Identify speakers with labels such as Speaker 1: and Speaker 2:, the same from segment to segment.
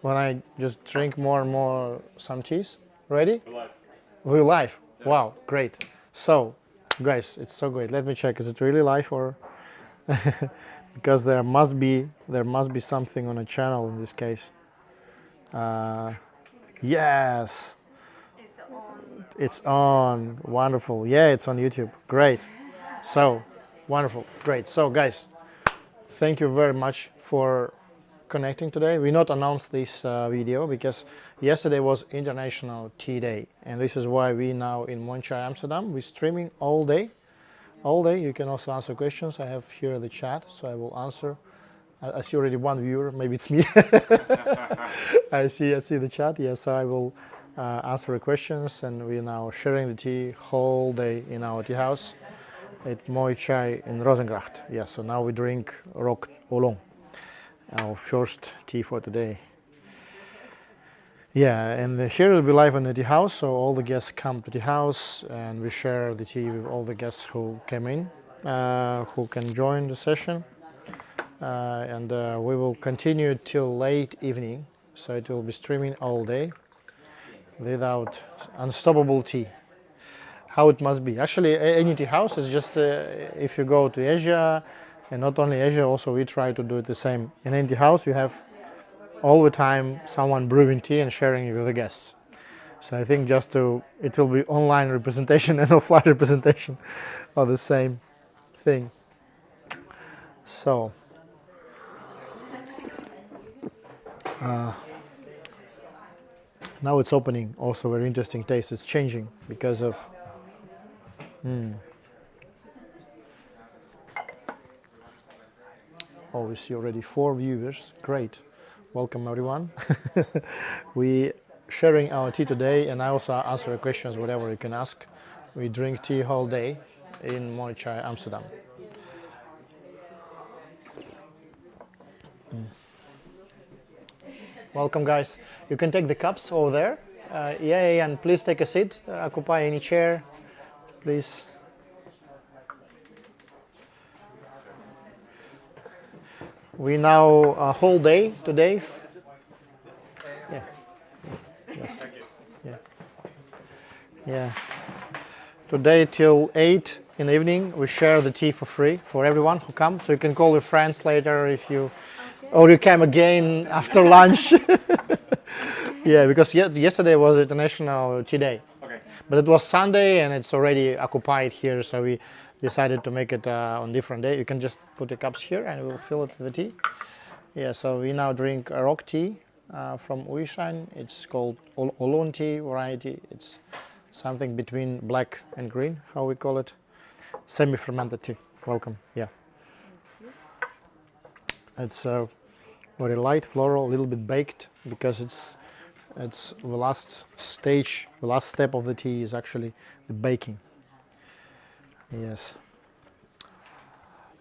Speaker 1: when I just drink more and more some teas. Ready?
Speaker 2: We're live.
Speaker 1: We're live.
Speaker 2: Yes.
Speaker 1: Wow, great. So, guys, it's so great. Let me check. Is it really live or? Because there must be something on a channel in this case. Yes,
Speaker 3: It's on.
Speaker 1: it's on. Wonderful. Yeah, it's on YouTube. Great. So, wonderful. Great. So, guys, thank you very much for connecting today. We not announced this video because yesterday was International Tea Day, and this is why we now in Moychay, Amsterdam. We're streaming all day. All day. You can also answer questions. I have here the chat, so I will answer. I see already one viewer. Maybe it's me. I see the chat. Yeah, so I will answer the questions, and we're now sharing the tea whole day in our tea house at Moychay in Rozengracht. Yeah, so now we drink rock oolong, our first tea for today. Yeah, and here will be live in the tea house, so all the guests come to the house, and we share the tea with all the guests who came in, who can join the session. And we will continue till late evening, so it will be streaming all day without unstoppable tea. How it must be. Actually, any tea house is just if you go to Asia, and not only Asia, also we try to do it the same. In any tea house, you have all the time someone brewing tea and sharing it with the guests. So I think it will be online representation and offline representation of the same thing. So. Now it's opening, also very interesting taste. It's changing because of Oh, we see already 4 viewers. Great. Welcome everyone. We sharing our tea today, and I also answer questions, whatever you can ask. We drink tea whole day in Moychay, Amsterdam. Welcome, guys. You can take the cups over there. Yeah, and please take a seat. Occupy any chair, please. We now a whole day today. Yeah. Yes. Yeah. Yeah. Today till 8 in the evening, we share the tea for free for everyone who comes. So you can call your friends later if you. Or you came again after lunch. Yeah, because yesterday was International Tea Day.
Speaker 2: Okay.
Speaker 1: But it was Sunday and it's already occupied here, so we decided to make it on different day. You can just put the cups here and we'll fill it with the tea. Yeah, so we now drink a rock tea from Uyshine. It's called oolong tea variety. It's something between black and green, how we call it. Semi-fermented tea. Welcome. Yeah. It's very light, floral, a little bit baked because it's the last stage, the last step of the tea is actually the baking. Yes.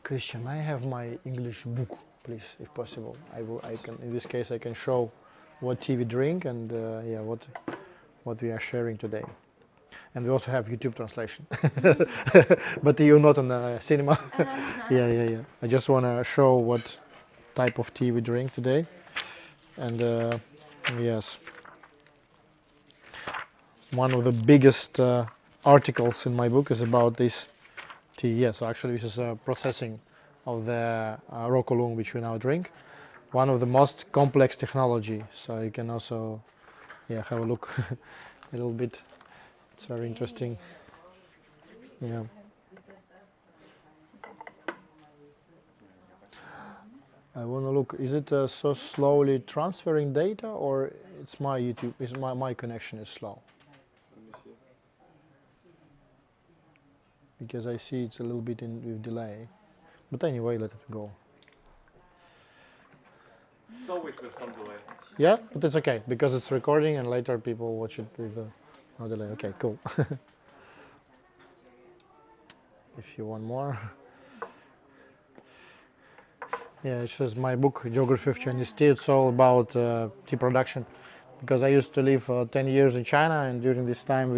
Speaker 1: Christian, I have my English book, please, if possible. I can. In this case, I can show what tea we drink and yeah, what we are sharing today. And we also have YouTube translation. But you're not in the cinema. Yeah. I just want to show what type of tea we drink today, and yes, one of the biggest articles in my book is about this tea. Yeah, so actually this is a processing of the rock oolong which we now drink. One of the most complex technology, so you can also have a look a little bit. It's very interesting. Yeah. I want to look. Is it so slowly transferring data, or it's my YouTube? Is my connection is slow? Because I see it's a little bit with delay. But anyway, let it go.
Speaker 2: It's always with some delay.
Speaker 1: Yeah, but it's okay because it's recording, and later people watch it with no delay. Okay, cool. If you want more. Yeah, it says my book, Geography of Chinese Tea. It's all about tea production, because I used to live 10 years in China, and during this time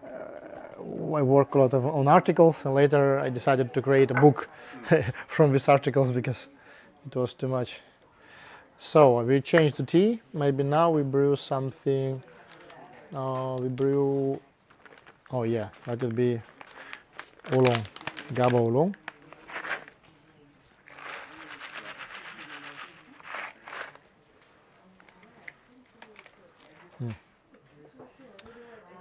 Speaker 1: I work a lot on articles, and later I decided to create a book from these articles because it was too much. So we changed the tea. Maybe now we brew something. We brew. Oh yeah, that will be oolong, Gaba oolong.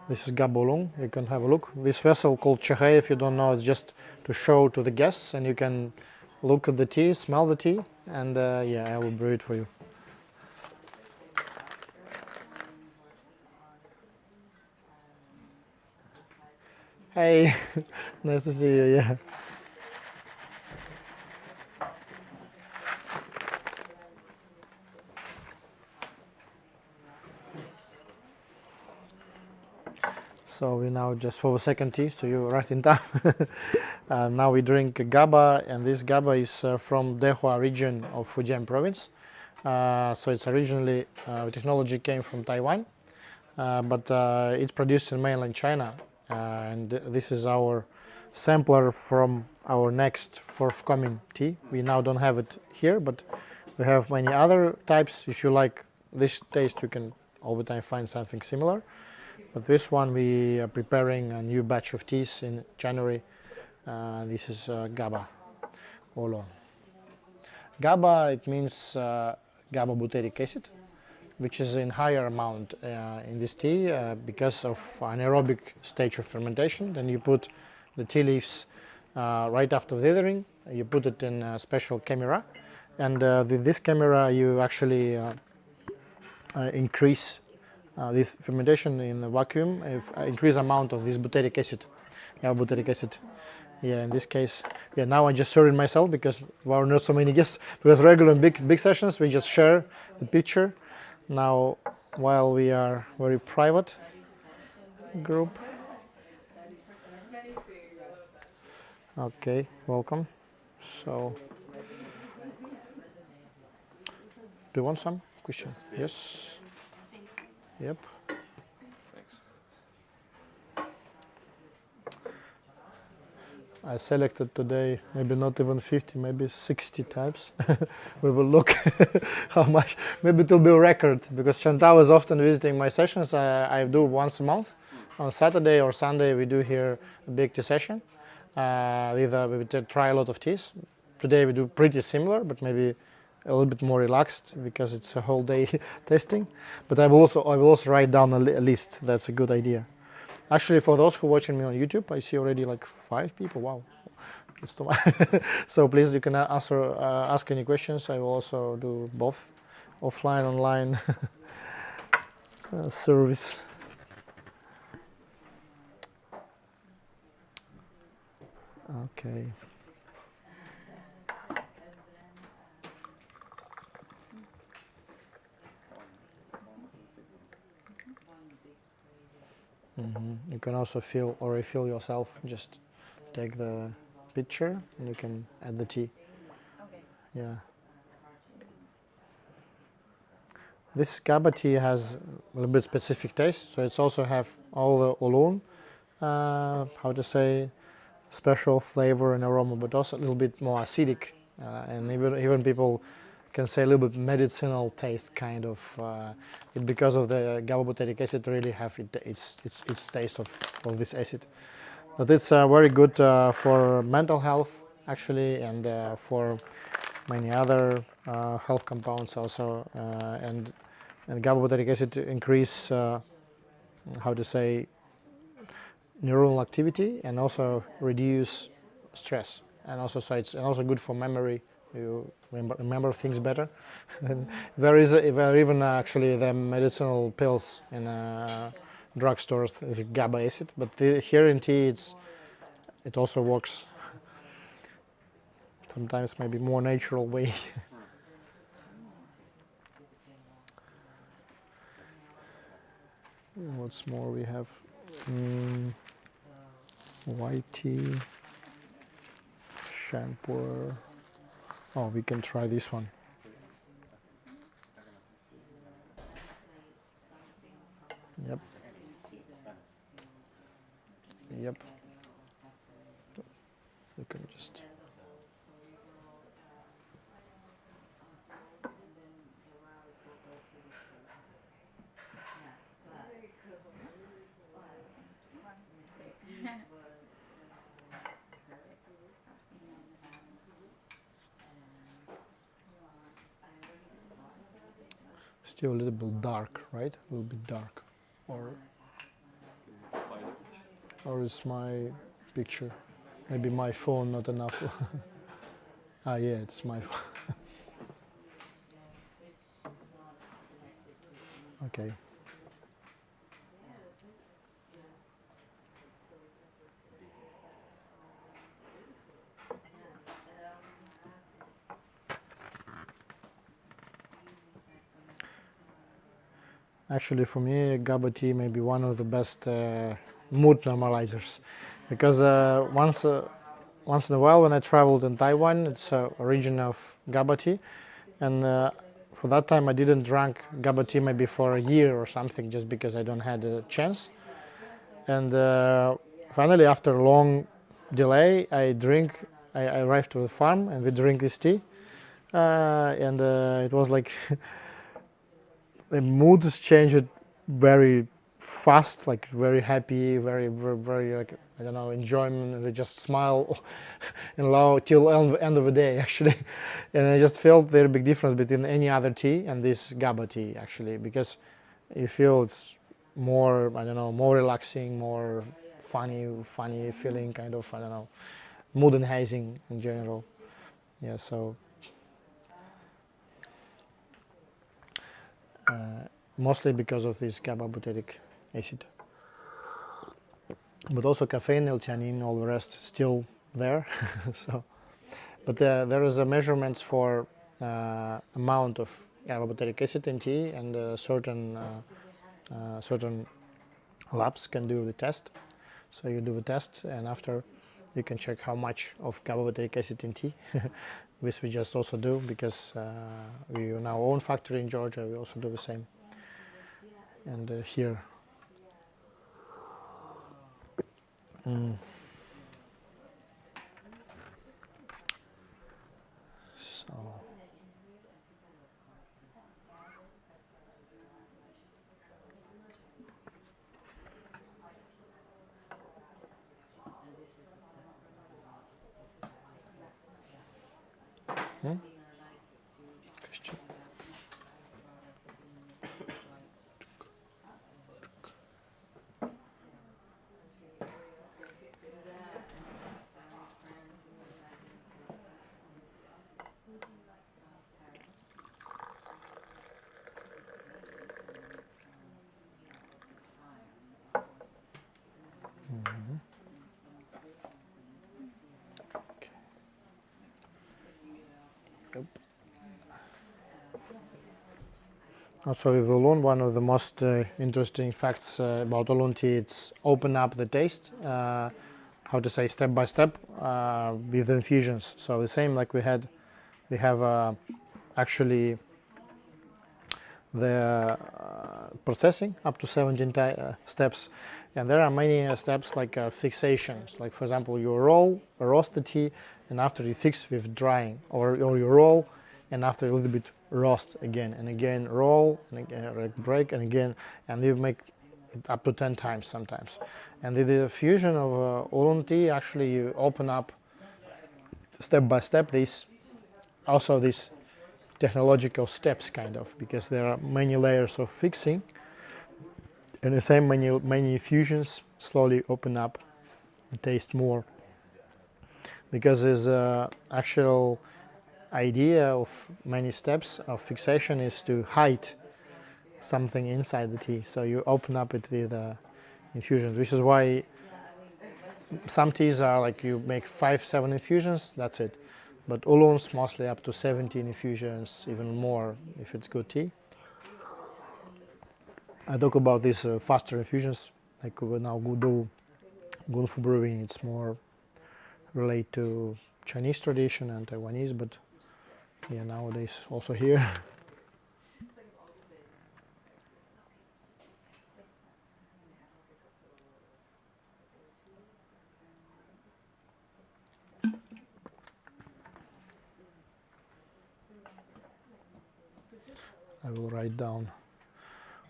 Speaker 1: This is Gaba oolong. You can have a look. This vessel called Chehei, if you don't know, it's just to show to the guests, and you can look at the tea, smell the tea, and yeah, I will brew it for you. Hey, nice to see you. Yeah. So we now just for the second tea, so you're right in time. Now we drink Gaba, and this Gaba is from Terroir region of Fujian province. So it's originally technology came from Taiwan, but it's produced in mainland China, and this is our sampler from our next forthcoming tea. We now don't have it here, but we have many other types. If you like this taste, you can all the time find something similar. But this one we are preparing a new batch of teas in January. This is Gaba oolong. Gaba, it means Gaba butyric acid, which is in higher amount in this tea because of anaerobic stage of fermentation. Then you put the tea leaves right after withering. You put it in a special camera, and with this camera you actually increase this fermentation in the vacuum, increase amount of this butyric acid. Yeah, butyric acid. Yeah, in this case, yeah. Now I just share it myself because there are not so many guests. Because regular big sessions, we just share the picture. Now, while we are very private group. Okay, welcome. So, do you want some question? Yes. Yep.
Speaker 2: Thanks.
Speaker 1: I selected today maybe not even 50, maybe 60 types. We will look how much. Maybe it will be a record because Chantal is often visiting my sessions. I do once a month. On Saturday or Sunday we do here a big tea session. We try a lot of teas. Today we do pretty similar, but maybe a little bit more relaxed because it's a whole day testing. But I will also write down a list. That's a good idea. Actually, for those who are watching me on YouTube, I see already like 5 people. Wow, that's too much. So please, you can ask any questions. I will also do both offline, online service. Okay. You can also fill or refill yourself. Just take the picture and you can add the tea.
Speaker 3: Okay.
Speaker 1: Yeah. This Gaba tea has a little bit specific taste, so it's also have all the oolong, how to say, special flavor and aroma, but also a little bit more acidic, and even people can say a little bit medicinal taste kind of. Because of the Gaba butyric acid, really have its taste of this acid. But it's very good for mental health actually, and for many other health compounds also, and Gaba butyric acid increase how to say neuronal activity and also reduce stress, and also so it's also good for memory. You remember things better. There are even actually the medicinal pills in drugstores with Gaba acid, but here in tea it also works sometimes maybe more natural way. What's more we have? White tea, shampoo. Oh, we can try this one. Yep. Yep. We can just. Still a little bit dark, right? A little bit dark. Or is my picture? Maybe my phone not enough. Ah, yeah, it's my phone. Okay. Actually, for me, Gaba tea may be one of the best mood normalizers, because once in a while when I traveled in Taiwan, it's a origin of Gaba tea, and for that time I didn't drink Gaba tea maybe for a year or something, just because I don't had a chance. And finally, after a long delay, I arrived to the farm and we drink this tea, and it was like the mood has changed very fast, like very happy, very like, I don't know, enjoyment, and they just smile and laugh till end of the day actually. And I just felt very big difference between any other tea and this Gaba tea actually, because you feel it's more, I don't know, more relaxing, more funny feeling, kind of, I don't know, mood enhancing in general. Yeah, so mostly because of this GABA butyric acid. But also caffeine, L-theanine, all the rest still there. So, but there is a measurements for amount of GABA butyric acid in tea, and certain labs can do the test. So you do the test, and after you can check how much of GABA butyric acid in tea, which we just also do, because we in our own factory in Georgia we also do the same. And here. So. Question. Okay. Yep. Also with oolong, one of the most interesting facts about oolong tea, it's open up the taste, how to say, step by step with infusions. So the same like we have actually the processing up to 17 steps, and there are many steps like fixations. Like for example, you roast the tea, and after you fix with drying, or you roll, and after a little bit roast again and again, roll and again, break and again, and you make it up to 10 times sometimes. And with the fusion of oolong tea, actually you open up step by step these technological steps, kind of, because there are many layers of fixing, and the same many fusions slowly open up the taste more, because there's actual idea of many steps of fixation is to hide something inside the tea, so you open up it with infusions, which is why some teas are like you make 5-7 infusions, that's it. But oolongs mostly up to 17 infusions, even more if it's good tea. I talk about these faster infusions, like we now do Gulf brewing. It's more related to Chinese tradition and Taiwanese, but yeah, nowadays also here. I will write down.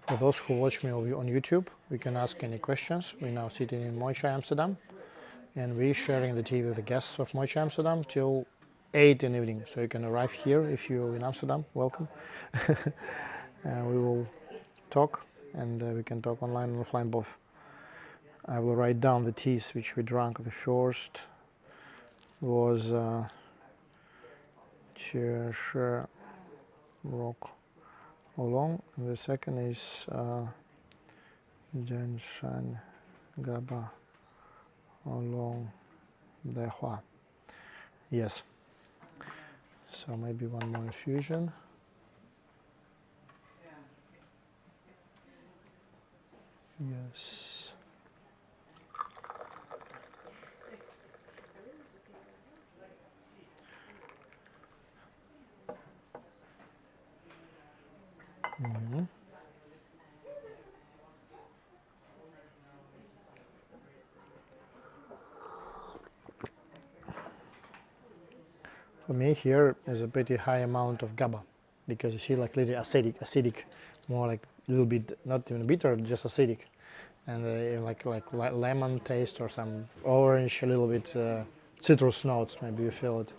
Speaker 1: For those who watch me on YouTube, we can ask any questions. We're now sitting in Moychay, Amsterdam, and we're sharing the tea with the guests of Moychay, Amsterdam till 8 in the evening. So you can arrive here if you're in Amsterdam, welcome. We will talk, and we can talk online and offline both. I will write down the teas which we drank. The first was Terroir Rock Oolong, and the second is Jianshan Gaba Oolong Terroir. Yes. So maybe one more infusion. Yes. Mm-hmm. For me here is a pretty high amount of GABA, because you see like little acidic, more like a little bit, not even bitter, just acidic, and like lemon taste or some orange, a little bit citrus notes. Maybe you feel it,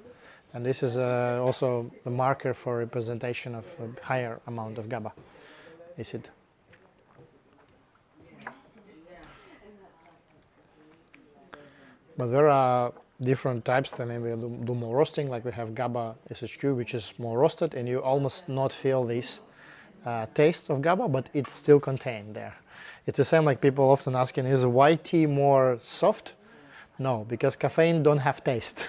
Speaker 1: and this is also the marker for representation of a higher amount of GABA. Is it? But there are different types that maybe do more roasting, like we have GABA SHQ, which is more roasted, and you almost not feel this taste of GABA, but it's still contained there. It's the same like people often asking, is white tea more soft? No, because caffeine don't have taste.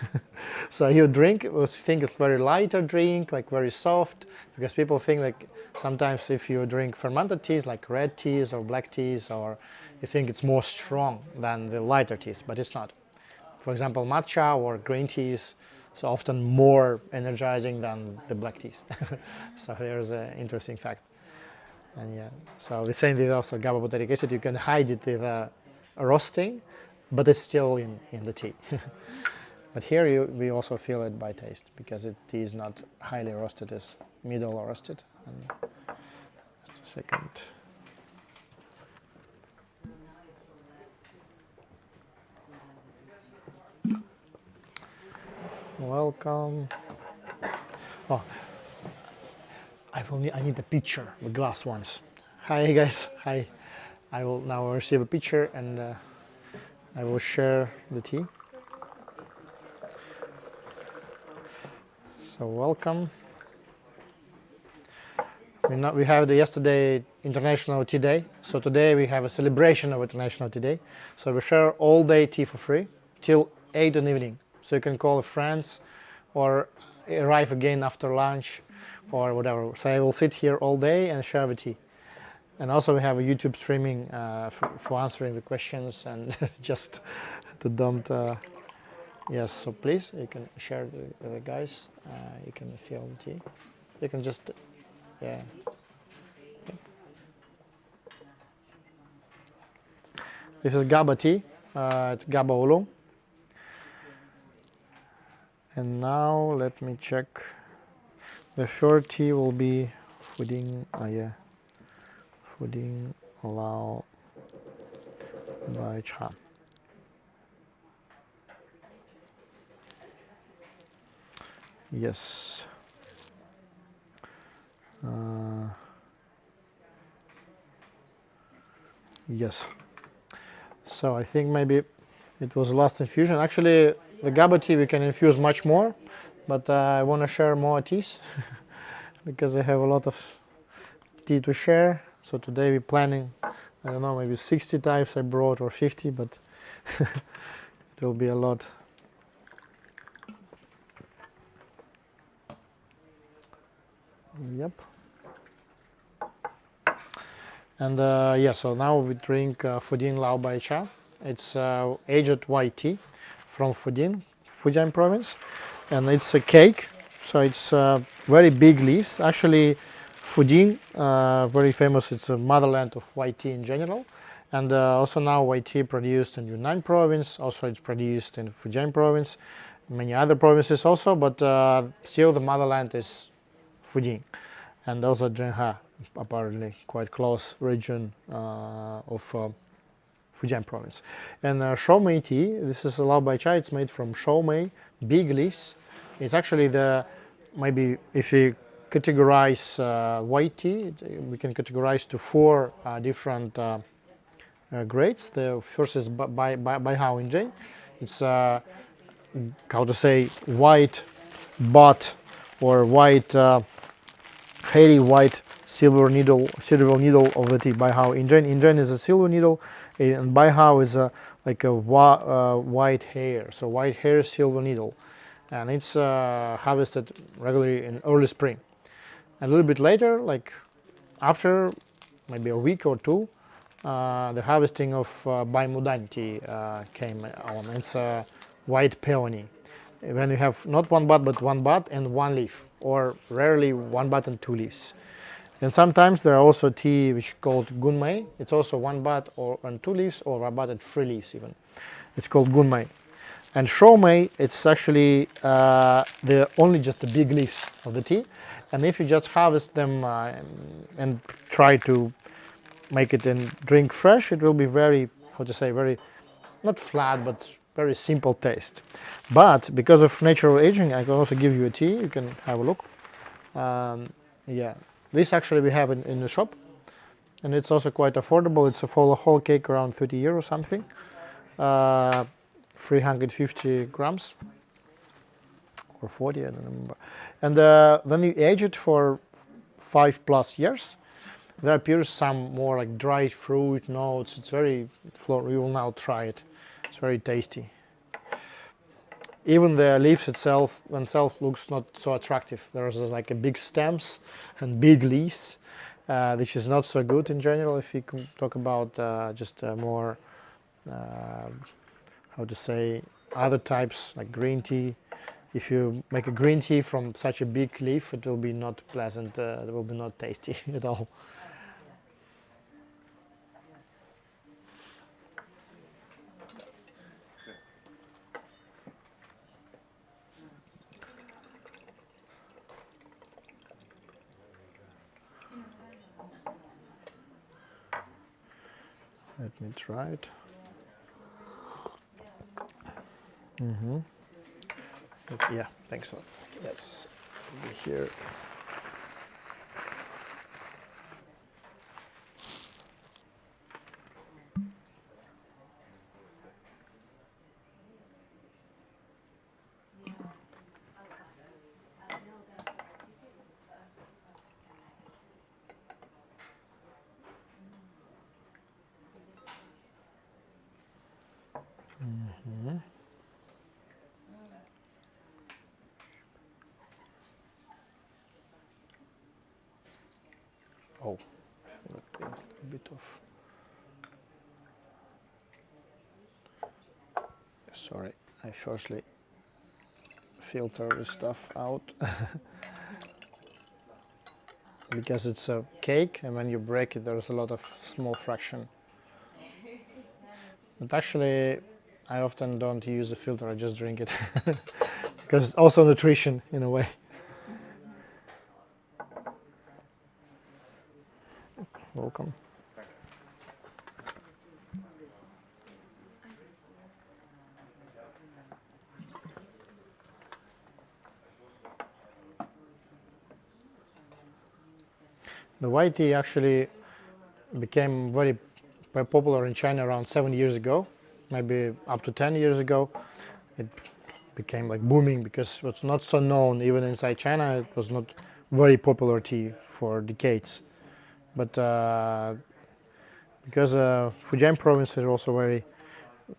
Speaker 1: So you drink, you think it's very lighter drink, like very soft, because people think like sometimes if you drink fermented teas like red teas or black teas, or you think it's more strong than the lighter teas, but it's not. For example, matcha or green teas, so often more energizing than the black teas. So there's an interesting fact. And yeah, so we're saying that also GABA butyric acid, you can hide it with roasting, but it's still in the tea. But here we also feel it by taste, because the tea is not highly roasted, it's middle roasted. And just a second. Welcome. Oh, I need a picture, the glass ones. Hi guys, hi. I will now receive a picture, and I will share the tea. So welcome. We had yesterday International Tea Day, so today we have a celebration of International Tea Day. So we share all day tea for free till 8 in the evening. So you can call friends or arrive again after lunch or whatever. So I will sit here all day and share the tea. And also we have a YouTube streaming for answering the questions and just to don't. Yes, so please, you can share the guys. You can feel the tea. You can just, yeah. This is Gaba tea. It's Gaba oolong. And now let me check. The third tea will be Fuding, Fuding Lao by Cha. Yes. Yes. So I think maybe it was the last infusion. Actually, the Gaba tea we can infuse much more, but I want to share more teas because I have a lot of tea to share. So today we're planning, I don't know, maybe 60 types I brought or 50, but it will be a lot. Yep. And yeah, so now we drink Fudin Lao Bai Cha. It's aged white tea from Fudin, Fujian province, and it's a cake. So it's very big leaves. Actually, Fudin, very famous. It's a motherland of white tea in general, and also now white tea produced in Yunnan province. Also, it's produced in Fujian province, many other provinces also, but still the motherland is Fudin, and also Zhenhe, apparently quite close region of Fujian province. And Shoumei tea, this is Lao Bai Chai, it's made from Shoumei, big leaves. It's actually the, maybe if you categorize white tea. We can categorize to 4 different grades. The first is by Hao in Jane. It's how to say white bud or white hairy white silver needle of the tea by Hao. Injun is a silver needle, and by Hao is like a white hair. So white hair silver needle, and it's harvested regularly in early spring. And a little bit later, like after maybe a week or two, the harvesting of by Mudan tea came on. It's white peony. When you have not one bud but one bud and one leaf, or rarely one bud and 2 leaves. And sometimes there are also tea which is called gunmei. It's also one bud or and 2 leaves, or one bud and 3 leaves even. It's called gunmei. And shomei, it's actually the only just the big leaves of the tea. And if you just harvest them and try to make it and drink fresh, it will be very, how to say, very, not flat, but very simple taste. But because of natural aging, I can also give you a tea. You can have a look. Yeah, this actually we have in the shop, and it's also quite affordable. It's a whole cake around 30 euro something, 350 grams or 40, I don't remember. And when you age it for 5+ years, there appears some more like dried fruit notes. It's very, you will now try it. It's very tasty. Even the leaves itself looks not so attractive. There's like a big stems and big leaves, which is not so good in general. If you can talk about just more, how to say, other types like green tea. If you make a green tea from such a big leaf, it will be not pleasant. It will be not tasty at all. Let me try it. Yeah, thanks a lot. Yes, it'll be here. Oh, a bit of. Sorry, I firstly filter this stuff out because it's a cake, and when you break it, there's a lot of small fraction. But actually, I often don't use a filter. I just drink it because it's also nutrition in a way. Welcome. The white tea actually became very popular in China around 7 years ago, maybe up to 10 years ago. It became like booming because it was not so known even inside China. It was not very popular tea for decades. But because Fujian province is also very,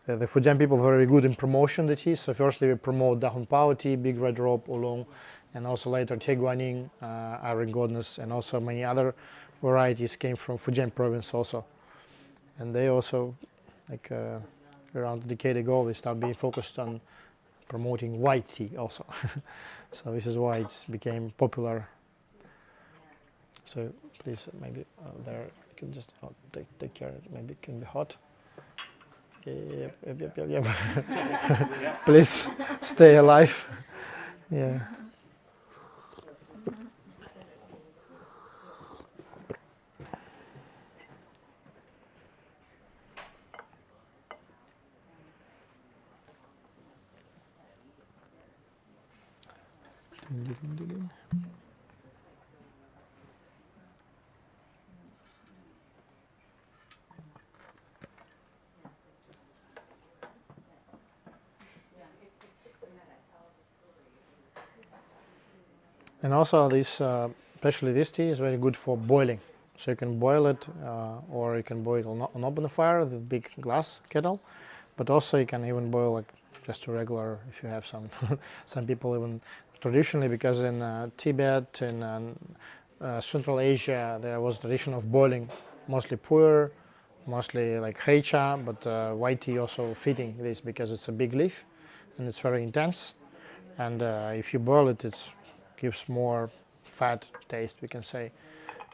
Speaker 1: the Fujian people are very good in promotion the tea. So firstly we promote Dahun Pao tea, Big Red Rope, Oolong, and also later Tie Guan Yin, Iron Goddess, and also many other varieties came from Fujian province also. And they also, like around a decade ago, they started being focused on promoting white tea also. So this is why it's became popular. So please, maybe there you can just take care. Maybe it can be hot. Yep. Please stay alive. Yeah. And also this, especially this tea is very good for boiling. So you can boil it, or you can boil it on open fire with a big glass kettle. But also you can even boil like just a regular, if you have some, some people even traditionally, because in Tibet, in Central Asia, there was tradition of boiling mostly pu'er, mostly like heicha, but white tea also fitting this because it's a big leaf and it's very intense. And if you boil it, it gives more fat taste, we can say.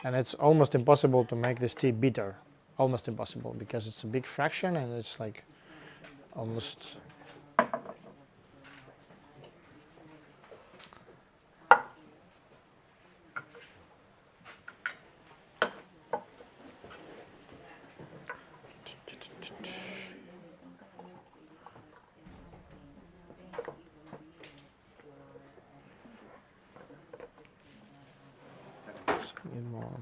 Speaker 1: And it's almost impossible to make this tea bitter, almost impossible, because it's a big fraction and it's like almost. Need more.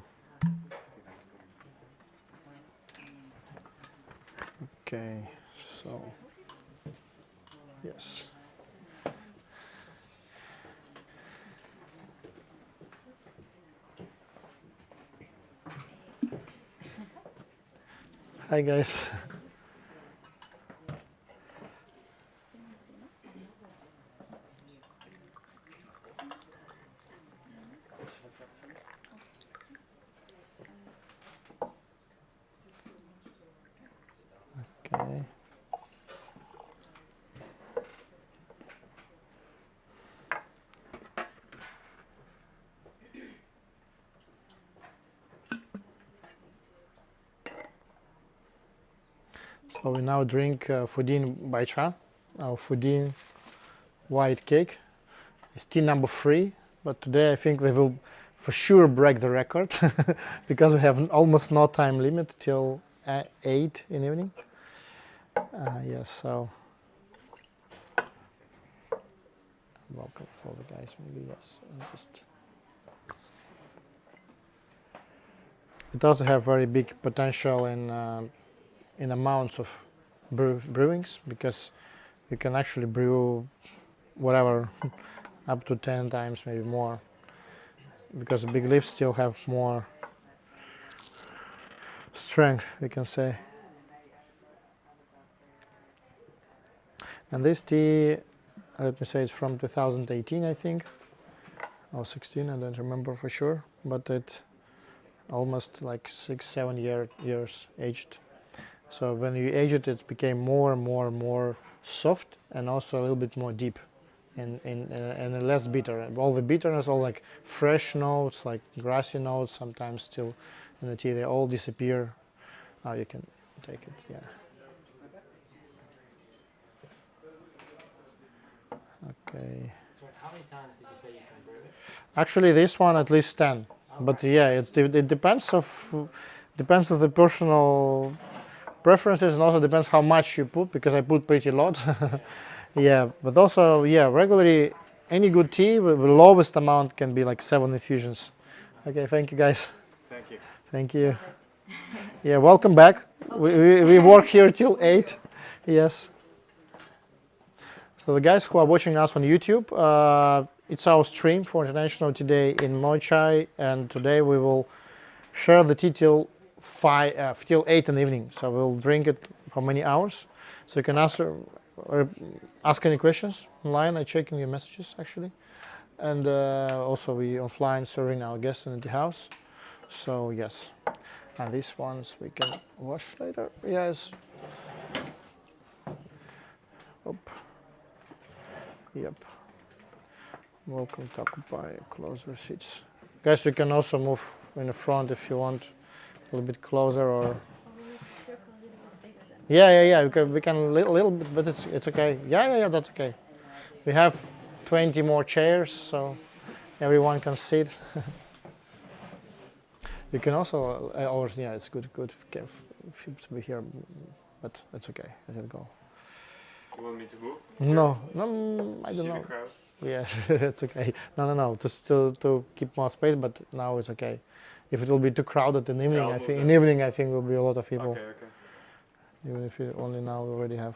Speaker 1: Okay, so yes. Hi guys. Okay. So we now drink Fudin Baicha, our Fudin white cake. It's tea number 3, but today I think we will for sure break the record because we have almost no time limit till 8 in the evening. Yes, so welcome for the guys, maybe yes. Just it also have very big potential in amounts of brewings, because you can actually brew whatever up to 10 times, maybe more, because the big leaves still have more strength, we can say. And this tea, let me say, it's from 2018, I think, or 16, I don't remember for sure, but it almost like 6-7 years aged. So when you age it, it became more and more soft, and also a little bit more deep and less bitter. All the bitterness, all like fresh notes, like grassy notes, sometimes still in the tea, they all disappear. Oh, you can take it, yeah. Okay.
Speaker 4: So how many times did you say you can brew it?
Speaker 1: Actually, this one at least 10. Okay. But yeah, it depends of the personal preferences, and also depends how much you put, because I put pretty lot. Yeah, but also, yeah, regularly any good tea with the lowest amount can be like 7 infusions. Okay, thank you guys.
Speaker 2: Thank you.
Speaker 1: Thank you. Yeah, welcome back. We work here till 8. Yes. So the guys who are watching us on YouTube, it's our stream for International today in Moychay, and today we will share the tea till 8 in the evening. So we'll drink it for many hours. So you can ask any questions online. I'm checking your messages actually, and also we offline serving our guests in the house. So yes, and these ones we can wash later. Yes. Oop. Yep. Welcome to occupy closer seats. Guys, you can also move in the front if you want, a little bit closer, or. Yeah. We can a little bit, but it's okay. Yeah, that's okay. We have 20 more chairs, so everyone can sit. You can also, or yeah, it's good to be here, but it's okay. Let it go.
Speaker 2: You want me to move?
Speaker 1: No, I don't
Speaker 2: See
Speaker 1: know.
Speaker 2: the crowd?
Speaker 1: Yeah, it's okay. No. To keep more space, but now it's okay. If it will be too crowded in the evening,
Speaker 2: I'll
Speaker 1: I
Speaker 2: move
Speaker 1: think
Speaker 2: then.
Speaker 1: in the evening I think will be a lot of people.
Speaker 2: Okay.
Speaker 1: Even if you only now already have.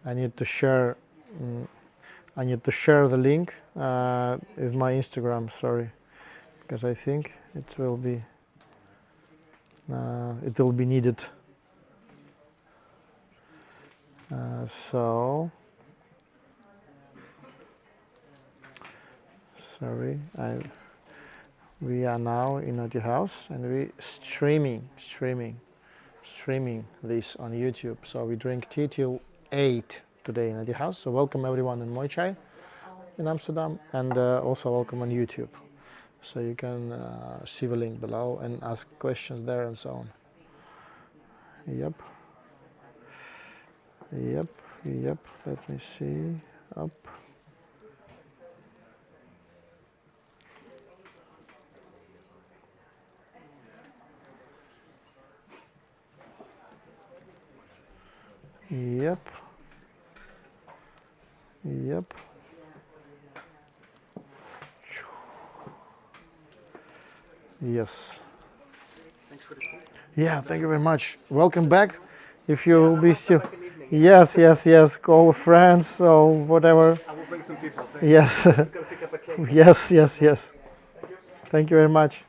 Speaker 1: I need to share. I need to share the link with my Instagram. Sorry, because I think it will be needed. So sorry, we are now in the house and we streaming this on YouTube. So we drink tea till 8 today in the house. So welcome everyone in Moychay in Amsterdam, and also welcome on YouTube. So you can see the link below and ask questions there and so on. Yep. Let me see. Up. Yep. Yes.
Speaker 5: Thanks for the tea.
Speaker 1: Yeah, thank you very much. Welcome back. If you will be still. Yes. Call friends or whatever.
Speaker 5: I will bring some people.
Speaker 1: Yes.
Speaker 5: I'm gonna pick up a cake.
Speaker 1: Yes. Thank you very much.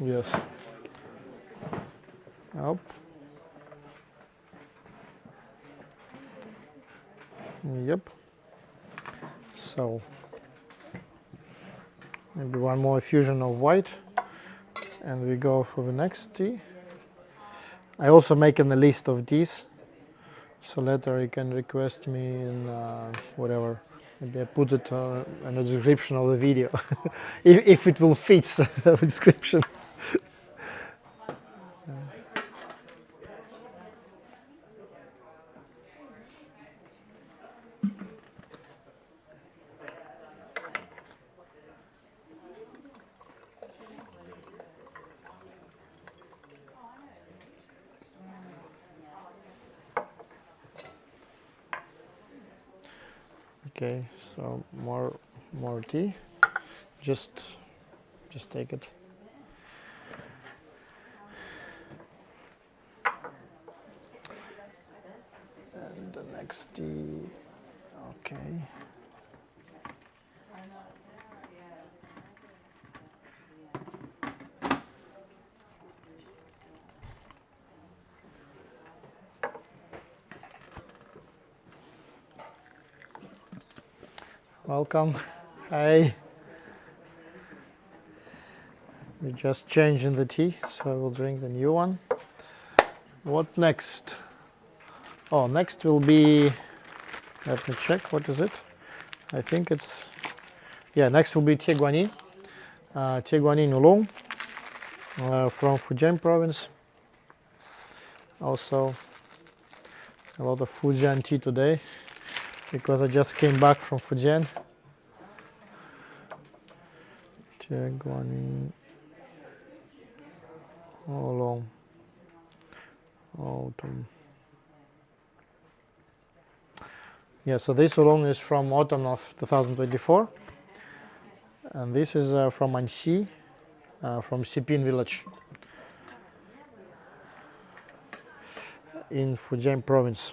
Speaker 1: Yes. Up. Yep. So maybe one more infusion of white, and we go for the next tea. I also making a list of these, so later you can request me in whatever. Maybe I put it in the description of the video, if it will fit the description. Okay, so more tea. Just take it. And the next tea. Okay. Welcome. Hi. We're just changing the tea, so I will drink the new one. What next? Oh, next will be, let me check, what is it? I think it's, yeah, next will be Tie Guan Yin. Tie Guan Yin oolong from Fujian province. Also, a lot of Fujian tea today, because I just came back from Fujian. Tie Guan Yin oolong autumn. Yeah, so this oolong is from autumn of 2024, and this is from Anxi, from Sipin village in Fujian province.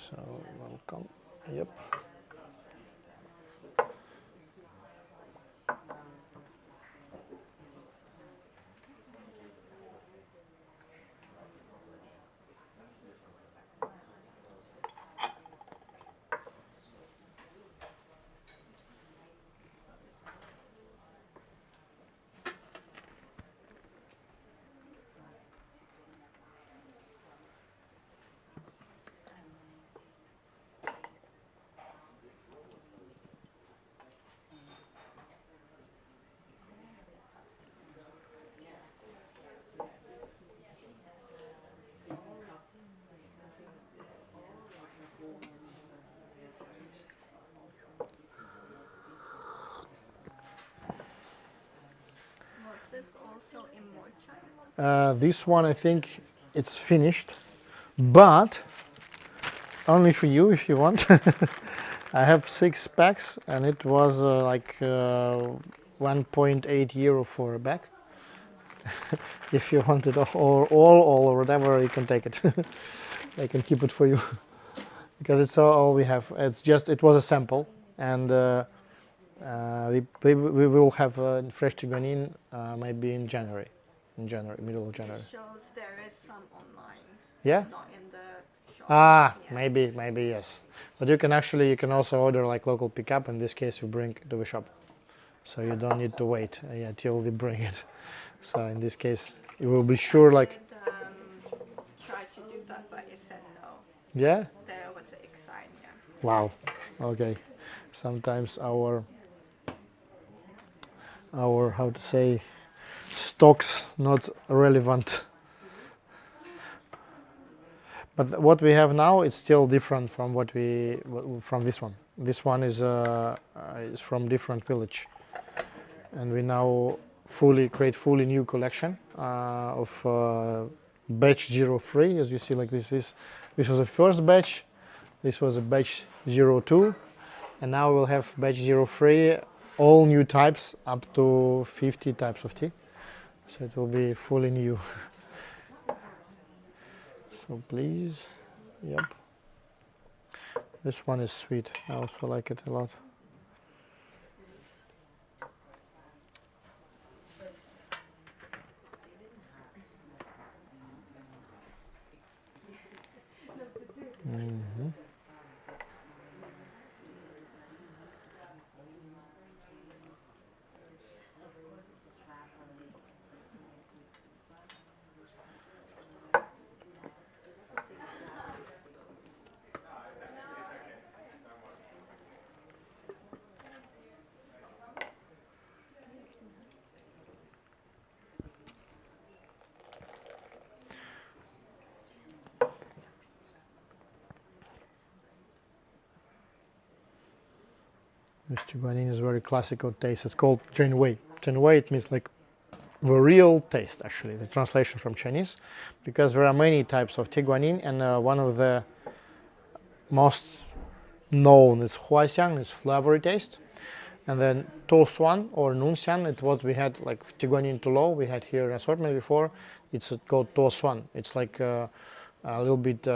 Speaker 1: So welcome. Yep. This one, I think it's finished, but only for you if you want. I have 6 packs, and it was like 1.8 euro for a bag. If you want it all or whatever, you can take it. I can keep it for you because it's all we have. It's just it was a sample, and we will have fresh Tie Guan Yin maybe in January, middle of January.
Speaker 3: It shows there is some online,
Speaker 1: Yeah.
Speaker 3: not in the shop.
Speaker 1: Ah,
Speaker 3: Yeah.
Speaker 1: maybe yes. But you can also order like local pickup. In this case, you bring to the shop, so you don't need to wait till we bring it. So in this case, you will be sure like
Speaker 3: Tried to do that, but it said no.
Speaker 1: yeah.
Speaker 3: There was an X sign, yeah.
Speaker 1: Wow. Okay. Sometimes our how to say stocks not relevant. But what we have now is still different from from this one. This one is from different village, and we now create fully new collection of batch 03. As you see, like this was the first batch. This was a batch 02, and now we'll have batch 03, all new types up to 50 types of tea. So it will be fully new. So please, yep. This one is sweet. I also like it a lot. This Tie Guan Yin is very classical taste. It's called Zhen Wei. Zhen Wei, it means like the real taste, actually, the translation from Chinese, because there are many types of Tie Guan Yin, and one of the most known is Huaxiang, is flavory taste, and then To Suan or Nun Xian, it's what we had like Tie Guan Yin to Low, we had here an assortment before. It's called To Suan. It's like a little bit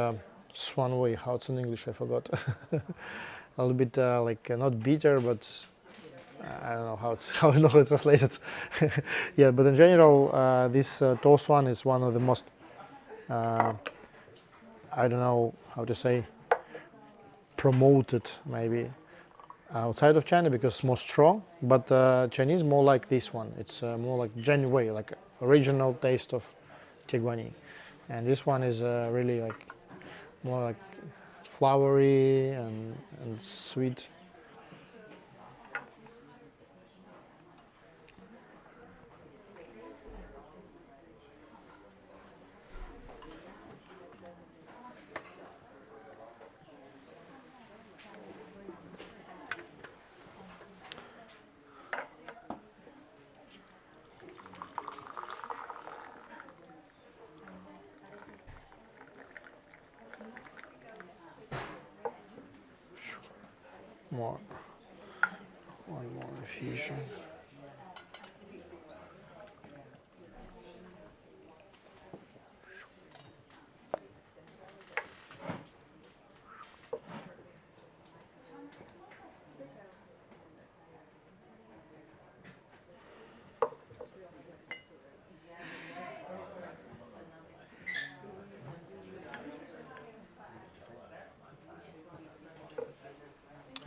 Speaker 1: Swan Wei. How it's in English? I forgot. A little bit like not bitter, but I don't know how it's translated. Yeah, but in general, this To Suan is one of the most I don't know how to say promoted maybe outside of China because it's more strong. But Chinese more like this one. It's more like Zhen Wei, like original taste of Tie Guan Yin, and this one is really like more like flowery and sweet. One more infusion.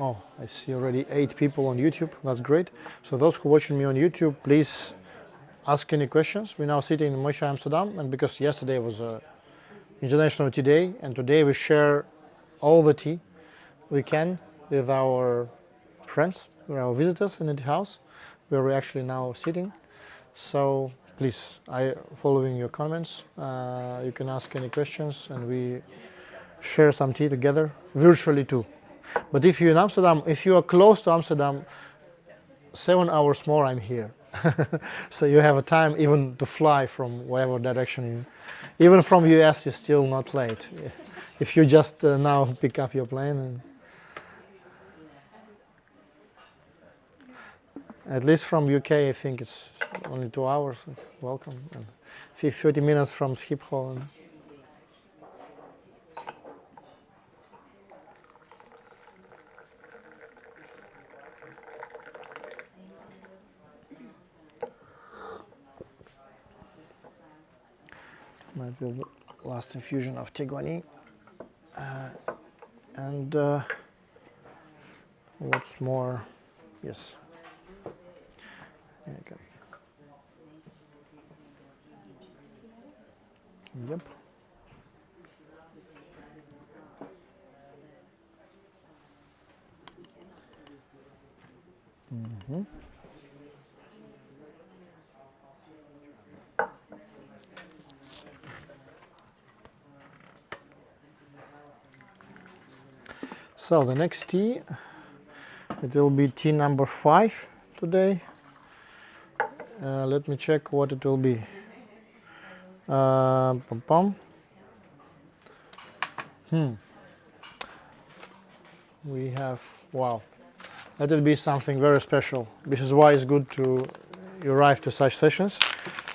Speaker 1: Oh, I see already 8 people on YouTube. That's great. So those who are watching me on YouTube, please ask any questions. We're now sitting in Moychay, Amsterdam, and because yesterday was International Tea Day, and today we share all the tea we can with our friends, with our visitors in the house, where we're actually now sitting. So please, following your comments, you can ask any questions, and we share some tea together, virtually too. But if you're in Amsterdam, if you are close to Amsterdam, 7 hours more I'm here. So you have a time even to fly from whatever direction you. Even from US, you're still not late. If you just now pick up your plane. And at least from UK, I think it's only 2 hours. Welcome. And 30 minutes from Schiphol. And might be the last infusion of Tie Guan Yin. And what's more, yes. Okay. Yep. Mm-hmm. So the next tea, it will be tea number 5 today. Let me check what it will be. Pum pum. We have, wow, let it be something very special. This is why it's good to arrive to such sessions.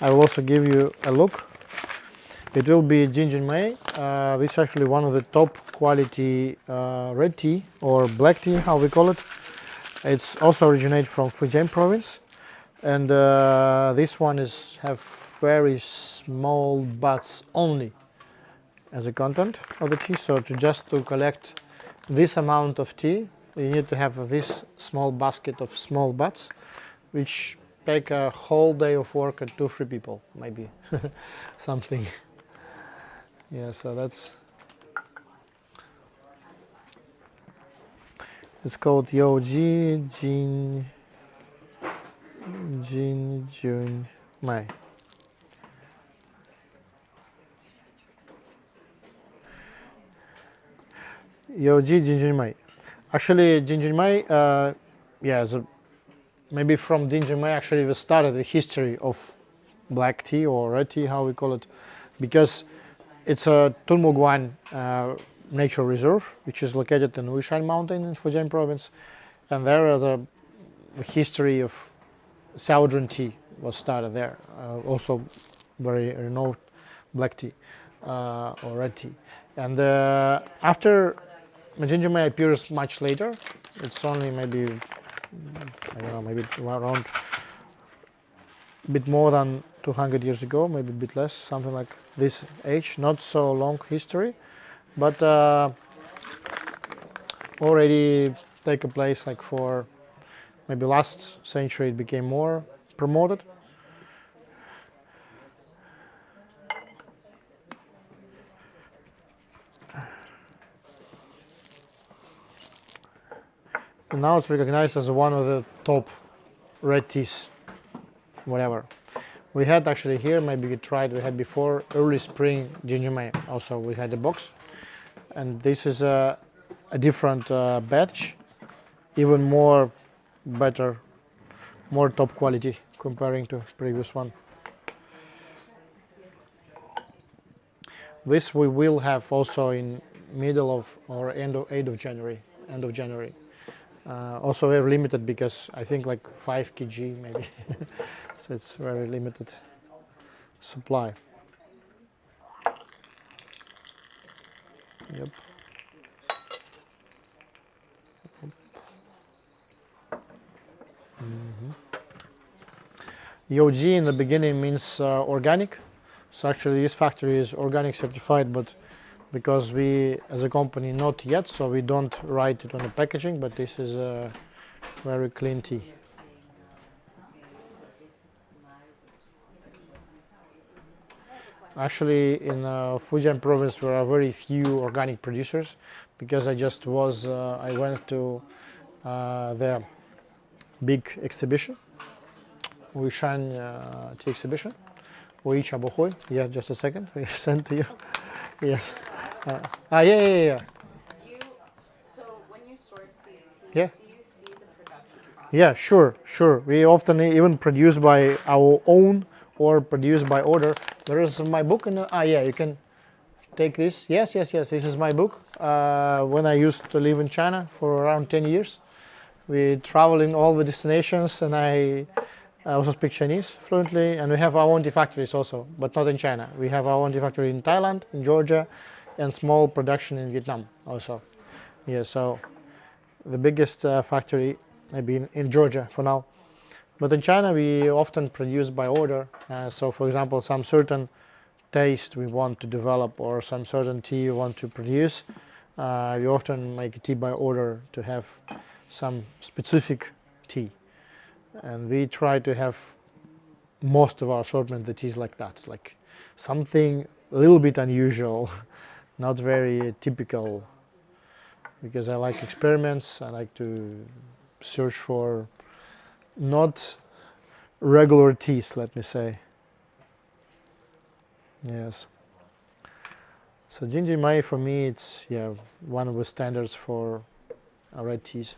Speaker 1: I will also give you a look. It will be Jinjinmei. This is actually one of the top quality red tea or black tea, how we call it. It's also originated from Fujian province, and this one have very small buds only as a content of the tea. So just to collect this amount of tea, you need to have this small basket of small buds, which take a whole day of work at 2-3 people, maybe something. Yeah, so that's. It's called Yoji Jinjunmai. Yoji Jinjunmai. Actually, Jinjunmai, yeah, maybe from Jinjunmai actually we started the history of black tea or red tea, how we call it, because it's a Tulmuguan nature reserve, which is located in Wishan Mountain in Fujian province, and there the history of Southern tea was started there. Also, very renowned black tea or red tea, and after Jinjumai appears much later. It's only maybe I don't know, maybe around a bit more than 200 years ago, maybe a bit less, something like this age. Not so long history, but already take a place like for maybe last century it became more promoted. And now it's recognized as one of the top red teas, whatever. We had actually here, maybe we tried, we had before early spring Jinjumai. Also we had a box, and this is a different batch, even more better, more top quality comparing to previous one. This we will have also in middle of or end of January. Also very limited because I think like 5 kg maybe, so it's very limited supply. Yep. Yoji in the beginning means organic, so actually this factory is organic certified, but because we as a company not yet, so we don't write it on the packaging, but this is a very clean tea. Actually in Fujian province there are very few organic producers, because I went to the big exhibition, Wishan tea exhibition, yeah, just a second, I sent to you. Yes. Yeah.
Speaker 6: So when you source these teas,
Speaker 1: Yeah.
Speaker 6: do you see the production process?
Speaker 1: Yeah, sure, sure. We often even produce by our own or produce by order. There is my book, and yeah, you can take this. Yes, yes, yes. This is my book. When I used to live in China for around 10 years, we travel in all the destinations, and I also speak Chinese fluently. And we have our own tea factories also, but not in China. We have our own tea factory in Thailand, in Georgia, and small production in Vietnam also. Yeah, so the biggest factory maybe in Georgia for now. But in China, we often produce by order. So, for example, some certain taste we want to develop or some certain tea we want to produce, we often make a tea by order to have some specific tea. And we try to have most of our assortment the teas like that, like something a little bit unusual, not very typical, because I like experiments. I like to search for not regular teas, let me say. Yes. So Jinji Mai for me, it's one of the standards for red teas.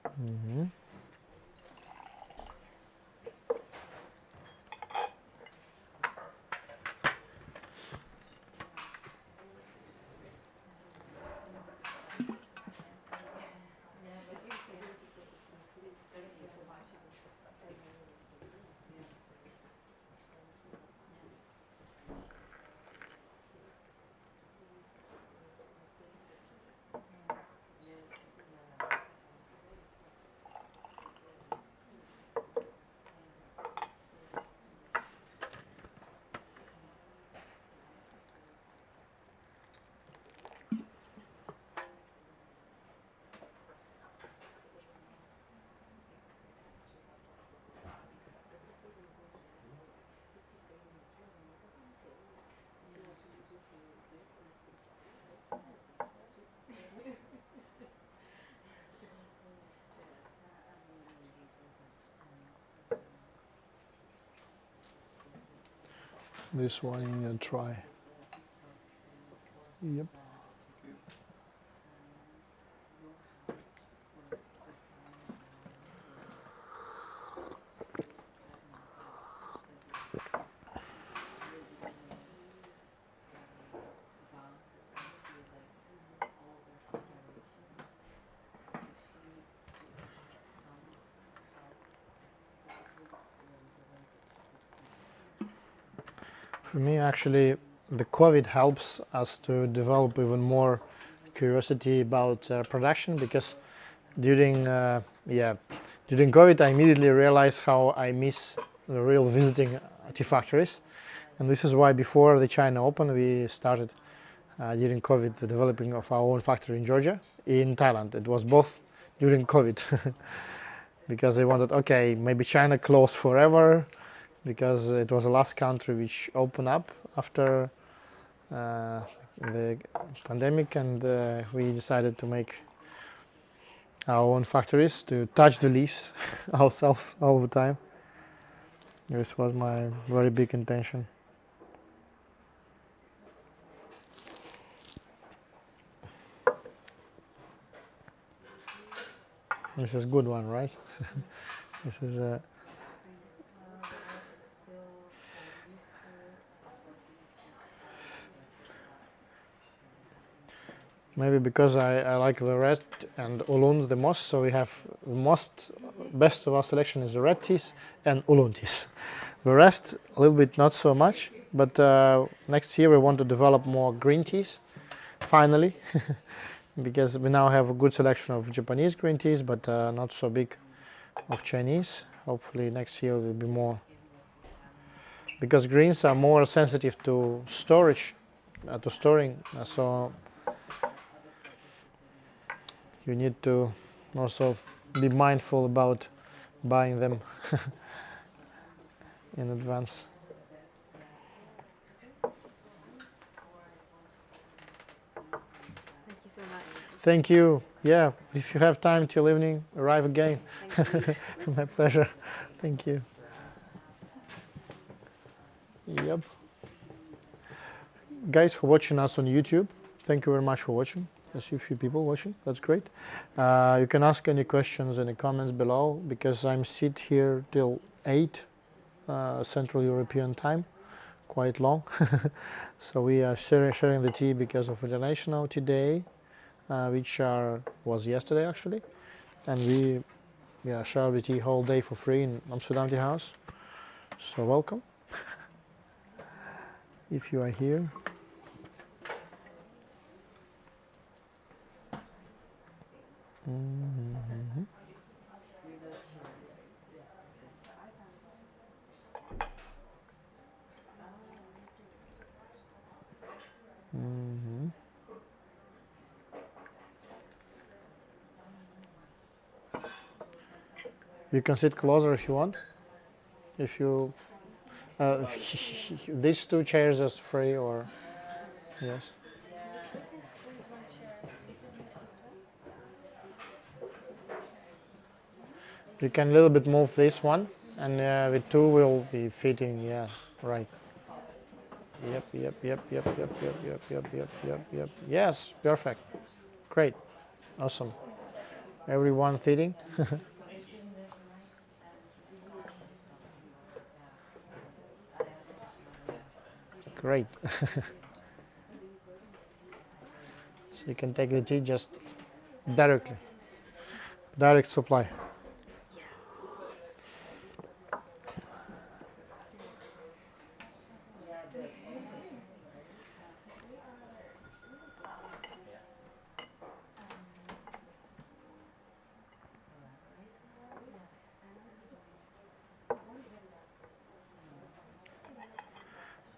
Speaker 1: Mm-hmm. This one you need to try. Yep. For me, actually, the COVID helps us to develop even more curiosity about production, because during during COVID, I immediately realized how I miss the real visiting tea factories, and this is why before the China Open, we started during COVID the developing of our own factory in Georgia, in Thailand. It was both during COVID because they wanted, okay, maybe China closed forever, because it was the last country which opened up after the pandemic, and we decided to make our own factories, to touch the leaves ourselves all the time. This was my very big intention. This is a good one, right? This is a maybe because I like the red and oolong the most, so we have the best of our selection is the red teas and oolong teas. The rest a little bit not so much, but next year we want to develop more green teas, finally, because we now have a good selection of Japanese green teas, but not so big of Chinese. Hopefully next year will be more, because greens are more sensitive to storage, to storing, so you need to also be mindful about buying them in advance.
Speaker 3: Thank you so much.
Speaker 1: Thank you. Yeah, if you have time till evening, arrive again. My pleasure. Thank you. Yep. guys who are watching us on YouTube, thank you very much for watching. I see a few people watching. That's great. You can ask any questions, any comments below, because I'm sit here till 8 Central European time, quite long. So we are sharing the tea because of International Tea Day, which was yesterday actually, and we share the tea whole day for free in Amsterdam Tea House. So welcome if you are here. Mm-hmm. Mm-hmm. You can sit closer if you want. If you, these two chairs are free, or yes. You can a little bit move this one, and with two will be fitting. Yeah, right. Yep. Yes, perfect. Great, awesome. Everyone fitting. Great. So you can take the tea just directly, direct supply.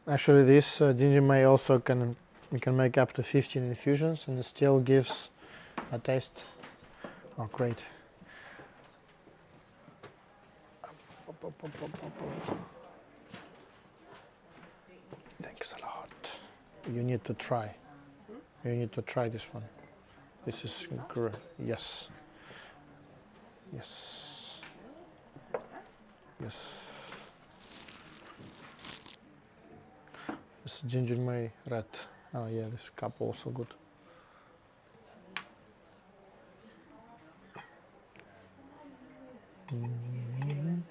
Speaker 1: Actually, this ginger may also you can make up to 15 infusions, and it still gives a taste. Oh, great. Thanks a lot. You need to try. You need to try this one. This is great. Yes. Yes. Yes. This ginger may red. Oh yeah, this cup also good. Mm-hmm.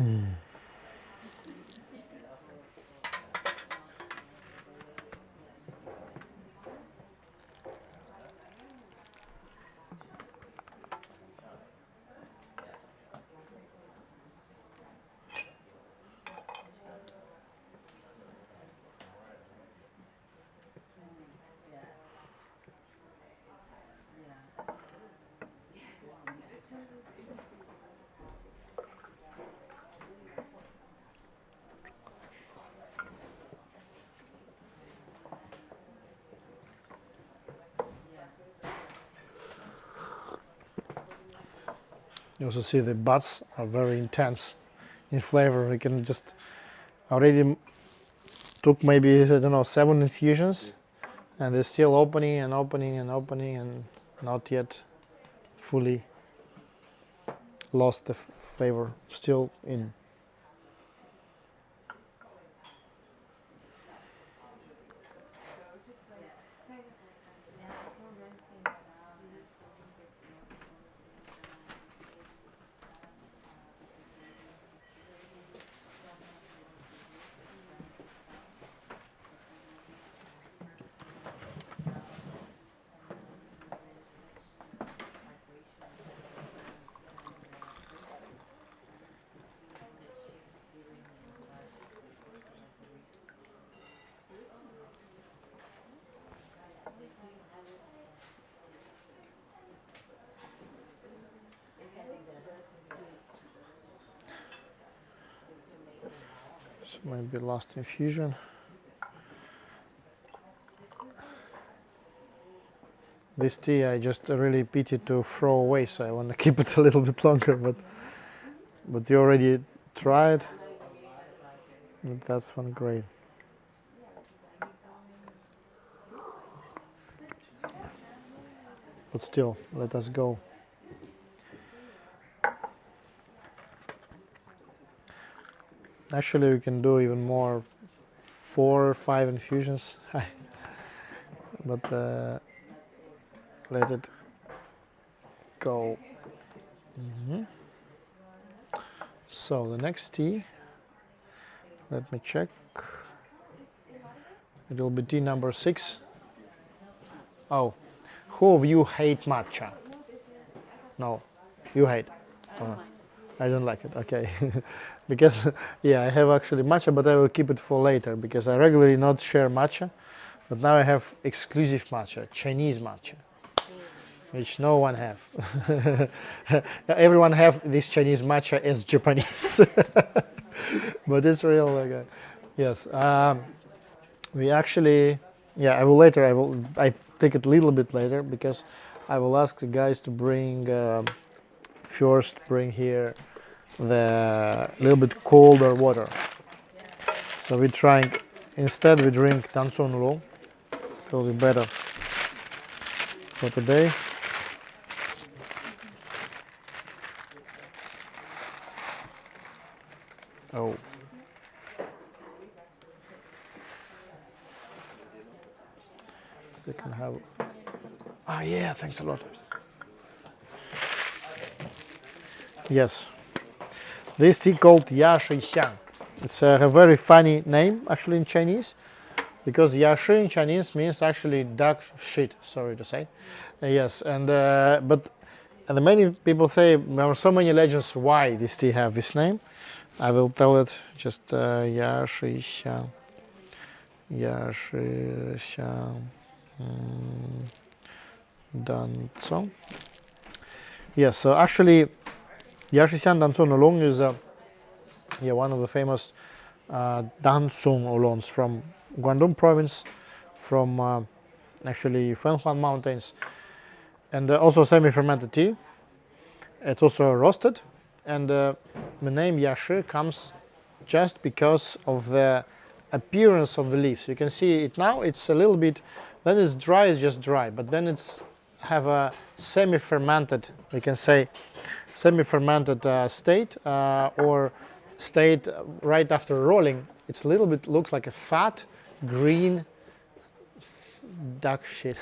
Speaker 1: Mm. You also see the buds are very intense in flavor. We can just already took maybe, I don't know, 7 infusions, and they're still opening and opening and opening, and not yet fully lost the flavor, still in. So maybe last infusion. This tea I just really pity to throw away, so I want to keep it a little bit longer, but you already tried. That's one great. But still, let us go. Actually, we can do even more, 4 or 5 infusions. But let it go. So the next tea, let me check. It will be tea number 6. Oh, who of you hate matcha? No, you hate. I don't like it. Okay, because yeah, I have actually matcha, but I will keep it for later because I regularly not share matcha. But now I have exclusive matcha, Chinese matcha, which no one have. Everyone have this Chinese matcha as Japanese, but it's real. Yes, we actually, yeah, I will later. I take it a little bit later because I will ask the guys to bring first. Bring here the little bit colder water. So we're trying. Instead, we drink Danson Oolong. It will be better for today. Oh. They can have. Ah, yeah, thanks a lot. Yes. This tea called Yashi Xiang. It's a very funny name actually in Chinese because Yashi in Chinese means actually dog shit, sorry to say. Yes, and but and many people say there are so many legends why this tea have this name. I will tell it just Yashi Xiang. Yashi Xiang. Danzong. Yes, so actually Yashi Xiang Danzong Oolong is one of the famous Danzong oolongs from Guangdong province, from actually Fenhuan mountains, and also semi-fermented tea. It's also roasted, and the name Yashi comes just because of the appearance of the leaves. You can see it now. It's a little bit. When it's dry, it's just dry, but then it's have a semi-fermented. We can say semi-fermented state or state right after rolling. It's a little bit looks like a fat green duck shit.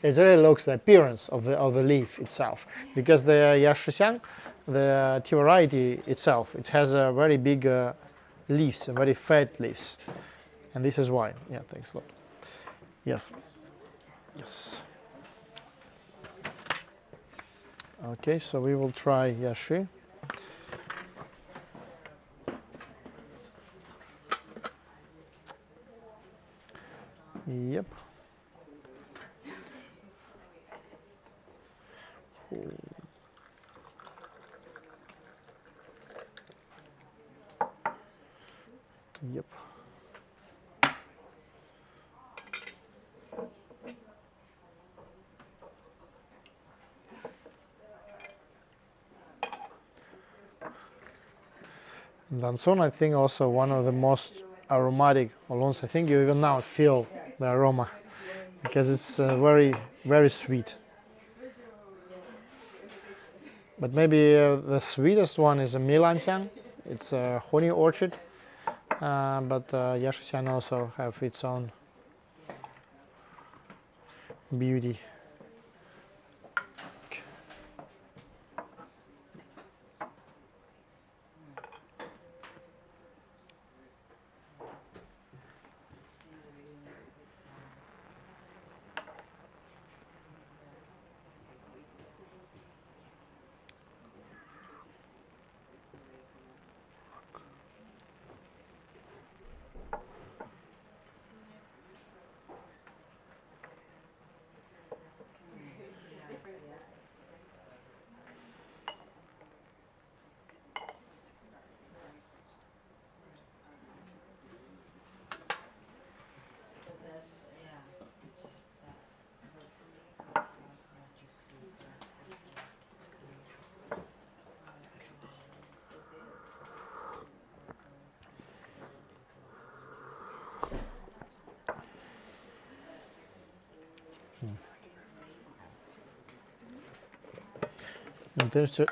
Speaker 1: It really looks the appearance of the leaf itself because the Yashixiang, the tea variety itself, it has a very big leaves, very fat leaves, and this is why. Yeah, thanks a lot. Yes, yes. Okay, so we will try Yashi. Yep. Yep. Danson, I think, also one of the most aromatic oolongs. I think you even now feel the aroma because it's very, very sweet. But maybe the sweetest one is a Milanxiang. It's a honey orchard, but Yashixiang also have its own beauty.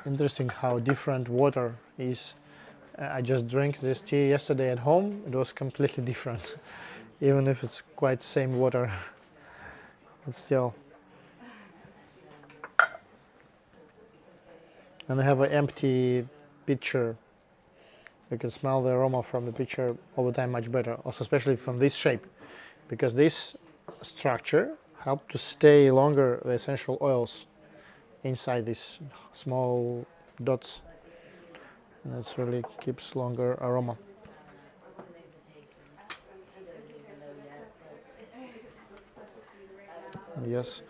Speaker 1: Interesting how different water is I just drank this tea yesterday at home. It was completely different, even if it's quite same water, but still. And I have an empty pitcher. You can smell the aroma from the pitcher over time much better, also especially from this shape, because this structure helps to stay longer the essential oils inside these small dots, and it really keeps longer aroma. Yes,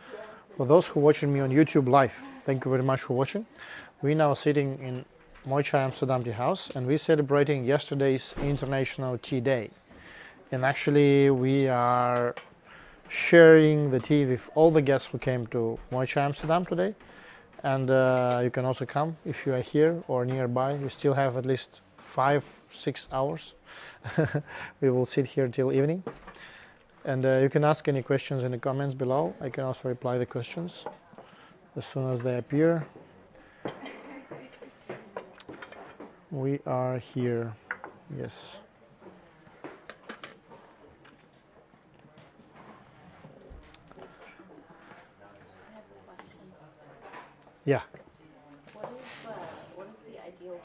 Speaker 1: for those who watching me on YouTube live, thank you very much for watching. We're now sitting in Moychay Amsterdam Tea House, and we're celebrating yesterday's International Tea Day. And actually, we are sharing the tea with all the guests who came to Moychay Amsterdam today. And you can also come if you are here or nearby. You still have at least 5-6 hours. We will sit here till evening. And you can ask any questions in the comments below. I can also reply the questions as soon as they appear. We are here, yes. Yeah.
Speaker 6: What is the ideal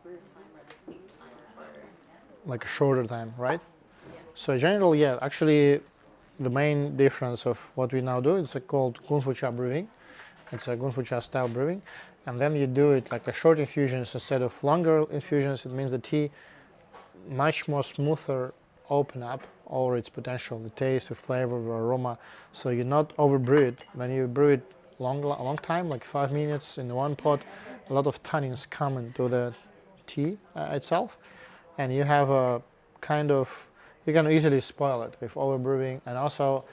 Speaker 6: brew time or the steep time for?
Speaker 1: Like a shorter time, right?
Speaker 6: Yeah.
Speaker 1: So generally, yeah, actually the main difference of what we now do is called Kung Fu Cha brewing. It's a Kung Fu Cha style brewing. And then you do it like a short infusions instead of longer infusions. It means the tea much more smoother open up all its potential, the taste, the flavor, the aroma. So you not overbrew it. When you brew it long time, like 5 minutes in one pot, a lot of tannins come into the tea itself, and you have a kind of, you can easily spoil it with overbrewing, and also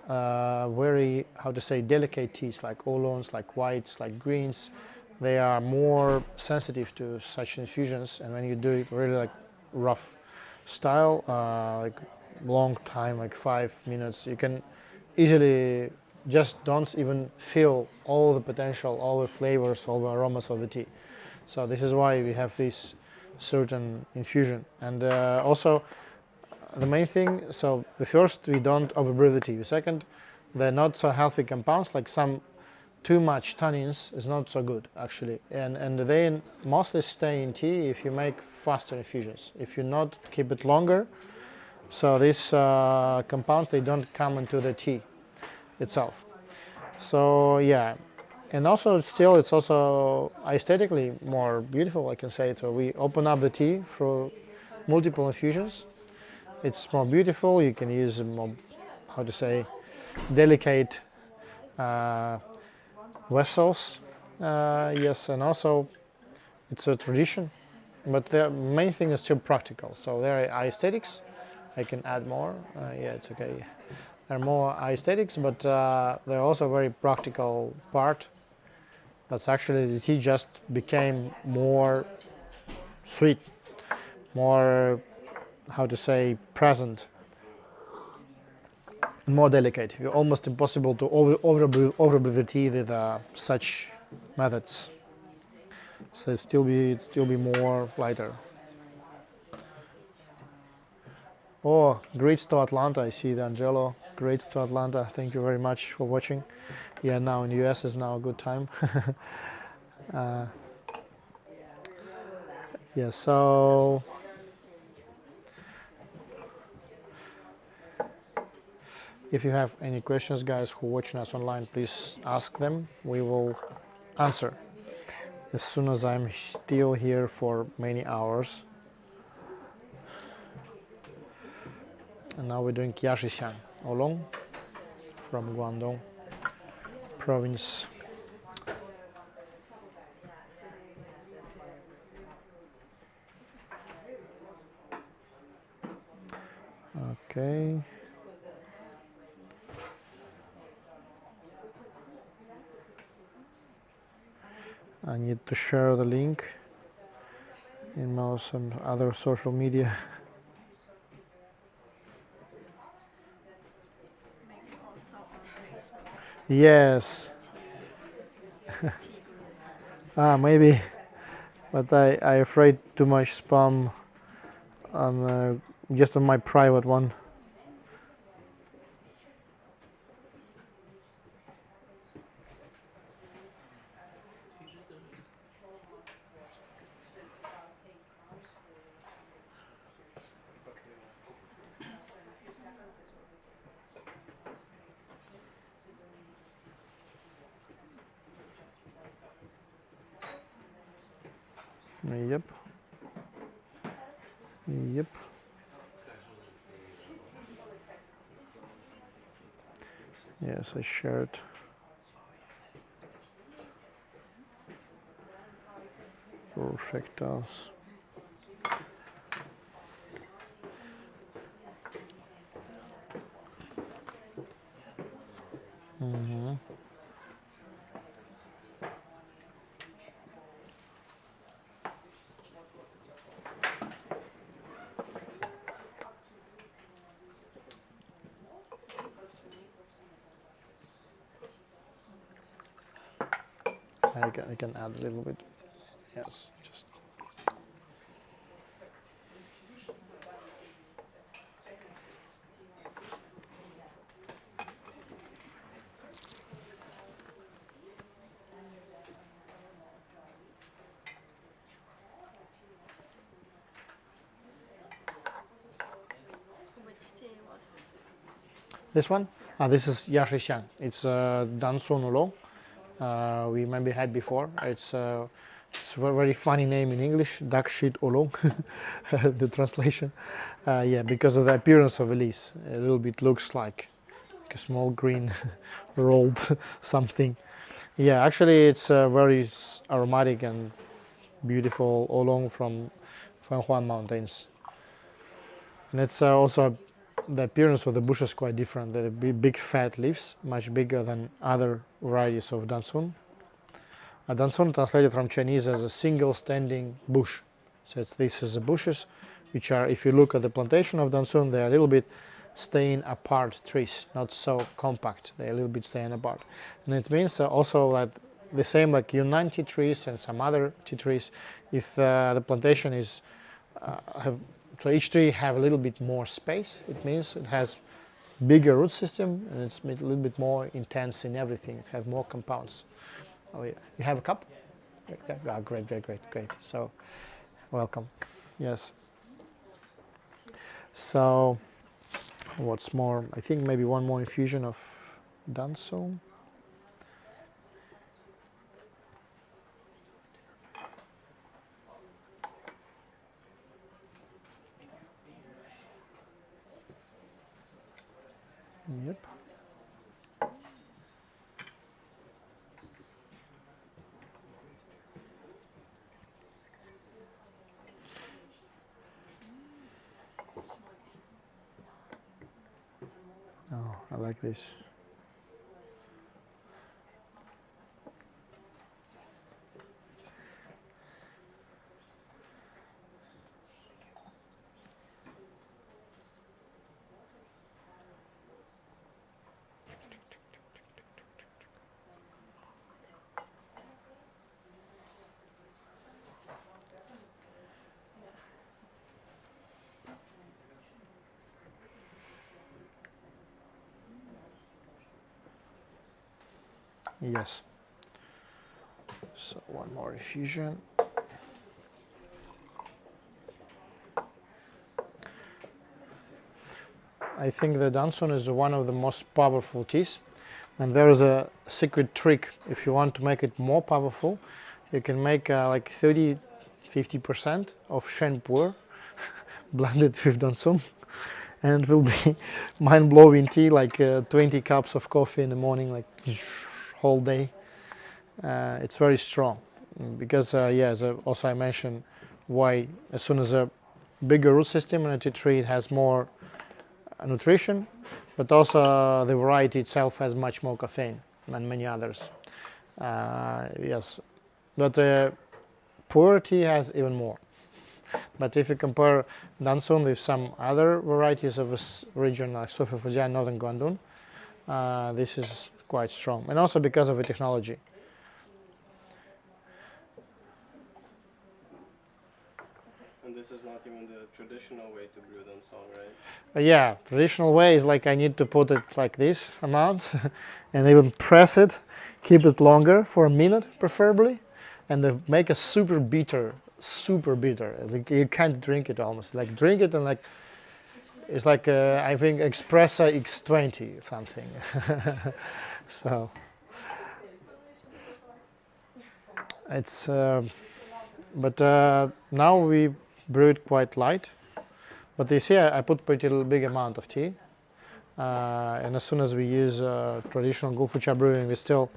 Speaker 1: very, how to say, delicate teas like oolongs, like whites, like greens. They are more sensitive to such infusions, and when you do it really like rough style, like long time, like 5 minutes, you can easily just don't even feel all the potential, all the flavors, all the aromas of the tea. So this is why we have this certain infusion. And also the main thing, so the first, we don't overbrew the tea. The second, they're not so healthy compounds, like some too much tannins is not so good actually, and they mostly stay in tea if you make faster infusions. If you not keep it longer, so these compounds, they don't come into the tea itself. So yeah, and also still it's also aesthetically more beautiful, I can say. So we open up the tea through multiple infusions. It's more beautiful. You can use more, how to say, delicate vessels, yes, and also it's a tradition, but the main thing is still practical. So there are aesthetics. I can add more. Yeah, it's okay. There are more aesthetics, but they're also very practical part. That's actually the tea just became more sweet, more, how to say, present, more delicate. It's almost impossible to overbrew the tea with such methods. So it still be more lighter. Oh, great to Atlanta. I see the Angelo. Great to Atlanta. Thank you very much for watching. Yeah, now in the US is now a good time. Yeah, so if you have any questions, guys who are watching us online, please ask them. We will answer as soon as I'm still here for many hours. And now we're doing Kiashishan, oolong from Guangdong province. Okay. I need to share the link in some other social media.
Speaker 3: Maybe also on Facebook.
Speaker 1: Yes. Maybe but I afraid too much spam on just on my private one. Yep. Yep. Yes, I shared. Perfectos. I can add a little bit. Yes, just.
Speaker 3: Which tea was this?
Speaker 1: This one? This is Yashishan. It's Dansun Oolong. We maybe had before. It's a very funny name in English, duck shit oolong, the translation. Yeah, because of the appearance of the leaves. A little bit looks like a small green rolled something. Yeah, actually it's very aromatic and beautiful oolong from Fanhuan Mountains. And it's also the appearance of the bush is quite different. They're big fat leaves, much bigger than other varieties of Dansun. Dansun translated from Chinese as a single standing bush. So this is the bushes, which are, if you look at the plantation of Dansun, they're a little bit staying apart trees, not so compact. They're a little bit staying apart. And it means also that the same like Yunnan tea trees and some other tea trees, if the plantation is so each tree have a little bit more space. It means it has bigger root system and it's a little bit more intense in everything. It has more compounds. Oh, yeah. You have a cup? Yeah, great. So, welcome. Yes. So, what's more? I think maybe one more infusion of Danso. Yep. Oh, I like this. Yes. So one more infusion. I think the Danson is one of the most powerful teas, and there is a secret trick. If you want to make it more powerful, you can make like 30-50% of Shen Puer blended with Danson, and it will be mind-blowing tea, like 20 cups of coffee in the morning, like whole day. It's very strong because yeah, as also I mentioned, why as soon as a bigger root system in a tea tree, it has more nutrition, but also the variety itself has much more caffeine than many others. Yes, but puer tea has even more. But if you compare Dansun with some other varieties of this region like Sophia Fujian, Northern Guangdong, this is quite strong, and also because of the technology.
Speaker 7: And this is not even the traditional way to brew then song, right?
Speaker 1: Yeah, traditional way is like I need to put it like this amount and even press it, keep it longer for a minute preferably, and then make a super bitter. Like you can't drink it almost. Like drink it and like it's like I think Espresso X20 something. So it's but now we brew it quite light. But you see, I put pretty big amount of tea, and as soon as we use traditional Gulfucha brewing, we still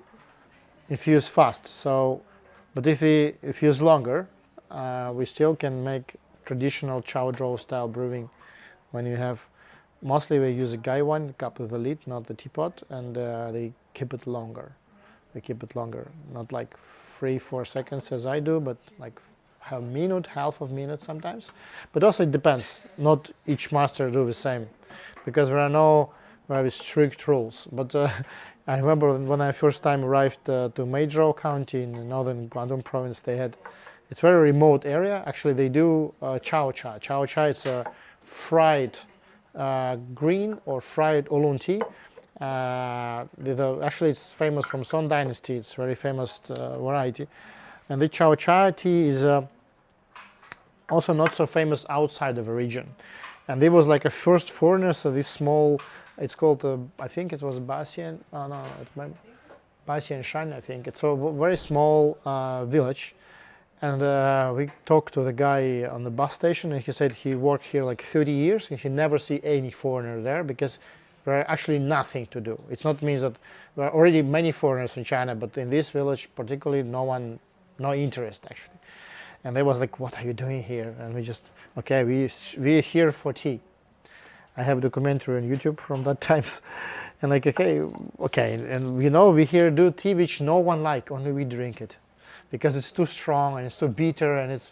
Speaker 1: infuse fast. So, but if we infuse longer, we still can make traditional chow draw style brewing. When you have, mostly we use a Gai one cup with the lid, not the teapot, and they keep it longer. They keep it longer, not like 3-4 seconds as I do, but like a minute, half of minute sometimes. But also it depends. Not each master do the same, because there are no very strict rules. But I remember when I first time arrived to Meizhou County in northern Guangdong province, they had, it's a very remote area. Actually, they do chow cha. Chow cha is a fried green or fried oolong tea. Actually, it's famous from Song Dynasty. It's very famous variety. And the chow cha tea is also not so famous outside of the region. And it was like a first foreigner, so this small, it's called, I think it was Basian, Basian Shan, I think. It's a very small village. And we talked to the guy on the bus station, and he said he worked here like 30 years, and he never see any foreigner there because there are actually nothing to do. It's not means that there are already many foreigners in China, but in this village particularly, no interest actually. And they was like, what are you doing here? And we just, okay, we're here for tea. I have a documentary on YouTube from that times. And like, okay, and you know, we here do tea which no one like, only we drink it. Because it's too strong and it's too bitter and it's,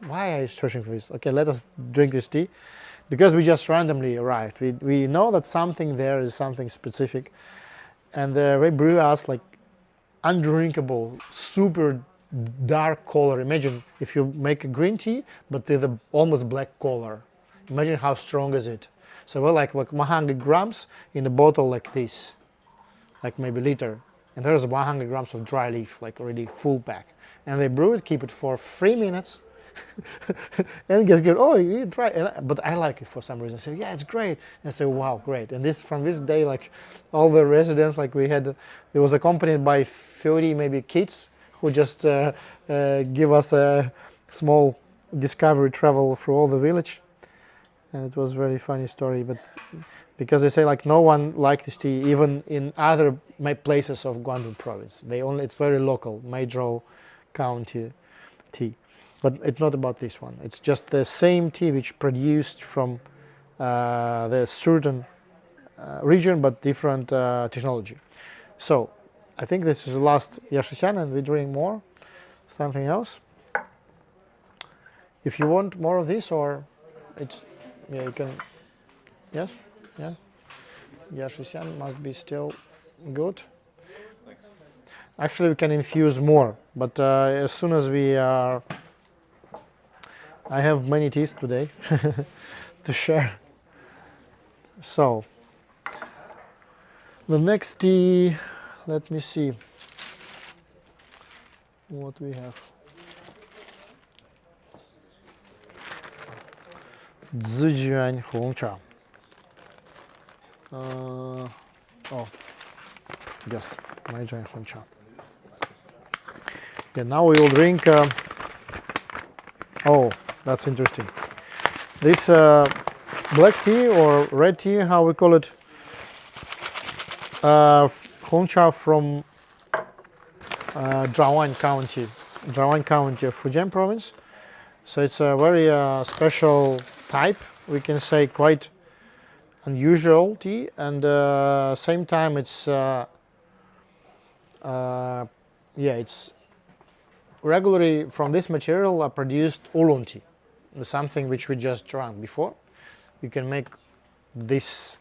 Speaker 1: why are you searching for this? Okay, let us drink this tea. Because we just randomly arrived. We know that something there is something specific. And they brew us like undrinkable, super dark color. Imagine if you make a green tea, but with a almost black color. Imagine how strong is it. So we're like 100 grams in a bottle like this, like maybe liter. And there's 100 grams of dry leaf, like already full pack. And they brew it, keep it for 3 minutes, and get good. Oh, you dry, but I like it for some reason. I say, yeah, it's great. And I say, wow, great. And this from this day, like all the residents, like we had, it was accompanied by 30 maybe kids who just give us a small discovery travel through all the village. And it was a very funny story, but because they say like no one liked this tea, even in other places of Guangdong province. It's very local, Meizhou County tea. But it's not about this one. It's just the same tea which produced from the certain region, but different technology. So I think this is the last Yashishan, and we're doing more. Something else. If you want more of this, or it's, yeah, you can, yes, yeah. Yashishan must be still good.
Speaker 2: Thanks.
Speaker 1: Actually, we can infuse more, but as soon as we are, I have many teas today to share. So the next tea, let me see what we have. Ziyuan Hongcha. Oh, yes, Meizhou Hongcha. Yeah, now we will drink. Oh, that's interesting. This black tea or red tea, how we call it, Hongcha from Zhaoan County of Fujian province. So it's a very special type. We can say quite unusual tea, and same time it's it's regularly from this material are produced oolong tea, something which we just drank before. You can make this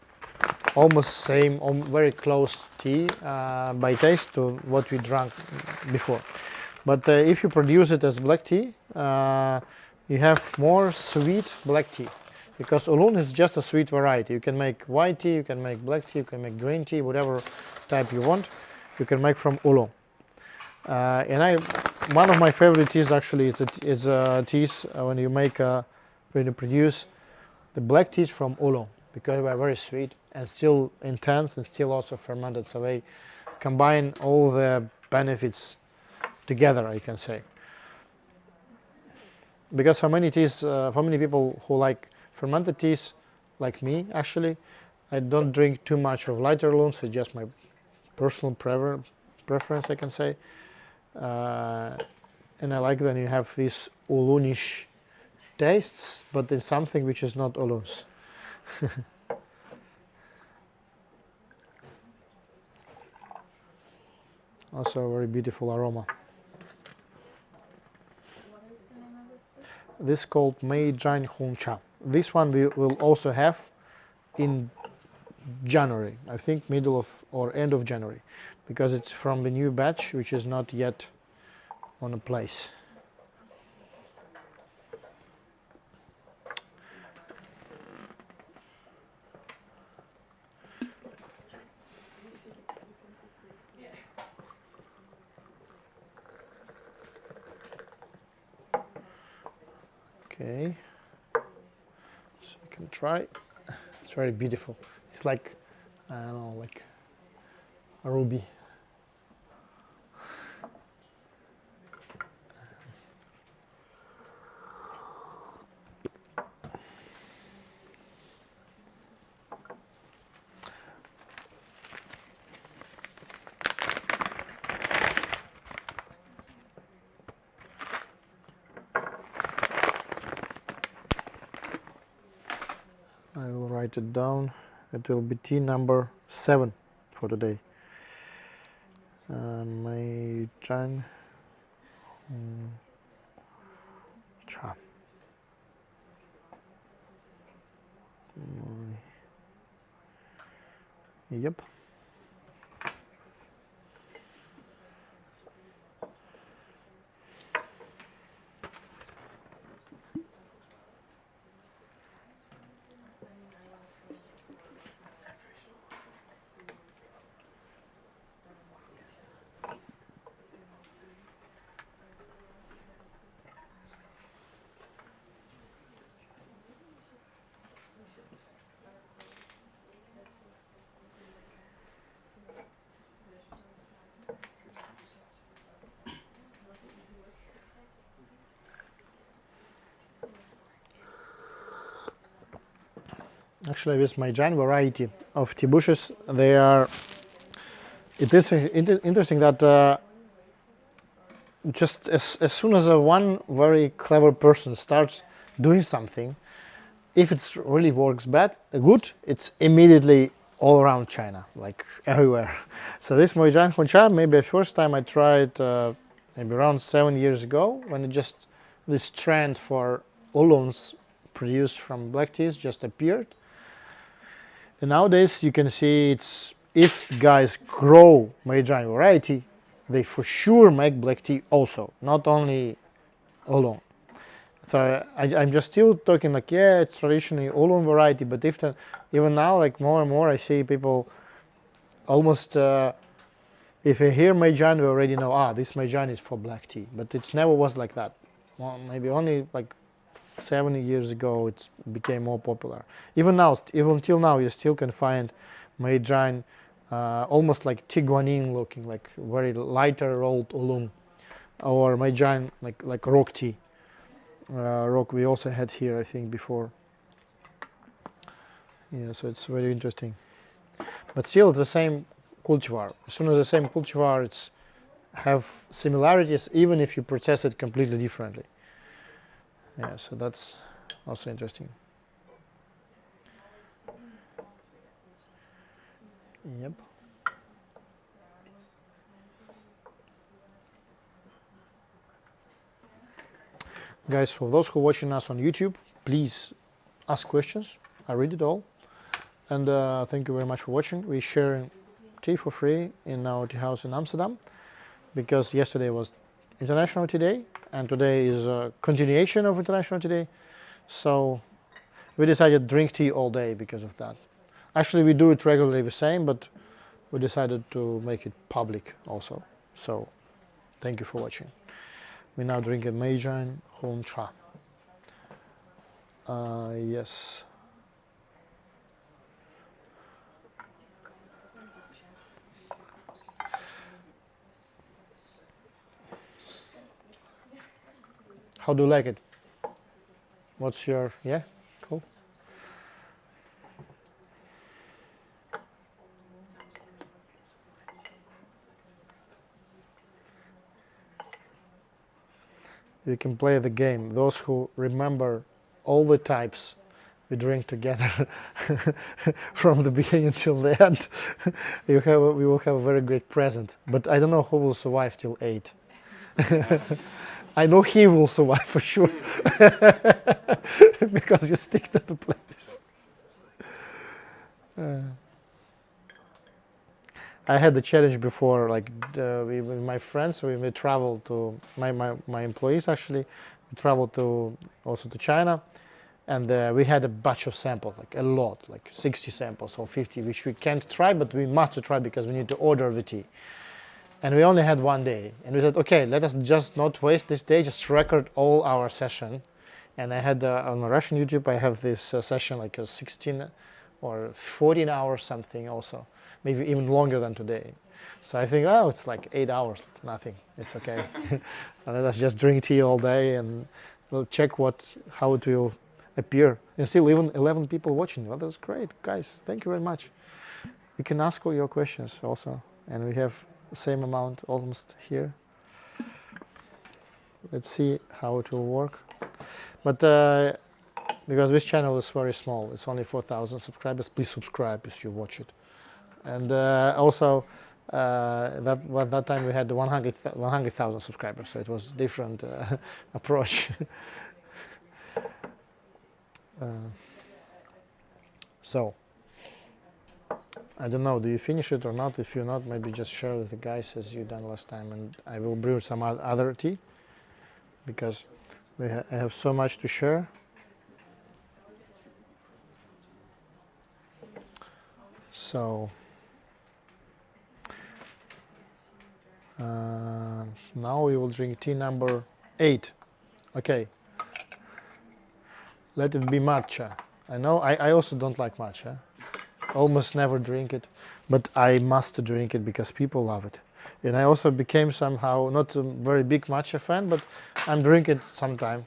Speaker 1: almost same, very close tea by taste to what we drank before. But if you produce it as black tea, you have more sweet black tea, because oolong is just a sweet variety. You can make white tea, you can make black tea, you can make green tea, whatever type you want, you can make from oolong. One of my favorite teas actually is teas when you produce the black teas from oolong, because they are very sweet and still intense and still also fermented. So they combine all the benefits together, I can say. Because for many people who like fermented teas, like me actually, I don't drink too much of lighter oolong. So it's just my personal preference, I can say. And I like when you have these oolongish tastes, but in something which is not oolongs. Also a very beautiful aroma.
Speaker 6: What is the name of this tea?
Speaker 1: This is called Meizhan Hongcha. This one we will also have in January, I think middle of or end of January, because it's from the new batch which is not yet on a place. Okay, so you can try. It's very beautiful. It's like, I don't know, like a ruby. I will write it down. It will be tea number 7 for today. Meizhan Cha. Yep. Actually, with Meizhan variety of tea bushes, they are. It is interesting that just as soon as one very clever person starts doing something, if it really works good, it's immediately all around China, like everywhere. So this Meizhan Hongcha, maybe the first time I tried, maybe around 7 years ago, when this trend for oolongs produced from black teas just appeared. And nowadays you can see if guys grow Meizhan variety, they for sure make black tea also, not only oolong. So I'm just still talking like, yeah, it's traditionally oolong variety, but even now, like more and more, I see people almost, if you hear Meizhan, we already know, this Meizhan is for black tea, but it never was like that. Well, maybe only like 70 years ago it became more popular. Even till now, you still can find Meizhan almost like Tie Guan Yin looking, like very lighter rolled oolong, or Meizhan like rock tea. Rock we also had here, I think, before. Yeah, so it's very interesting. But still the same cultivar. As soon as the same cultivar, it's have similarities, even if you process it completely differently. Yeah, so that's also interesting. Yep. Guys, for those who are watching us on YouTube, please ask questions. I read it all. And thank you very much for watching. We share tea for free in our tea house in Amsterdam, because yesterday was International Tea Day, and today is a continuation of International Tea Day. So we decided to drink tea all day because of that. Actually, we do it regularly the same, but we decided to make it public also. So thank you for watching. We now drink a Meijin Hong Cha. Yes. How do you like it? What's your, yeah? Cool. You can play the game. Those who remember all the types we drink together from the beginning till the end, we will have a very great present. But I don't know who will survive till 8. I know he will survive for sure, because you stick to the place. I had the challenge before, like with my friends, we traveled to, my employees actually, we traveled to also to China, and we had a batch of samples, like a lot, like 60 samples or 50, which we can't try, but we must try because we need to order the tea. And we only had one day, and we said, okay, let us just not waste this day, just record all our session. And I had on Russian YouTube, I have this session like a 16 or 14 hours something also, maybe even longer than today. So I think, oh, it's like 8 hours, nothing, it's okay. And let us just drink tea all day, and we'll check how it will appear. And still even 11 people watching. Well, that's great, guys, thank you very much. You can ask all your questions also, and we have same amount almost here. Let's see how it will work. But because this channel is very small, it's only 4,000 subscribers, please subscribe if you watch it. And also that time we had 100,000 subscribers, so it was different approach. So I don't know, do you finish it or not? If you're not, maybe just share with the guys as you done last time, and I will brew some other tea, because I have so much to share. So now we will drink tea number 8. Okay, let it be matcha. I know I also don't like matcha. Almost never drink it, but I must drink it because people love it. And I also became somehow not a very big matcha fan, but I'm drinking it sometime.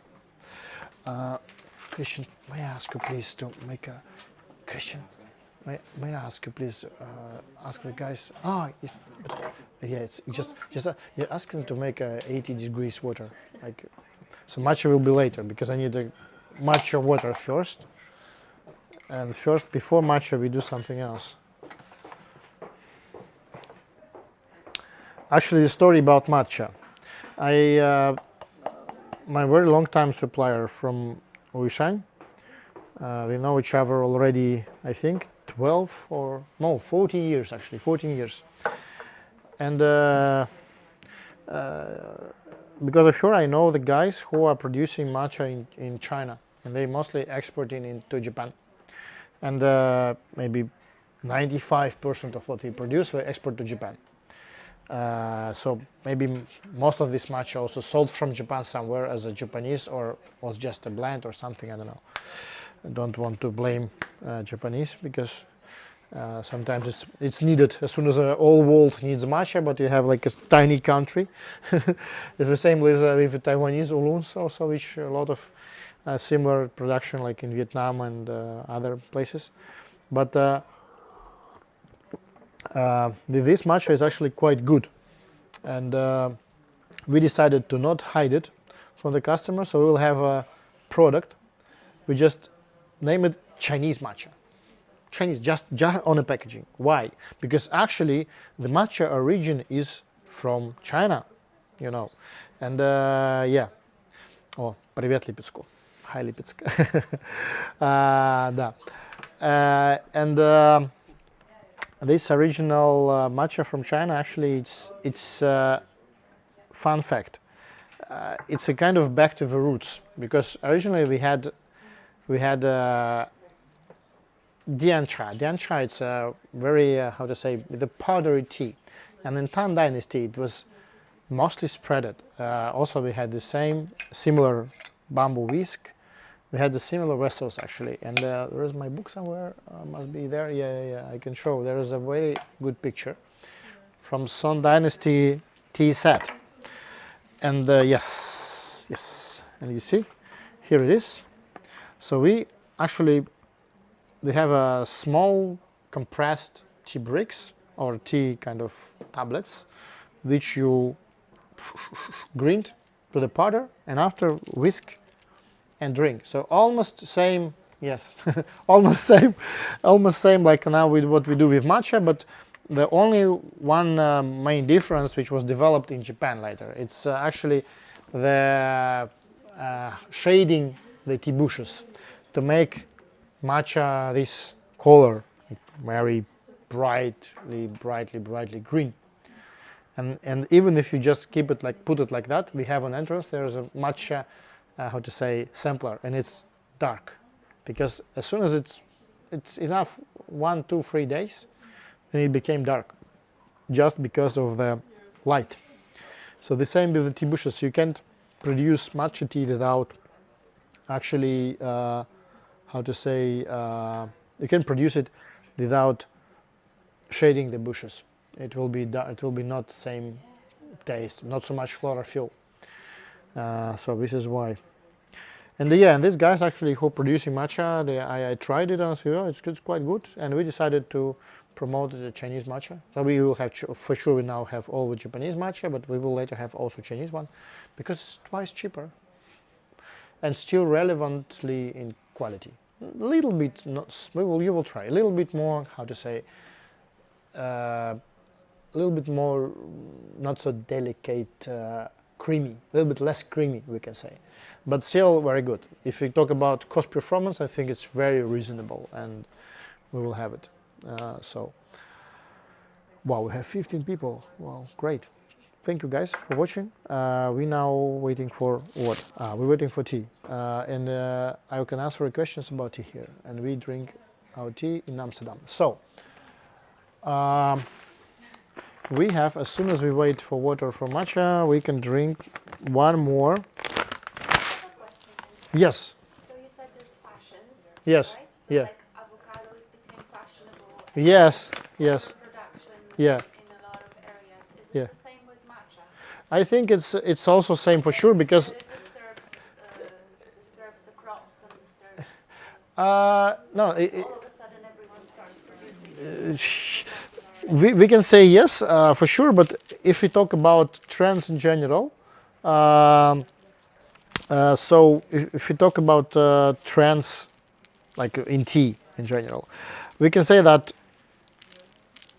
Speaker 1: Christian, may I ask you please to make a, Christian, may I ask you please ask the guys, yeah, it's just yeah, ask them to make 80 degrees water. Like, so matcha will be later because I need the matcha water first. And first, before matcha, we do something else. Actually, the story about matcha. My very long time supplier from Wuhan. We know each other already, I think, 12 or no, 14 years actually, 14 years. And because of her, I know the guys who are producing matcha in China, and they mostly exporting into Japan. And maybe 95% of what we produce we export to Japan. So maybe most of this matcha also sold from Japan somewhere as a Japanese, or was just a blend or something, I don't know. I don't want to blame Japanese, because sometimes it's needed as soon as the whole world needs matcha, but you have like a tiny country. It's the same with the Taiwanese oolongs also, which a lot of similar production like in Vietnam and other places. But this matcha is actually quite good, and we decided to not hide it from the customer, so we will have a product. We just name it Chinese matcha. Chinese, just on the packaging. Why? Because actually the matcha origin is from China, you know. And yeah. О, привет Липецку. Hi Lipetsk. Да. And this original matcha from China, actually, it's fun fact. it's a kind of back to the roots, because originally we had Dian Cha. Dian Cha, it's a very how to say, the powdery tea, and in Tang Dynasty it was mostly spreaded. Also, we had the similar bamboo whisk. We had the similar vessels actually, and there is my book somewhere. Must be there. Yeah. I can show. There is a very good picture from Song Dynasty tea set, and yes, and you see, here it is. So we have a small compressed tea bricks or tea kind of tablets, which you grind to the powder and after whisk and drink. So almost same, yes, almost same like now with what we do with matcha, but the only one main difference which was developed in Japan later, it's actually the shading the tea bushes to make matcha this color, very brightly green. And even if you just keep it like, put it like that, we have an entrance, there's a matcha, how to say, sampler, and it's dark. Because as soon as it's enough 1, 2, 3 days, then it became dark, just because of the light. So the same with the tea bushes, you can't produce matcha tea without actually, how to say, you can produce it without shading the bushes. It will be not same taste, not so much chlorophyll. So this is why. And and these guys actually who producing matcha, I tried it and I said, oh, it's quite good. And we decided to promote the Chinese matcha. So we will have, for sure, we now have all the Japanese matcha, but we will later have also Chinese one, because it's twice cheaper and still relevantly in quality. A little bit, you will try a little bit more, how to say, a little bit more, not so delicate, creamy, a little bit less creamy, we can say, but still very good. If we talk about cost performance, I think it's very reasonable, and we will have it. So, wow, we have 15 people. Wow, great. Thank you guys for watching. We now waiting for what? We're waiting for tea, and I can answer questions about tea here, and we drink our tea in Amsterdam. So. We have, as soon as we wait for water for matcha, we can drink one more.
Speaker 6: I have a question.
Speaker 1: Yes.
Speaker 6: So you said there's fashions,
Speaker 1: Yes.
Speaker 6: right? So
Speaker 1: Yeah.
Speaker 6: like avocados became fashionable. And
Speaker 1: Yes. Yes.
Speaker 6: production
Speaker 1: Yeah.
Speaker 6: in a lot of areas. Is it
Speaker 1: Yeah.
Speaker 6: the same with matcha?
Speaker 1: I think it's also same for sure, because
Speaker 6: But it disturbs the crops and disturbs.
Speaker 1: no,
Speaker 6: All of a sudden, everyone starts producing.
Speaker 1: we can say yes for sure. But if we talk about trends in general, so if we talk about trends like in tea in general, we can say that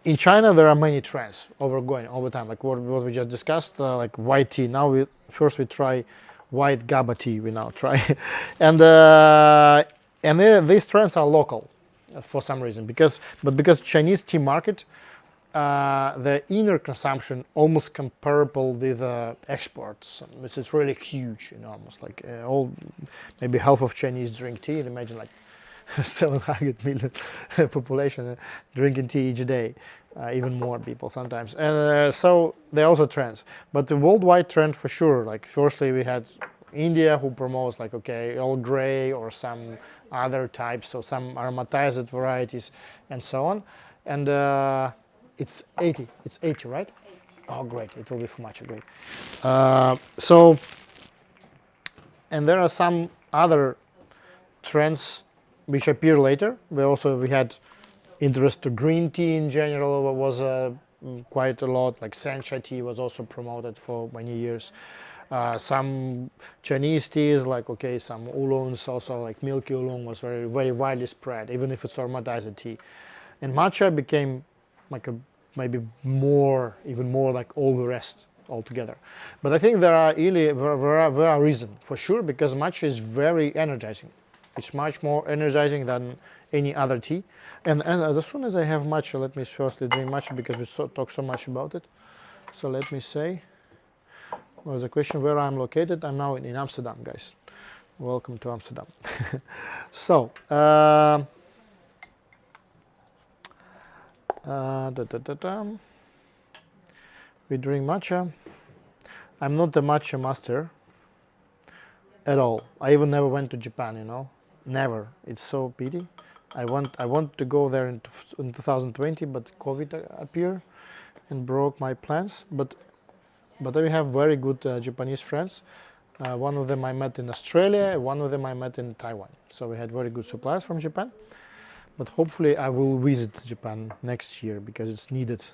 Speaker 1: in China there are many trends overgoing all the time, like what we just discussed, like white tea. Now we try white Gaba tea. We now try, and these trends are local for some reason, because Chinese tea market, the inner consumption almost comparable with exports, which is really huge, almost like maybe half of Chinese drink tea. And imagine like 700 million population drinking tea each day, even more people sometimes. And so they're also trends, but the worldwide trend for sure. Like firstly, we had India, who promotes like Earl Grey or some other types, so some aromatized varieties and so on. And it's 80, right?
Speaker 6: 80.
Speaker 1: Oh, great! It will be for matcha, great. So, and there are some other trends which appear later. We had interest to green tea in general was quite a lot. Like sencha tea was also promoted for many years. Some Chinese teas, like some oolongs, also like milky oolong was very widely spread, even if it's aromatized tea. And matcha became like maybe even more like all the rest altogether. But I think there are reasons for sure, because matcha is very energizing. It's much more energizing than any other tea. And as soon as I have matcha, let me firstly drink matcha, because we talk so much about it. So let me say, was a question where I'm located. I'm now in Amsterdam, guys. Welcome to Amsterdam. So, we drink matcha. I'm not a matcha master at all. I even never went to Japan, you know, never. It's so pity. I want to go there in 2020, but COVID appeared and broke my plans. But I have very good Japanese friends. One of them I met in Australia, one of them I met in Taiwan. So we had very good suppliers from Japan. But hopefully I will visit Japan next year because it's needed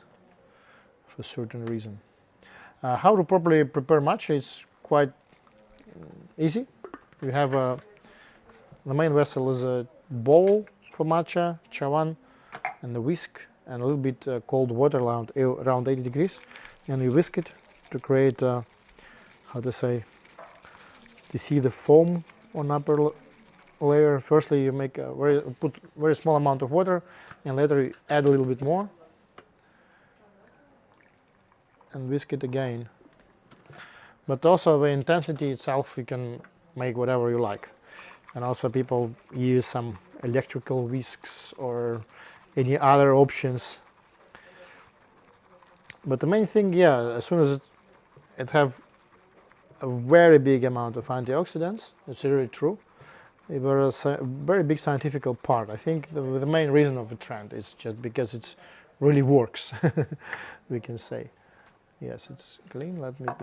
Speaker 1: for a certain reason. How to properly prepare matcha is quite easy. You have the main vessel is a bowl for matcha, chawan, and a whisk, and a little bit cold water around 80 degrees, and you whisk it to create, how to say, to see the foam on upper layer. Firstly, you make put very small amount of water, and later you add a little bit more, and whisk it again. But also the intensity itself, you can make whatever you like. And also people use some electrical whisks or any other options. But the main thing, yeah, as soon as it have a very big amount of antioxidants, it's really true. It was a very big scientific part. I think the main reason of the trend is just because it really works, we can say. Yes, it's clean. Let it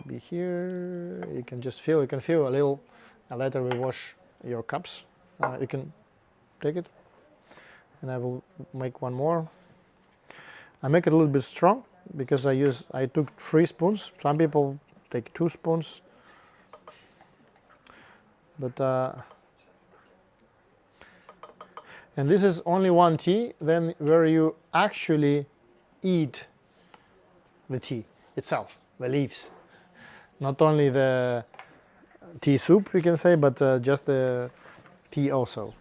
Speaker 1: be here. You can just feel. You can feel a little. And later we wash your cups. You can take it, and I will make one more. I make it a little bit strong because I took 3 spoons. Some people take 2 spoons, but and this is only one tea. Then where you actually eat the tea itself, the leaves, not only the tea soup, we can say, but just the tea also.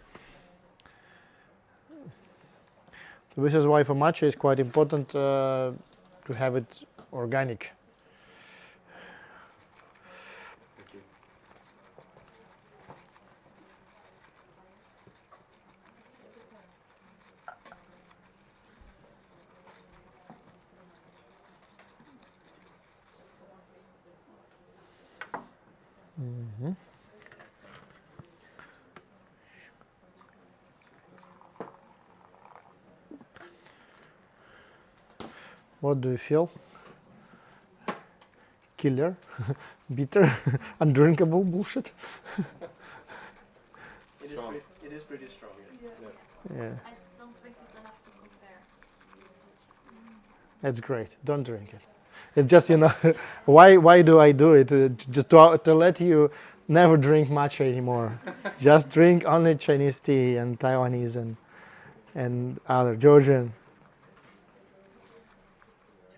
Speaker 1: So this is why for matcha it's quite important to have it organic.
Speaker 2: Thank you.
Speaker 1: What do you feel? Killer, bitter, undrinkable bullshit.
Speaker 7: It is pretty strong.
Speaker 1: Yeah,
Speaker 6: I don't drink it enough to compare.
Speaker 1: that's great. Don't drink it. It's just, you know, why do I do it? Just to let you never drink matcha anymore. Just drink only Chinese tea and Taiwanese and other Georgian.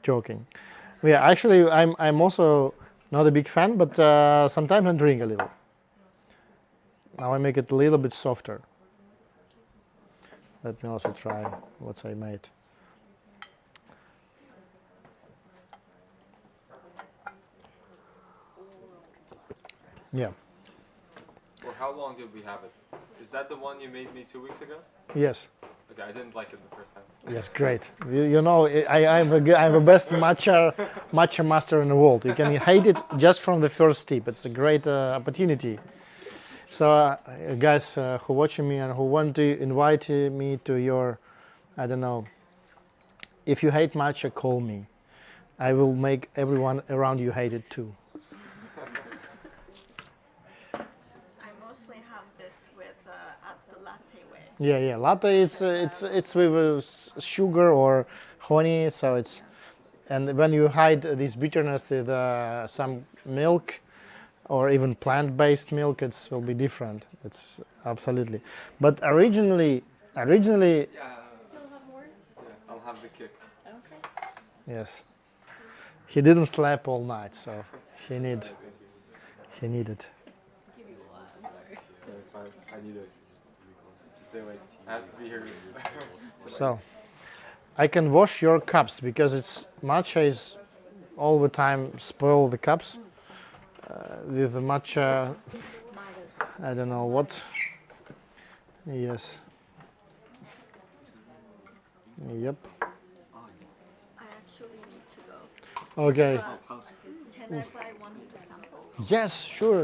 Speaker 1: Joking. Yeah, actually, I'm also not a big fan, but sometimes I drink a little. Now I make it a little bit softer. Let me also try what I made. Yeah.
Speaker 2: Well, how long did we have it? Is that the one you made me 2 weeks ago?
Speaker 1: Yes.
Speaker 2: Okay, I didn't like it the first time.
Speaker 1: Yes, great. You know, I'm the best matcha master in the world. You can hate it just from the first tip. It's a great opportunity. So, guys who watching me and who want to invite me to your, I don't know, if you hate matcha, call me. I will make everyone around you hate it too.
Speaker 3: I mostly have this with at the latte way.
Speaker 1: Yeah. Latte it's with sugar or honey, so it's, and when you hide this bitterness with some milk or even plant-based milk, it will be different. It's absolutely. But originally,
Speaker 2: Yeah.
Speaker 6: You'll have more?
Speaker 2: Yeah, I'll have the kick.
Speaker 6: Okay.
Speaker 1: yes. He didn't sleep all night, so he needed.
Speaker 6: Give you a lot, I'm sorry.
Speaker 2: It's fine. I need to stay awake. I have to be here.
Speaker 1: So I can wash your cups because it's matcha is all the time spoil the cups with the matcha. I don't know what. Yes. Yep.
Speaker 3: I actually need to go.
Speaker 1: Okay.
Speaker 3: But can I buy one to sample?
Speaker 1: Yes, sure.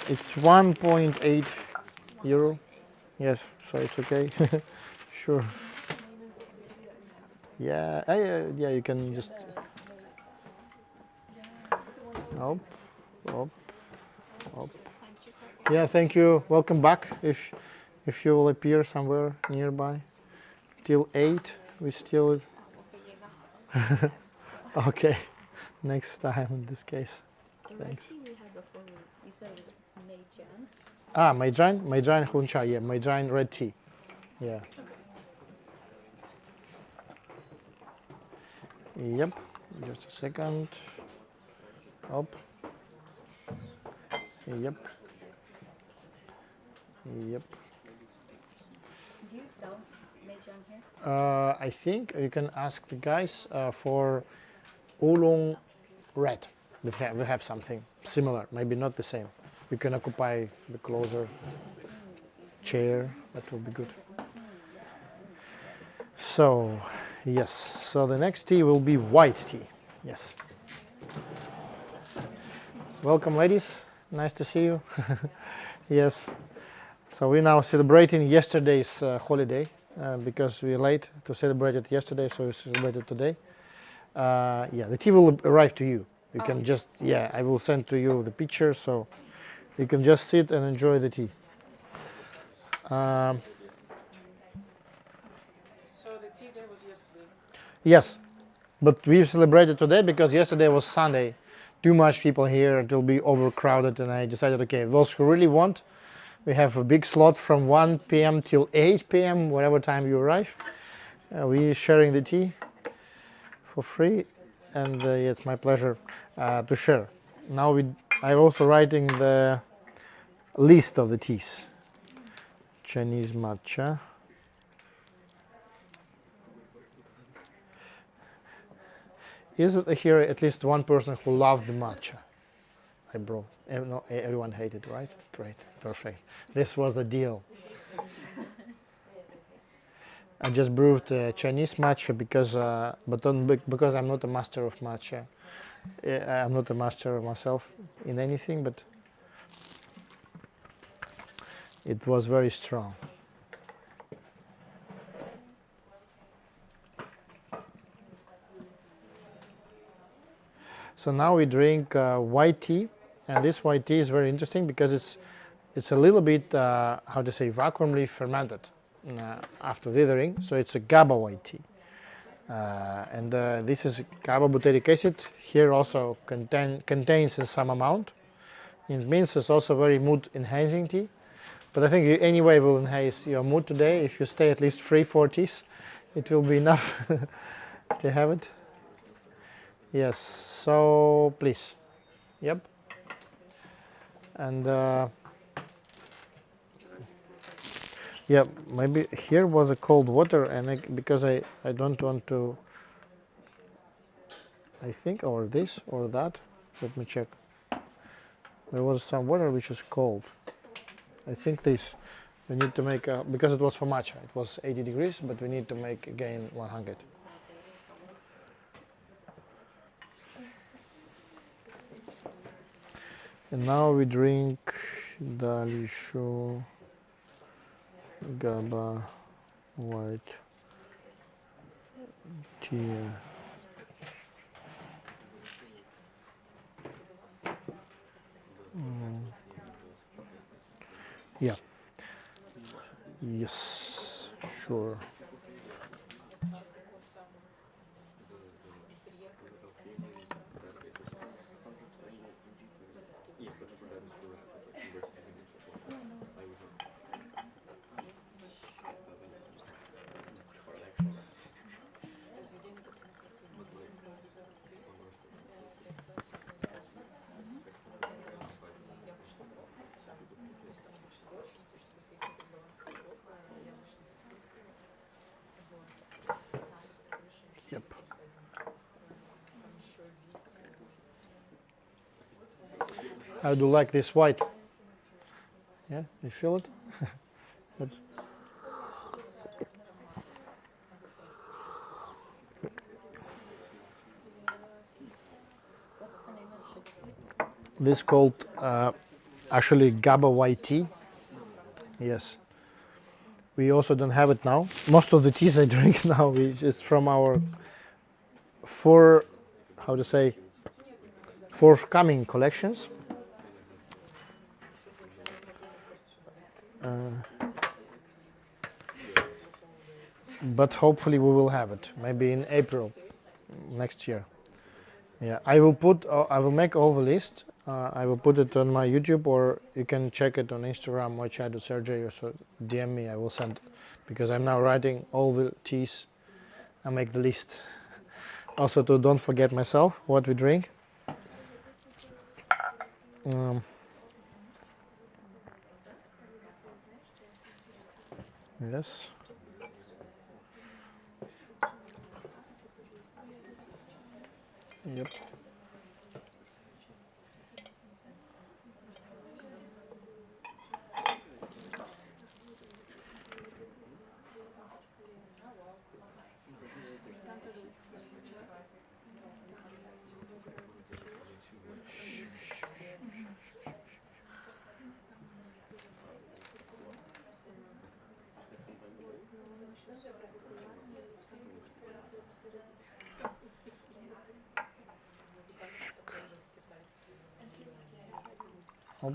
Speaker 1: It's 1.8 euro. Yes, so it's okay. Sure. Yeah, yeah, you can just. Up.
Speaker 3: Thank you so much.
Speaker 1: Yeah, thank you. Welcome back. If you will appear somewhere nearby, till 8, we still. Okay, next time in this case.
Speaker 6: The red
Speaker 1: Thanks.
Speaker 6: tea we had before, you said it was Mei Jan.
Speaker 1: Meijan Huncha, yeah, Meijan red tea. Yeah. Yep. Just a second. Up. Yep. Yep.
Speaker 6: Do you sell Mei Jan here?
Speaker 1: I think you can ask the guys for oolong red. We have something similar, maybe not the same. You can occupy the closer chair. That will be good. So, yes. So the next tea will be white tea. Yes. Welcome, ladies. Nice to see you. Yes. So we're now celebrating yesterday's holiday because we're late to celebrate it yesterday, so we celebrate it today. Yeah, the tea will arrive to you. You can just, yeah, I will send to you the picture, so you can just sit and enjoy the tea.
Speaker 8: So the tea day was yesterday.
Speaker 1: Yes, but we celebrated today because yesterday was Sunday. Too much people here, it will be overcrowded, and I decided, okay, those who really want, we have a big slot from 1 p.m. till 8 p.m., whatever time you arrive. We're sharing the tea for free, and it's my pleasure to share. Now I'm also writing the list of the teas. Chinese matcha. Is it here at least one person who loved the matcha? I brought. No, everyone hated, right? Great, perfect. This was the deal. I just brewed Chinese matcha because, because I'm not a master of matcha. I'm not a master of myself in anything, but it was very strong. So now we drink white tea, and this white tea is very interesting because it's a little bit how to say vacuumly fermented after withering. So it's a Gaba white tea, and this is Gaba butyric acid. Here also contains in some amount. It means it's also very mood enhancing tea. But I think you anyway will enhance your mood today. If you stay at least 3-4 teas, it will be enough to have it. Yes, so please. Yep. And yeah, maybe here was a cold water, and because I don't want to, I think, or this or that. Let me check. There was some water which is cold. I think this, we need to make, because it was for matcha, it was 80 degrees, but we need to make again 100. And now we drink Dalisho Gaba white tea. Yeah. Yes, sure. I do like this white. Yeah, you feel it? Good.
Speaker 6: What's the name of this tea?
Speaker 1: This called actually Gaba white tea. Yes. We also don't have it now. Most of the teas I drink now is from our forthcoming collections. But hopefully we will have it, maybe in April next year. Yeah, I will make all the list. I will put it on my YouTube, or you can check it on Instagram, Moychay.Sergey, or so DM me. I will send, because I'm now writing all the teas. I make the list. Also, to don't forget myself what we drink. Yes. Yep. Hop.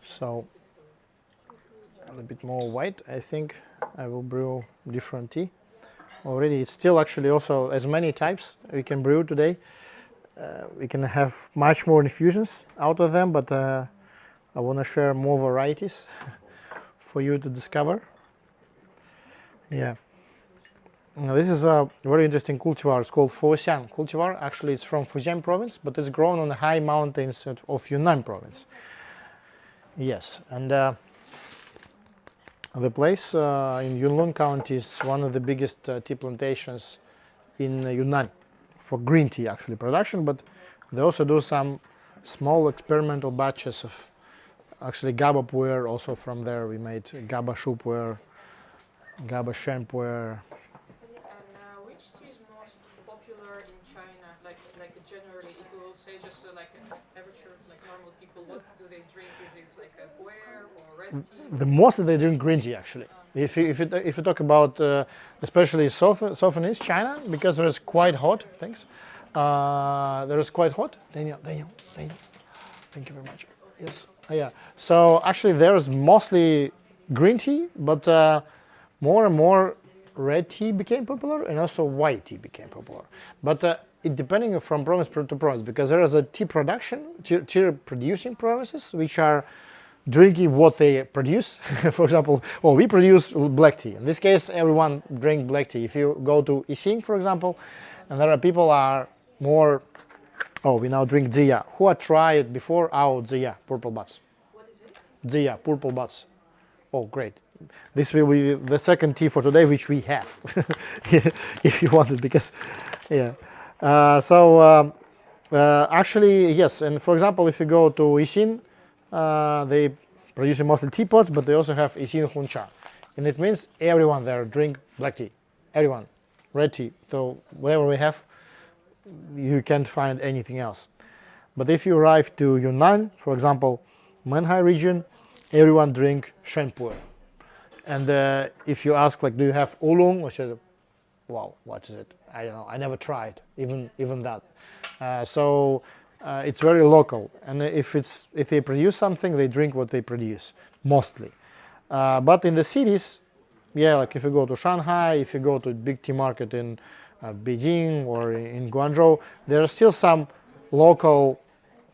Speaker 1: So a little bit more white. I think I will brew different tea. Already it's still actually also as many types we can brew today. We can have much more infusions out of them, but I want to share more varieties for you to discover. Yeah. Now, this is a very interesting cultivar. It's called Foxiang cultivar. Actually, it's from Fujian province, but it's grown on the high mountains of Yunnan province. Yes, and the place in Yunlong County is one of the biggest tea plantations in Yunnan for green tea actually production, but they also do some small experimental batches of actually Gaba puer. Also from there we made Gaba shu puer, Gaba shen puer.
Speaker 8: And which tea is most popular in China? Like generally, if we will say just like an average, like normal people, what do they drink? Usually it's like a puer or red tea.
Speaker 1: The most they drink green tea actually. If you talk about especially Southern China, because there is quite hot. Thanks. There is quite hot. Daniel. Thank you very much. Yes. Yeah. So actually, there is mostly green tea, but more and more red tea became popular, and also white tea became popular. But it depending from province to province, because there is a tea producing provinces which are drinking what they produce. For example, we produce black tea. In this case, everyone drink black tea. If you go to Yixing, for example, and there are people are more. We now drink Zia. Who had tried before? Zia, purple buds.
Speaker 8: What is it?
Speaker 1: Zia, purple buds. Oh, great. This will be the second tea for today, which we have, if you want it, because, yeah. Actually, yes, and for example, if you go to Yixin, they produce mostly teapots, but they also have Yixin Huncha. And it means everyone there drink black tea. Everyone. Red tea. So whatever we have, you can't find anything else. But if you arrive to Yunnan, for example, Manhai region, everyone drink shen puer. And if you ask, like, do you have oolong? I said, wow, what is it? I don't know. I never tried, even that. It's very local. And if they produce something, they drink what they produce, mostly. But in the cities, yeah, like if you go to Shanghai, if you go to big tea market in Beijing or in Guangzhou, there are still some local,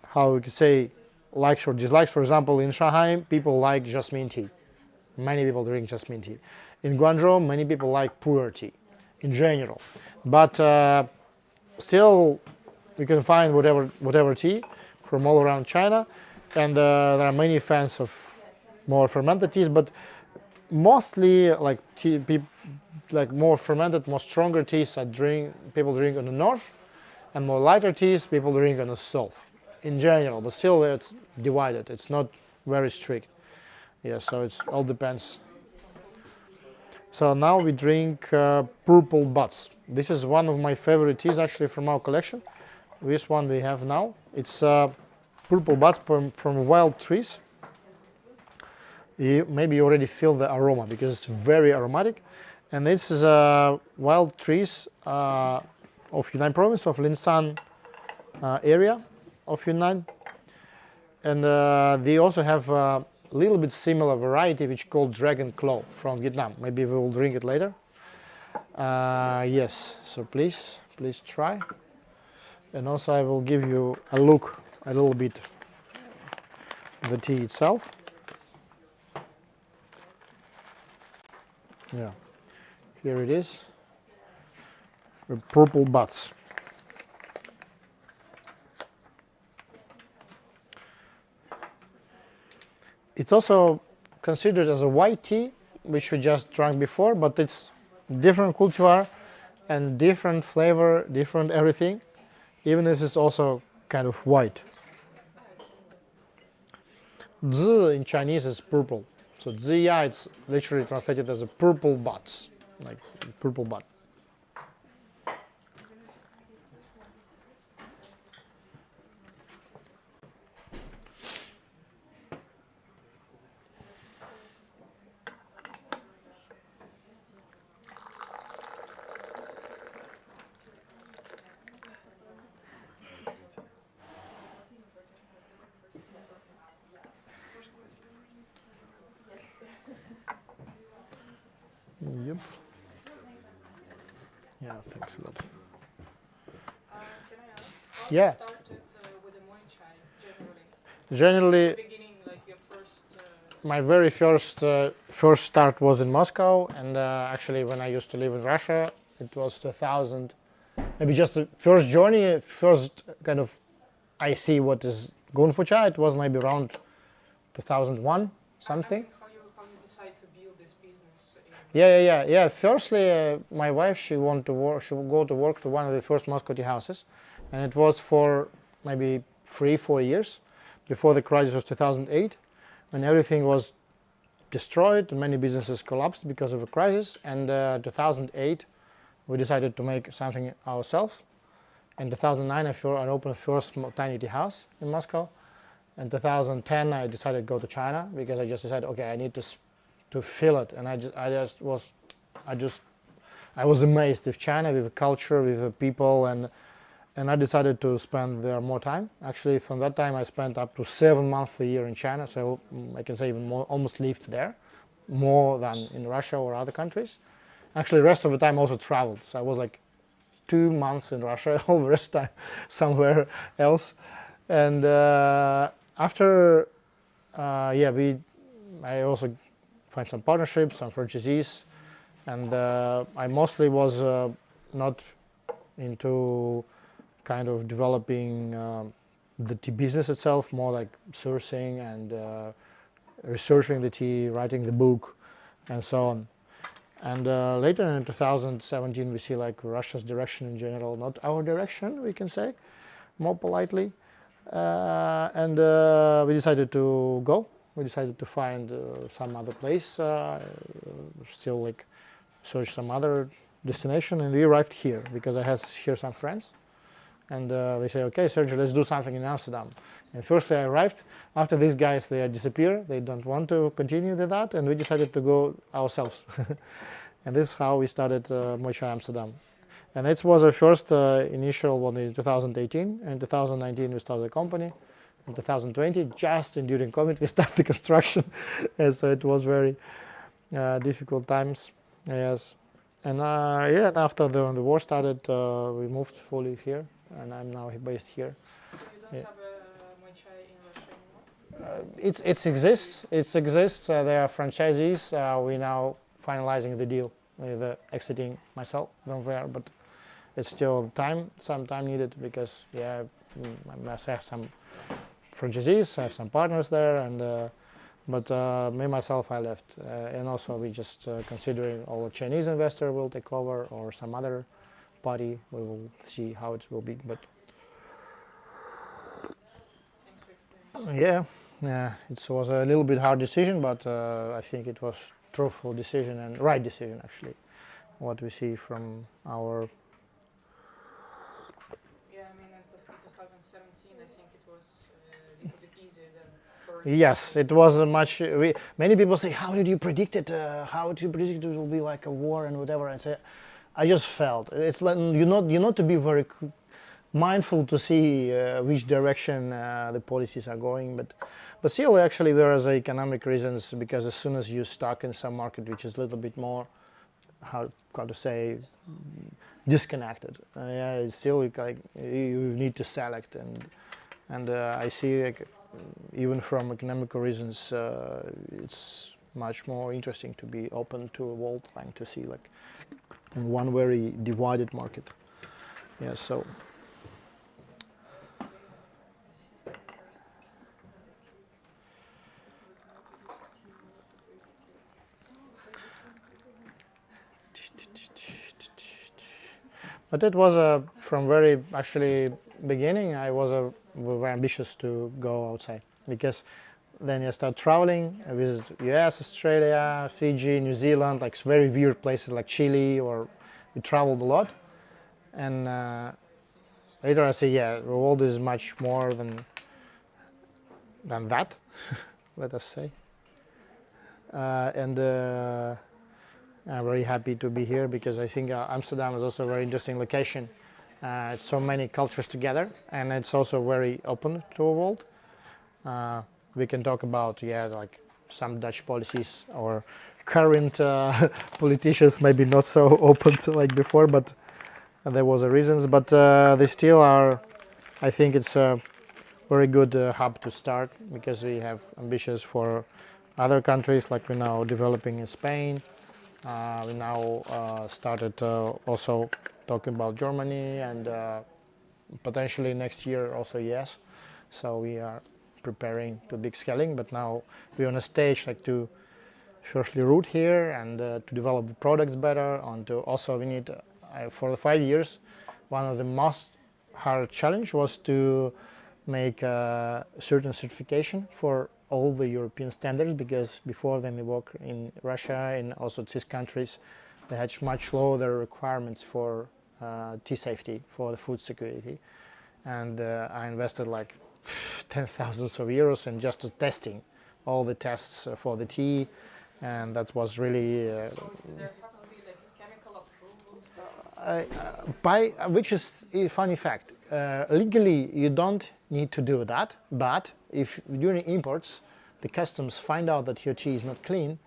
Speaker 1: how we could say, likes or dislikes. For example, in Shanghai, people like jasmine tea. Many people drink jasmine tea. In Guangzhou, many people like pu'er tea in general. But still, you can find whatever tea from all around China, and there are many fans of more fermented teas, but mostly like tea, like more fermented, more stronger teas people drink on the north, and more lighter teas people drink on the south in general. But still, it's divided. It's not very strict. Yeah, so it all depends. So now we drink purple buds. This is one of my favorite teas actually from our collection. This one we have now. It's purple buds from wild trees. Maybe you already feel the aroma because it's very aromatic. And this is wild trees of Yunnan province, of Linshan area of Yunnan. And they also have a little bit similar variety which is called Dragon Claw from Vietnam. Maybe we will drink it later. Yes, so please try. And also I will give you a look a little bit the tea itself. Yeah, here it is, the purple buds. It's also considered as a white tea, which we just drank before, but it's different cultivar and different flavor, different everything. Even this is also kind of white. Zi in Chinese is purple. So ziya, it's literally translated as a purple buds, like purple bud. Yep. Yeah, thanks a lot.
Speaker 8: Can I ask, how
Speaker 1: Yeah.
Speaker 8: you started with the Moychay generally?
Speaker 1: Generally,
Speaker 8: The beginning, like your first.
Speaker 1: my very first start was in Moscow, and actually when I used to live in Russia, it was 2000. Maybe just the first journey, first kind of I see what is going for chai. It was maybe around 2001 something.
Speaker 8: How you decide to build this business?
Speaker 1: Yeah. Firstly, my wife, she wanted to work. She would go to work to one of the first Moscow tea houses, and it was for maybe 3-4 years before the crisis of 2008, when everything was destroyed and many businesses collapsed because of a crisis. And 2008, we decided to make something ourselves. In 2009, I opened the first tiny tea house in Moscow. In 2010, I decided to go to China because I just decided, okay, I need to feel it. And I was amazed with China, with the culture, with the people, and I decided to spend there more time. Actually, from that time, I spent up to 7 months a year in China, so I can say even more, almost lived there, more than in Russia or other countries. Actually, the rest of the time also traveled. So I was like 2 months in Russia, all the rest of the time somewhere else. And after, I also find some partnerships, some franchisees, and I mostly was not into kind of developing the tea business itself, more like sourcing and researching the tea, writing the book, and so on. And later in 2017, we see like Russia's direction in general, not our direction, we can say, more politely. And we decided to go. We decided to find some other place, still like search some other destination, and we arrived here because I had here some friends. And we say, okay, Sergey, let's do something in Amsterdam. And firstly, I arrived. After these guys, they disappear. They don't want to continue with that, and we decided to go ourselves. And this is how we started Moychay Amsterdam. And it was our first initial one in 2018. In 2019, we started a company. in 2020, just during COVID, we started the construction, and so it was very difficult times. Yes, and yeah, and after the war started, we moved fully here, and I'm now based here.
Speaker 8: You don't
Speaker 1: Yeah.
Speaker 8: have a Muay Thai in Russia anymore?
Speaker 1: It exists. They are franchisees. We now finalizing the deal with exiting myself from there, but it's still some time needed because yeah, I must have some franchisees, I have some partners there, and but me myself I left, and also we just considering all the Chinese investor will take over or some other party. We will see how it will be, but
Speaker 8: Thanks for explaining.
Speaker 1: yeah, it was a little bit hard decision, but I think it was truthful decision and right decision actually. What we see from our
Speaker 8: Yeah, I mean, in 2017, I think it was a little bit easier than for.
Speaker 1: yes, it was a much. Many people say, "How did you predict it? How did you predict it will be like a war and whatever?" I say, I just felt it's like you not to be very mindful to see which direction the policies are going, but still actually there is economic reasons because as soon as you stuck in some market which is a little bit more how to say disconnected, yeah, it's still like you need to select and I see like, even from economical reasons it's much more interesting to be open to a world than to see like in one very divided market. Yeah, so. But it was from very actually beginning. I was very ambitious to go outside because then you start traveling. I visit U.S., Australia, Fiji, New Zealand, like very weird places like Chile, or we traveled a lot. And later I say, yeah, the world is much more than that. Let us say. And I'm very happy to be here because I think Amsterdam is also a very interesting location. It's so many cultures together, and it's also very open to the world. We can talk about like some Dutch policies or current politicians maybe not so open to like before, but there was a reasons. But they still are. I think it's a very good hub to start because we have ambitions for other countries like we're now developing in Spain. We now started also talking about Germany and potentially next year also yes. So we are preparing to big scaling, but now we're on a stage like to firstly root here and to develop the products better. And to also we need for the 5 years, one of the most hard challenge was to make a certain certification for all the European standards, because before then we work in Russia and also these countries, they had much lower requirements for tea safety, for the food security, and I invested like 10,000 of euros in just testing all the tests for the tea, and that was really
Speaker 8: So there have to be like chemical approvals.
Speaker 1: which is a funny fact. Legally, you don't need to do that, but if during imports the customs find out that your tea is not clean,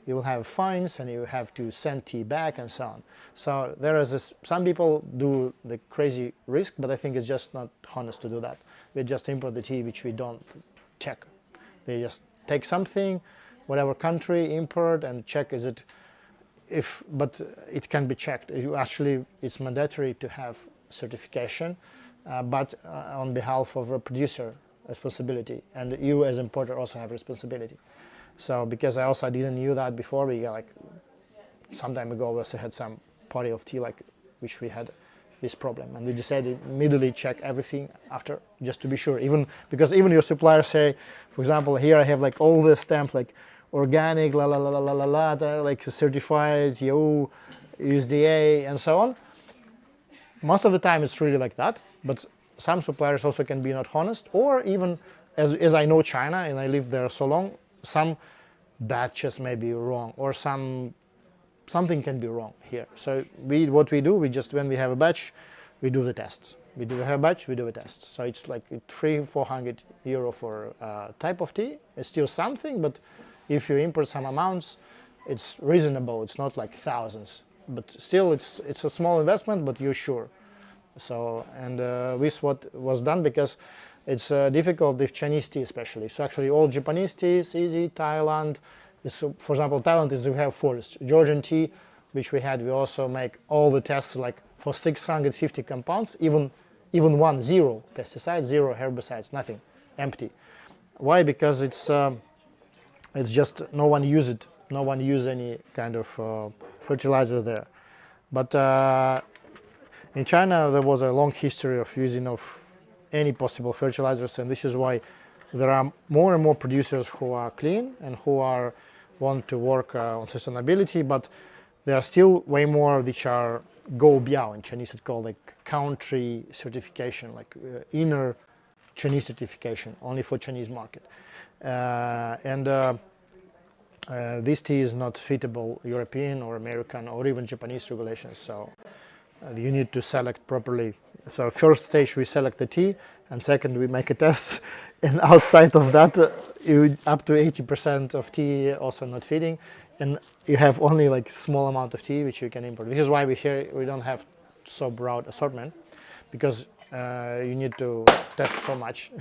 Speaker 1: you will have fines and you have to send tea back and so on. So there is this, some people do the crazy risk, but I think it's just not honest to do that. We just import the tea which we don't check. They just take something, whatever country, import and check is it, but it can be checked. It's mandatory to have certification, but on behalf of a producer responsibility, and you as importer also have responsibility. So because I didn't knew that before, we like some time ago we also had some party of tea like which we had this problem, and we decided immediately check everything after just to be sure. Even because even your suppliers say, for example, here I have like all the stamps like organic, like certified, EU, USDA, and so on. Most of the time it's really like that, but some suppliers also can be not honest, or even as I know China and I live there so long, some batches may be wrong, or something can be wrong here. So what we do, we just when we have a batch, we do the test. We do a batch, we do a test. So it's like 300-400 euro for type of tea. It's still something, but if you import some amounts, it's reasonable. It's not like thousands, but still it's a small investment, but you're sure. So, and this what was done because it's difficult with Chinese tea especially. So actually all Japanese tea is easy. Thailand is, for example, Thailand is we have forest. Georgian tea, which we had, we also make all the tests like for 650 compounds, even one, zero pesticides, zero herbicides, nothing, empty. Why? Because it's just no one use it. No one use any kind of fertilizer there. But in China, there was a long history of using of any possible fertilizers, and this is why there are more and more producers who are clean and who want to work on sustainability, but there are still way more which are go biao. In Chinese it's called like country certification, like inner Chinese certification, only for Chinese market. This tea is not fitable European or American or even Japanese regulations, so you need to select properly. So first stage we select the tea, and second we make a test, and outside of that up to 80% of tea also not fitting, and you have only like small amount of tea which you can import. This is why we don't have so broad assortment, because you need to test so much.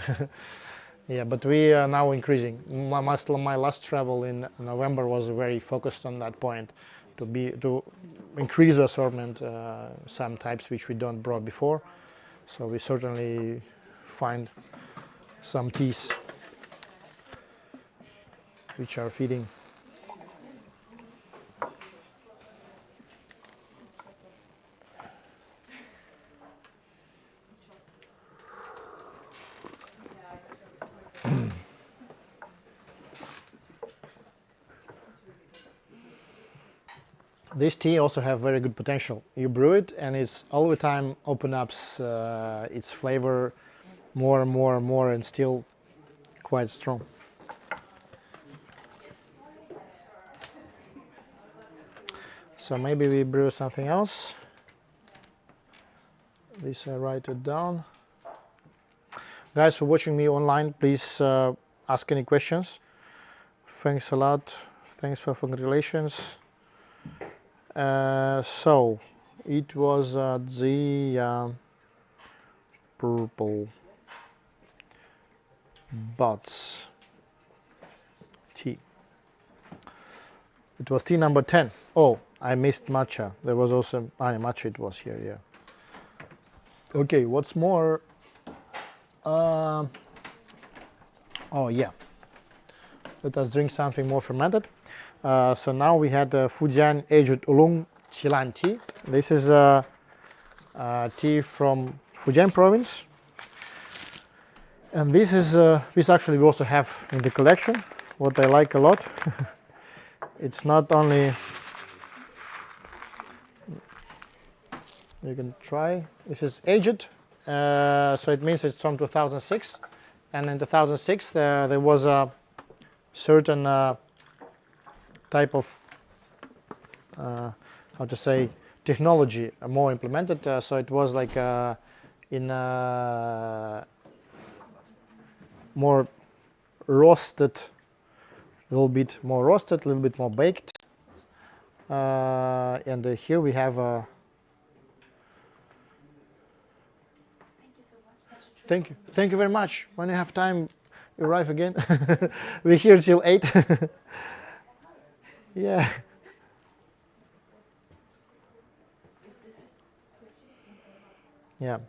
Speaker 1: Yeah, but we are now increasing. My last travel in November was very focused on that point, to increase the assortment, some types which we don't brought before. So we certainly find some teas which are fitting. This tea also have very good potential. You brew it and it's all the time open up its flavor more and more and more, and still quite strong. So maybe we brew something else. This I write it down. Guys who are watching me online, please ask any questions. Thanks a lot. Thanks for congratulations. So it was the purple buds tea. It was tea number 10. Oh, I missed matcha. There was also matcha. It was here. Yeah. Okay. What's more? Oh yeah. Let us drink something more fermented. So now we had Fujian aged oolong Qilan tea. This is tea from Fujian province, and this is this actually we also have in the collection. What I like a lot. It's not only, you can try. This is aged, so it means it's from 2006, and in 2006 there was a certain type of how to say technology more implemented, so it was like in more roasted, a little bit more roasted, a little bit more baked, and here we have thank you very much. When you have time, you arrive again. We're here till 8. Yeah. Yeah.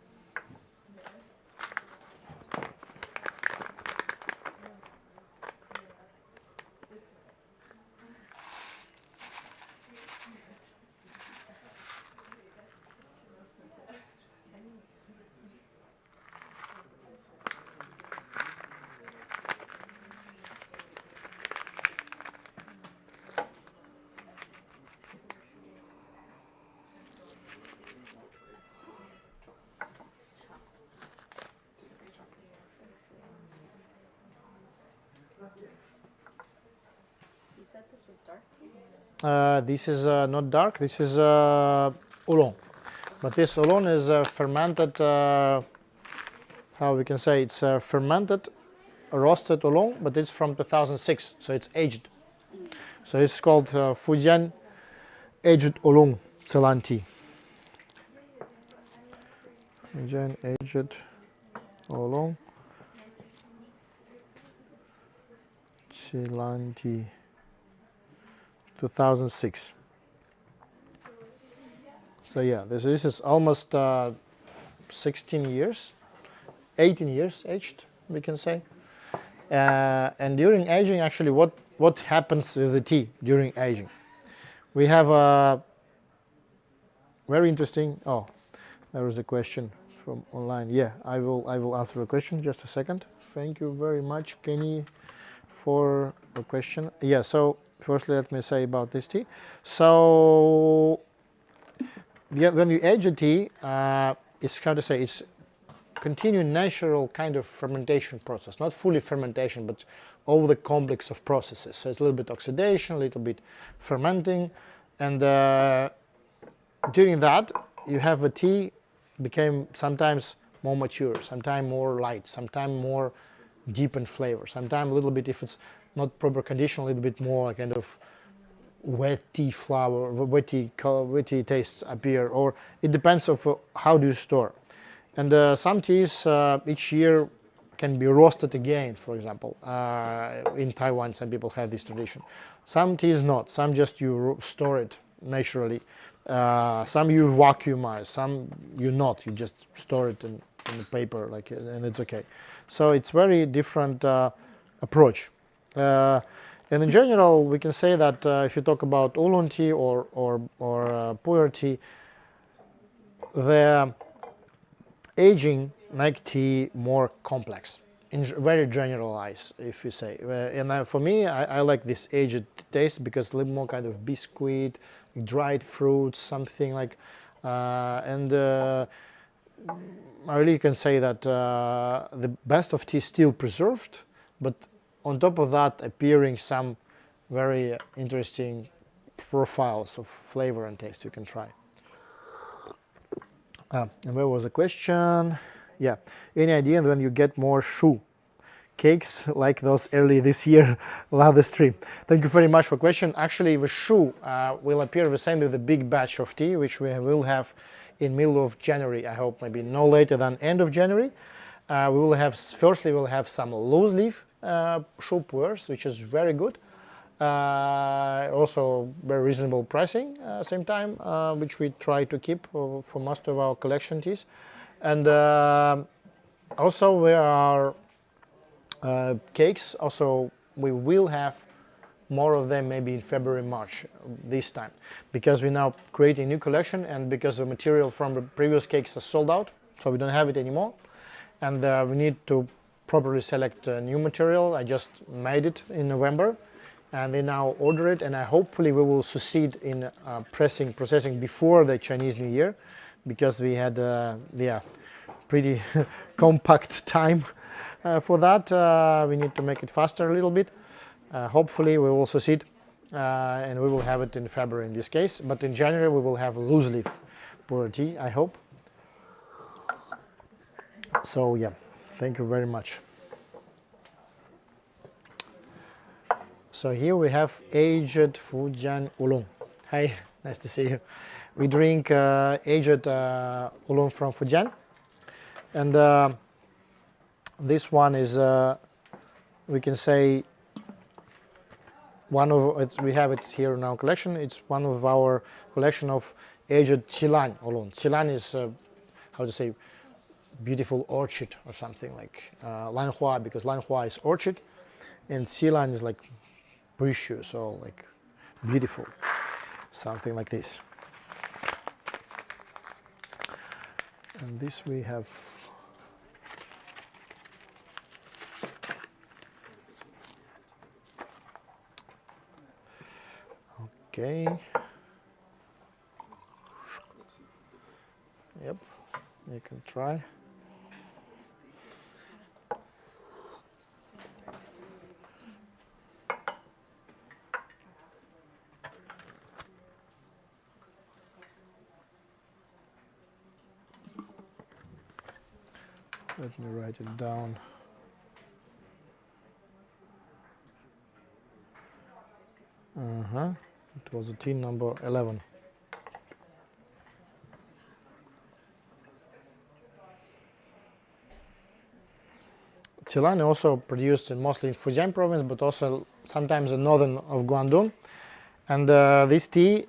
Speaker 6: You said this was dark tea?
Speaker 1: This is not dark. This is oolong. But this oolong is fermented, how we can say, it's fermented, roasted oolong, but it's from 2006, so it's aged. So it's called Fujian aged oolong Ceylon tea. Fujian aged oolong Ceylon tea, 2006. So yeah, this is almost 16 years, 18 years aged, we can say. And during aging, actually, what happens with the tea during aging? We have a very interesting. Oh, there was a question from online. Yeah, I will answer the question. Just a second. Thank you very much, Kenny, for the question. Yeah. So firstly, let me say about this tea. So yeah, when you age a tea, it's how to say, it's continued natural kind of fermentation process, not fully fermentation, but over the complex of processes. So it's a little bit oxidation, a little bit fermenting, and during that you have a tea became sometimes more mature, sometimes more light, sometimes more deep in flavor, sometimes a little bit, if it's not proper condition, a little bit more kind of wet tea flower, wetty tastes appear, or it depends of how do you store. And some teas each year can be roasted again, for example. In Taiwan, some people have this tradition. Some teas not. Some just you store it naturally. Some you vacuumize. Some you not. You just store it in the paper, like, and it's okay. So it's very different approach. And in general, we can say that if you talk about oolong tea or pu'er tea, the aging make tea more complex, very generalized, if you say. And for me, I like this aged taste because a little more kind of biscuit, dried fruits, something like, and I really can say that the best of tea is still preserved, but on top of that appearing some very interesting profiles of flavor and taste you can try. And where was the question? Yeah, any idea when you get more shoe cakes like those early this year? Love the stream. Thank you very much for question. Actually, the shoe will appear the same with the big batch of tea, which we will have in middle of January. I hope maybe no later than end of January. We will have, firstly, we'll have some loose leaf shoe pu'ers, which is very good. Also very reasonable pricing same time, which we try to keep for most of our collection teas. And also there are cakes. Also we will have more of them maybe in February, March this time, because we now creating a new collection, and because the material from the previous cakes are sold out, so we don't have it anymore, and we need to properly select new material. I just made it in November, and they now order it, and hopefully we will succeed in processing before the Chinese New Year, because we had pretty compact time for that. We need to make it faster a little bit. Hopefully we will succeed, and we will have it in February in this case, but in January we will have loose leaf pu'er tea, I hope. So yeah, thank you very much. So here we have aged Fujian oolong. Hi, nice to see you. We drink aged oolong from Fujian, and this one is, we can say, one of we have it here in our collection. It's one of our collection of aged Qilan oolong. Qilan is how to say, beautiful orchid or something like Lanhua, because Lanhua is orchid, and Qilan is like precious or like beautiful, something like this. And this we have. Okay. Yep, you can try. Let me write it down. It was a tin number 11. Ceylon also produced mostly in Fujian province, but also sometimes in northern of Guangdong. And this tea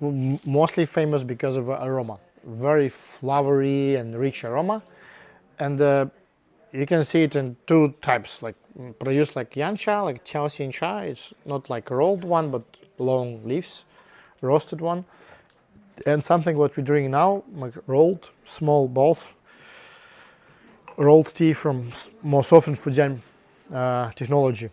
Speaker 1: mostly famous because of aroma, very flowery and rich aroma. And you can see it in two types, like produced like yan cha, like tiao xin cha. It's not like a rolled one, but long leaves, roasted one. And something what we're doing now, like rolled small balls, rolled tea from most often Fujian technology.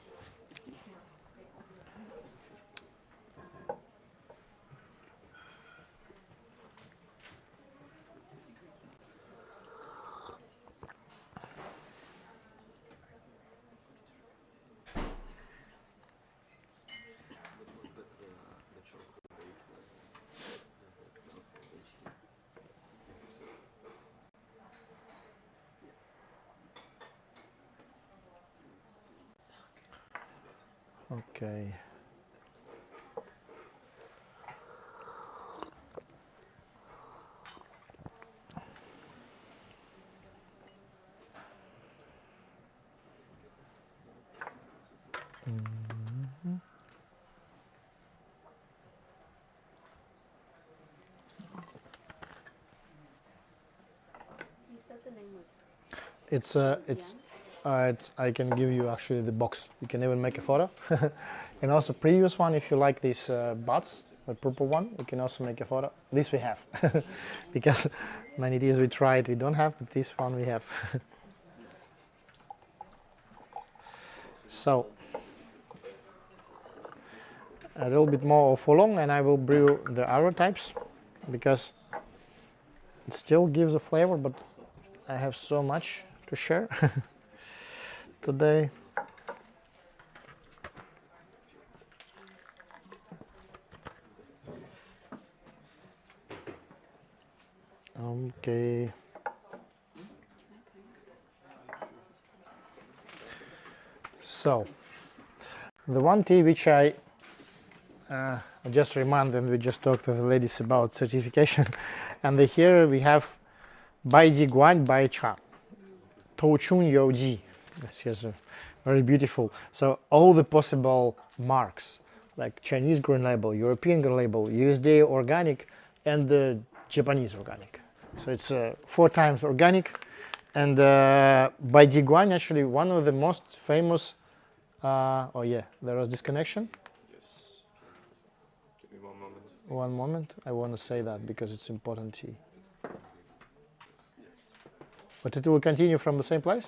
Speaker 1: Okay.
Speaker 6: You said the name was
Speaker 1: It's
Speaker 6: Yen?
Speaker 1: I can give you actually the box. You can even make a photo. And also previous one, if you like these buds, the purple one, you can also make a photo. This we have, because many days we tried, we don't have, but this one we have. So a little bit more of oolong, and I will brew the other types because it still gives a flavor, but I have so much to share today. Okay. So the one tea which I just remind them, we just talked to the ladies about certification, and here we have Bai Ji Guan Bai Cha, Tou Chun You Ji. This is very beautiful. So all the possible marks, like Chinese green label, European green label, USDA organic, and the Japanese organic. So it's 4 times organic. And Bai Ji Guan, actually one of the most famous. Oh yeah, there was disconnection.
Speaker 2: Yes. Give me 1 moment.
Speaker 1: 1 moment, I want to say that because it's important tea. But it will continue from the same place?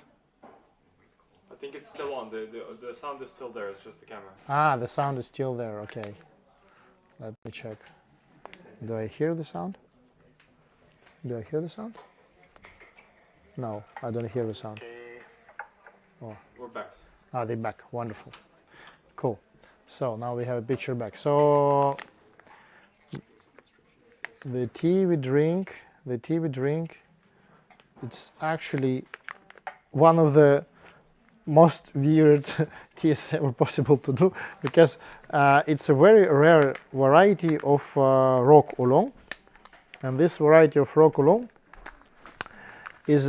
Speaker 2: I think it's still on. The sound is still there. It's just the camera.
Speaker 1: Ah, the sound is still there, okay. Let me check. Do I hear the sound? Do I hear the sound? No, I don't hear the sound. Oh.
Speaker 2: We're back.
Speaker 1: Ah, they're back, wonderful. Cool. So now we have a picture back. So the tea we drink, it's actually one of the most weird teas ever possible to do, because it's a very rare variety of rock oolong, and this variety of rock oolong is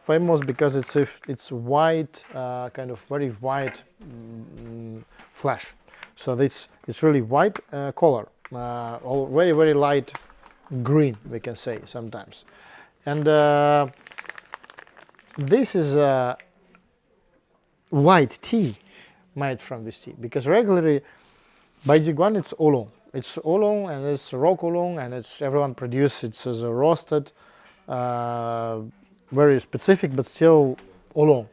Speaker 1: famous because it's white, kind of very white flesh. So it's really white color, all very light green, we can say sometimes. And this is white tea made from this tea, because regularly Bai Ji Guan it's oolong. It's oolong, and it's rock oolong, and it's everyone produces it as a roasted, very specific, but still oolong.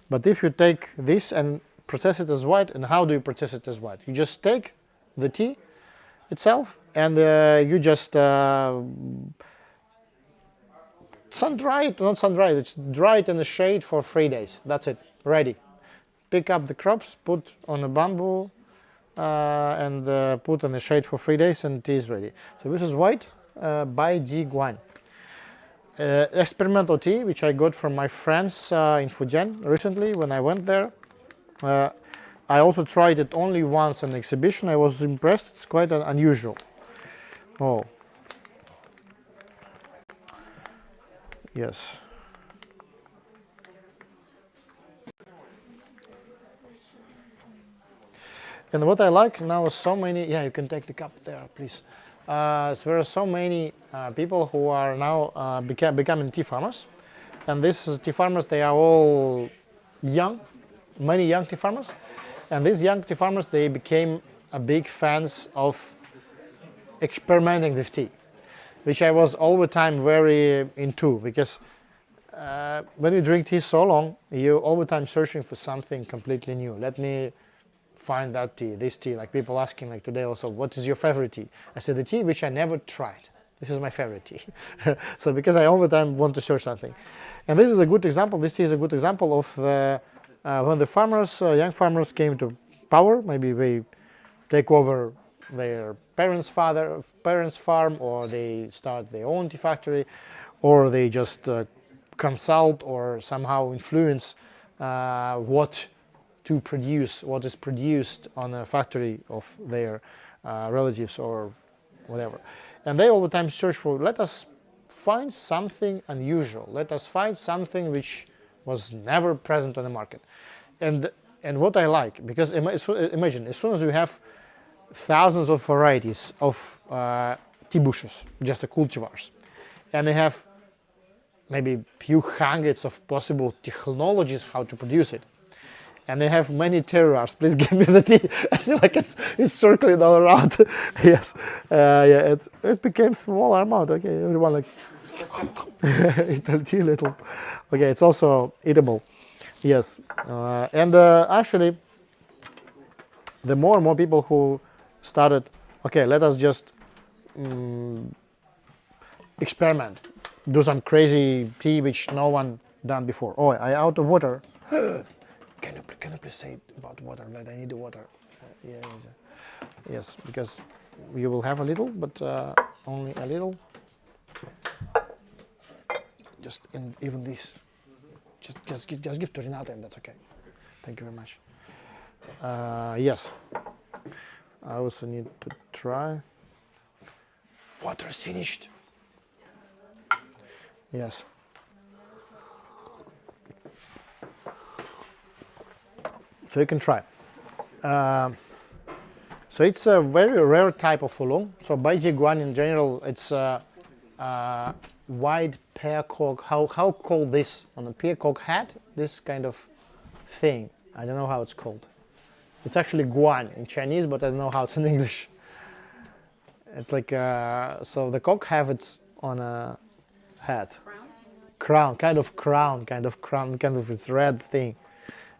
Speaker 1: But if you take this and process it as white, and how do you process it as white? You just take the tea itself and you just sun dry it, not sun dry it, it's dry it in the shade for 3 days. That's it, ready. Pick up the crops, put on a bamboo and put in the shade for 3 days, and tea is ready. So this is white Bai Ji Guan. experimental tea, which I got from my friends in Fujian recently when I went there. I also tried it only once on exhibition. I was impressed. It's quite unusual. Oh, yes. And what I like now is so many. Yeah, you can take the cup there, please. So there are so many people who are now becoming tea farmers, and these tea farmers, they are all young, many young tea farmers, and these young tea farmers, they became big fans of experimenting with tea, which I was all the time very into, because when you drink tea so long, you're all the time searching for something completely new. Let me find that tea, this tea, like people asking like today also, what is your favorite tea? I said the tea which I never tried. This is my favorite tea. So because I all the time want to search something. And this is a good example, this tea is a good example of when the farmers, young farmers came to power, maybe they take over their parents' farm, or they start their own tea factory, or they just consult or somehow influence what to produce, what is produced on a factory of their relatives or whatever. And they all the time search for, let us find something unusual, let us find something which was never present on the market. And what I like, because imagine, as soon as you have thousands of varieties of tea bushes, just the cultivars, and they have maybe few hundreds of possible technologies how to produce it, and they have many terroirs. Please give me the tea. I see like it's circling all around. Yes, yeah, it became smaller amount. Okay, everyone like little. Okay, it's also eatable. Yes, and actually, the more and more people who started, okay, let us just experiment, do some crazy tea which no one done before. Oh, I out of water. Can you please say about water? Like I need the water. Yeah, yes, because you will have a little, but only a little. Just even this. Just give to Renata, and that's okay. Thank you very much. Yes. I also need to try. Water is finished. Yes. So you can try. So it's a very rare type of oolong. So by Tie Guan in general, it's white peacock. How call this on a peacock hat? This kind of thing. I don't know how it's called. It's actually guan in Chinese, but I don't know how it's in English. It's like so the cock have it on a hat. Crown, kind of its red thing,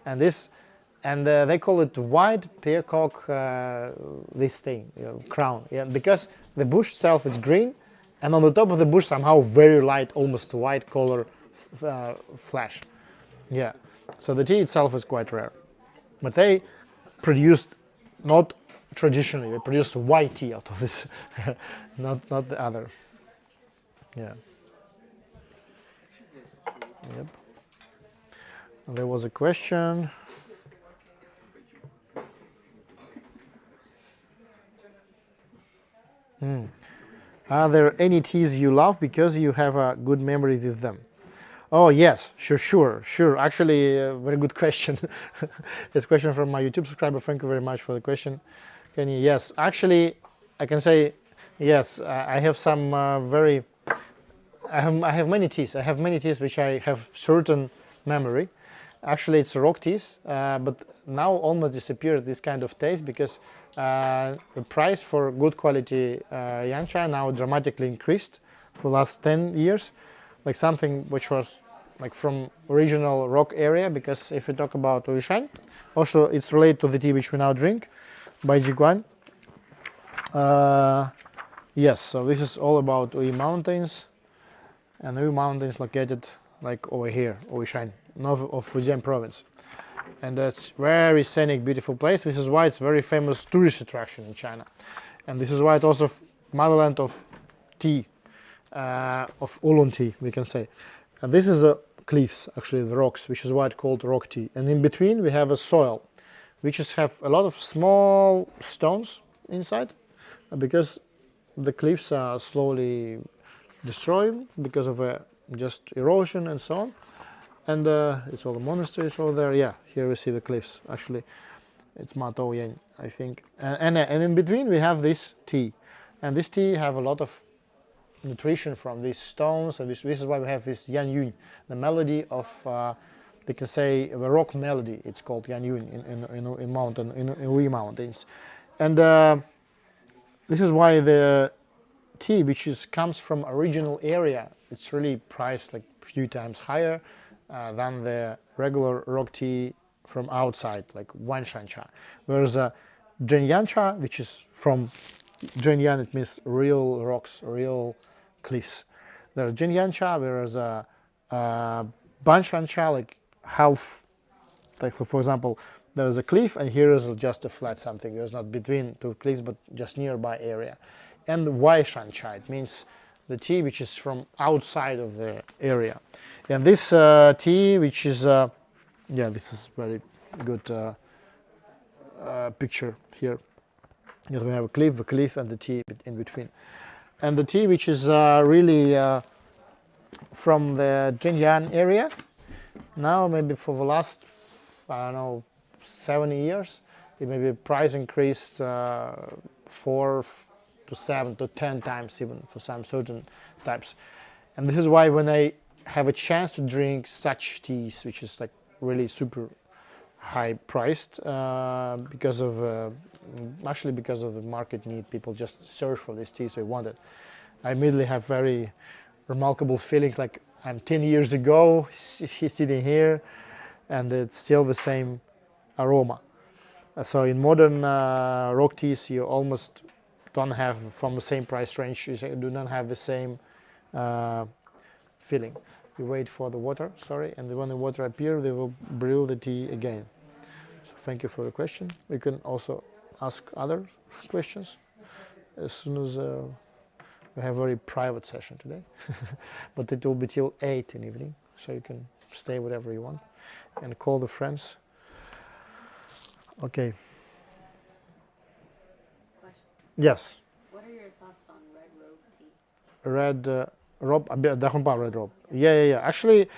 Speaker 1: and this. And they call it white peacock, this thing, crown. Yeah, because the bush itself is green, and on the top of the bush somehow very light, almost white color flash. Yeah, so the tea itself is quite rare. But they produced not traditionally, they produced white tea out of this, not the other. Yeah. Yep. And there was a question. Are there any teas you love because you have a good memory with them? Oh yes, sure. Actually, very good question. This question from my YouTube subscriber. Thank you very much for the question, Kenny. Yes, actually, I can say yes. I have some I have many teas. I have many teas which I have certain memory. Actually, it's rock teas, but now almost disappeared this kind of taste because the price for good quality yancha now dramatically increased for the last 10 years. Like something which was like from original rock area, because if you talk about Oishan, also it's related to the tea which we now drink by Tie Guan. Yes, so this is all about Ui Mountains, and Ui Mountains located like over here, Oishan, north of Fujian province. And that's very scenic, beautiful place. This is why it's very famous tourist attraction in China. And this is why it's also motherland of tea. of oolong tea, we can say. And this is a cliffs, actually the rocks, which is why it's called rock tea. And in between we have a soil, which is have a lot of small stones inside, because the cliffs are slowly destroyed because of just erosion and so on. And it's all the monasteries over there. Yeah, here we see the cliffs. Actually, it's Yin, I think. And in between we have this tea, and this tea have a lot of nutrition from these stones, and this is why we have this Yan Yun, the melody of, we can say, the rock melody. It's called Yan Yun in Ui mountains, and this is why the tea, which comes from original area, it's really priced like a few times higher than the regular rock tea from outside, like Wanshan cha. Whereas Zhenyan cha, which is from Zhenyan, it means real rocks, real cliffs. There's Zhenyan cha, whereas Banshan cha, like half, like for example, there's a cliff and here is just a flat something. There's not between two cliffs, but just nearby area. And Waishan cha, it means the tea which is from outside of the area. And this tea, which is, yeah, this is very good picture here. Yes, we have a cliff and the tea in between. And the tea which is really from the Xinjiang area, now maybe for the last, I don't know, 70 years, it maybe price increased 4 to 7 to 10 times even for some certain types. And this is why when I have a chance to drink such teas, which is like really super high priced, because of actually because of the market need, people just search for these teas they wanted. I immediately have very remarkable feelings, like I'm 10 years ago sitting here and it's still the same aroma. So in modern rock teas you almost don't have, from the same price range, you do not have the same feeling. You wait for the water, sorry, and when the water appears, they will brew the tea again. So thank you for the question. We can also ask other questions as soon as we have a very private session today, but it will be till 8 in the evening, so you can stay whatever you want and call the friends. Okay.
Speaker 6: Question.
Speaker 1: Yes.
Speaker 6: What are your thoughts on red robe tea?
Speaker 1: Red rob, Dahompa red rob. Yeah. Actually,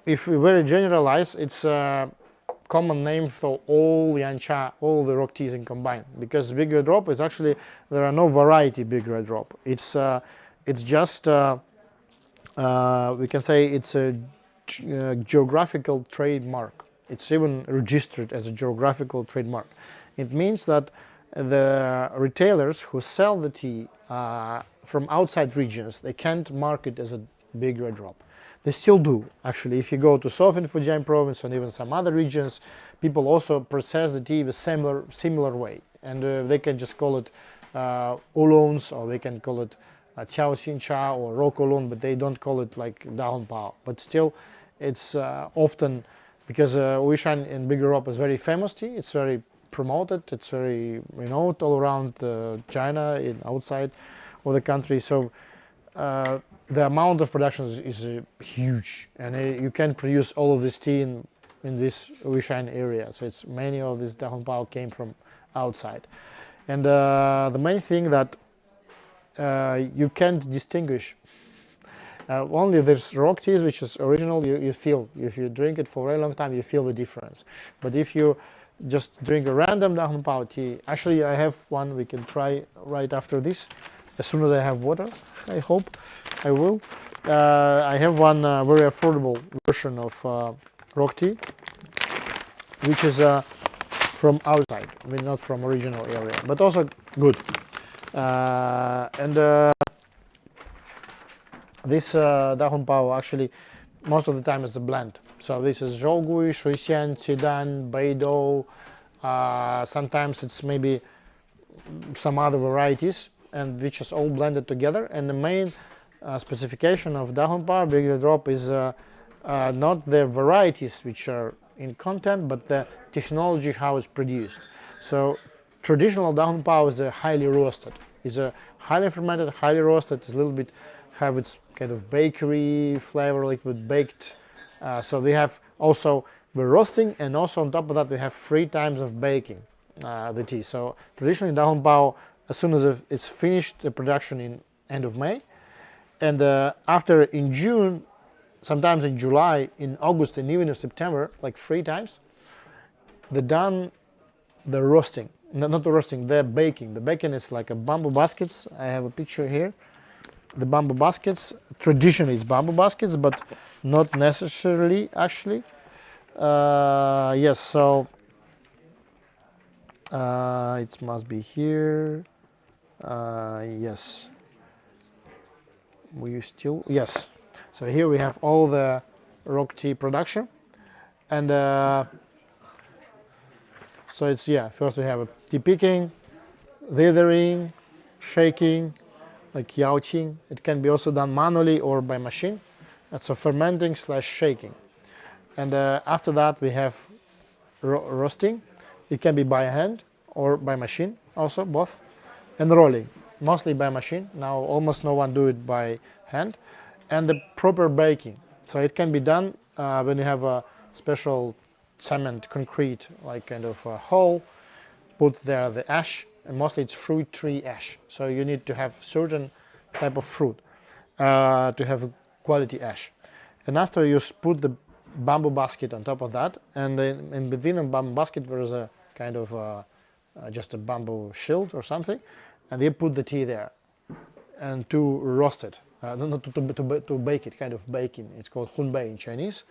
Speaker 1: if we very generalize, it's a common name for all yancha, all the rock teas in combined. Because big red rob is actually, there are no variety big red rob. It's just we can say it's a geographical trademark. It's even registered as a geographical trademark. It means that the retailers who sell the tea from outside regions, they can't market as a big red rob. They still do, actually. If you go to Southern Fujian province and even some other regions, people also process the tea the similar way. And they can just call it oolongs, or they can call it Tiao Xin Cha or rock oolong, but they don't call it like Dahon Pao. But still, it's often, because Wishan in Big Europe is very famous tea, it's very promoted, it's very renowned all around China, outside of the country. So the amount of production is huge, and you can produce all of this tea in this Wishan area. So it's many of this Dahon Pao came from outside. And the main thing that you can't distinguish, only there's rock teas which is original, you feel, if you drink it for a very long time, you feel the difference. But if you just drink a random Dahon Pao tea, actually I have one we can try right after this, as soon as I have water, I hope I will. I have one very affordable version of rock tea, which is from outside, I mean not from original area, but also good. This Dahon Pao actually most of the time is a blend. So this is Zhougui, Shuixian, Qidan, Beidou. Sometimes it's maybe some other varieties, and which is all blended together. And the main specification of Dahon Pao Big Red Drop is not the varieties which are in content, but the technology how it's produced. So traditional Dahon Pao is highly roasted. It's a highly fermented, highly roasted. It's a little bit have its kind of bakery flavor, like with baked. So we have also the roasting, and also on top of that we have 3 times of baking the tea. So traditionally Da Hong Pao, as soon as it's finished the production in end of May, and after in June, sometimes in July, in August, and even in September, like 3 times, they done the roasting. Not the roasting, the baking. The baking is like a bamboo baskets. I have a picture here. The bamboo baskets, traditionally it's bamboo baskets, but not necessarily actually. Yes, so it must be here. Yes. Yes. So here we have all the rock tea production, and so it's first we have a tea picking, withering, shaking, like yauqing. It can be also done manually or by machine. That's a fermenting / shaking. And after that we have roasting. It can be by hand or by machine, also both. And rolling, mostly by machine. Now almost no one do it by hand. And the proper baking. So it can be done when you have a special cement, concrete, like kind of a hole. Put there the ash, and mostly it's fruit tree ash. So you need to have certain type of fruit to have a quality ash. And after you put the bamboo basket on top of that, and then in between the bamboo basket there is a kind of just a bamboo shield or something, and you put the tea there, and to roast it, to bake it, kind of baking. It's called hunbei in Chinese,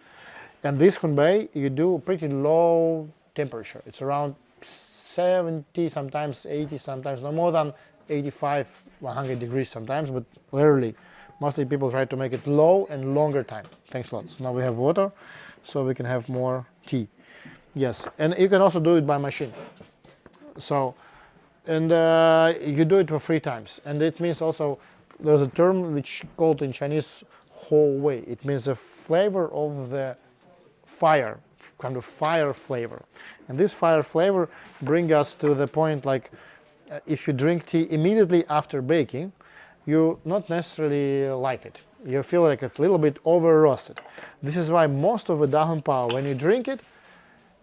Speaker 1: and this hunbei you do pretty low temperature. It's around 70, sometimes 80, sometimes no more than 85, 100 degrees sometimes, but rarely. Mostly people try to make it low and longer time. Thanks a lot. So now we have water, so we can have more tea. Yes, and you can also do it by machine. So, and you do it for 3 times. And it means also, there's a term which called in Chinese Ho Wei. It means the flavor of the fire, kind of fire flavor. And this fire flavor brings us to the point like if you drink tea immediately after baking, you not necessarily like it. You feel like a little bit over roasted. This is why most of the Da Hong Pao, when you drink it,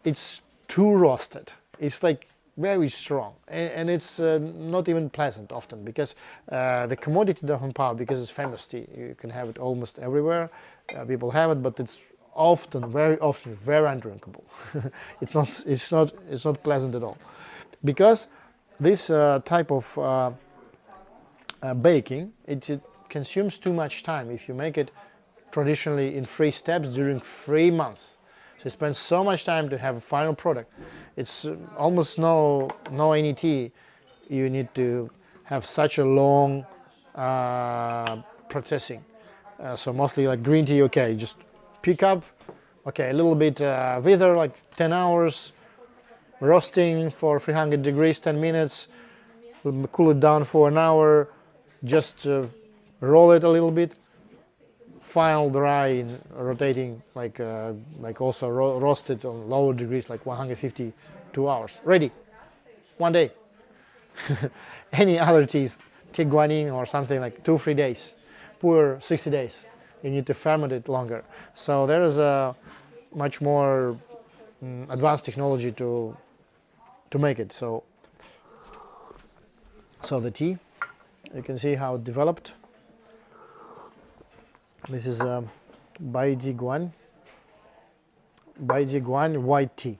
Speaker 1: it's too roasted. It's like very strong, and it's not even pleasant often, because the commodity Da Hong Pao, because it's famous tea, you can have it almost everywhere. People have it, but it's often, very often, very undrinkable. It's not pleasant at all, because this type of baking, it consumes too much time. If you make it traditionally in 3 steps during 3 months, so you spend so much time to have a final product. It's almost no any tea you need to have such a long processing. So mostly like green tea, okay, just pick up, okay, a little bit wither, like 10 hours, roasting for 300 degrees, 10 minutes, cool it down for an hour, just roll it a little bit, final dry in rotating, like also roasted on lower degrees, like 150, 2 hours, ready, 1 day. Any other teas, Tie Guan Yin or something, like 2-3 days, pour 60 days. You need to ferment it longer. So there is a much more advanced technology to make it. So the tea, you can see how it developed. This is Bai Ji Guan white tea.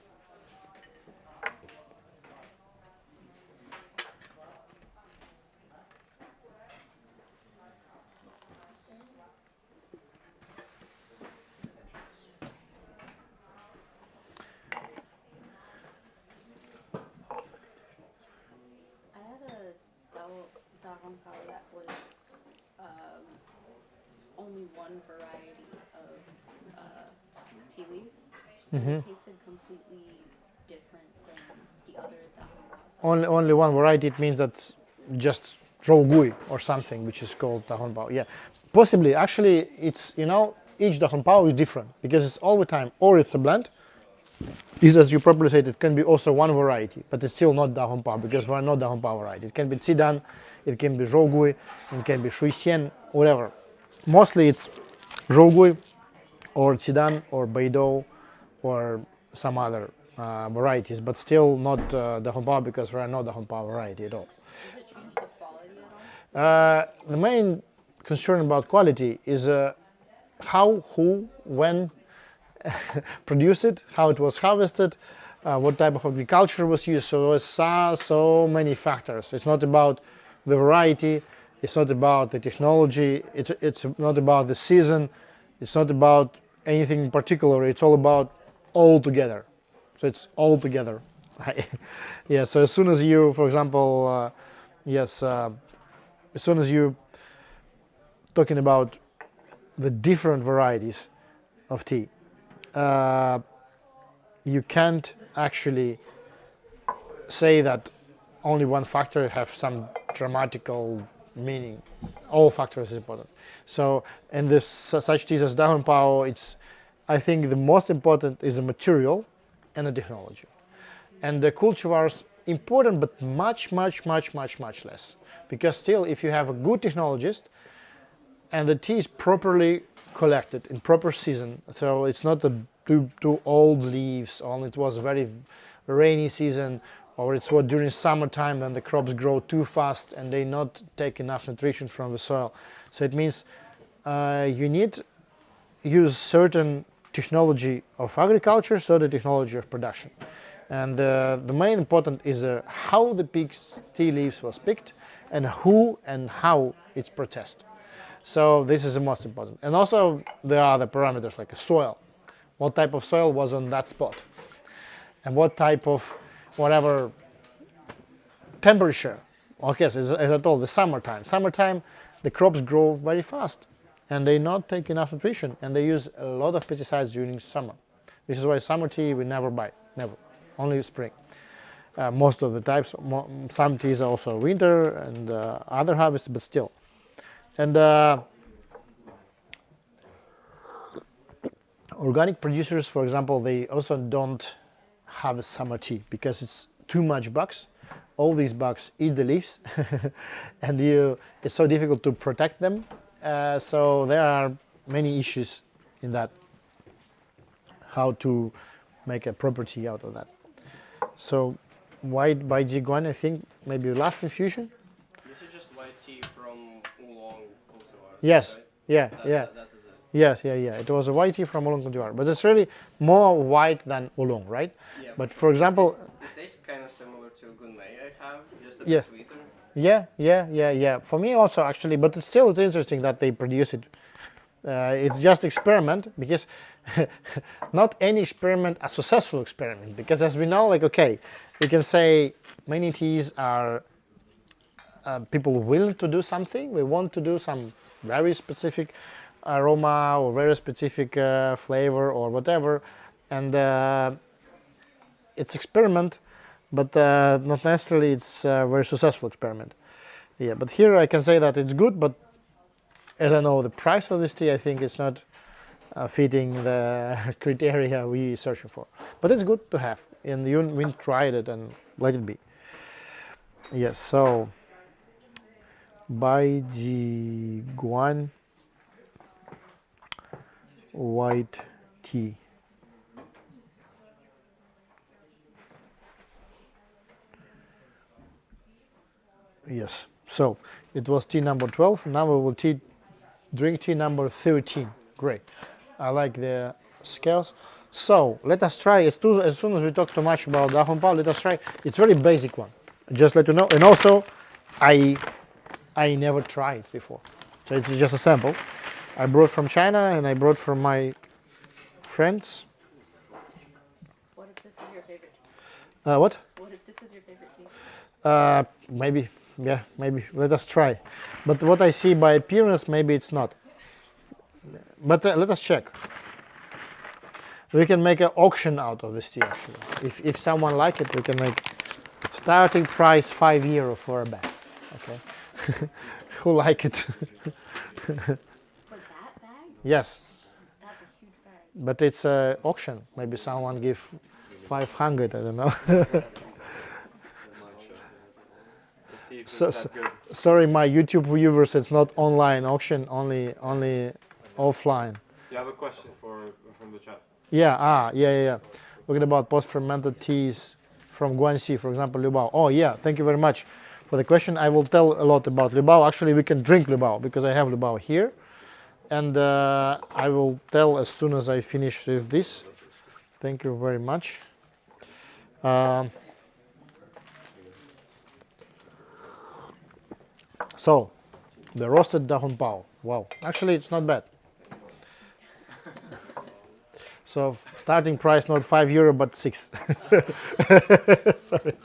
Speaker 6: Da Hong Pao that was only one variety of tea leaf. It tasted completely different than the other Da Hong Paos.
Speaker 1: Only one variety. It means that just raw gui or something, which is called Da Hong Pao. Yeah, possibly. Actually, it's each Da Hong Pao is different, because it's all the time, or it's a blend, is, as you properly said, it can be also one variety, but it's still not Da Hong Pao because we're not Da Hong Pao variety. It can be Zidan, it can be Zhougui, it can be Shui Xian, whatever. Mostly it's Zhougui or Zidan or Beidou or some other varieties, but still not Da Hong Pao because we're not Da Hong Pao variety at all.
Speaker 6: Does it change the quality at all?
Speaker 1: The main concern about quality is how, who, when produce it, how it was harvested, what type of agriculture was used. So there's so many factors. It's not about the variety, it's not about the technology, it's not about the season, it's not about anything in particular, it's all about all together. So it's all together. Yeah, so as soon as you, for example, as soon as you talking about the different varieties of tea, you can't actually say that only one factor have some dramatical meaning. All factors is important. So, and this such teas as Da Hong Pao, it's, I think the most important is the material and the technology. And the cultivars important, but much less. Because still, if you have a good technologist and the tea is properly collected in proper season, so it's not too old leaves, or it was a very rainy season, or it's what during summertime then the crops grow too fast and they not take enough nutrition from the soil. So it means you need use certain technology of agriculture, certain technology of production. And the main important is how the tea leaves was picked and who and how it's processed. So this is the most important. And also there are the parameters like soil. What type of soil was on that spot? And what type of whatever temperature. Okay, so as I told, the summertime. Summertime, the crops grow very fast and they not take enough nutrition and they use a lot of pesticides during summer. This is why summer tea we never buy, never, only spring. Most of the types, some teas are also winter and other harvests, but still. And organic producers, for example, they also don't have a summer tea because it's too much bugs. All these bugs eat the leaves and it's so difficult to protect them. So there are many issues in that, how to make a proper tea out of that. So white by Tie Guan, I think maybe last infusion.
Speaker 7: This is just white tea from oolong cultivars.
Speaker 1: Yes,
Speaker 7: right?
Speaker 1: yeah,
Speaker 7: That is it.
Speaker 1: Yes, yeah. It was a white tea from oolong cultivar, but it's really more white than oolong, right?
Speaker 7: Yeah.
Speaker 1: But for example,
Speaker 7: It tastes kind of similar to Gunmei I have, just a
Speaker 1: Yeah.
Speaker 7: bit sweeter.
Speaker 1: yeah. For me also actually, but it's still interesting that they produce it. It's just experiment because not any experiment a successful experiment, because as we know, like, okay, we can say many teas are people willing to do something. We want to do some very specific aroma or very specific flavor or whatever, and it's experiment, but not necessarily it's a very successful experiment. Yeah, but here I can say that it's good, but as I know the price of this tea, I think it's not fitting the criteria we searching for. But it's good to have, and we tried it and let it be. Yes, so by Tie Guan white tea. Yes, so it was tea number 12. Now we will drink tea number 13. Great. I like the scales. So let us try. As soon as we talk too much about Da Hong Pao, let us try. It's very basic one. Just let you know. And also, I never tried before. So it's just a sample. I brought from China and I brought from my friends.
Speaker 6: What if this is your favorite tea?
Speaker 1: What?
Speaker 6: What if this is your favorite tea?
Speaker 1: Maybe. Yeah, maybe. Let us try. But what I see by appearance, maybe it's not. But let us check. We can make an auction out of this tea actually. If someone like it, we can make starting price €5 for a bag. Okay. Who like it?
Speaker 6: For that bag?
Speaker 1: Yes.
Speaker 6: That's a huge bag.
Speaker 1: But it's an auction. Maybe someone give 500, I don't know.
Speaker 2: Let's see if
Speaker 1: So-
Speaker 2: it's that good.
Speaker 1: Sorry, my YouTube viewers, it's not online auction, only offline.
Speaker 2: You have a question from the chat.
Speaker 1: Yeah. Looking about post-fermented teas from Guangxi, for example, Lubao. Oh yeah, thank you very much for the question. I will tell a lot about Lubao. Actually, we can drink Lubao because I have Lubao here. And I will tell as soon as I finish with this. Thank you very much. So, the roasted dahon pao. Wow, actually it's not bad. So starting price not €5 but 6. Sorry.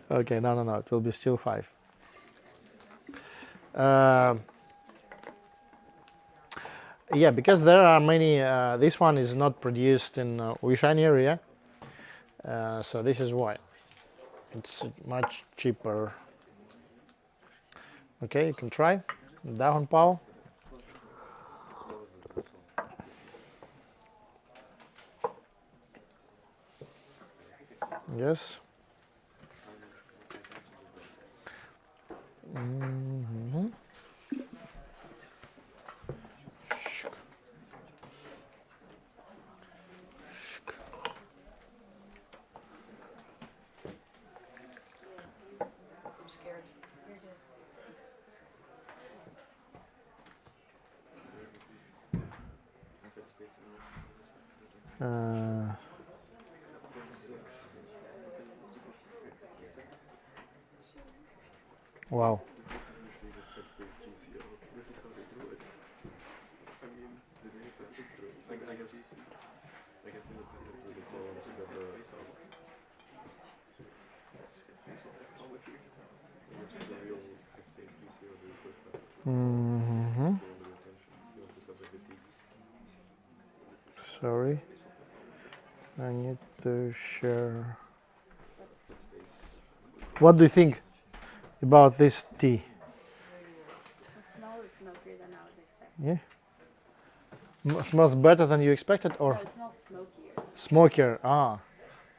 Speaker 1: Okay, no. It will be still 5. Yeah, because there are many. This one is not produced in Wishan area, so this is why it's much cheaper. Okay, you can try dahon pao. Yes.
Speaker 8: I'm scared.
Speaker 1: Wow. Sorry, I need to share. What do you think about this tea?
Speaker 6: The smell is smokier than I was expecting.
Speaker 1: Yeah. Smells better than you expected, or
Speaker 6: No, it smells smokier.
Speaker 1: smokier?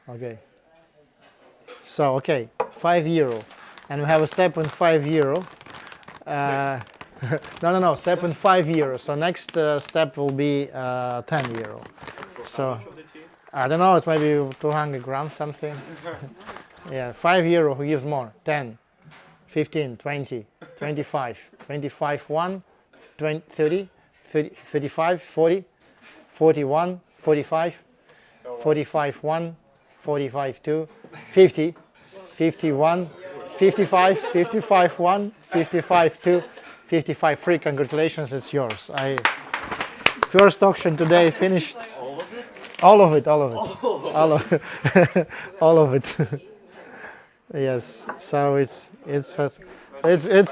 Speaker 1: Okay. So okay, €5, and we have a step in €5. No. Step in €5. So next step will be €10. So I don't know. It's maybe 200 grams something. Yeah, €5. Who gives more? 10, 15, 20, 25, 25, 1, 20, 30, 35, 40, 41, 45, 45, 1, 45, 2, 50, 51, 55, 55, 1, 55, 2, 55, 3. Congratulations, it's yours. First auction today finished. All of it. All of it. Yes, so it's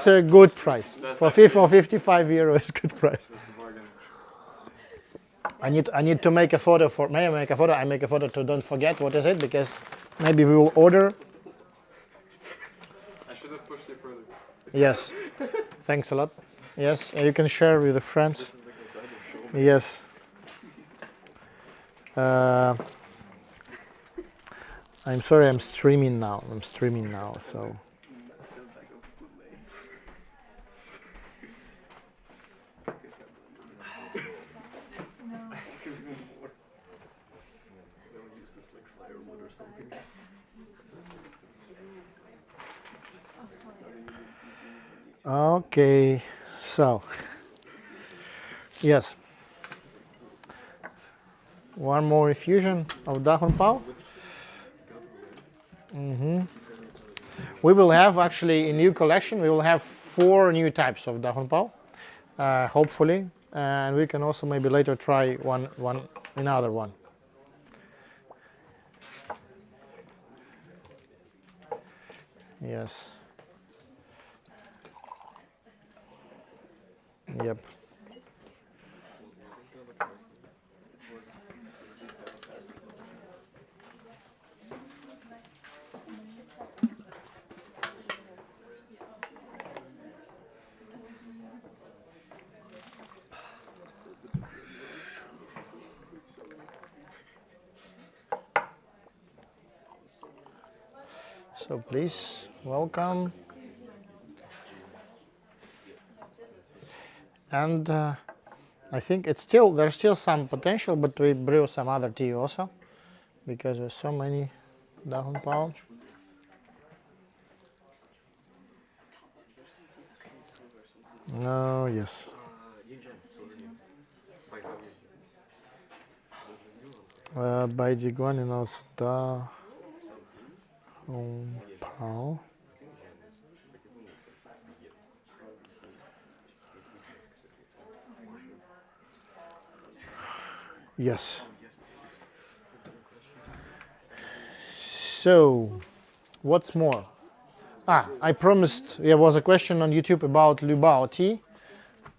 Speaker 1: a good price. For €55 is good price.
Speaker 2: That's a bargain.
Speaker 1: I need to make a photo for. May I make a photo? I make a photo to don't forget what is it, because maybe we will order.
Speaker 2: I should have pushed it further.
Speaker 1: Yes. Thanks a lot. Yes, you can share with the friends. Yes. I'm sorry, I'm streaming now. So. Okay, so yes, one more infusion of dahon pao. We will have actually a new collection. We will have 4 new types of dahon pao, hopefully, and we can also maybe later try another one. Yes. Yep. So please, welcome. And I think there's still some potential, but we brew some other tea also, because there's so many down pound. Oh yes. Bei Tie Guan Yin aus da Pao. Yes. So, what's more? I promised there was a question on YouTube about Liu Bao tea,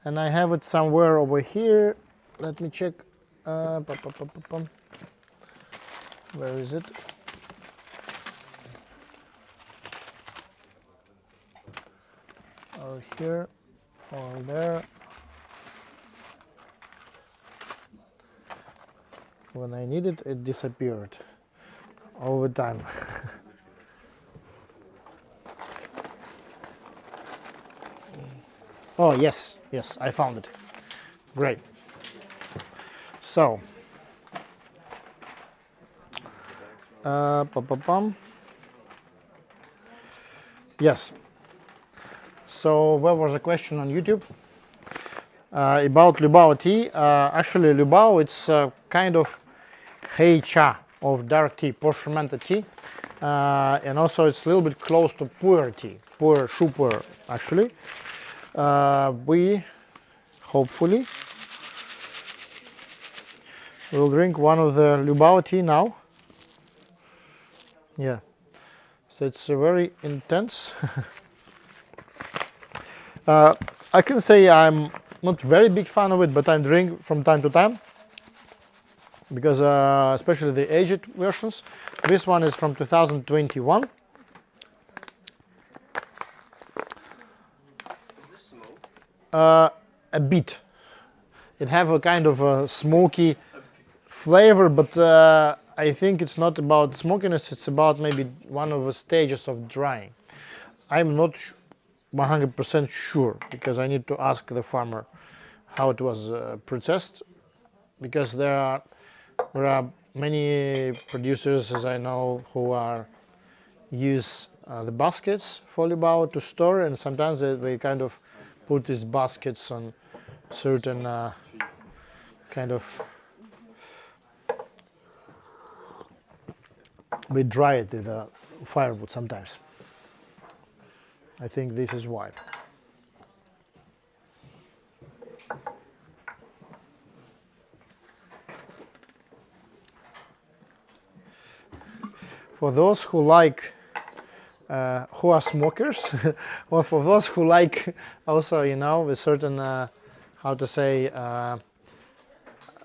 Speaker 1: and I have it somewhere over here. Let me check. Where is it? Or here, or there. When I need it, it disappeared all the time. Oh, yes, I found it. Great. So, yes. So, there was a question on YouTube about Liu Bao tea. Actually, Liu Bao, it's kind of hei cha of dark tea, post-fermented tea. And also it's a little bit close to pu'er tea, pu'er, shu pu'er, actually. We hopefully will drink one of the Liu Bao tea now. Yeah, so it's very intense. I can say I'm not very big fan of it, but I drink from time to time, because especially the aged versions. This one is from 2021. A bit. It have a kind of a smoky flavor, but I think it's not about smokiness, it's about maybe one of the stages of drying. I'm not 100% sure, because I need to ask the farmer how it was processed, because there are many producers, as I know, who use the baskets for Liu Bao to store, and sometimes they kind of put these baskets on certain kind of, we dry it with firewood sometimes. I think this is why. For those who like, who are smokers, or for those who like also, with certain, how to say,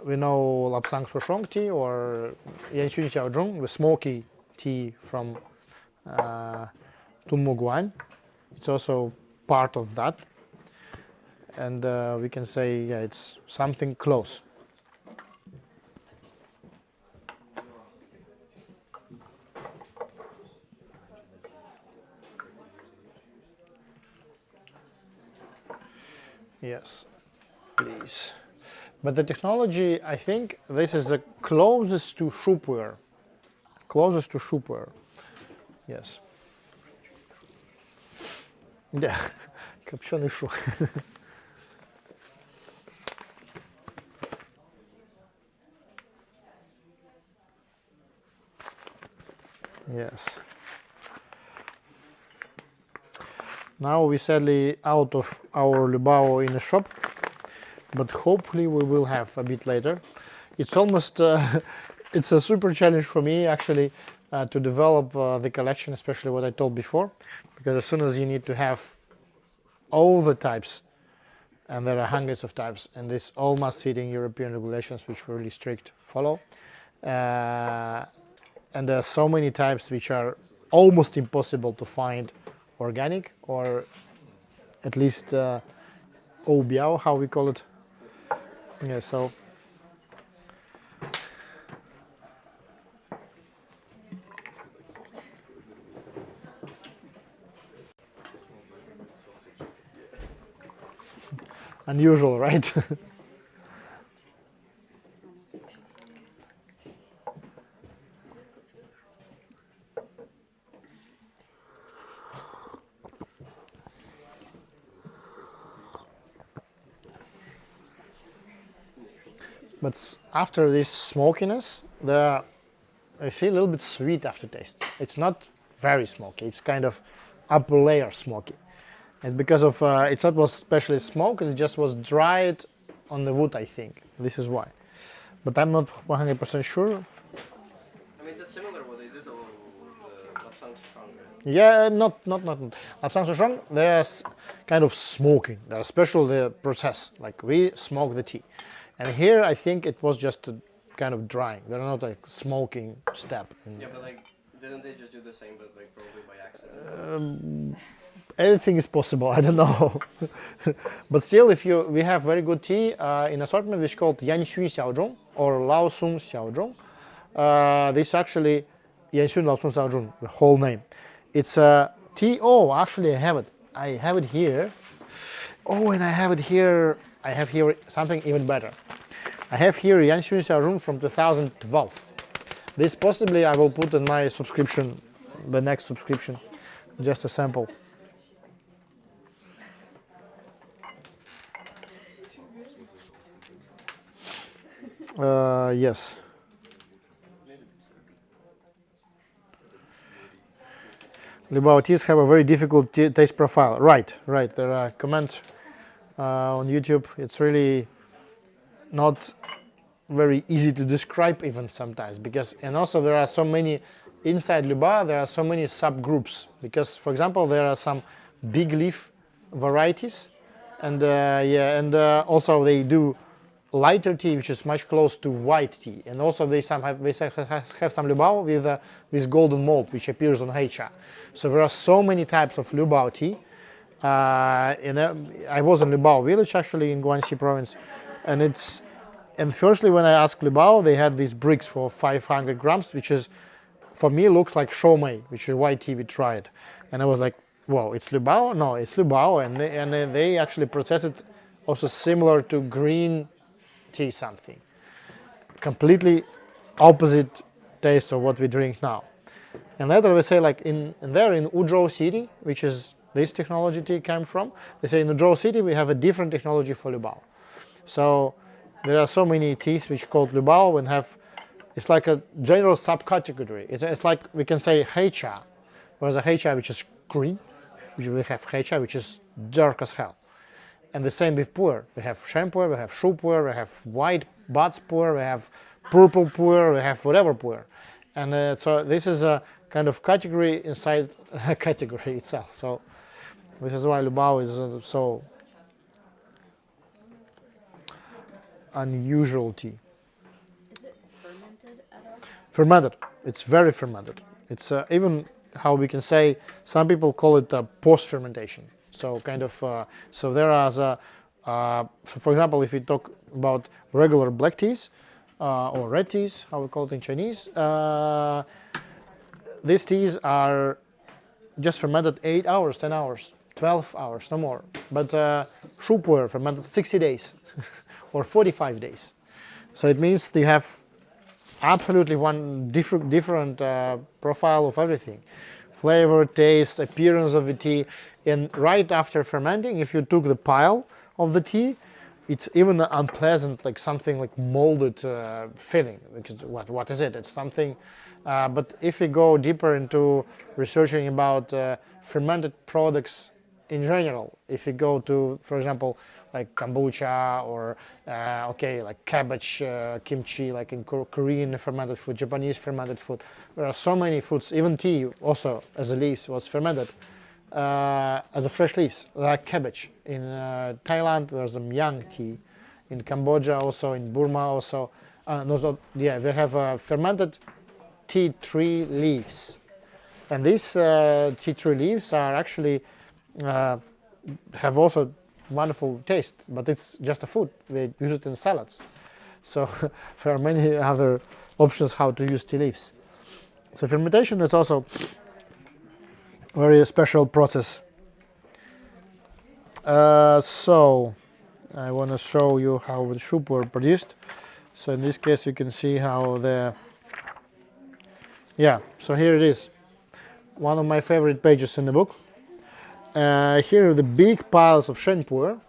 Speaker 1: we know Lapsang Souchong tea or Yanxun Xiaozhong, the smoky tea from Tummo Guan. It's also part of that, and we can say, yeah, it's something close. Yes, please. But the technology, I think this is the closest to shu pu'er. Closest to shu pu'er. Yes. Yeah, копченый шу. Yes. Now we sadly out of our Liu Bao in the shop, but hopefully we will have a bit later. It's almost, it's a super challenge for me actually to develop the collection, especially what I told before, because as soon as you need to have all the types, and there are hundreds of types, and this all must fit in European regulations, which were really strict follow. And there are so many types which are almost impossible to find organic, or at least obiao, how we call it. Yeah, so unusual, right? But after this smokiness, I see a little bit sweet aftertaste. It's not very smoky. It's kind of upper layer smoky. And because of it's not was specially smoked, it just was dried on the wood, I think. This is why. But I'm not 100% sure.
Speaker 7: I mean, that's similar what they do to the Lapsang Souchong, right?
Speaker 1: Yeah, not. Lapsang Souchong, there's kind of smoking. There's a special process, like we smoke the tea. And here I think it was just a kind of drying. They're not like smoking step.
Speaker 7: Yeah, but like, didn't they just do the same, but like probably by accident?
Speaker 1: Anything is possible, I don't know. But still, we have very good tea in assortment which is called Yanxun Xiaozhong or Laosong Xiaozhong. This actually Yanxun Laosong Xiaozhong, the whole name. It's a tea. Oh, actually I have it. I have it here. Oh, and I have it here. I have here something even better. I have here Yanxun Xiaozhong from 2012. This possibly I will put in my subscription, the next subscription, just a sample. Yes. Libao teas have a very difficult taste profile. Right. There are comments on YouTube. It's really not very easy to describe even sometimes and also there are so many inside Libao. There are so many subgroups because, for example, there are some big leaf varieties, and also they do lighter tea, which is much close to white tea, and also they have some Libao with golden malt, which appears on Heicha. So there are so many types of Libao tea. I was in Libao village actually in Guangxi province, and firstly when I asked Libao, they had these bricks for 500 grams, which is for me looks like shomei, which is white tea we tried, and I was like, whoa, it's Libao? No, it's Libao, and they actually process it also similar to green tea something, completely opposite taste of what we drink now. And later we say like in Wuzhou City, which is this technology tea came from, they say in Wuzhou City we have a different technology for Libao. So there are so many teas which are called Libao and it's like a general subcategory. It's like we can say Heicha, whereas a Heicha which is green, we have Heicha which is dark as hell. And the same with pu'er. We have shen pu'er, we have shu pu'er, we have white buds pu'er, we have purple pu'er, we have whatever pu'er. And so this is a kind of category inside a category itself. So this is why Libao is so unusual tea.
Speaker 6: Is it fermented at all?
Speaker 1: Fermented. It's very fermented. It's even how we can say, some people call it post-fermentation. So kind of, so there are, for example, if we talk about regular black teas or red teas, how we call it in Chinese, these teas are just fermented 8 hours, 10 hours, 12 hours, no more. But shu pu'er fermented 60 days or 45 days. So it means they have absolutely one different profile of everything. Flavor, taste, appearance of the tea. And right after fermenting, if you took the pile of the tea, it's even unpleasant, like something like molded feeling. Because what is it? It's something. But if we go deeper into researching about fermented products in general, if you go to, for example, like kombucha or like cabbage, kimchi, like in Korean fermented food, Japanese fermented food, there are so many foods. Even tea, also as a leaves, was fermented as a fresh leaves, like cabbage. In Thailand, there's a myang tea. In Cambodia, also in Burma, also they have fermented tea tree leaves, and these tea tree leaves are actually have also wonderful taste, but it's just a food. They use it in salads. So there are many other options how to use tea leaves. So fermentation is also a very special process. So I want to show you how the soup were produced. So in this case, you can see how so here it is. One of my favorite pages in the book. Here are the big piles of shenpuer,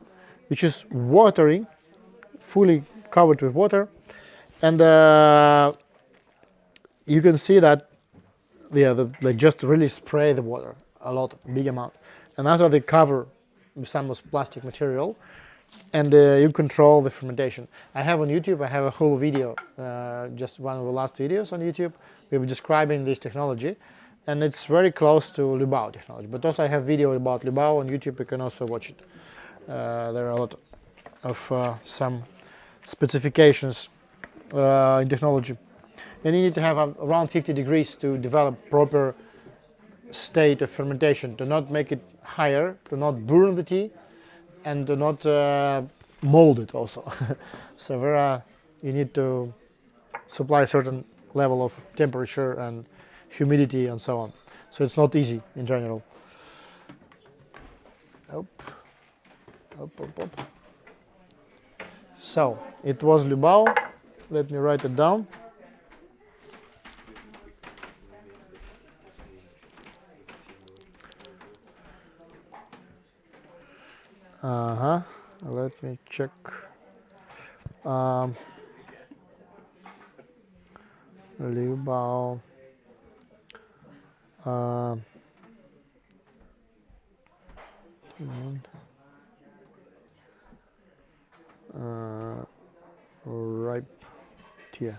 Speaker 1: which is watering, fully covered with water. And you can see that they just really spray the water a lot, big amount. And after they cover with some plastic material, and you control the fermentation. I have on YouTube, I have a whole video, just one of the last videos on YouTube. We were describing this technology, and it's very close to Lubao technology. But also I have video about Lubao on YouTube, you can also watch it. There are a lot of some specifications in technology. And you need to have around 50 degrees to develop proper state of fermentation, to not make it higher, to not burn the tea, and to not mold it also. So you need to supply a certain level of temperature and humidity and so on. So it's not easy in general. So it was Lubao. Let me write it down. Let me check. Liu Bao. Ripe tea.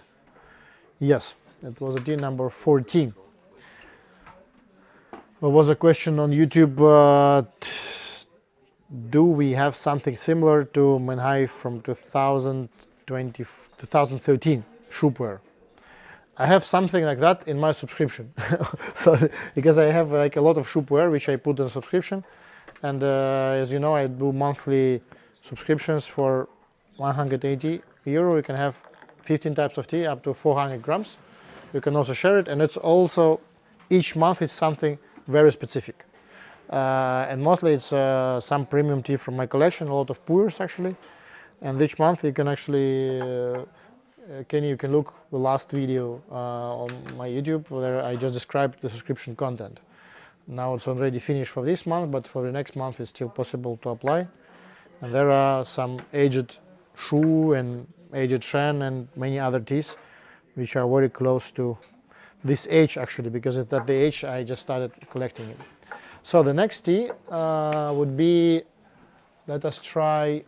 Speaker 1: Yes, it was a tea number 14. There was a question on YouTube. Do we have something similar to Menhai from 2013 Shoopware? I have something like that in my subscription. So because I have like a lot of Shoopware which I put in subscription, and as you know, I do monthly subscriptions for 180 euro. You can have 15 types of tea up to 400 grams. You can also share it, and it's also each month is something very specific. And mostly it's some premium tea from my collection, a lot of pours actually. And each month you can actually, you can look the last video on my YouTube where I just described the subscription content. Now it's already finished for this month, but for the next month it's still possible to apply. And there are some aged Shu and aged Shen and many other teas which are very close to this age actually, because at the age I just started collecting it. So the next tea would be, let us try,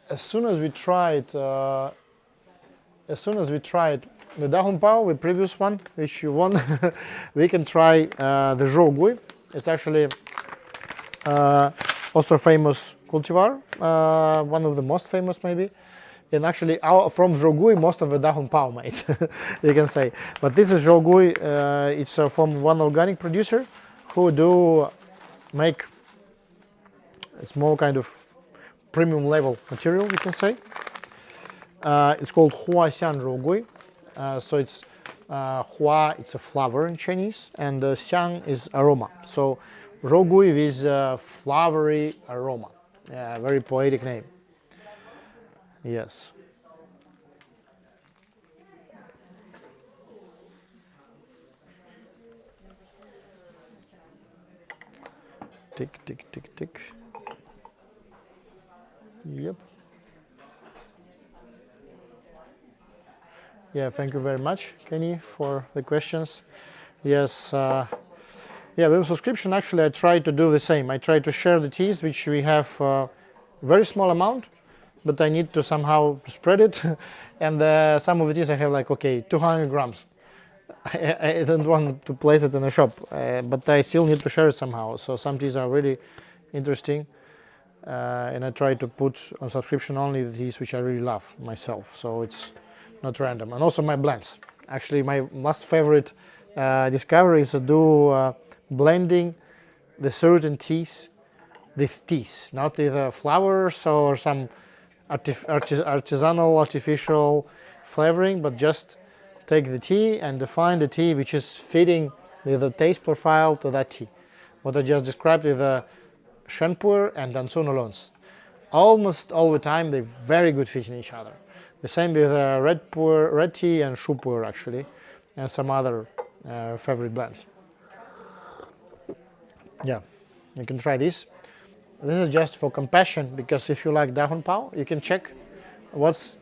Speaker 1: as soon as we tried the Dahun Pao, the previous one, which you won, we can try the Zhou Gui. It's actually also famous cultivar, one of the most famous maybe. And actually from Zhou Gui, most of the Dahun Pao made, you can say. But this is Zhou Gui, it's from one organic producer who do make a small kind of premium level material, you can say. It's called Hua Xiang Zhou Gui. So it's Hua, it's a flower in Chinese, and Xiang is aroma. So Zhou Gui is flowery aroma. Very poetic name. Yes. Tick, tick, tick, tick. Yep. Yeah, thank you very much, Kenny, for the questions. Yes, with subscription, actually, I try to do the same. I try to share the teas, which we have very small amount, but I need to somehow spread it. And some of the teas I have like, 200 grams. I don't want to place it in a shop, but I still need to share it somehow. So some teas are really interesting, and I try to put on subscription only the teas which I really love myself. So it's not random. And also my blends. Actually, my most favorite discovery is to do blending the certain teas with teas, not with flowers or some artisanal artificial flavoring, but just take the tea and define the tea which is fitting with the taste profile to that tea. What I just described with the Shenpuer and Dansun Olons. almost all the time they very good fit in each other. The same with red tea and shu pu'er actually, and some other favorite blends. Yeah, you can try this. This is just for compassion, because if you like Dahun Pao, you can check what's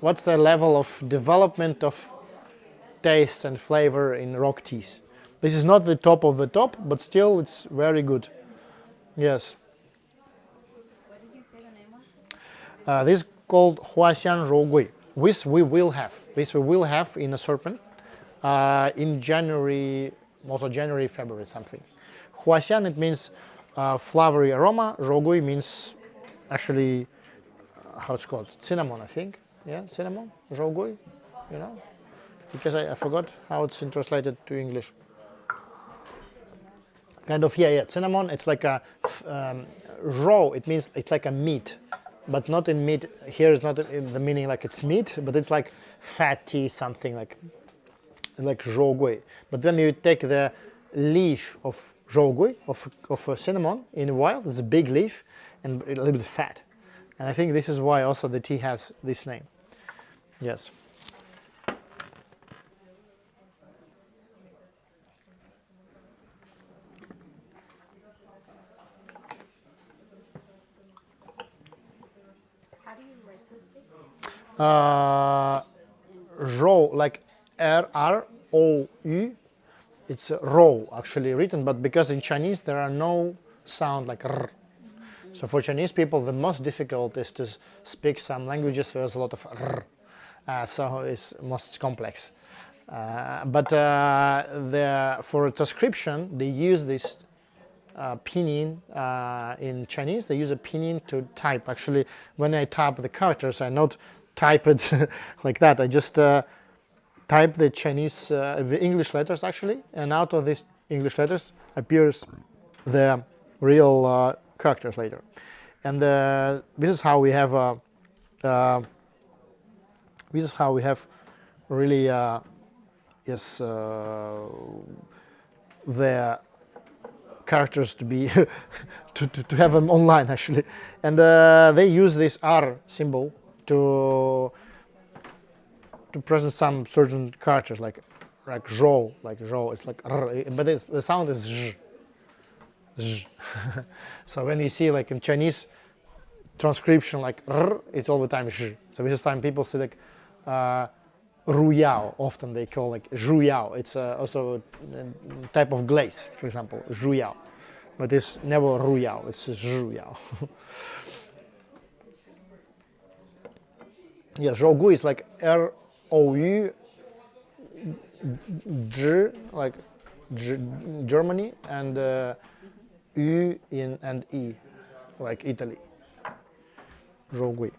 Speaker 1: the level of development of taste and flavor in rock teas. This is not the top of the top, but still it's very good. Yes.
Speaker 6: What did you say the name was?
Speaker 1: This is called Huaxian Rougui. This we will have. This we will have in assortment in January, also January, February something. Huaxian, it means flowery aroma. Rougui means actually how it's called, cinnamon, I think. Yeah, cinnamon, Rougui, you know, because I forgot how it's translated to English. Kind of, yeah, cinnamon. It's like a raw. It means it's like a meat, but not in meat. Here it's not in the meaning like it's meat, but it's like fatty something like rougui. But when you take the leaf of rougui, of cinnamon in wild, it's a big leaf and a little bit fat. And I think this is why also the tea has this name. Yes.
Speaker 6: How do you write this tea?
Speaker 1: Raw, like R-R-O-U. It's raw actually written, but because in Chinese there are no sound like R. So for Chinese people, the most difficult is to speak some languages where there's a lot of R. So it's most complex. For transcription, they use this pinyin in Chinese. They use a pinyin to type. Actually, when I type the characters, I not type it like that. I just type the Chinese, the English letters actually, and out of these English letters appears the real characters later. And this is how we have really the characters to be to have them online actually. And they use this R symbol to present some certain characters like zhou, it's like R, but the sound is zh. Z. So when you see like in Chinese transcription like R, it's all the time zh. So this time people say like ru yao, often they call like zhu yao. It's also a type of glaze, for example, zhu yao. But it's never ru yao, it's zhu yao. Yeah, Rougui is like R-O-U, G, like Germany, and U in and E, like Italy. Rougui,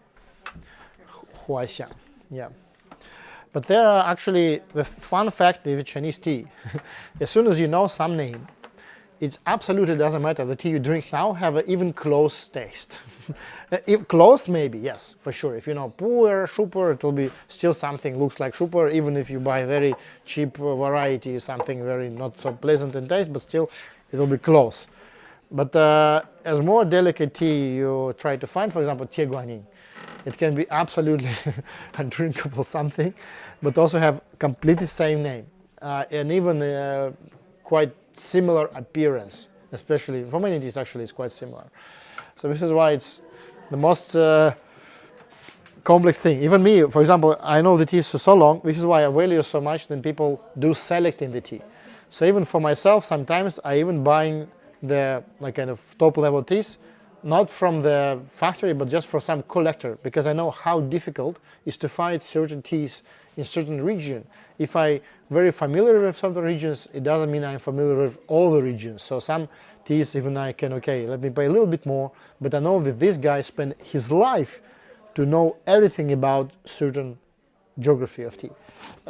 Speaker 1: Huaxiang, yeah. But there are actually, the fun fact with Chinese tea, as soon as you know some name, it absolutely doesn't matter. The tea you drink now have an even close taste. If close, maybe, yes, for sure. If you know pu'er, shu pu'er, it will be still something looks like shu pu'er, even if you buy very cheap variety, something very not so pleasant in taste, but still it will be close. But as more delicate tea you try to find, for example, Tie Guan Yin, it can be absolutely undrinkable something, but also have completely same name and even quite similar appearance, especially for many teas actually it's quite similar. So this is why it's the most complex thing. Even me, for example, I know the tea is so long, this is why I value so much that people do select in the tea. So even for myself, sometimes I even buying the like kind of top level teas, not from the factory, but just for some collector, because I know how difficult it is to find certain teas in certain region. If I very familiar with some regions, it doesn't mean I'm familiar with all the regions. So some teas even I can, okay, let me pay a little bit more, but I know that this guy spent his life to know everything about certain geography of tea.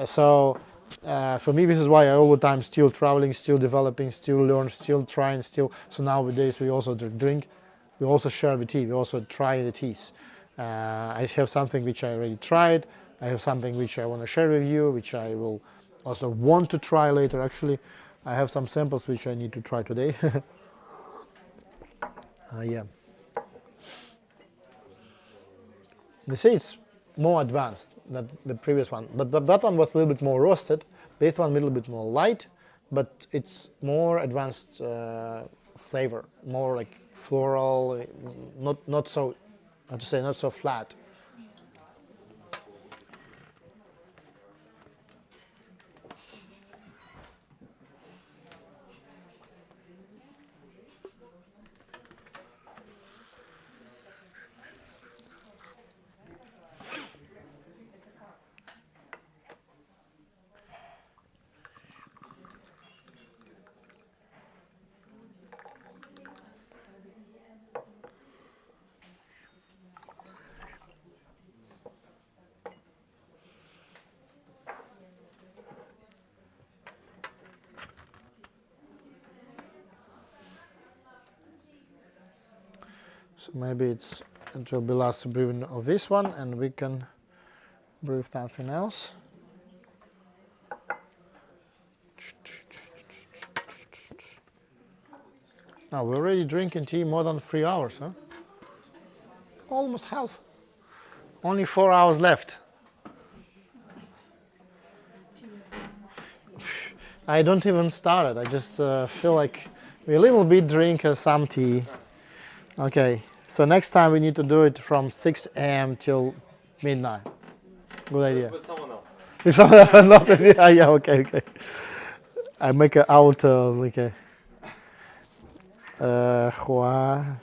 Speaker 1: For me, this is why I all the time still traveling, still developing, still learn, still trying, still. So nowadays we also drink, we also share the tea, we also try the teas. I have something which I already tried. I have something which I want to share with you, which I will also want to try later. Actually, I have some samples which I need to try today. Yeah. they say it's more advanced than the previous one, but that one was a little bit more roasted. This one a little bit more light, but it's more advanced flavor, more like floral, not so, how to say, not so flat. So maybe it will be last brewing of this one, and we can brew something else. Now we're already drinking tea more than 3 hours, huh? Almost half. Only 4 hours left. I don't even start it. I just feel like we a little bit drink some tea. Okay, so next time we need to do it from 6 a.m. till midnight. Good idea.
Speaker 2: With someone else.
Speaker 1: If someone else is not, yeah, okay. I make it out like a 花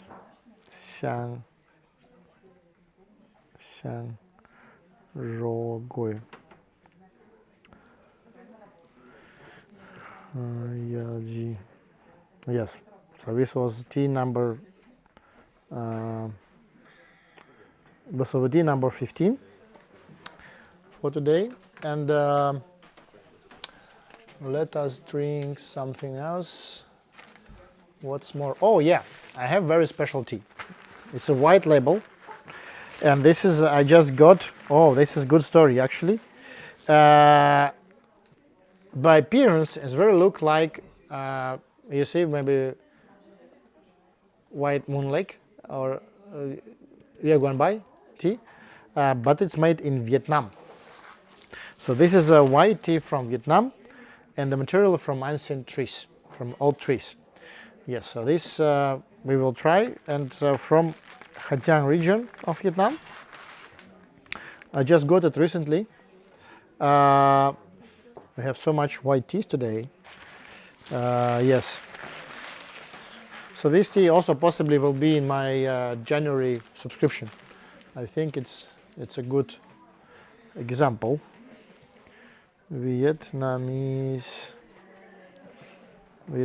Speaker 1: 香肉桂。Yes, so this was tea number. This was tea number 15 for today, and let us drink something else. What's more? Oh yeah, I have very special tea. It's a white label, and this is I just got. Oh, this is good story actually. By appearance, it's very look like you see maybe white moon lake or Guan tea, but it's made in Vietnam. So this is a white tea from Vietnam, and the material from ancient trees, from old trees. Yes, so this we will try, and from Hà Giang region of Vietnam. I just got it recently. We have so much white teas today. Yes. So this tea also possibly will be in my January subscription. I think it's a good example. Vietnamese.
Speaker 7: When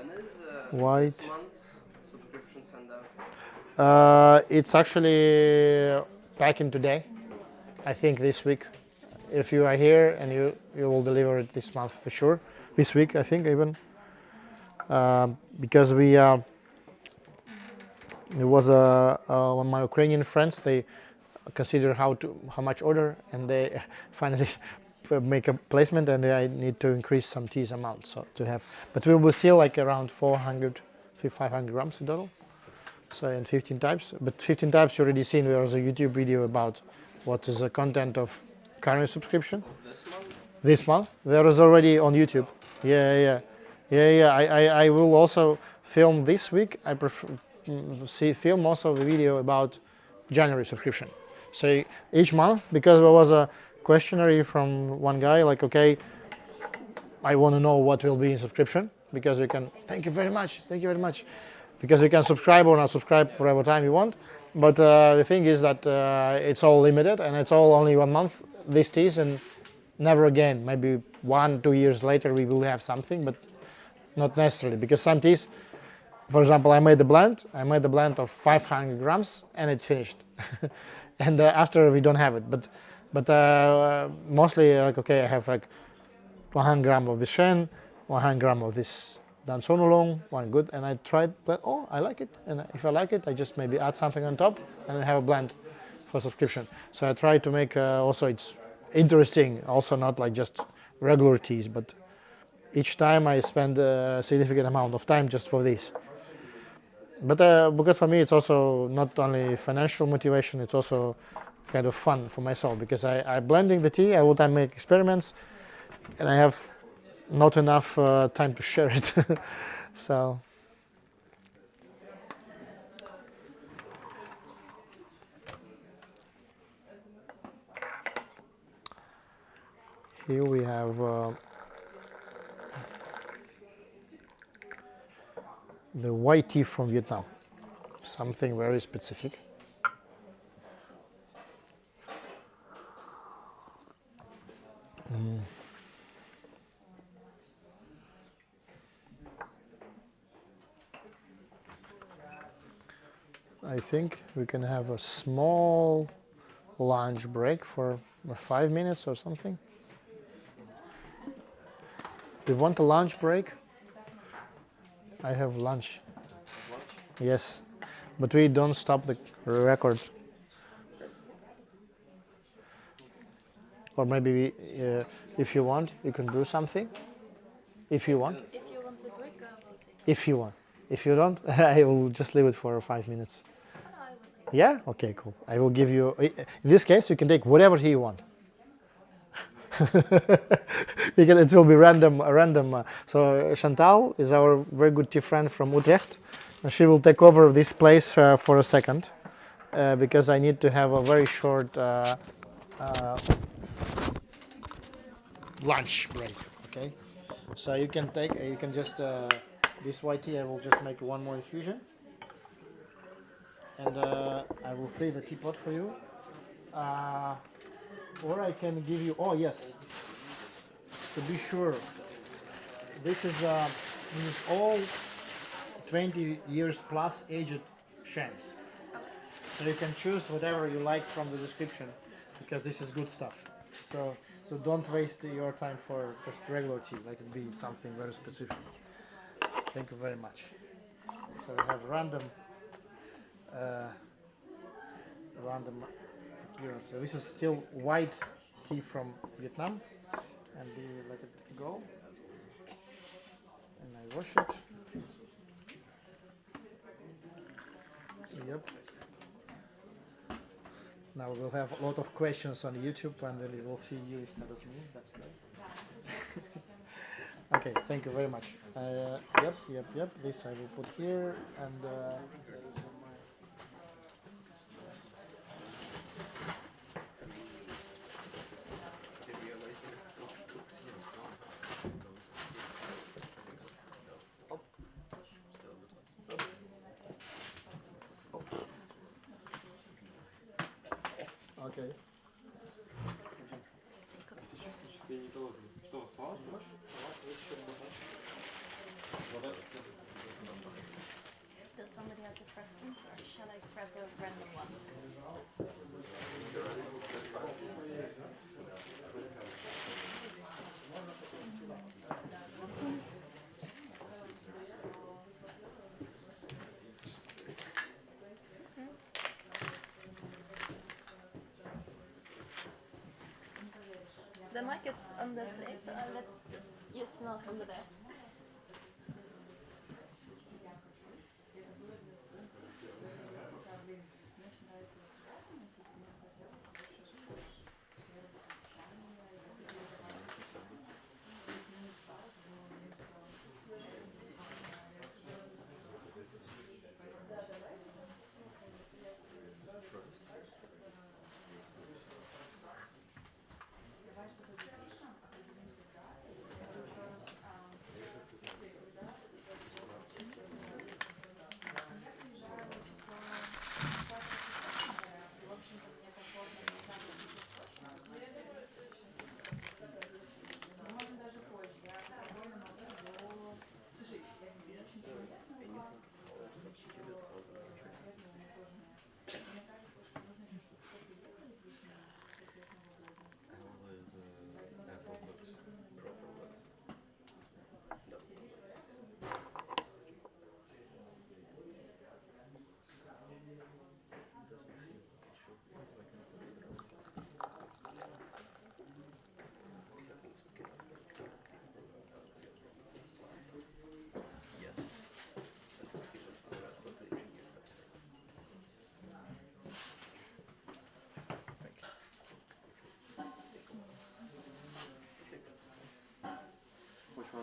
Speaker 7: is
Speaker 1: white.
Speaker 7: this month's subscription sent out?
Speaker 1: It's actually packing today. I think this week. If you are here, and you will deliver it this month for sure. This week, I think even. Because there was one of my Ukrainian friends, they consider how much order, and they finally make a placement, and I need to increase some teas amount, so to have, but we will still like around 400 500 grams in total, so in 15 types. But 15 types you already seen. There was a YouTube video about what is the content of current subscription. This month there is already on YouTube. Yeah. I will also film this week. I film also the video about January subscription. So each month, because there was a questionnaire from one guy, like, okay, I want to know what will be in subscription, because you can. Thank you very much. Because you can subscribe or not subscribe whatever time you want. But the thing is that it's all limited, and it's all only 1 month. These teas, and never again. Maybe 1-2 years later we will have something, but not necessarily, because some teas, for example, I made the blend of 500 grams and it's finished. And after we don't have it, but mostly like, okay, I have like 100 gram of this Shen, 100 gram of this Danson oolong, one good, and I tried, but oh, I like it, and if I like it, I just maybe add something on top and then have a blend for subscription. So I try to make also it's interesting, also not like just regular teas, but each time I spend a significant amount of time just for this. But because for me, it's also not only financial motivation; it's also kind of fun for myself because I blending the tea. I will then make experiments, and I have not enough time to share it. So here we have the white tea from Vietnam, something very specific. I think we can have a small lunch break for 5 minutes or something. Do you want a lunch break? I have lunch. Yes, but we don't stop the record. Or maybe if you want, you can do something. If you want.
Speaker 3: If you want to break, I will take it.
Speaker 1: If you want. If you don't, I will just leave it for 5 minutes.
Speaker 3: No, I will take
Speaker 1: Yeah? Okay, cool. I will give you, in this case, you can take whatever tea you want. Because it will be random. So Chantal is our very good tea friend from Utrecht. And she will take over this place for a second because I need to have a very short lunch break. Okay, so you can take, you can just this white tea. I will just make one more infusion, and I will free the teapot for you. Or I can give you. Oh yes, to be sure, this is all 20 years plus aged shams. So you can choose whatever you like from the description, because this is good stuff. So don't waste your time for just regular tea. Let it be something very specific. Thank you very much. So we have random appearance. So this is still white tea from Vietnam, and we let it go. And I wash it. Yep. Now we'll have a lot of questions on YouTube, and then we will see you instead of me. That's great. Okay, thank you very much. Yep. This I will put here, and okay.
Speaker 2: Что, салат хочешь?
Speaker 3: Does somebody has a preference, or shall I prep a random one? The mic is on the plate, so I'll let you smell from the there.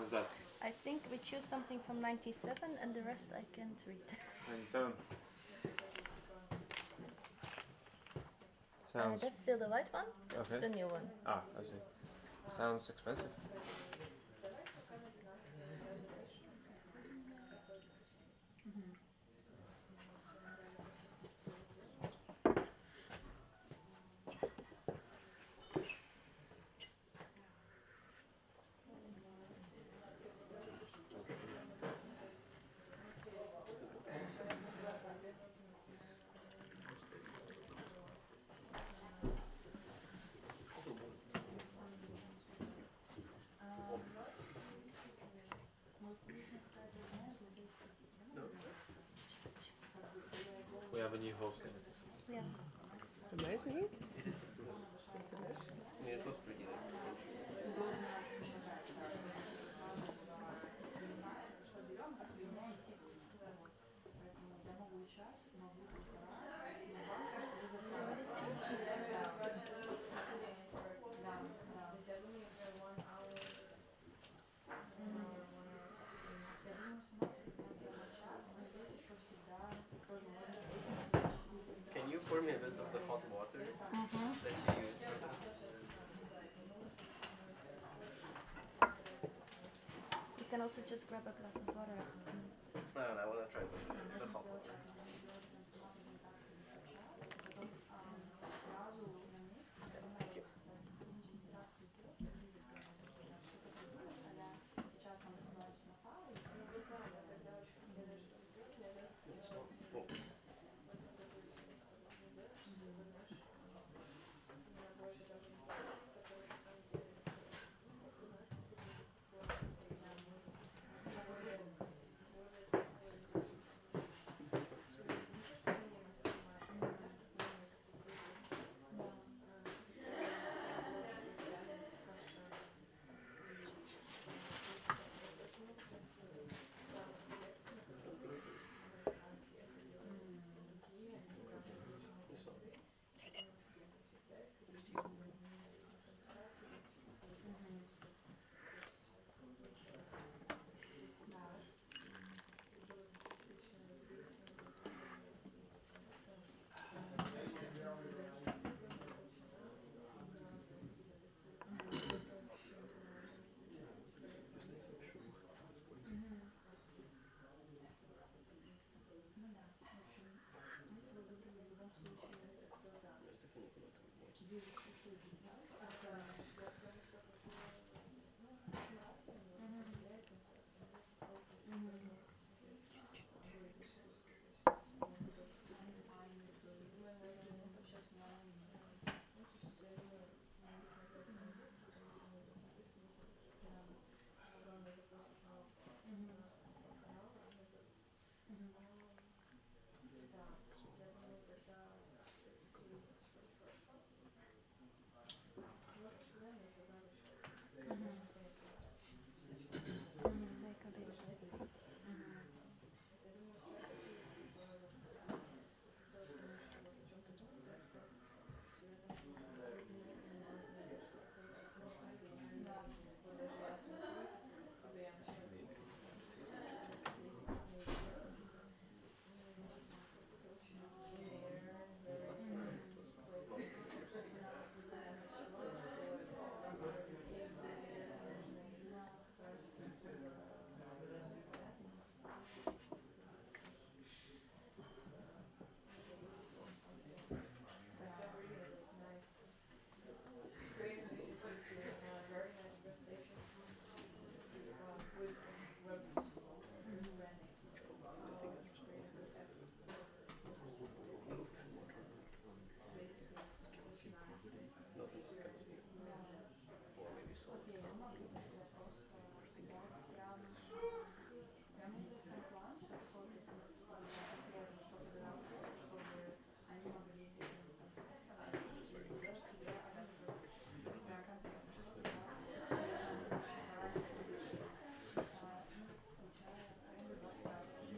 Speaker 2: was that?
Speaker 3: I think we choose something from 97 and the rest I can't read.
Speaker 2: 97. Sounds.
Speaker 3: That's still the white one. That's
Speaker 2: Okay.
Speaker 3: the new one.
Speaker 2: Ah, I see. Sounds expensive. We have a new host.
Speaker 3: Yes.
Speaker 9: Amazing.
Speaker 7: Yeah, it was pretty like. Can you pour me a bit of the hot water that you use for this?
Speaker 3: You can also just grab a glass of water.
Speaker 7: No, I want to try the hot water.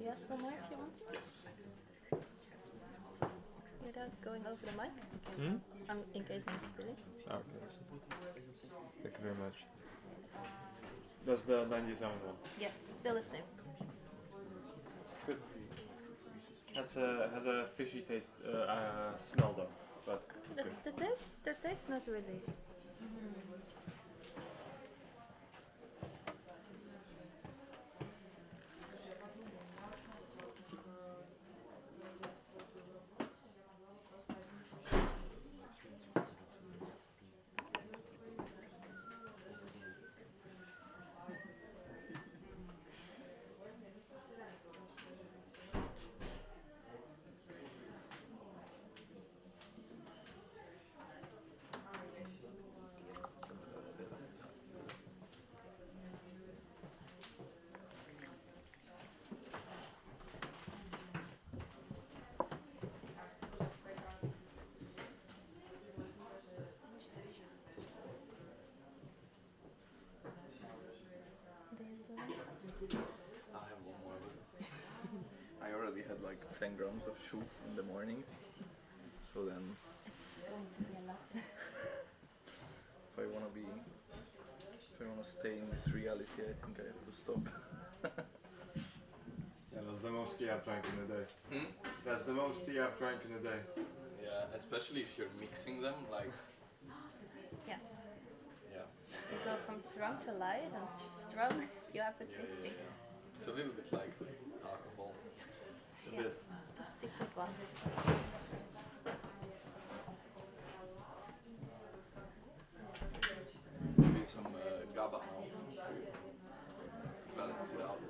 Speaker 3: You have some more if you want to?
Speaker 2: Yes.
Speaker 3: Without going over the mic? In case I'm spilling.
Speaker 2: Okay. Thank you very much. That's the 97 one.
Speaker 3: Yes, still the same.
Speaker 2: Good. Has a fishy taste, smell though, but it's good.
Speaker 3: The taste not really.
Speaker 9: I have one more. I already had like 10 grams of shu in the morning. So then,
Speaker 3: It's going to be a lot.
Speaker 9: if I wanna stay in this reality, I think I have to stop.
Speaker 2: Yeah, that's the most tea I've drank in a day.
Speaker 9: Hmm?
Speaker 2: That's the most tea I've drank in a day.
Speaker 9: Yeah, especially if you're mixing them, like,
Speaker 3: Yes.
Speaker 9: yeah.
Speaker 3: You go from strong to light and strong. You have a tasting.
Speaker 9: It's a little bit like alcohol.
Speaker 3: Yeah. Just stick with one.
Speaker 9: Maybe some Gaba now to balance it out.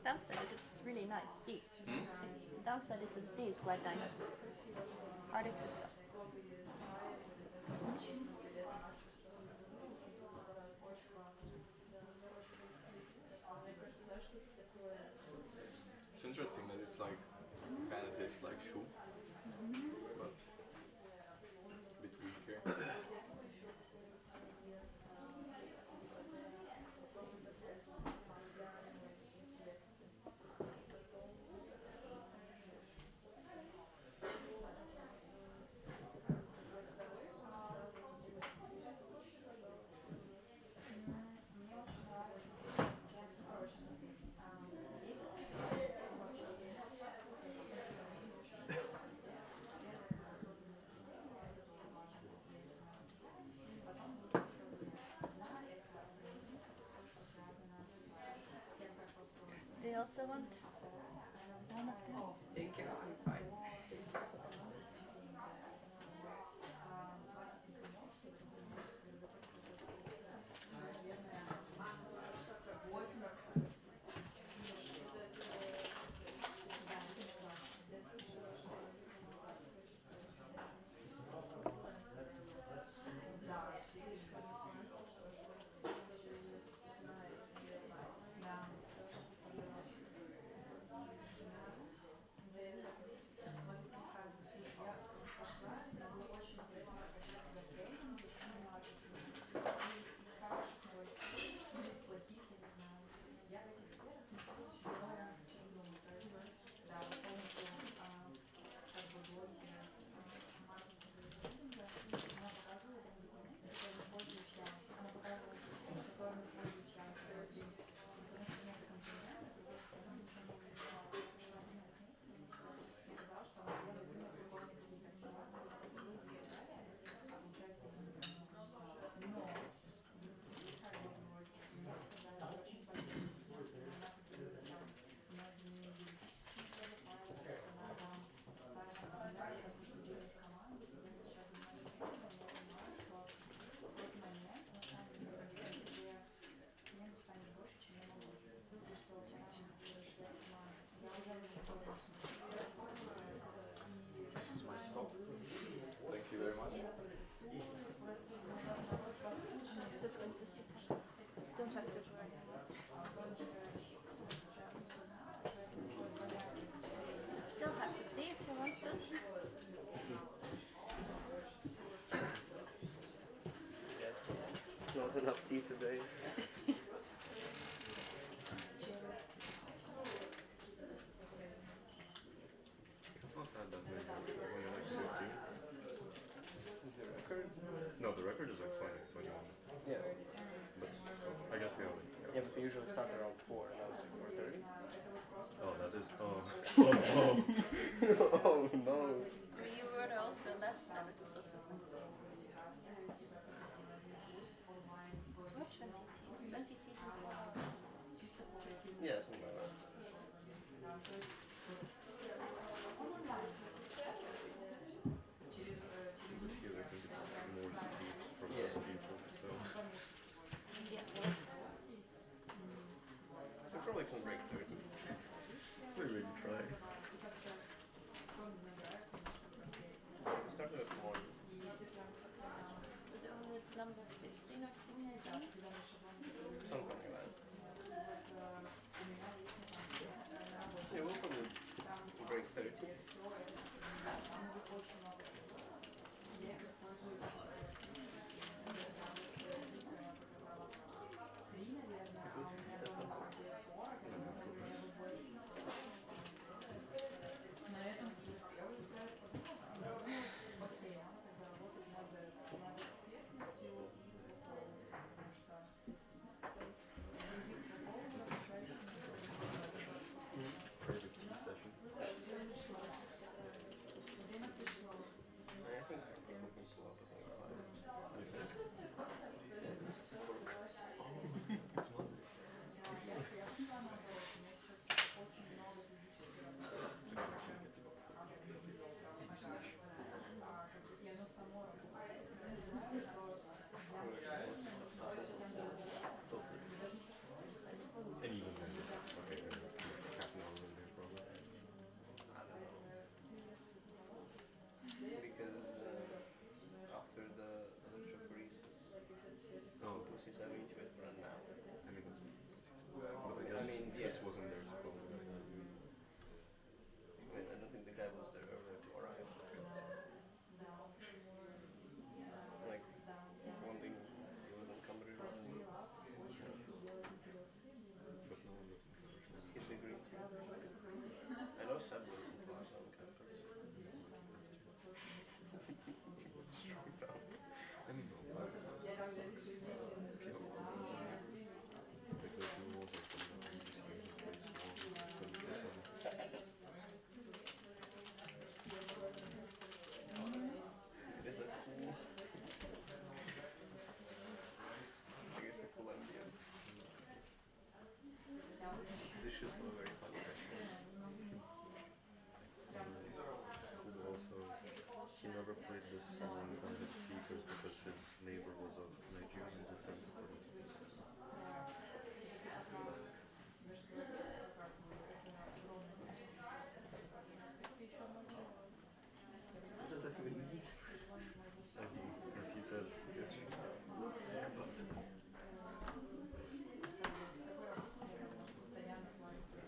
Speaker 3: Downside is it's really nice tea. Downside is the tea is quite nice. Harder to stop.
Speaker 9: It's interesting that it's like, kind of tastes like shu, but a bit weaker.
Speaker 3: They also want one of them.
Speaker 7: Thank you, I'm fine.
Speaker 9: This is my stop. Thank you very much.
Speaker 3: I'm super into super. Don't have to worry. Still have to tea if you want to.
Speaker 7: Not enough tea today.
Speaker 2: Not that bad. Only like 50.
Speaker 10: No, the record is like 20, 21.
Speaker 7: Yeah.
Speaker 10: But I guess we only.
Speaker 7: Yeah, but we usually start around 4 and now it's like 4:30.
Speaker 10: Oh, that is. Oh.
Speaker 7: Oh no.
Speaker 3: I mean, you were also last time, it was also 20 teas. 20 teas in 4 hours.
Speaker 7: Yeah, something like that.
Speaker 10: But here I think it's more deep for
Speaker 7: Yeah.
Speaker 10: less people. So.
Speaker 3: Yes.
Speaker 7: We probably can break 30.
Speaker 10: We really try.
Speaker 7: We started at 1.
Speaker 3: But only at number 15 or 16.
Speaker 7: Something like that. Yeah, we'll probably break 30.
Speaker 10: Private tea session.
Speaker 7: I think people can pull up a thing online.
Speaker 10: And even then, it's okay. Half an hour in there probably.
Speaker 7: I don't know. Because after the electrophoresis,
Speaker 10: Oh,
Speaker 7: pussies are into it for now.
Speaker 10: I mean, but I guess Fritz wasn't there to call it.
Speaker 7: I don't think the guy was there earlier to arrive. Like, one thing, he wasn't coming to
Speaker 10: But no one was in the
Speaker 7: hit the green tea. I know Seb was in Plaza on campus.
Speaker 10: I mean, no, Plaza sucks. If you don't want Plaza, because you will also from the previous year, it's more than 20%.
Speaker 7: Is that cool? I guess a cool ambience. Dishes were very fun actually.
Speaker 10: Cool also, he never played this song on his speakers because his neighbor was of Nigerian descent, according to his
Speaker 7: What does that even mean?
Speaker 10: As he says, yes,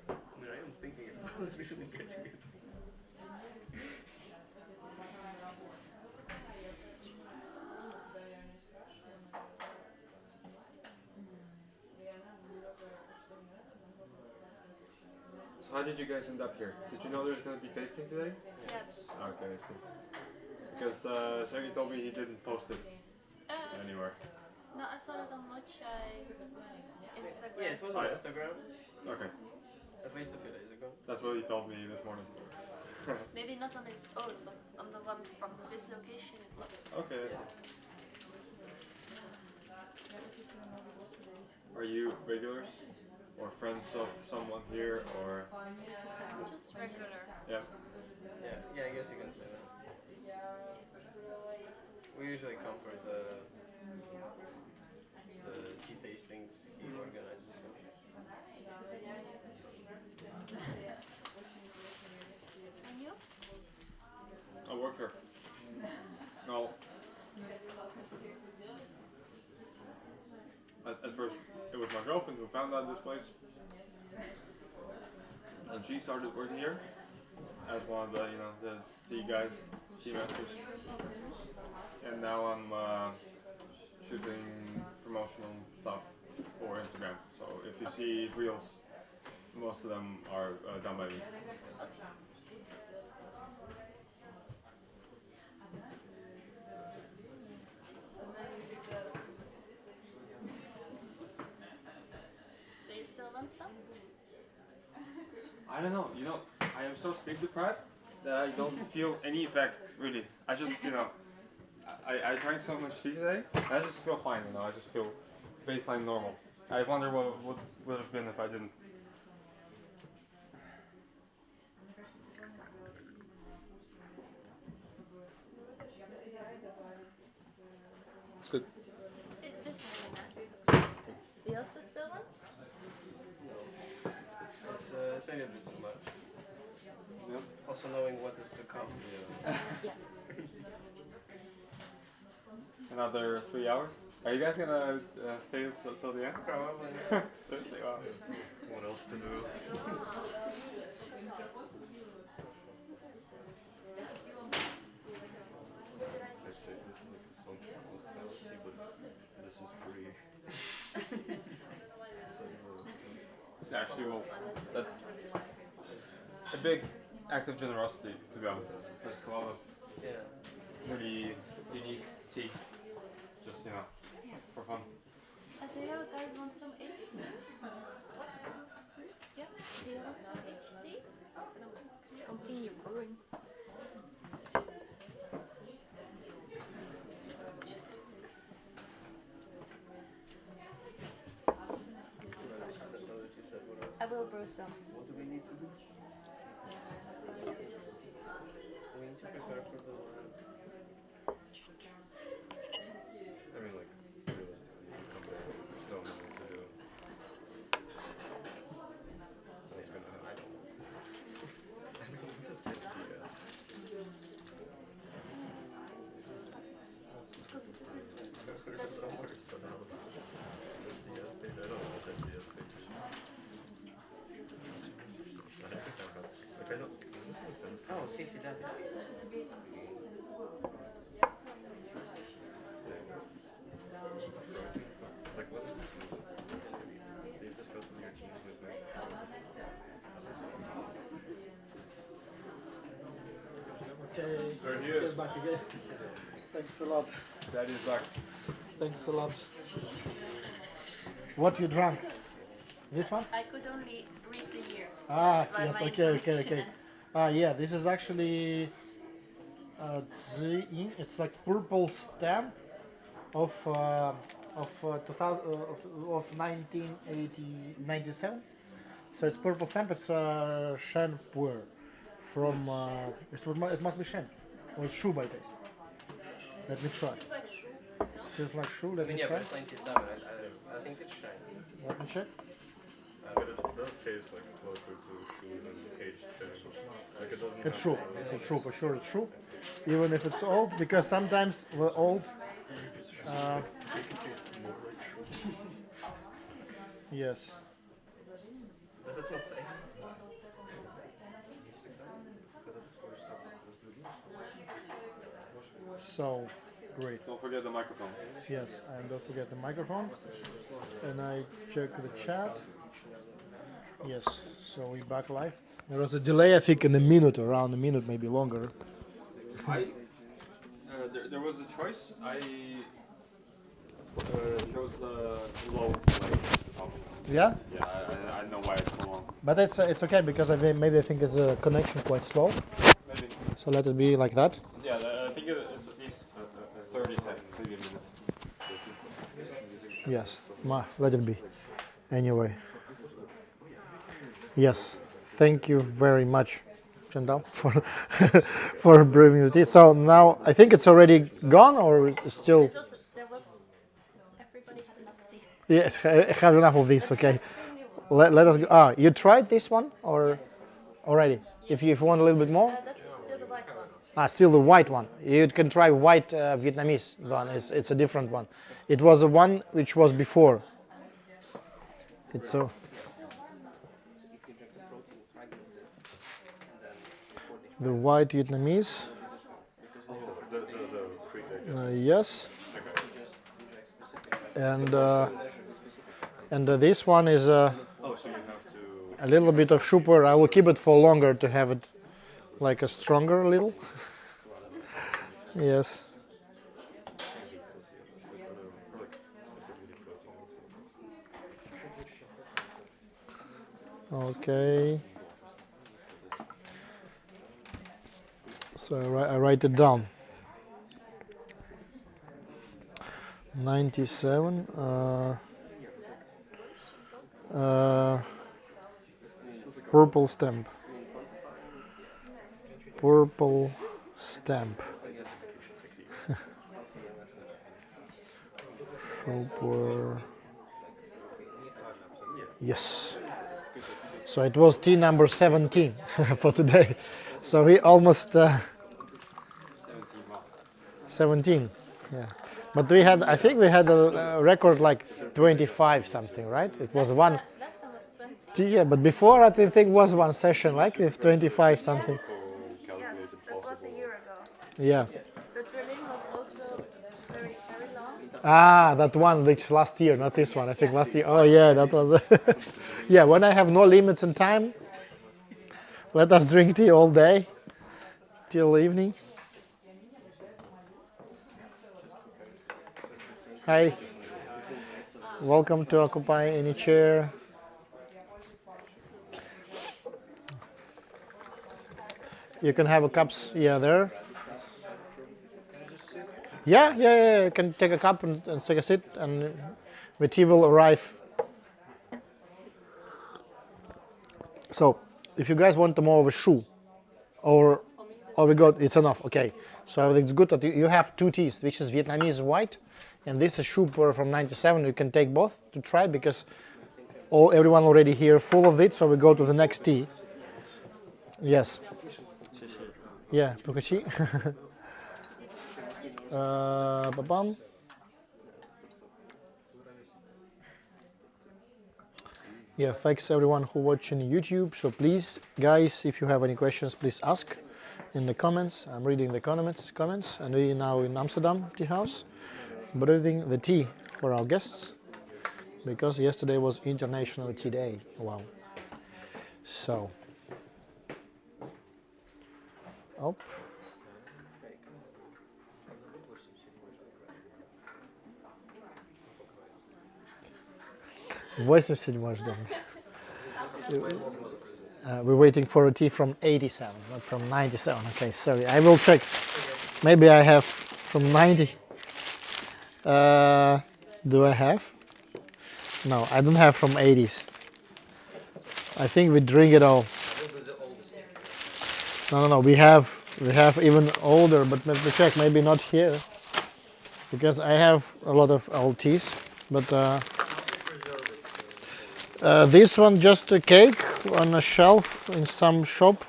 Speaker 7: I mean, I am thinking about it, we shouldn't get to it.
Speaker 2: So how did you guys end up here? Did you know there was going to be tasting today?
Speaker 3: Yes.
Speaker 2: Okay, I see. Because Sergey told me he didn't post it anywhere.
Speaker 3: No, I saw it on Moychay Instagram.
Speaker 7: Yeah, it was
Speaker 2: Oh,
Speaker 7: on
Speaker 2: yeah.
Speaker 7: Instagram,
Speaker 2: Okay,
Speaker 7: at least a few days ago.
Speaker 2: that's what he told me this morning.
Speaker 3: Maybe not on his own, but on the one from this location it was.
Speaker 2: Okay, I see. Are you regulars? Or friends of someone here, or...
Speaker 3: Just regular.
Speaker 2: Yeah.
Speaker 7: Yeah, I guess you can say that. We usually come for the tea tastings he organizes.
Speaker 3: And you?
Speaker 2: I work here. No. At first, it was my girlfriend who found out this place. And she started working here as one of the, the tea guys, tea masters. And now I'm shooting promotional stuff for Instagram. So if you see reels, most of them are done by me.
Speaker 3: want some?
Speaker 2: I don't know. You know, I am so sleep deprived that I don't feel any effect really. I just, you know, I drank so much tea today. I just feel fine. You know, I just feel baseline normal. I wonder what would have been if I didn't. It's good.
Speaker 3: This is really nice. You also still want?
Speaker 7: It's maybe a bit too much.
Speaker 2: Yeah.
Speaker 7: Also knowing what is to come.
Speaker 3: Yes.
Speaker 2: Another 3 hours. Are you guys gonna stay till the end?
Speaker 7: Probably.
Speaker 2: Seriously, wow.
Speaker 10: What else to do? I say this is like some almost fallacy, but this is free.
Speaker 2: Actually, well, that's a big act of generosity, to be honest. That's a lot of really unique tea. Just, you know, for fun.
Speaker 3: Do you guys want some HD? Yes. Do you want some HD? Continue brewing. I will brew some.
Speaker 7: What do we need to do? We need to prepare for the
Speaker 10: I mean, like, realistically, you come back, you just don't know what to do. What's gonna happen? I think it's just SDS. There's somewhere some else. SDS page, I don't know what SDS page is. Like, I don't, does this make sense?
Speaker 7: Oh, safety data.
Speaker 10: Like, what is this? They discuss with your teams with me.
Speaker 1: Okay.
Speaker 2: There he is.
Speaker 1: Back again. Thanks a lot.
Speaker 2: Daddy's back.
Speaker 1: Thanks a lot. What you drank? This one?
Speaker 3: I could only read the year.
Speaker 1: Ah,
Speaker 3: That's why
Speaker 1: yes,
Speaker 3: my
Speaker 1: okay.
Speaker 3: information ends.
Speaker 1: Yeah, this is actually Tie Yin. It's like purple stamp of 1997. So it's purple stamp. It's Shen Puer from it must be Shen. Or it's Shu by taste. Let me try.
Speaker 3: It's like shoe.
Speaker 1: Feels like Shu.
Speaker 7: I
Speaker 1: Let
Speaker 7: mean,
Speaker 1: me
Speaker 7: yeah,
Speaker 1: try.
Speaker 7: but it's 97. I think it's shiny.
Speaker 1: Let me check.
Speaker 10: But it does taste like closer to shoe than aged cherry. Like, it doesn't
Speaker 1: It's
Speaker 10: have
Speaker 1: true. It's true for sure. It's true. Even if it's old, because sometimes the old. Yes.
Speaker 7: Does it not say?
Speaker 1: So great.
Speaker 2: Don't forget the microphone.
Speaker 1: Yes, and don't forget the microphone. And I check the chat. Yes, so we back live. There was a delay, I think, in a minute, around a minute, maybe longer.
Speaker 2: There was a choice. I chose the low.
Speaker 1: Yeah,
Speaker 2: Yeah, I don't know why it's so long.
Speaker 1: but it's okay because maybe I think it's a connection quite slow.
Speaker 2: Maybe.
Speaker 1: So let it be like that.
Speaker 2: Yeah, I think it's at least 30 seconds, maybe a minute.
Speaker 1: Yes, let it be. Anyway. Yes, thank you very much, Chandal, for brewing the tea. So now I think it's already gone, or it's still.
Speaker 3: It's also, there was, everybody had enough tea.
Speaker 1: Yeah, I have enough of this. Okay, let us go. You tried this one or already? If you want a little bit more.
Speaker 3: That's still the white one.
Speaker 1: Still the white one. You can try white Vietnamese one. It's a different one. It was the one which was before. It's so. The white Vietnamese. Yes. And this one is a little bit of super. I will keep it for longer to have it like a stronger little. Yes. Okay. So I write it down. 97. Purple stamp. Purple stamp. Shopware. Yes. So it was tea number 17 for today. So we almost 17. Yeah. But we had, I think we had a record like 25 something, right? It was one.
Speaker 3: Last time was 20.
Speaker 1: Yeah, but before I think was one session like with 25 something.
Speaker 3: Yes, that was a year ago.
Speaker 1: Yeah.
Speaker 3: But Berlin was also very, very long.
Speaker 1: Ah, that one which last year, not this one. I think last year. Oh yeah, that was. Yeah, when I have no limits in time, let us drink tea all day till evening. Hi. Welcome to Occupy Any Chair. You can have a cups, yeah, there. Yeah. You can take a cup and take a sit, and the tea will arrive. So, if you guys want more of a shoe, or we got, it's enough. Okay. So it's good that you have two teas, which is Vietnamese white, and this is shoe pour from 97. You can take both to try because everyone already here full of it. So we go to the next tea. Yes. Yeah, Pukachi. Ba-bam. Yeah, thanks everyone who watching YouTube. So please, guys, if you have any questions, please ask in the comments. I'm reading the comments, and we now in Amsterdam tea house, brewing the tea for our guests because yesterday was International Tea Day. Wow. So, up. 87 ждем. We're waiting for a tea from 87, not from 97. Okay, sorry, I will check. Maybe I have from 90. Do I have? No, I don't have from 80s. I think we drink it all. No. We have even older, but let me check. Maybe not here, because I have a lot of old teas. But this one just a cake on a shelf in some shop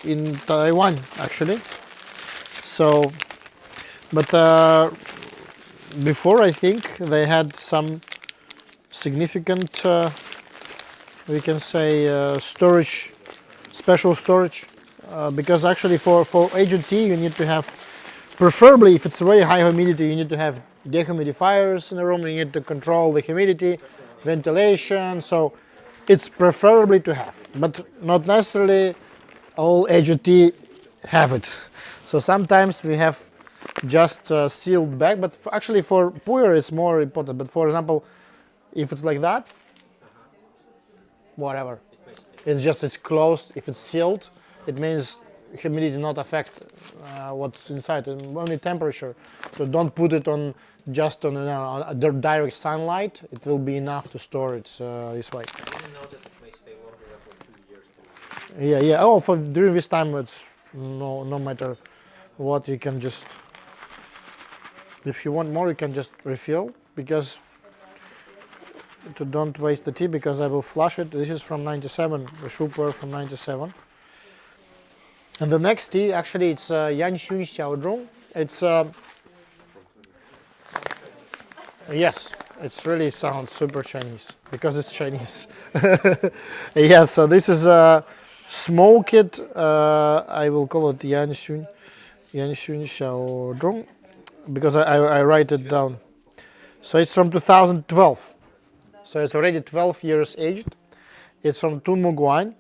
Speaker 1: in Taiwan, actually. So, but before I think they had some significant, we can say, storage, special storage, because actually for aged tea you need to have, preferably if it's very high humidity, you need to have dehumidifiers in the room. You need to control the humidity, ventilation. So it's preferably to have, but not necessarily all aged tea have it. So sometimes we have just sealed bag, but actually for puer it's more important. But for example, if it's like that, whatever, it's closed. If it's sealed, it means humidity not affect what's inside, and only temperature. So don't put it on just on the direct sunlight. It will be enough to store it this way.
Speaker 4: I didn't know that it may stay longer than for 2 years.
Speaker 1: Yeah. Oh, for during this time, it's no matter what, you can just, if you want more, you can just refill, because to don't waste the tea, because I will flush it. This is from 97, the Super from 97. And the next tea, actually, it's Yanxun Xiaozhong. It's yes, it's really sounds super Chinese because it's Chinese. Yeah, so this is smoked. I will call it Yanxun Xiaozhong because I write it down. So it's from 2012. So it's already 12 years aged. It's from Tunmug wine.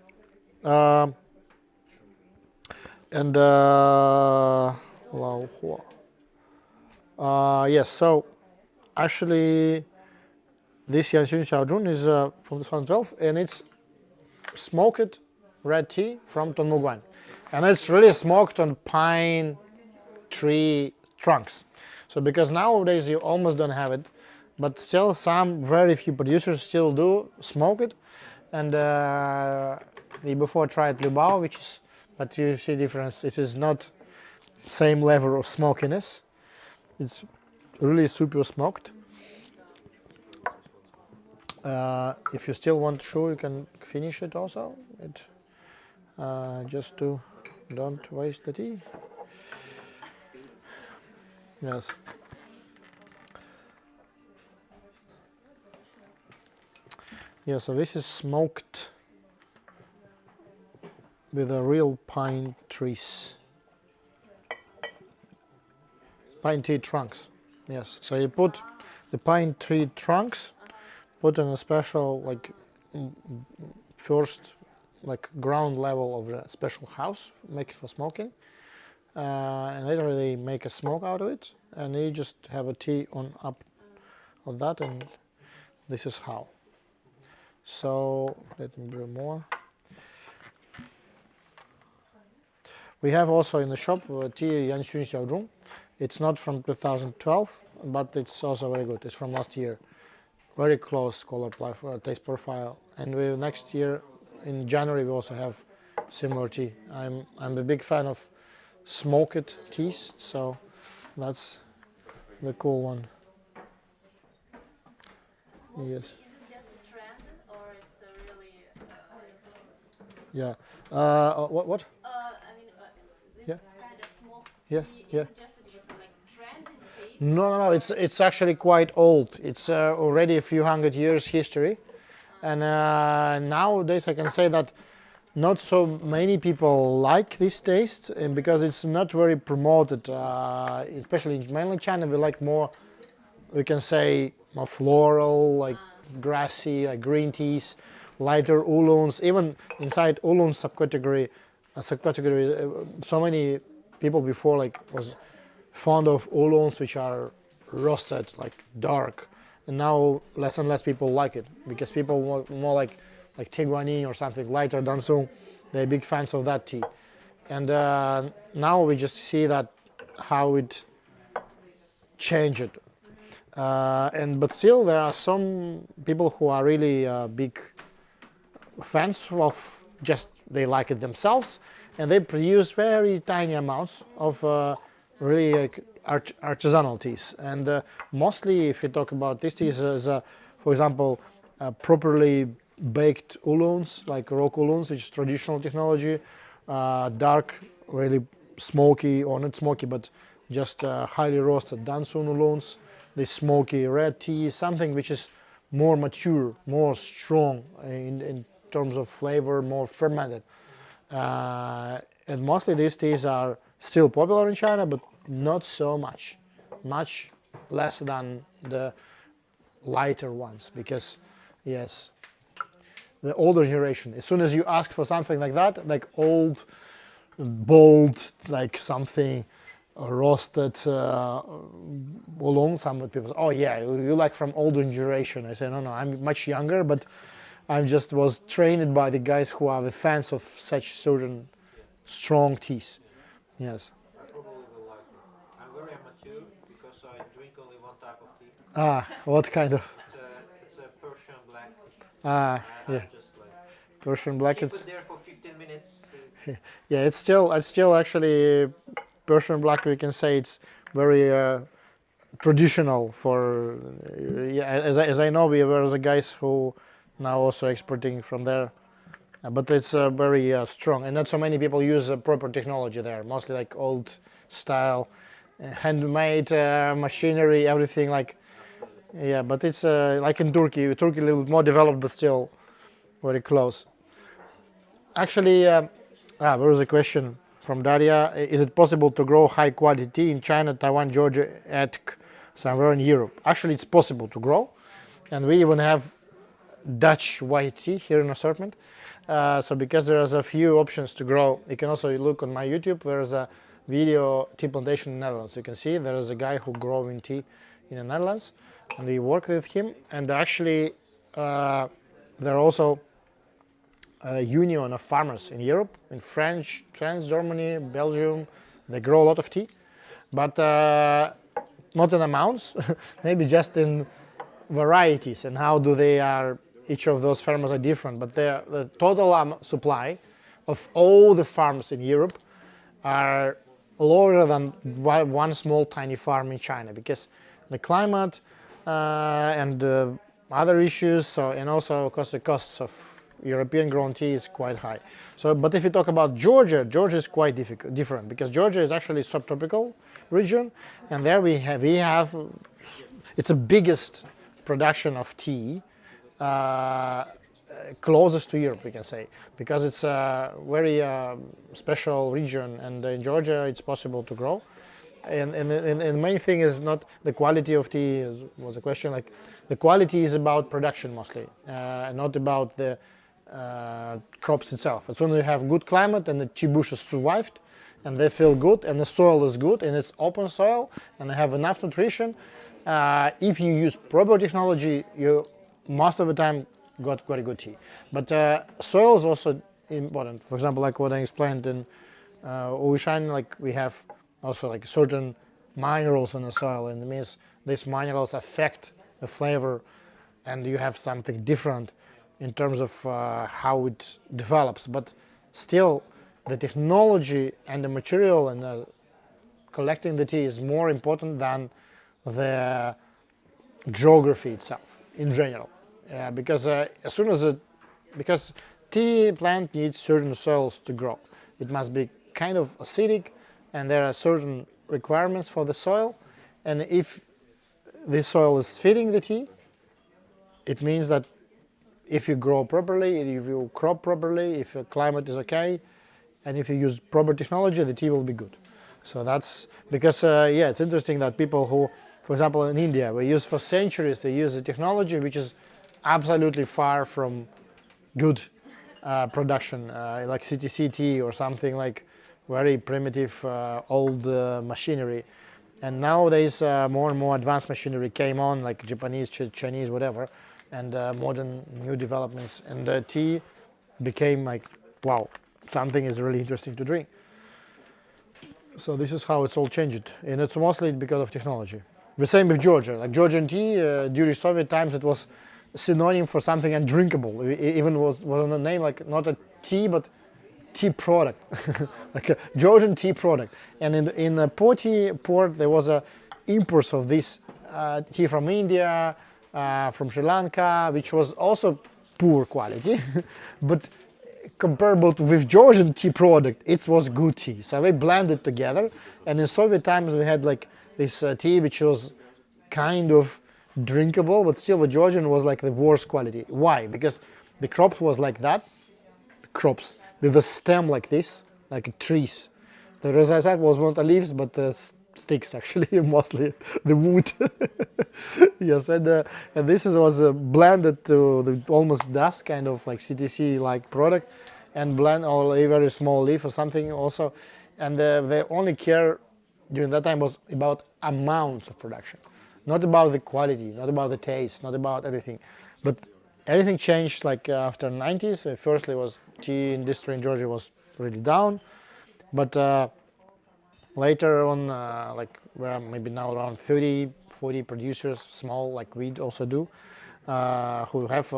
Speaker 1: And yes, so actually this Yanxun Xiaozhun is from 2012, and it's smoked red tea from Tonmuguan, and it's really smoked on pine tree trunks. So because nowadays you almost don't have it, but still some very few producers still do smoke it. And we before tried Lubao, which is, but you see difference. It is not same level of smokiness. It's really super smoked. If you still want sure, you can finish it also. It just to don't waste the tea. Yes. Yeah, so this is smoked with the real pine trees. Pine tree trunks. Yes. So you put the pine tree trunks, put in a special like first like ground level of a special house, make it for smoking. And later they make a smoke out of it, and you just have a tea on up on that, and this is how. So let me brew more. We have also in the shop tea Yanxun Xiaozhong. It's not from 2012, but it's also very good. It's from last year. Very close color taste profile. And we next year in January we also have similar tea. I'm a big fan of smoked teas, so that's the cool one. Yes.
Speaker 3: Is it just a trend, or it's a really?
Speaker 1: Yeah. What?
Speaker 3: I mean, this
Speaker 1: Yeah.
Speaker 3: kind of smoked
Speaker 1: Yeah,
Speaker 3: tea
Speaker 1: yeah.
Speaker 3: isn't just a like trend in taste.
Speaker 1: No. It's actually quite old. It's already a few hundred years history, and nowadays I can say that not so many people like this taste, and because it's not very promoted, especially in mainland China. We like more, we can say, more floral, like grassy, like green teas, lighter oolongs. Even inside oolong subcategory, so many people before like was fond of oolongs which are roasted, like dark, and now less and less people like it because people want more like Tie Guan Yin or something lighter Dansung. They're big fans of that tea, and now we just see that how it changed. But still there are some people who are really big fans of just they like it themselves, and they produce very tiny amounts of really artisanal teas. And mostly, if you talk about these teas, as for example, properly baked oolongs, like rock oolongs, which is traditional technology, dark, really smoky, or not smoky, but just highly roasted Dansun oolongs, the smoky red tea, something which is more mature, more strong in terms of flavor, more fermented. And mostly these teas are still popular in China, but not so much, much less than the lighter ones, because yes, the older generation, as soon as you ask for something like that, like old, bold, like something roasted oolong, some people say, oh yeah, you like from older generation. I say, no, I'm much younger, but I just was trained by the guys who are the fans of such certain strong teas. Yes.
Speaker 4: I probably will like it. I'm very amateur because I drink only one type of tea.
Speaker 1: What kind of?
Speaker 4: It's a Persian black.
Speaker 1: Yeah.
Speaker 4: I just like
Speaker 1: Persian black.
Speaker 4: keep
Speaker 1: It's
Speaker 4: it there for 15 minutes.
Speaker 1: yeah. It's still actually Persian black. We can say it's very traditional for. Yeah, as I know, we were the guys who now also exporting from there. But it's very strong, and not so many people use proper technology there. Mostly like old style, handmade machinery, everything like. Yeah, but it's like in Turkey. Turkey a little bit more developed, but still very close. Actually, there was a question from Daria. Is it possible to grow high quality tea in China, Taiwan, Georgia, Attic, somewhere in Europe? Actually, it's possible to grow, and we even have Dutch white tea here in assortment. So because there's a few options to grow, you can also look on my YouTube. There's a video tea plantation in the Netherlands. You can see there is a guy who growing tea in the Netherlands. and we work with him. And actually, there are also a union of farmers in Europe, in France, Germany, Belgium. They grow a lot of tea, but not in amounts, maybe just in varieties and how do they are. Each of those farmers are different, but the total supply of all the farms in Europe are lower than one small tiny farm in China because the climate and other issues. So and also because the costs of European grown tea is quite high. So, but if you talk about Georgia, Georgia is quite different because Georgia is actually a subtropical region, and there we have it's the biggest production of tea closest to Europe, we can say, because it's a very special region, and in Georgia it's possible to grow. And the main thing is not the quality of tea, was a question. Like the quality is about production mostly, not about the crops itself. As soon as you have good climate and the tea bushes survived, and they feel good, and the soil is good, and it's open soil, and they have enough nutrition. If you use proper technology, you most of the time got very good tea. But soil is also important. For example, like what I explained in Oishan, like we have also like certain minerals in the soil, and it means these minerals affect the flavor, and you have something different in terms of how it develops. But still, the technology and the material and collecting the tea is more important than the geography itself in general. Because as soon as because tea plant needs certain soils to grow. It must be kind of acidic, and there are certain requirements for the soil. And if this soil is feeding the tea, it means that if you grow properly, if you crop properly, if your climate is okay, and if you use proper technology, the tea will be good. So that's because, yeah, it's interesting that people who, for example, in India, we use for centuries, they use a technology which is absolutely far from good production, like CTC tea or something like very primitive old machinery. And nowadays, more and more advanced machinery came on, like Japanese, Chinese, whatever, and modern new developments. And tea became like, wow, something is really interesting to drink. So this is how it's all changed, and it's mostly because of technology. The same with Georgia. Like Georgian tea, during Soviet times, it was synonym for something undrinkable. It even was on a name like not a tea, but tea product, like a Georgian tea product. And in a port there was a imports of this tea from India, from Sri Lanka, which was also poor quality, but comparable to with Georgian tea product, it was good tea. So they blended together, and in Soviet times we had like this tea which was kind of drinkable, but still the Georgian was like the worst quality. Why? Because the crop was like that, crops with a stem like this, like trees. The rosazat was not the leaves, but the sticks actually, mostly the wood. Yes, and this was blended to the almost dust, kind of like CTC like product, and blend or a very small leaf or something also. And they only care during that time was about amounts of production, not about the quality, not about the taste, not about everything. But everything changed like after the 90s. Firstly was tea industry in Georgia was really down, but later on, like we're maybe now around 30, 40 producers, small like we also do, who have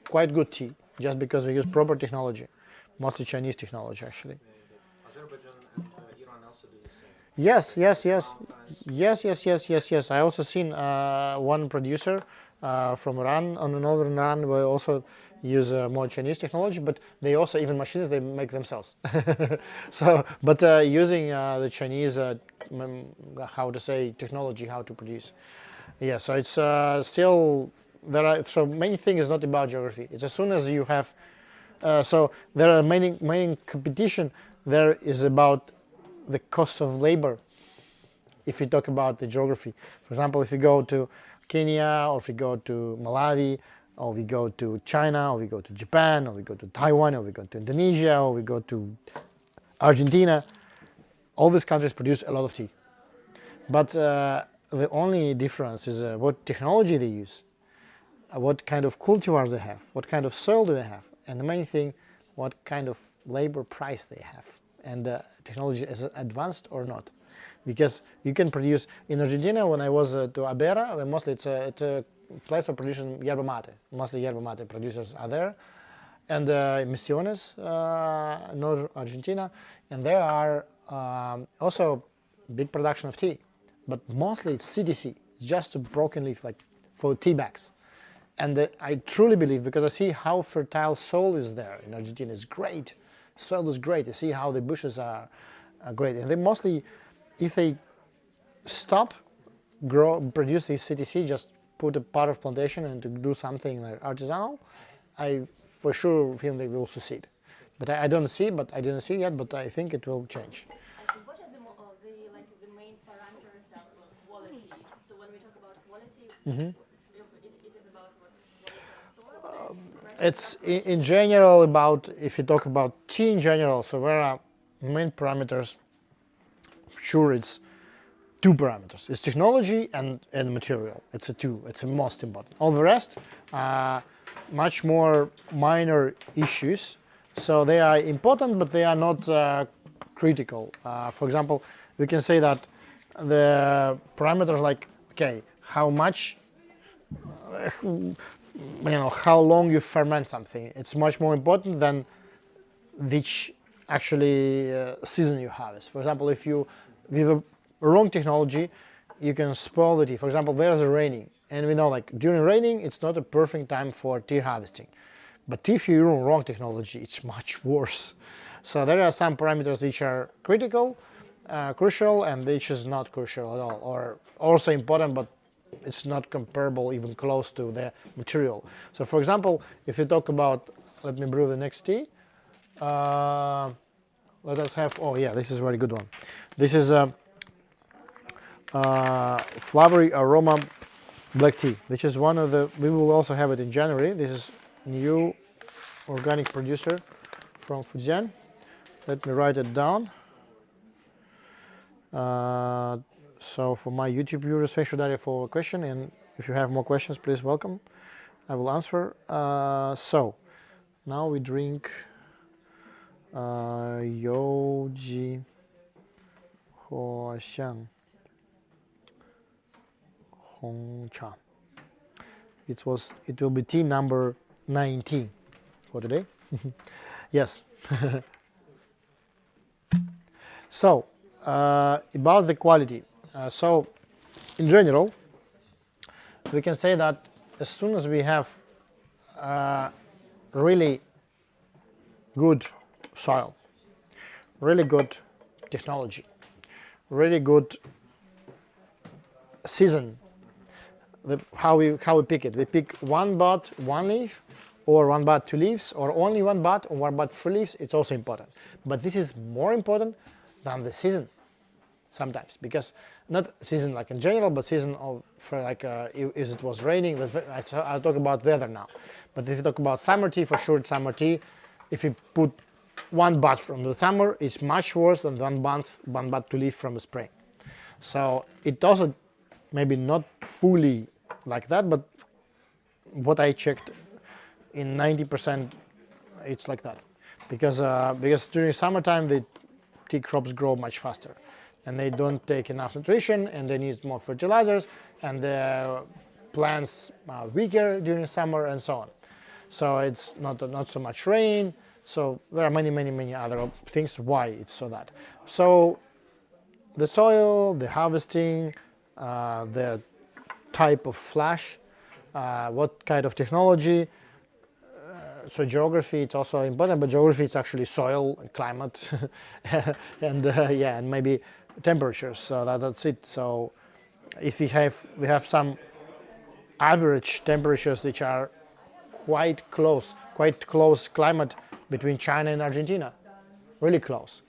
Speaker 1: quite good tea, just because we use proper technology, mostly Chinese technology actually.
Speaker 4: Azerbaijan and Iran also do the same.
Speaker 1: Yes. I also seen one producer from Iran, on northern Iran, we also use more Chinese technology, but they also, even machines, they make themselves. So, but using the Chinese, how to say, technology, how to produce. Yeah, so it's still, there are, so many things is not about geography. It's as soon as you have, so there are many competition, there is about the cost of labor. If you talk about the geography, for example, if you go to Kenya, or if you go to Malawi, or we go to China, or we go to Japan, or we go to Taiwan, or we go to Indonesia, or we go to Argentina, all these countries produce a lot of tea. But the only difference is what technology they use, what kind of cultivars they have, what kind of soil do they have, and the main thing, what kind of labor price they have, and technology is advanced or not. Because you can produce, in Argentina when I was to Abera, mostly it's a place of producing yerba mate, mostly yerba mate producers are there, and Misiones, North Argentina, and there are also big production of tea, but mostly it's CDC, just a broken leaf, like for tea bags. And I truly believe, because I see how fertile soil is there in Argentina, it's great, soil is great, I see how the bushes are great, and they mostly, if they stop produce this CTC, just put a part of plantation and to do something like artisanal, I for sure think they will succeed. But I don't see, but I didn't see yet, but I think it will change.
Speaker 3: And what are the main parameters of quality? So when we talk about quality, it is about what quality of soil?
Speaker 1: It's in general about, if you talk about tea in general, so there are main parameters. Sure, it's two parameters. It's technology and material. It's a two. It's the most important. All the rest, much more minor issues. So they are important, but they are not critical. For example, we can say that the parameters like, okay, how much, how long you ferment something. It's much more important than which actually season you harvest. For example, if you with a wrong technology, you can spoil the tea. For example, there's a raining, and we know like during raining, it's not a perfect time for tea harvesting. But if you use wrong technology, it's much worse. So there are some parameters which are critical, crucial, and which is not crucial at all, or also important, but it's not comparable even close to the material. So for example, if you talk about, let me brew the next tea. Let us have, oh yeah, this is a very good one. This is a flowery aroma black tea, which is one of the, we will also have it in January. This is new organic producer from Fujian. Let me write it down. So for my YouTube viewers, thank you, Daria, for a question, and if you have more questions, please welcome. I will answer. So now we drink Yoji Huoxiang Hong Cha. It will be tea number 19 for today. Yes. So about the quality. So in general, we can say that as soon as we have really good soil, really good technology, really good season, how we pick it. We pick one bud, one leaf, or one bud, two leaves, or only one bud, or one bud, three leaves. It's also important. But this is more important than the season sometimes, because not season like in general, but season of, for like if it was raining. I'll talk about weather now. But if you talk about summer tea, for sure, summer tea, if you put one bud from the summer, it's much worse than one bud to leaf from the spring. So it also maybe not fully like that, but what I checked, in 90% it's like that, because during summertime the tea crops grow much faster, and they don't take enough nutrition, and they need more fertilizers, and the plants are weaker during summer, and so on. So it's not so much rain. So there are many other things why it's so that. So the soil, the harvesting, the type of flash, what kind of technology. So geography, it's also important, but geography, it's actually soil and climate, and yeah, and maybe temperatures. So that's it. So if we have some average temperatures which are quite close climate between China and Argentina, really close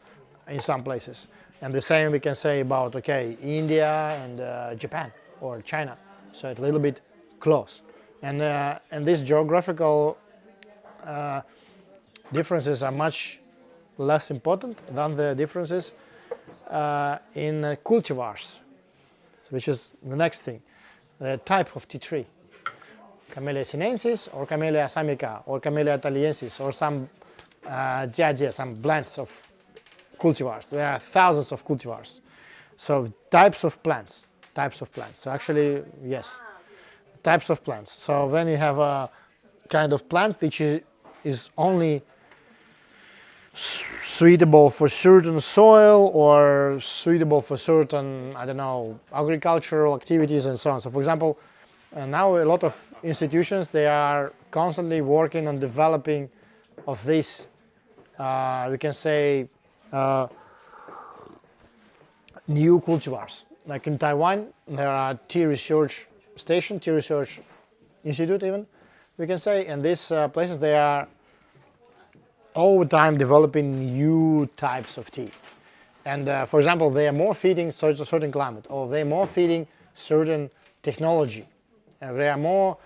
Speaker 1: in some places. And the same we can say about, okay, India and Japan or China. So it's a little bit close. And these geographical differences are much less important than the differences in cultivars. which is the next thing, the type of tea tree. Camellia sinensis or Camellia assamica or Camellia italiensis or some jiajie, some blends of cultivars. There are thousands of cultivars. So types of plants. So actually, yes, types of plants. So when you have a kind of plant which is only suitable for certain soil or suitable for certain, I don't know, agricultural activities and so on. So for example, now a lot of institutions, they are constantly working on developing of this, we can say, new cultivars. Like in Taiwan, there are tea research station, tea research institute even, we can say, and these places, they are all the time developing new types of tea. And for example, they are more fitting certain climate, or they are more fitting certain technology. They are more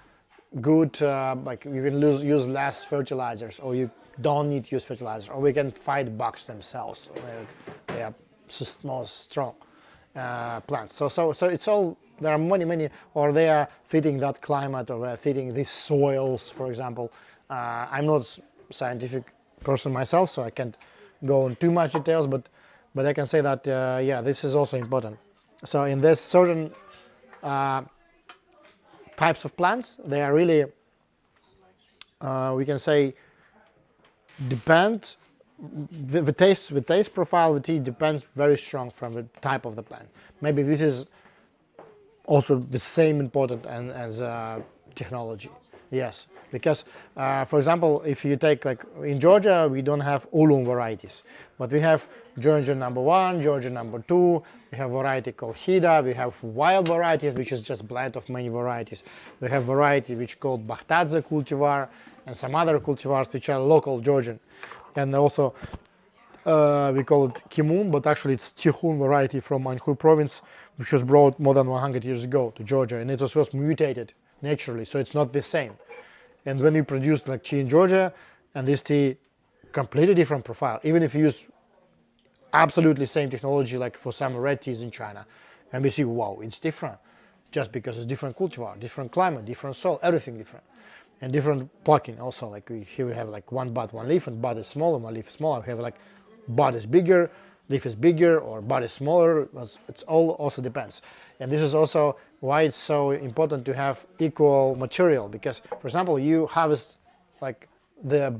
Speaker 1: good, like you can use less fertilizers, or you don't need to use fertilizers, or we can fight bugs themselves. They are more strong plants. So it's all, there are many, or they are fitting that climate, or fitting these soils, for example. I'm not scientific person myself, so I can't go in too much details, but I can say that yeah, this is also important. So in this certain types of plants, they are really, we can say, depend, the taste profile of the tea depends very strong from the type of the plant. Maybe this is also the same important as technology. Yes, because for example, if you take, like in Georgia, we don't have oolong varieties, but we have Georgia #1, Georgia #2. We have variety called Hida. We have wild varieties, which is just blend of many varieties. We have variety which called Bahtadze cultivar, and some other cultivars which are local Georgian. And also we call it Kimun, but actually it's Tihun variety from Anhui province, which was brought more than 100 years ago to Georgia, and it was mutated naturally, so it's not the same. And when you produce like tea in Georgia, and this tea completely different profile, even if you use absolutely same technology like for some red teas in China, and we see, wow, it's different, just because it's different cultivar, different climate, different soil, everything different, and different plucking also. Like here we have like one bud, one leaf, and bud is smaller, one leaf is smaller. We have like bud is bigger, leaf is bigger, or bud is smaller. It's all also depends. And this is also why it's so important to have equal material, because for example, you harvest like the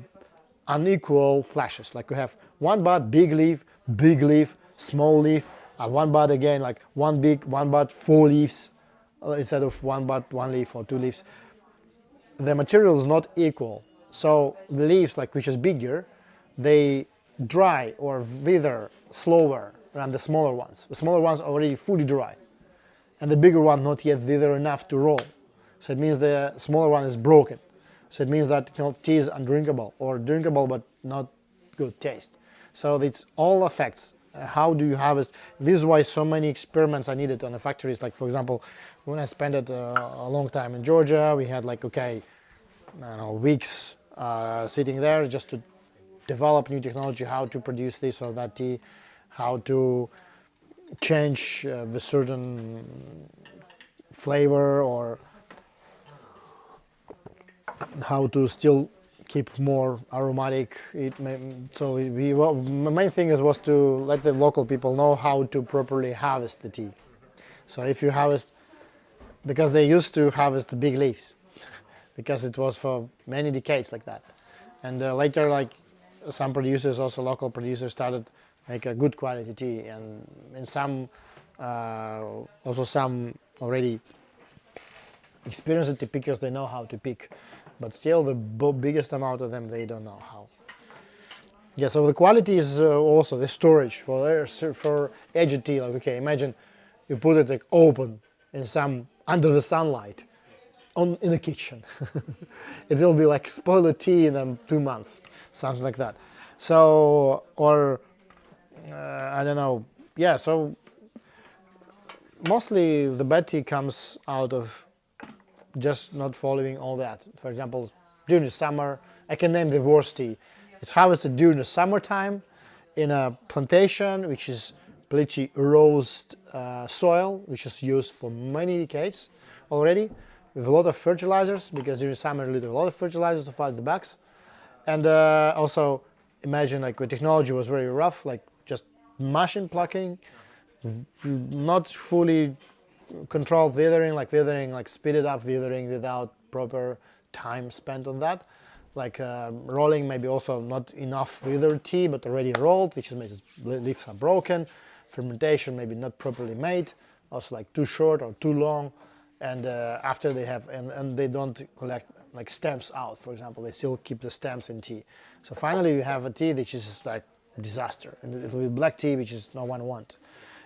Speaker 1: unequal flashes. Like we have one bud, big leaf, small leaf, and one bud again, like one big, one bud, 4 leaves, instead of one bud, 1 leaf or 2 leaves. The material is not equal. So the leaves, like which is bigger, they dry or wither slower than the smaller ones. The smaller ones already fully dry, and the bigger one not yet wither enough to roll. So it means the smaller one is broken. So it means that tea is undrinkable, or drinkable but not good taste. So it's all affects how do you harvest. This is why so many experiments are needed on the factories. Like for example, when I spent a long time in Georgia, we had like, okay, I don't know, weeks sitting there just to develop new technology, how to produce this or that tea, how to change the certain flavor, or how to still keep more aromatic. So the main thing was to let the local people know how to properly harvest the tea. So if you harvest, because they used to harvest the big leaves, because it was for many decades like that. And later, like some producers, also local producers, started make a good quality tea, and some also some already experienced tea pickers, they know how to pick, but still the biggest amount of them, they don't know how. Yeah, so the quality is also the storage for aged tea. Like, okay, imagine you put it like open in some under the sunlight in the kitchen. It will be like spoiled tea in 2 months, something like that. So, or I don't know. Yeah, so mostly the bad tea comes out of just not following all that. For example, during the summer, I can name the worst tea. It's harvested during the summertime in a plantation which is completely roast soil, which is used for many decades already, with a lot of fertilizers, because during summer you need a lot of fertilizers to fight the bugs. And also imagine like the technology was very rough, like just machine plucking, not fully controlled withering, like speeded up withering without proper time spent on that. Like rolling, maybe also not enough withered tea, but already rolled, which makes leaves are broken. Fermentation maybe not properly made, also like too short or too long. And after they have, and they don't collect like stems out, for example, they still keep the stems in tea. So finally you have a tea which is like disaster, and it will be black tea, which is no one want.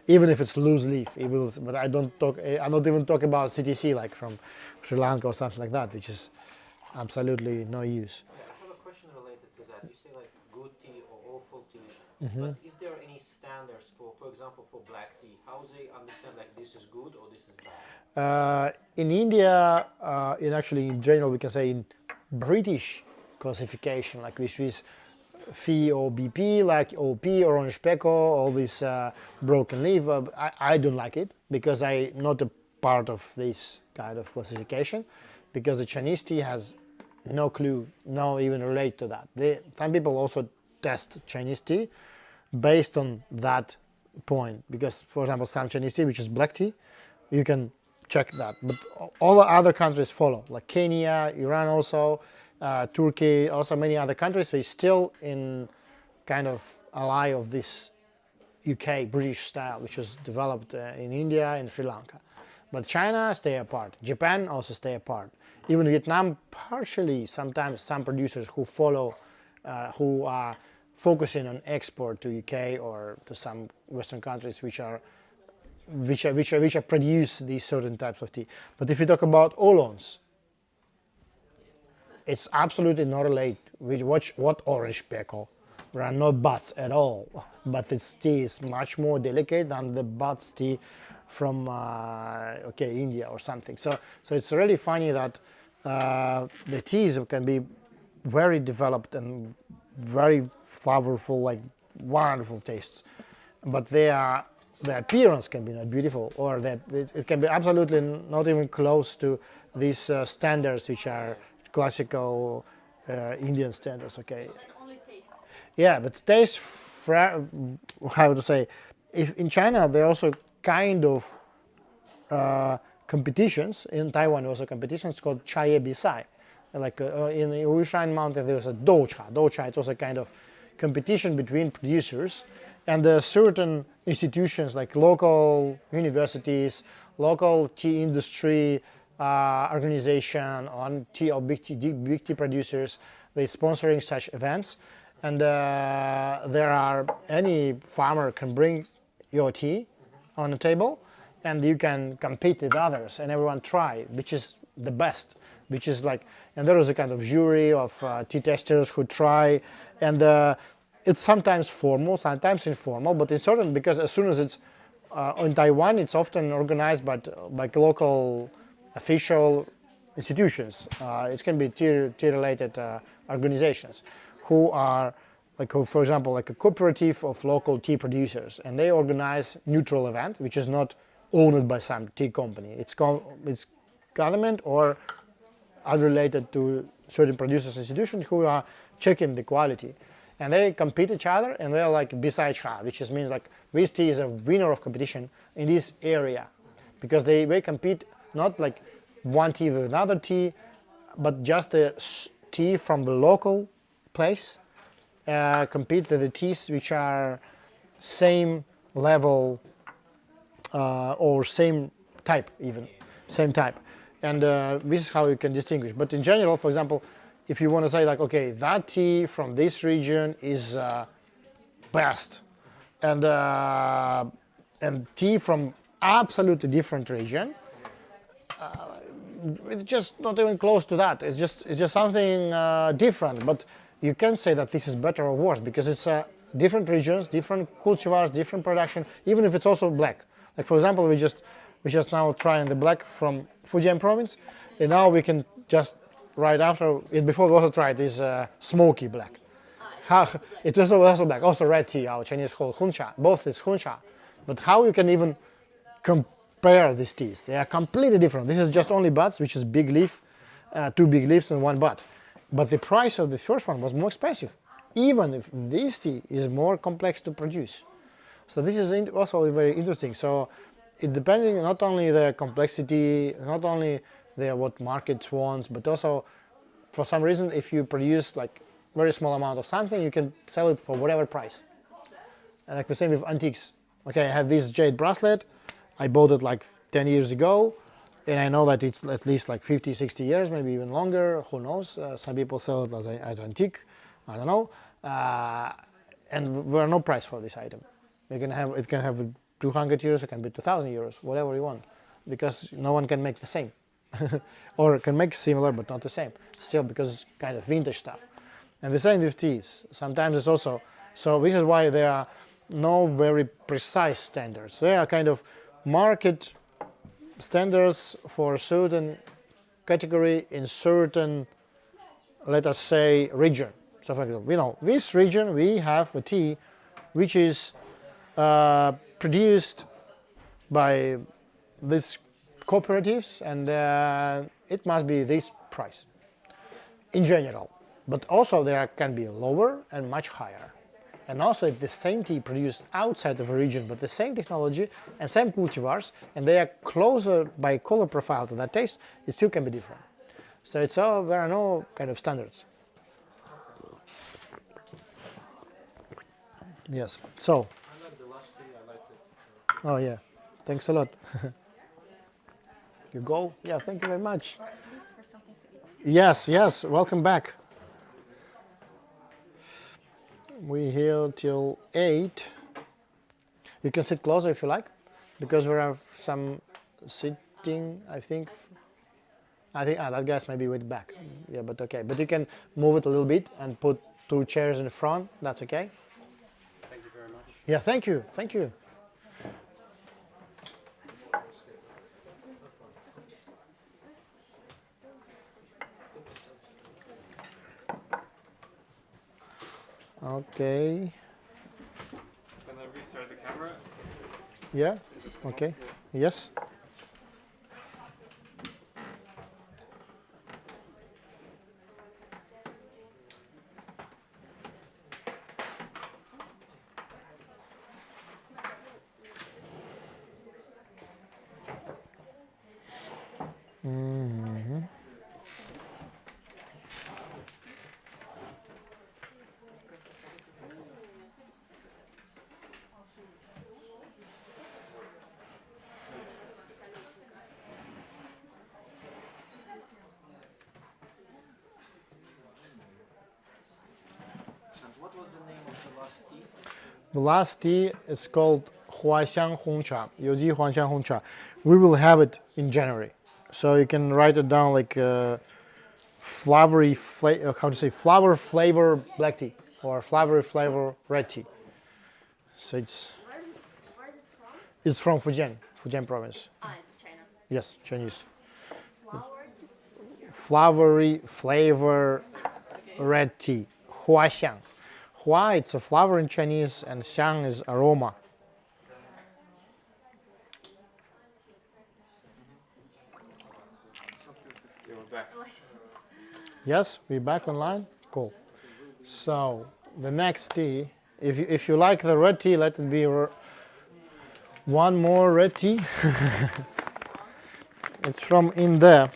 Speaker 1: Even if it's loose leaf, but I don't even talk about CTC like from Sri Lanka or something like that, which is absolutely no use.
Speaker 4: Yeah, I have a question related to that. You say like good tea or awful tea, but is there any standards for example, for black tea? How they understand like this is good or this is bad?
Speaker 1: In India, in general, we can say in British classification, like which is Phi or BP, like OP, orange peco, all this broken leaf. I don't like it because I'm not a part of this kind of classification, because the Chinese tea has no clue, no even relate to that. Some people also test Chinese tea based on that point, because for example some Chinese tea which is black tea, you can check that, but all the other countries follow, like Kenya, Iran also, Turkey, also many other countries. They still in kind of ally of this UK British style, which was developed in India and Sri Lanka. But China stay apart, Japan also stay apart, even Vietnam partially. Sometimes some producers who follow, who are focusing on export to UK or to some Western countries which produce these certain types of tea. But if you talk about oolongs, it's absolutely not related with what orange pekoe. There are no buds at all, but its tea is much more delicate than the buds tea from India or something. So it's really funny that the teas can be very developed and very flavorful, like wonderful tastes, but the appearance can be not beautiful, or it can be absolutely not even close to these standards which are classical Indian standards. Okay.
Speaker 3: Only taste.
Speaker 1: Yeah, but taste, how to say, if in China there are also kind of competitions. In Taiwan also competitions called Chaye Bisai. Like in the Wushan Mountain there's a Doucha. Doucha is also a kind of competition between producers, and there are certain institutions like local universities, local tea industry organization on tea or big tea producers. They're sponsoring such events, and there are any farmer can bring your tea on the table, and you can compete with others, and everyone try which is the best, which is like, and there is a kind of jury of tea testers who try, and it's sometimes formal, sometimes informal, but it's certain, because as soon as it's in Taiwan, it's often organized by local official institutions. It can be tea-related organizations who are, like, for example, like a cooperative of local tea producers, and they organize neutral event, which is not owned by some tea company. It's government or unrelated to certain producers institutions who are checking the quality. And they compete each other, and they're like beside each other, which just means like this tea is a winner of competition in this area, because they compete not like one tea with another tea, but just the tea from the local place compete with the teas which are same level or same type, even same type, and this is how you can distinguish. But in general, for example, if you want to say like, okay, that tea from this region is best, and tea from absolutely different region, it's just not even close to that. It's just something different. But you can't say that this is better or worse, because it's different regions, different cultivars, different production. Even if it's also black. Like for example, we just now trying the black from Fujian province, and now we can just right after it. Before we also tried this smoky black. It was also black, also red tea. Our Chinese call huncha. Both is huncha, But how you can even compare these teas? They are completely different. This is just only buds, which is big leaf, 2 big leaves and 1 bud. But the price of the first one was more expensive, even if this tea is more complex to produce. So this is also very interesting. So it's depending not only the complexity, not only what markets wants, but also for some reason if you produce like very small amount of something, you can sell it for whatever price. And like the same with antiques. Okay, I have this jade bracelet. I bought it like 10 years ago, and I know that it's at least like 50, 60 years, maybe even longer. Who knows? Some people sell it as antique. I don't know. And there are no price for this item. It can have 200 euros, it can be 2,000 euros, whatever you want, because no one can make the same, or can make similar but not the same. Still, because it's kind of vintage stuff. And the same with teas. Sometimes it's also so. This is why there are no very precise standards. There are kind of market standards for a certain category in certain, let us say, region. So for example, this region we have a tea which is produced by these cooperatives, and it must be this price in general. But also there can be lower and much higher. And also if the same tea produced outside of a region, but the same technology and same cultivars, and they are closer by color profile to that taste, it still can be different. So there are no kind of standards. Yes. So.
Speaker 4: I like the last tea. I like it.
Speaker 1: Oh yeah. Thanks a lot. You go? Yeah. Thank you very much.
Speaker 6: Or at least for something to eat.
Speaker 1: Yes. Yes. Welcome back. We're here till 8. You can sit closer if you like, because there are some sitting. I think that guys maybe with back. Yeah, but okay. But you can move it a little bit and put 2 chairs in the front. That's okay.
Speaker 7: Thank you very much.
Speaker 1: Yeah. Thank you. Thank you. Okay.
Speaker 2: Can I restart the camera?
Speaker 1: Yeah. Okay. Yes.
Speaker 4: And what was the name of the last tea?
Speaker 1: The last tea is called Huaxiang Hongcha, Youji Huaxiang Hongcha. We will have it in January, so you can write it down like flower flavor black tea or flowery flavor red tea. So it's
Speaker 3: Where is it from?
Speaker 1: it's from Fujian province.
Speaker 3: It's China.
Speaker 1: Yes, Chinese.
Speaker 3: Flowered?
Speaker 1: Flowery flavor red tea, Huaxiang. Hua, it's a flower in Chinese, and xiang is aroma.
Speaker 2: Okay, we're back.
Speaker 1: Yes, we're back online. Cool. So the next tea, if you like the red tea, let it be one more red tea. It's from in there.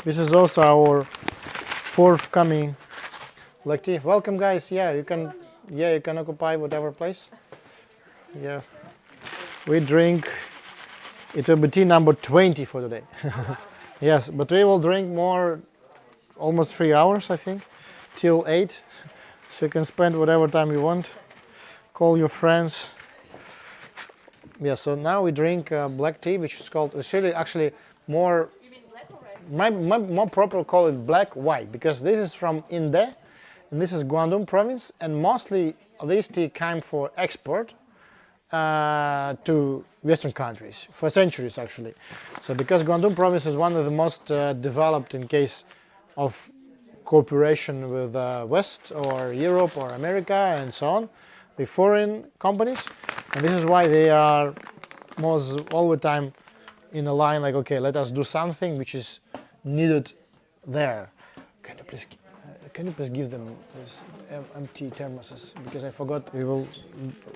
Speaker 1: This is also our forthcoming black tea. Welcome, guys. Yeah, you can occupy whatever place. Yeah, we drink. It will be tea number 20 for today. Yes, but we will drink more, almost 3 hours, I think, till 8. So you can spend whatever time you want. Call your friends. Yeah, so now we drink black tea, which is called, it's really actually more,
Speaker 3: You mean black or red?
Speaker 1: more proper call it black white, because this is from Inde, and this is Guangdong province, and mostly this tea came for export to Western countries for centuries actually. So because Guangdong province is one of the most developed in case of cooperation with West or Europe or America and so on, with foreign companies. And this is why they are most all the time in a line like, okay, let us do something which is needed there. Can you please give them this empty thermoses? Because I forgot we will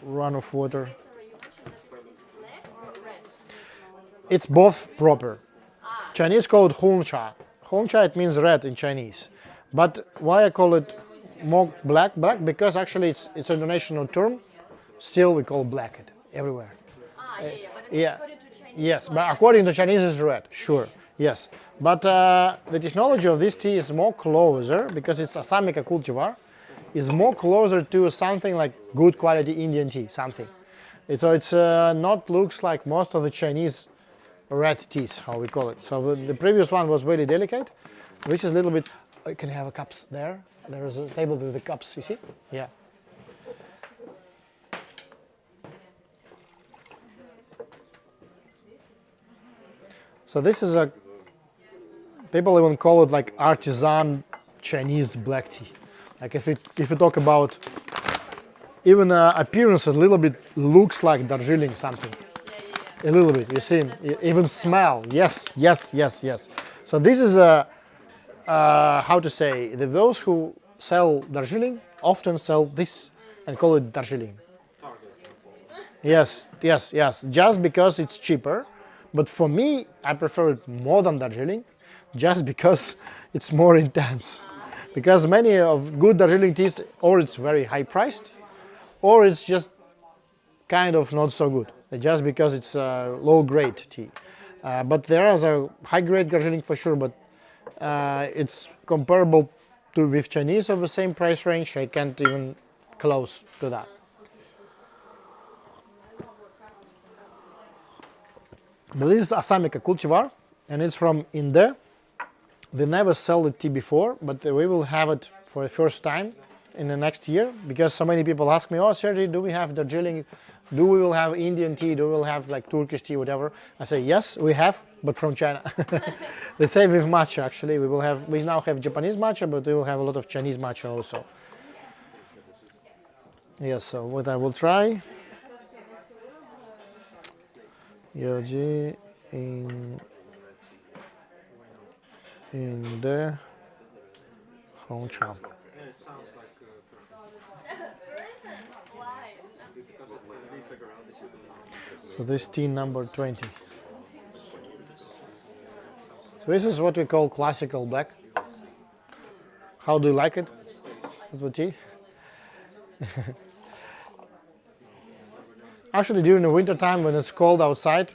Speaker 1: run of water.
Speaker 3: Sorry, you mentioned that it's black or red?
Speaker 1: It's both proper. Chinese call it Hong Cha. Hong Cha, it means red in Chinese. But why I call it more black? Black because actually it's an international term. Still we call black it everywhere.
Speaker 3: But
Speaker 1: Yeah.
Speaker 3: according to Chinese,
Speaker 1: Yes, but according to Chinese it's red, sure, yes. But the technology of this tea is more closer, because it's Assamica cultivar, is more closer to something like good quality Indian tea, something. It's not looks like most of the Chinese red teas, how we call it. So the previous one was very delicate, which is a little bit, can you have a cups there? There is a table with the cups, you see? Yeah. So this is a, people even call it like artisan Chinese black tea. Like if you talk about even appearance, a little bit looks like Darjeeling something. A little bit, you see, even smell. Yes. So this is a, how to say, those who sell Darjeeling often sell this and call it Darjeeling. Yes, just because it's cheaper. But for me, I prefer it more than Darjeeling, just because it's more intense. Because many of good Darjeeling teas, or it's very high priced, or it's just kind of not so good, just because it's a low grade tea. But there is a high grade Darjeeling for sure, but it's comparable to with Chinese of the same price range. I can't even close to that. But this is Assamica cultivar, and it's from India. They never sell the tea before, but we will have it for the first time in the next year, because so many people ask me, oh Sergey, do we have Darjeeling? Do we will have Indian tea? Do we will have like Turkish tea, whatever? I say yes, we have, but from China. The same with matcha actually. We now have Japanese matcha, but we will have a lot of Chinese matcha also. Yes, so what I will try. Yoji in the Hong Chao.
Speaker 4: It sounds like
Speaker 3: why?
Speaker 1: So this tea number 20. So this is what we call classical black. How do you like it? That's the tea. Actually, during the winter time when it's cold outside,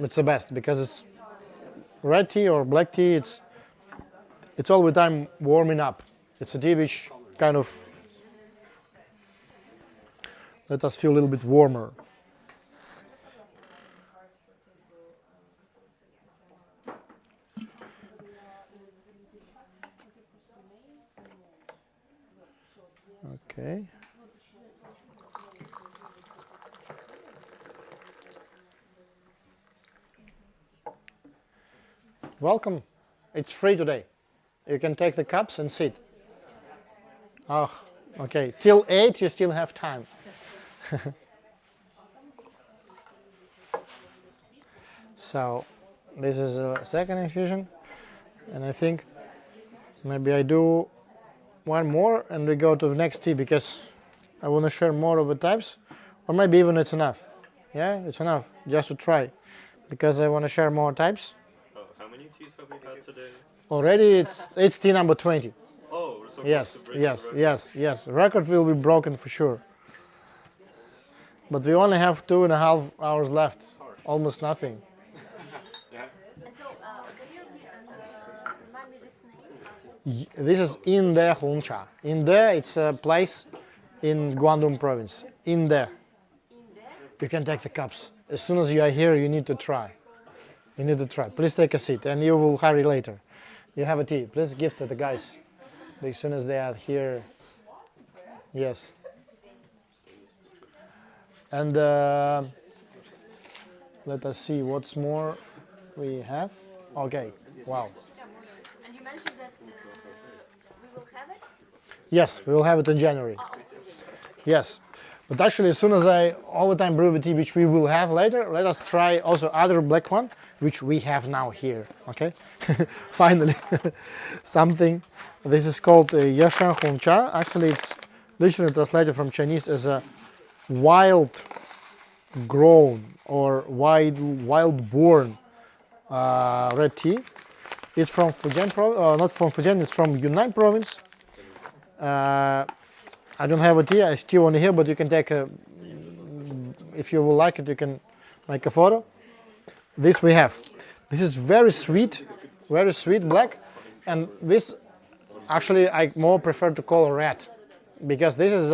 Speaker 1: it's the best, because it's red tea or black tea. It's all the time warming up. It's a tea which kind of let us feel a little bit warmer. Okay. Welcome. It's free today. You can take the cups and sit. Oh, okay. Till 8 you still have time. So this is a second infusion, and I think maybe I do one more and we go to the next tea, because I want to share more of the types, or maybe even it's enough. Yeah, it's enough just to try, because I want to share more types.
Speaker 2: How many teas have we had today?
Speaker 1: Already it's tea number 20.
Speaker 2: Oh, we're so
Speaker 1: Yes,
Speaker 2: close to breaking the record.
Speaker 1: yes. Record will be broken for sure. But we only have 2.5 hours left. Almost nothing.
Speaker 3: And so, can you remind me this name?
Speaker 1: This is in the Hong Cha. In there, it's a place in Guangdong province. In there. You can take the cups. As soon as you are here, you need to try. You need to try. Please take a seat, and you will hurry later. You have a tea. Please give to the guys as soon as they are here. Yes. And let us see what's more we have. Okay. Wow.
Speaker 3: And you mentioned that we will have it?
Speaker 1: Yes, we will have it in January.
Speaker 3: Oh, okay.
Speaker 1: Yes. But actually, as soon as I all the time brew the tea, which we will have later, let us try also other black one, which we have now here. Okay, finally, something. This is called Yashan Hong Cha. Actually, it's literally translated from Chinese as a wild grown or wild born red tea. It's from Fujian province, not from Fujian, it's from Yunnan province. I don't have a tea, I still only here, but you can take a, if you will like it, you can make a photo. This we have. This is very sweet black, and this actually I more prefer to call red, because this is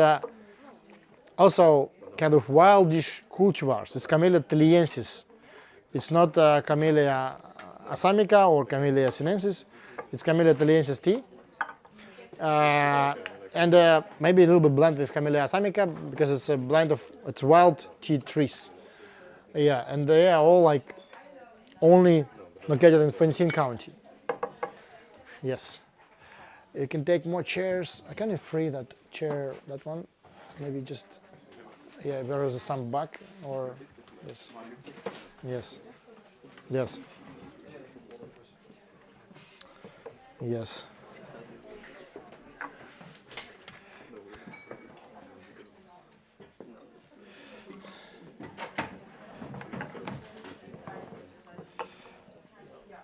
Speaker 1: also kind of wildish cultivars. It's Camellia tiliensis. It's not Camellia assamica or Camellia sinensis. It's Camellia tiliensis tea. And maybe a little bit blend with Camellia assamica because it's a blend of it's wild tea trees. Yeah, and they are all like only located in Fencing County. Yes. You can take more chairs. I can free that chair, that one. Maybe just, yeah, there is some back or yes. Yes. Yes. Yes.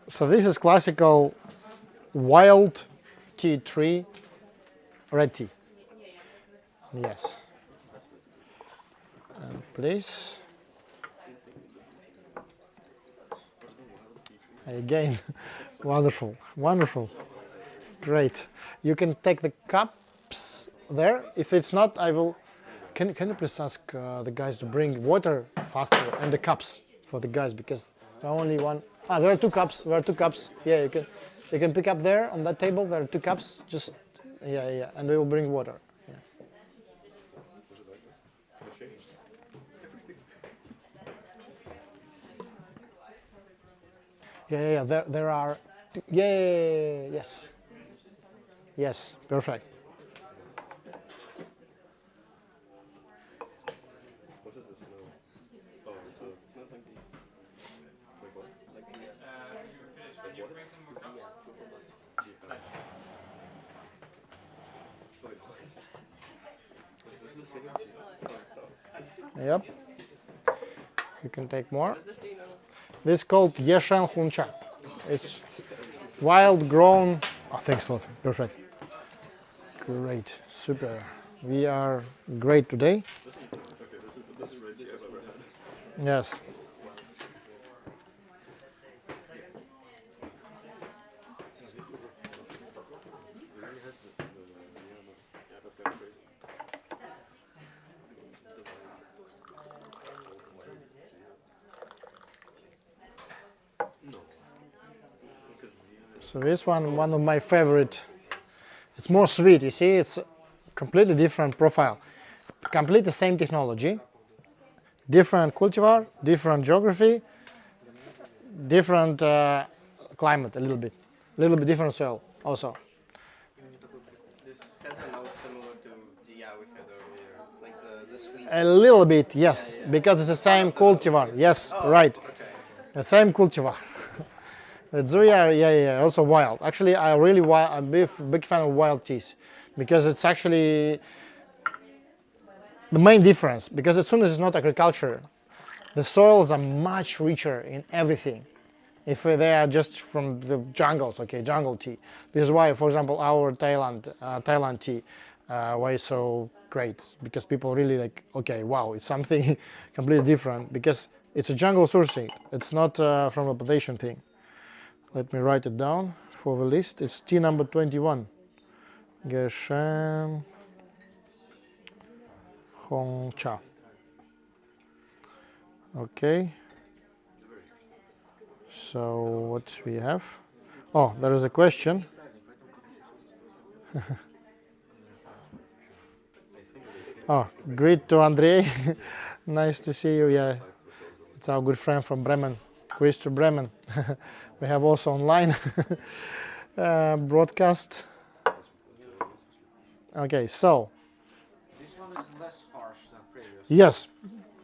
Speaker 1: So this is classical wild tea tree red tea. Yes. And please. Again, wonderful, wonderful, great. You can take the cups there. If it's not, I will. Can you please ask the guys to bring water faster and the cups for the guys because the only one. Ah, there are two cups. There are two cups. Yeah, you can pick up there on that table. There are two cups. Just yeah, and we will bring water. Yeah. Yeah. There are. Yeah. Yes. Yes. Perfect.
Speaker 10: What does this smell? Oh, it's a. Smells like tea. Like what? Like tea. Like what? Wait, what? Is this the same tea? Oh, so.
Speaker 1: Yep. You can take more.
Speaker 7: What is this tea now?
Speaker 1: This is called Yeshan Huncha. It's wild grown. Oh, thanks a lot. Perfect. Great. Super. We are great today.
Speaker 10: Okay, this is the best red tea I've ever had.
Speaker 1: Yes.
Speaker 10: Yeah, that's kind of crazy. No.
Speaker 1: So this one of my favorite. It's more sweet. You see, it's completely different profile. Completely the same technology. Different cultivar, different geography, different climate a little bit different soil also.
Speaker 7: This has a note similar to Jia we had earlier, like the sweet.
Speaker 1: A little bit, yes, because it's the same cultivar. Yes, right.
Speaker 7: Okay.
Speaker 1: The same cultivar. The Zuya, yeah, also wild. Actually, I'm a big fan of wild teas because it's actually the main difference. Because as soon as it's not agriculture, the soils are much richer in everything. If they are just from the jungles, okay, jungle tea. This is why, for example, our Thailand tea, why it's so great because people really like. Okay, wow, it's something completely different because it's a jungle sourcing. It's not from a plantation thing. Let me write it down for the list. It's tea number 21. Geshan Hong Cha. Okay. So what we have? Oh, there is a question. Oh, greet to Andrei. Nice to see you. Yeah, it's our good friend from Bremen. Quiz to Bremen. We have also online broadcast. Okay, so
Speaker 4: is less harsh than previous.
Speaker 1: Yes,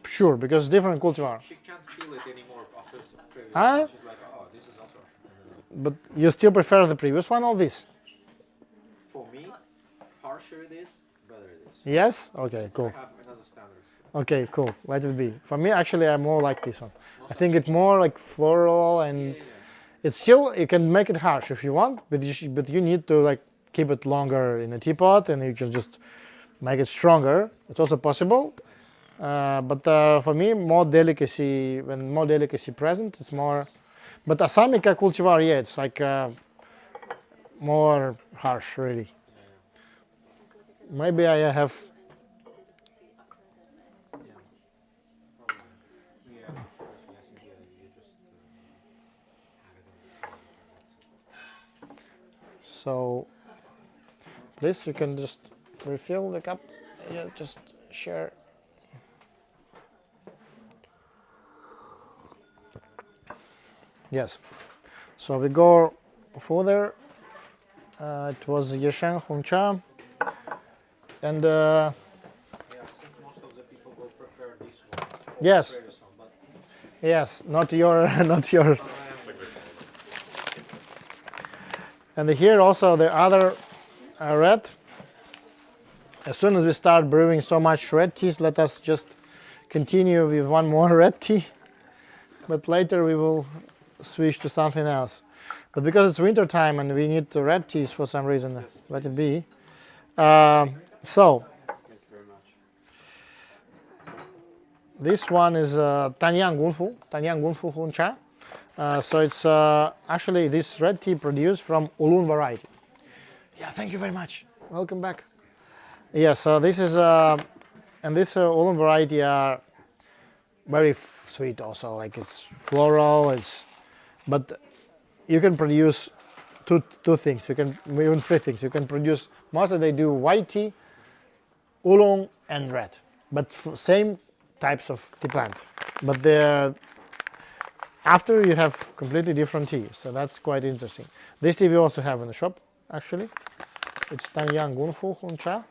Speaker 1: sure, because different cultivar.
Speaker 4: She can't feel it anymore after the previous
Speaker 1: Ah.
Speaker 4: one. She's like, oh, this is also harsh.
Speaker 1: But you still prefer the previous one or this?
Speaker 4: For me, harsher it is, better it is.
Speaker 1: Yes? Okay,
Speaker 4: I
Speaker 1: cool.
Speaker 4: have another standards.
Speaker 1: Okay, cool. Let it be. For me, actually, I more like this one. I think it's more like floral, and it's still, you can make it harsh if you want, but you need to like keep it longer in a teapot, and you can just make it stronger. It's also possible, but for me, more delicacy. When more delicacy present, it's more. But Assamica cultivar, yeah, it's like more harsh, really. Maybe I have. So, please, you can just refill the cup. Yeah, just share. Yes. So we go further. It was Yesheng Hongcha, and
Speaker 4: Yeah, I think most of the people will prefer this one. Or
Speaker 1: yes,
Speaker 4: the previous one, but
Speaker 1: yes, not your, not your. And here also the other red. As soon as we start brewing so much red teas, let us just continue with one more red tea. But later we will switch to something else. But because it's winter time and we need the red teas for some reason,
Speaker 2: Yes,
Speaker 1: let it be. So
Speaker 2: thank you very much.
Speaker 1: this one is Tanyang Gunfu Huncha. So it's actually this red tea produced from oolong variety. Yeah, thank you very much. Welcome back. Yeah, so this is and this oolong variety are very sweet also. Like it's floral. But you can produce two things. You can even three things. You can produce mostly they do white tea, oolong, and red, but same types of tea plant. But after you have completely different tea, so that's quite interesting. This tea we also have in the shop actually. It's Tanyang Gunfu Huncha.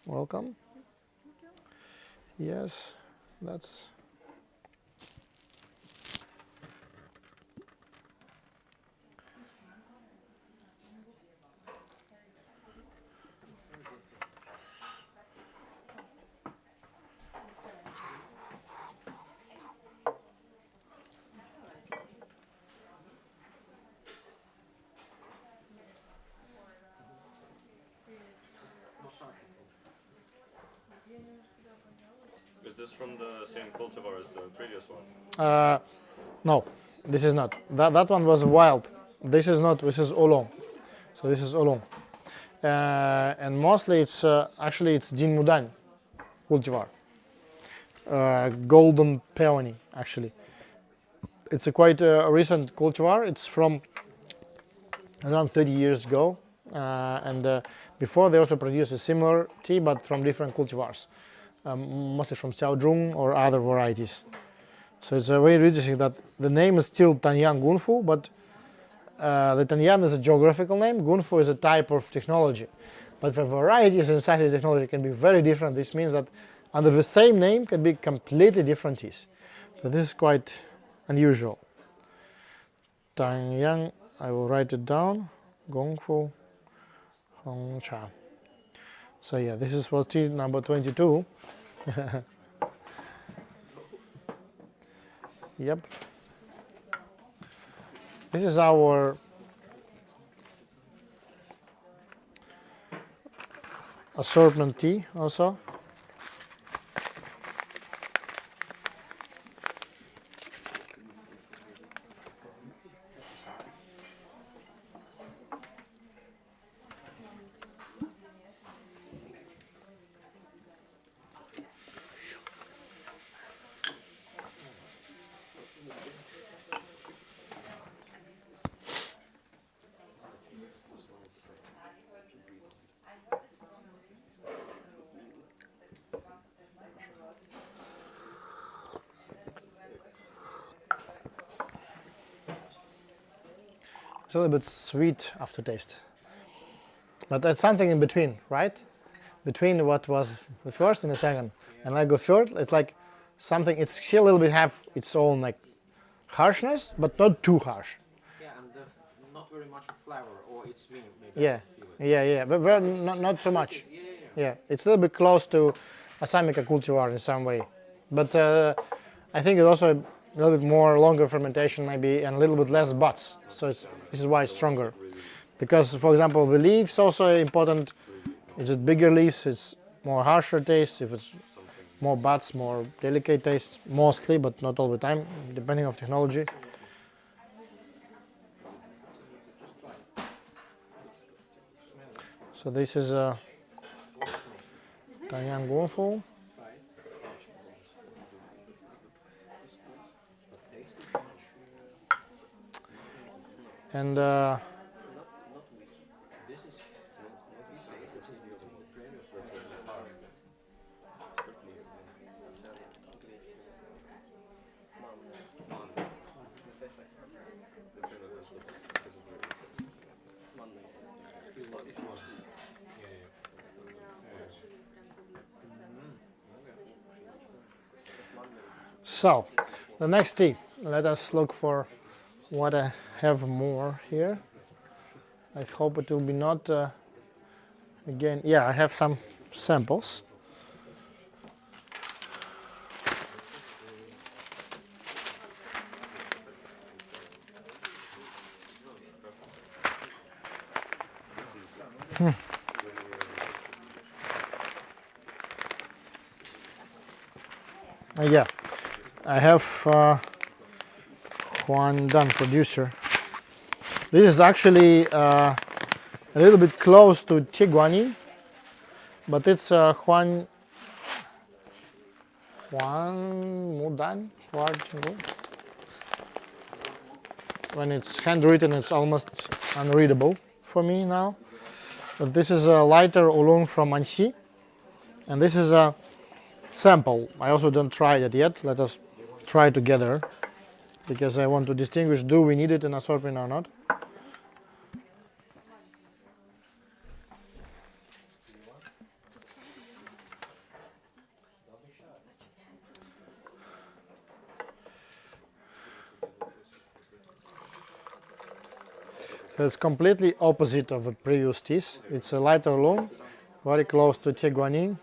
Speaker 1: Welcome. Yes, that's.
Speaker 10: Is this from the same cultivar as the previous one?
Speaker 1: No, this is not. That one was wild. This is not. This is oolong. So this is oolong, and mostly it's actually it's Jinmudan cultivar, golden peony actually. It's a quite recent cultivar. It's from around 30 years ago, and before they also produced a similar tea, but from different cultivars, mostly from Xiaozhong or other varieties. So it's very interesting that the name is still Tanyang Gunfu, but the Tanyang is a geographical name. Gunfu is a type of technology, but the varieties inside the technology can be very different. This means that under the same name can be completely different teas. So this is quite unusual. Tanyang, I will write it down. Gongfu Hongcha. So yeah, this is was tea number 22. Yep. This is our assortment tea also. It's a little bit sweet aftertaste, but that's something in between, right? Between what was the first and the second. And like the third, it's like something, it's still a little bit have its own like harshness, but not too harsh.
Speaker 4: Yeah, and not very much of flavor, or it's me maybe.
Speaker 1: Yeah, yeah, but very, not so much. Yeah, it's a little bit close to Assamica cultivar in some way. But I think it's also a little bit more longer fermentation maybe and a little bit less buds. So this is why it's stronger. Because, for example, the leaves also important. If it's bigger leaves, it's more harsher taste. If it's more buds, more delicate taste, mostly, but not all the time, depending on technology. So this is a Tanyang Gunfu. And so, the next tea. Let us look for what I have more here. I hope it will be not, again, yeah, I have some samples. Yeah, I have Huan Dan producer. This is actually a little bit close to Tie Guan Yin, but it's Huan Mudan. When it's handwritten, it's almost unreadable for me now. But this is a lighter oolong from Anxi, and this is a sample. I also don't try it yet. Let us try together, because I want to distinguish, do we need it in assortment or not. So it's completely opposite of the previous teas. It's a lighter oolong, very close to Tie Guan Yin.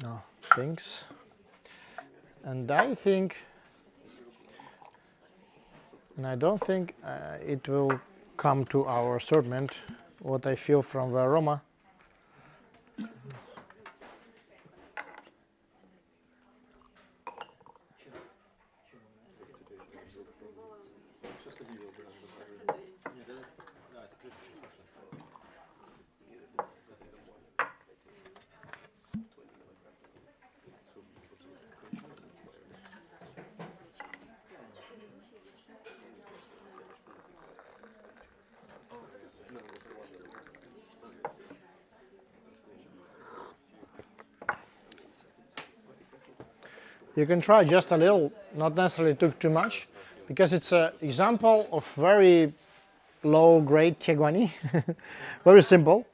Speaker 1: No, thanks. And I think, and I don't think it will come to our assortment, what I feel from the aroma. You can try just a little, not necessarily too much, because it's an example of very low-grade Tie Guan Yin, very simple.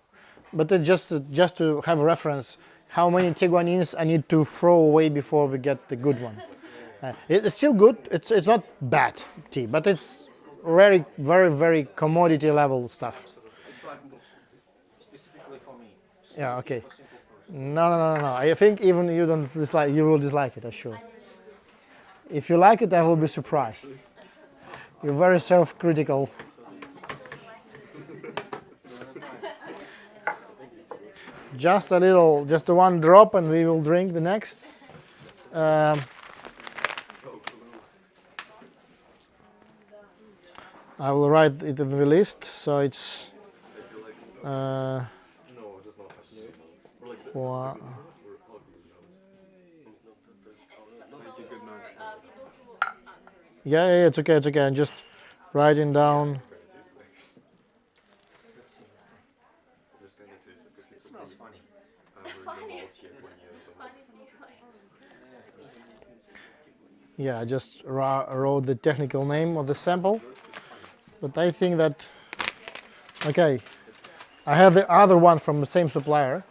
Speaker 1: But just to have a reference, how many Tie Guan Yins I need to throw away before we get the good one. It's still good. It's not bad tea, but it's very, very, very commodity level stuff.
Speaker 4: It's like specifically for me.
Speaker 1: Yeah. Okay. No. I think even you don't dislike, you will dislike it, I'm sure. If you like it, I will be surprised. You're very self-critical. Just a little, just one drop, and we will drink the next. I will write it in the list, so it's yeah, it's okay, I'm just writing down.
Speaker 4: It smells funny.
Speaker 1: Yeah, I just wrote the technical name of the sample, but I think that Okay, I have the other one from the same supplier.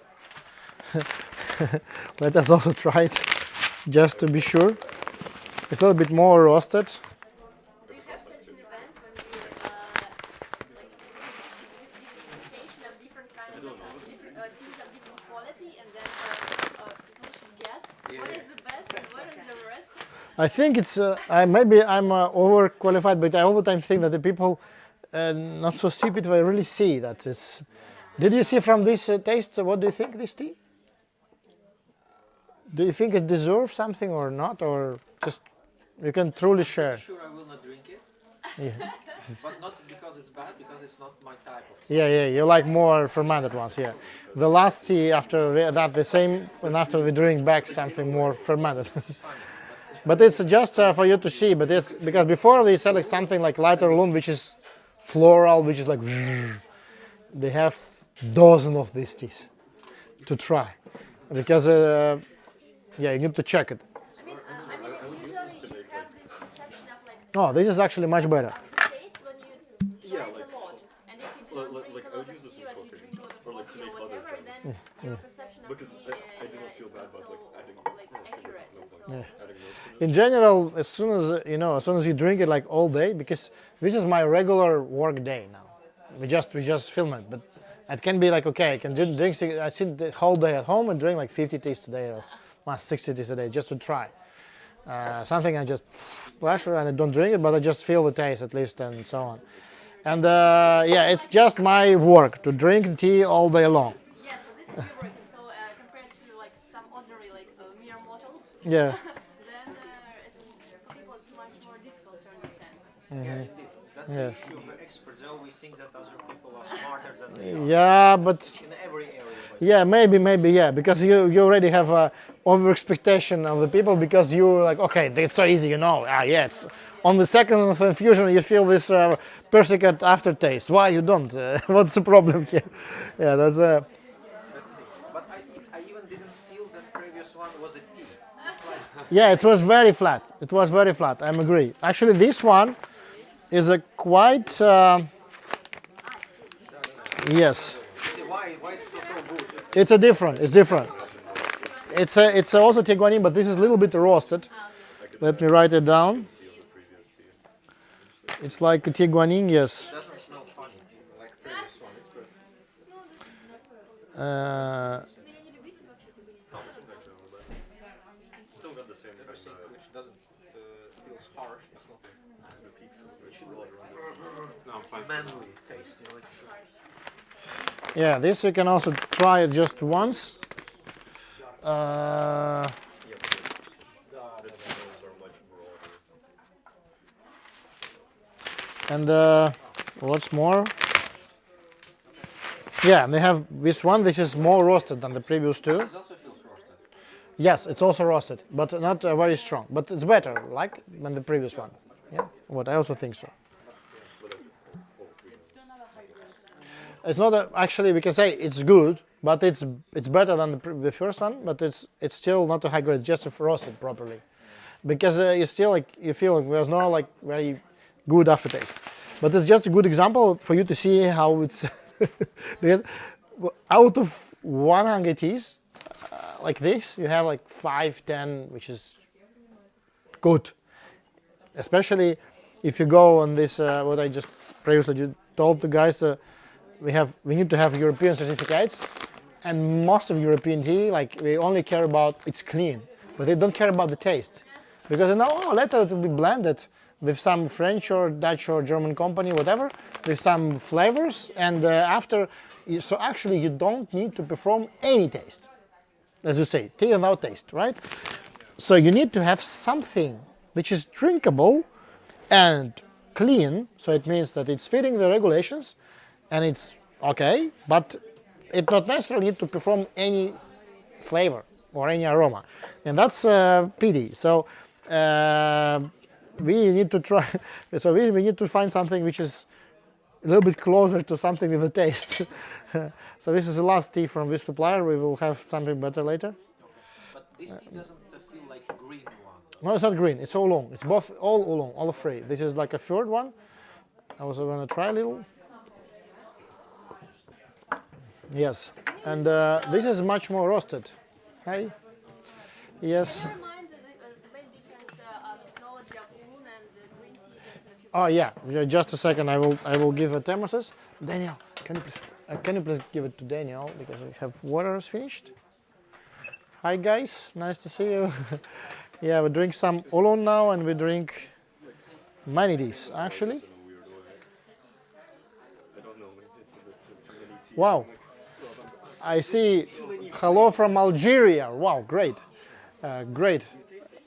Speaker 1: Let us also try it, just to be sure. It's a little bit more roasted.
Speaker 3: Do you have such an event when you like degustation of different kinds of different teas of different quality, and then people should guess what is the best and what is the worst?
Speaker 1: I think it's, maybe I'm overqualified, but I all the time think that the people not so stupid, they really see that it's. Did you see from this taste, what do you think this tea? Do you think it deserves something or not, or just you can truly share?
Speaker 4: Sure, I will not drink it,
Speaker 1: Yeah,
Speaker 4: but not because it's bad, because it's not my type of.
Speaker 1: yeah, you like more fermented ones, yeah. The last tea after that the same, and after we drink back something more fermented. But it's just for you to see, but it's because before they select something like lighter loom, which is floral, which is like, they have dozens of these teas to try, because yeah, you need to check it.
Speaker 3: I mean, usually you have this perception of like
Speaker 1: Oh, this is actually much better.
Speaker 3: taste when you try it a lot, and if you do not drink a lot of tea, like you drink a lot of coffee or whatever, then your perception of tea is not so like accurate. And so
Speaker 1: In general, as soon as as soon as you drink it like all day, because this is my regular work day now. We just film it, but it can be like okay, I can drink. I sit the whole day at home and drink like 50 teas a day or 60 teas a day just to try. Something I just pleasure and I don't drink it, but I just feel the taste at least and so on. And yeah, it's just my work to drink tea all day long.
Speaker 3: yeah, so this is your work. And so compared to like some ordinary like mere mortals,
Speaker 1: Yeah.
Speaker 3: then for people it's much more difficult to understand.
Speaker 4: Yeah, indeed. That's
Speaker 1: Yeah.
Speaker 4: the issue of experts. They always think that other people are smarter than they are.
Speaker 1: Yeah, but
Speaker 4: In every area. But
Speaker 1: yeah, maybe, yeah, because you already have a over expectation of the people because you're like, okay, it's so easy, yeah, it's on the second infusion you feel this persicate aftertaste. Why you don't? What's the problem here? Yeah, that's
Speaker 4: let's see. But I even didn't feel that previous one was a tea. It's like
Speaker 1: yeah, it was very flat. It was very flat. I agree. Actually, this one is a quite yes.
Speaker 4: why it's still so good.
Speaker 1: It's a different. It's different. It's also Tie Guan Yin, but this is a little bit roasted. Let me write it down. It's like a Tie Guan Yin, yes.
Speaker 4: It doesn't smell funny like previous one. It's good.
Speaker 10: Still got the same kind
Speaker 4: Everything
Speaker 10: of
Speaker 4: which doesn't feels harsh. It's not
Speaker 10: the peaks of
Speaker 4: it
Speaker 10: the
Speaker 4: should
Speaker 10: water on this.
Speaker 2: No, I'm fine.
Speaker 4: manly taste. You know, it should.
Speaker 1: Yeah, this you can also try it just once. And what's more? Yeah, they have this one. This is more roasted than the previous two.
Speaker 4: It also feels roasted.
Speaker 1: Yes, it's also roasted, but not very strong. But it's better, like than the previous one. Yeah, what I also think so.
Speaker 6: It's still not a high grade.
Speaker 1: It's not actually we can say it's good, but it's better than the first one. But it's still not a high grade, just if roasted properly, because you still like you feel like there's no like very good aftertaste. But it's just a good example for you to see how it's because out of 100 teas like this, you have like 5, 10, which is good. Especially if you go on this, what I just previously told the guys, we need to have European certificates, and most of European tea, like we only care about it's clean, but they don't care about the taste, because later it will be blended with some French or Dutch or German company, whatever, with some flavors, and after, so actually you don't need to perform any taste, as you say, tea without taste, right? So you need to have something which is drinkable and clean, so it means that it's fitting the regulations and it's okay, but it not necessarily need to perform any flavor or any aroma, and that's pity. So we need to try. So we need to find something which is a little bit closer to something with a taste. So this is the last tea from this supplier. We will have something better later.
Speaker 4: But this tea doesn't feel like green one.
Speaker 1: No, it's not green. It's oolong. It's both all oolong, all three. This is like a third one. I was going to try a little. Yes, and this is much more roasted. Hey, yes.
Speaker 3: Never mind the main difference of technology of oolong and green tea just in a few.
Speaker 1: Oh yeah, just a second. I will give a thermoses. Daniel, can you please give it to Daniel because we have water is finished. Hi guys, nice to see you. Yeah, we drink some oolong now, and we drink manatees actually.
Speaker 10: I don't know, it's a bit too many tea.
Speaker 1: Wow, I see. Hello from Algeria. Wow, great, great.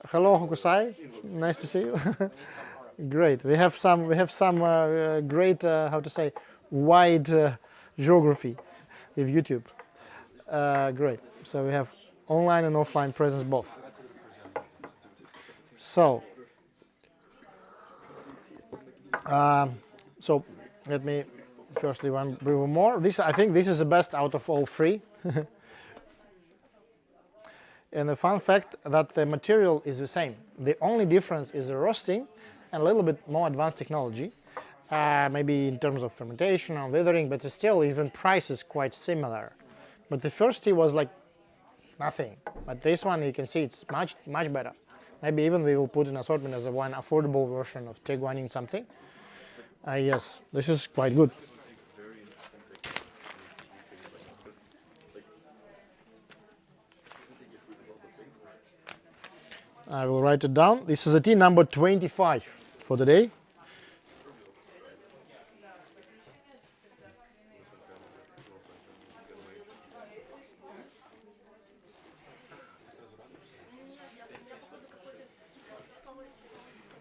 Speaker 1: Hello Hokusai, nice to see you. Great. We have some great how to say wide geography with YouTube. Great. So we have online and offline presence both. So so let me firstly one brew more. I think this is the best out of all three. And the fun fact that the material is the same. The only difference is the roasting and a little bit more advanced technology, maybe in terms of fermentation or withering, but still even price is quite similar. But the first tea was like nothing. But this one you can see it's much better. Maybe even we will put in assortment as a one affordable version of Tie Guan Yin something. Yes, this is quite good.
Speaker 10: Very interesting technique.
Speaker 1: I will write it down. This is a tea number 25 for the day.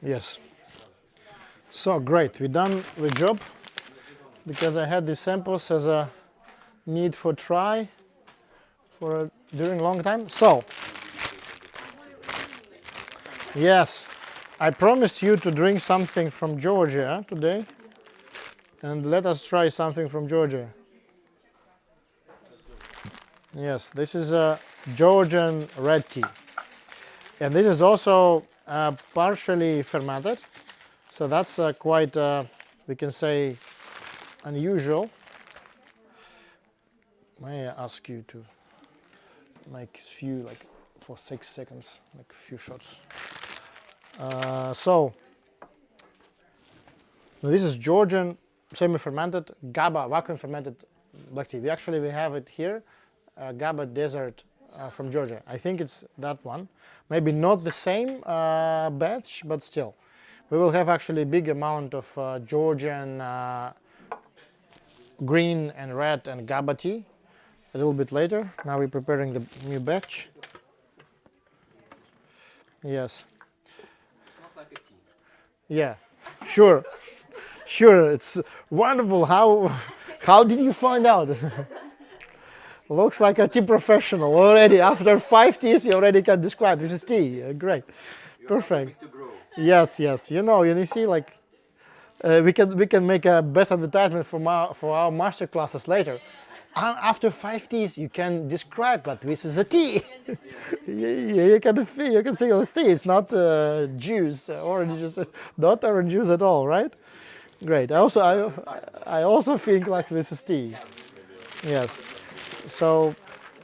Speaker 1: Yes. So great, we done the job because I had these samples as a need for try for during a long time. So yes, I promised you to drink something from Georgia today, and let us try something from Georgia. Yes, this is a Georgian red tea, and this is also partially fermented, so that's quite, we can say, unusual. May I ask you to make a few, like for 6 seconds, like a few shots. So this is Georgian semi-fermented Gaba vacuum fermented black tea. We have it here, Gaba Desert from Georgia. I think it's that one. Maybe not the same batch, but still. We will have actually a big amount of Georgian green and red and Gaba tea a little bit later. Now we're preparing the new batch. Yes.
Speaker 4: It smells like a tea.
Speaker 1: Yeah, sure. Sure, it's wonderful. How did you find out? Looks like a tea professional already. After 5 teas, you already can describe this is tea. Great, perfect. Yes. You see, like we can make a best advertisement for our master classes later. After 5 teas, you can describe that this is a tea. You can see it's tea. It's not juice, orange juice, not orange juice at all, right? Great. I also think like this is tea. Yes. So,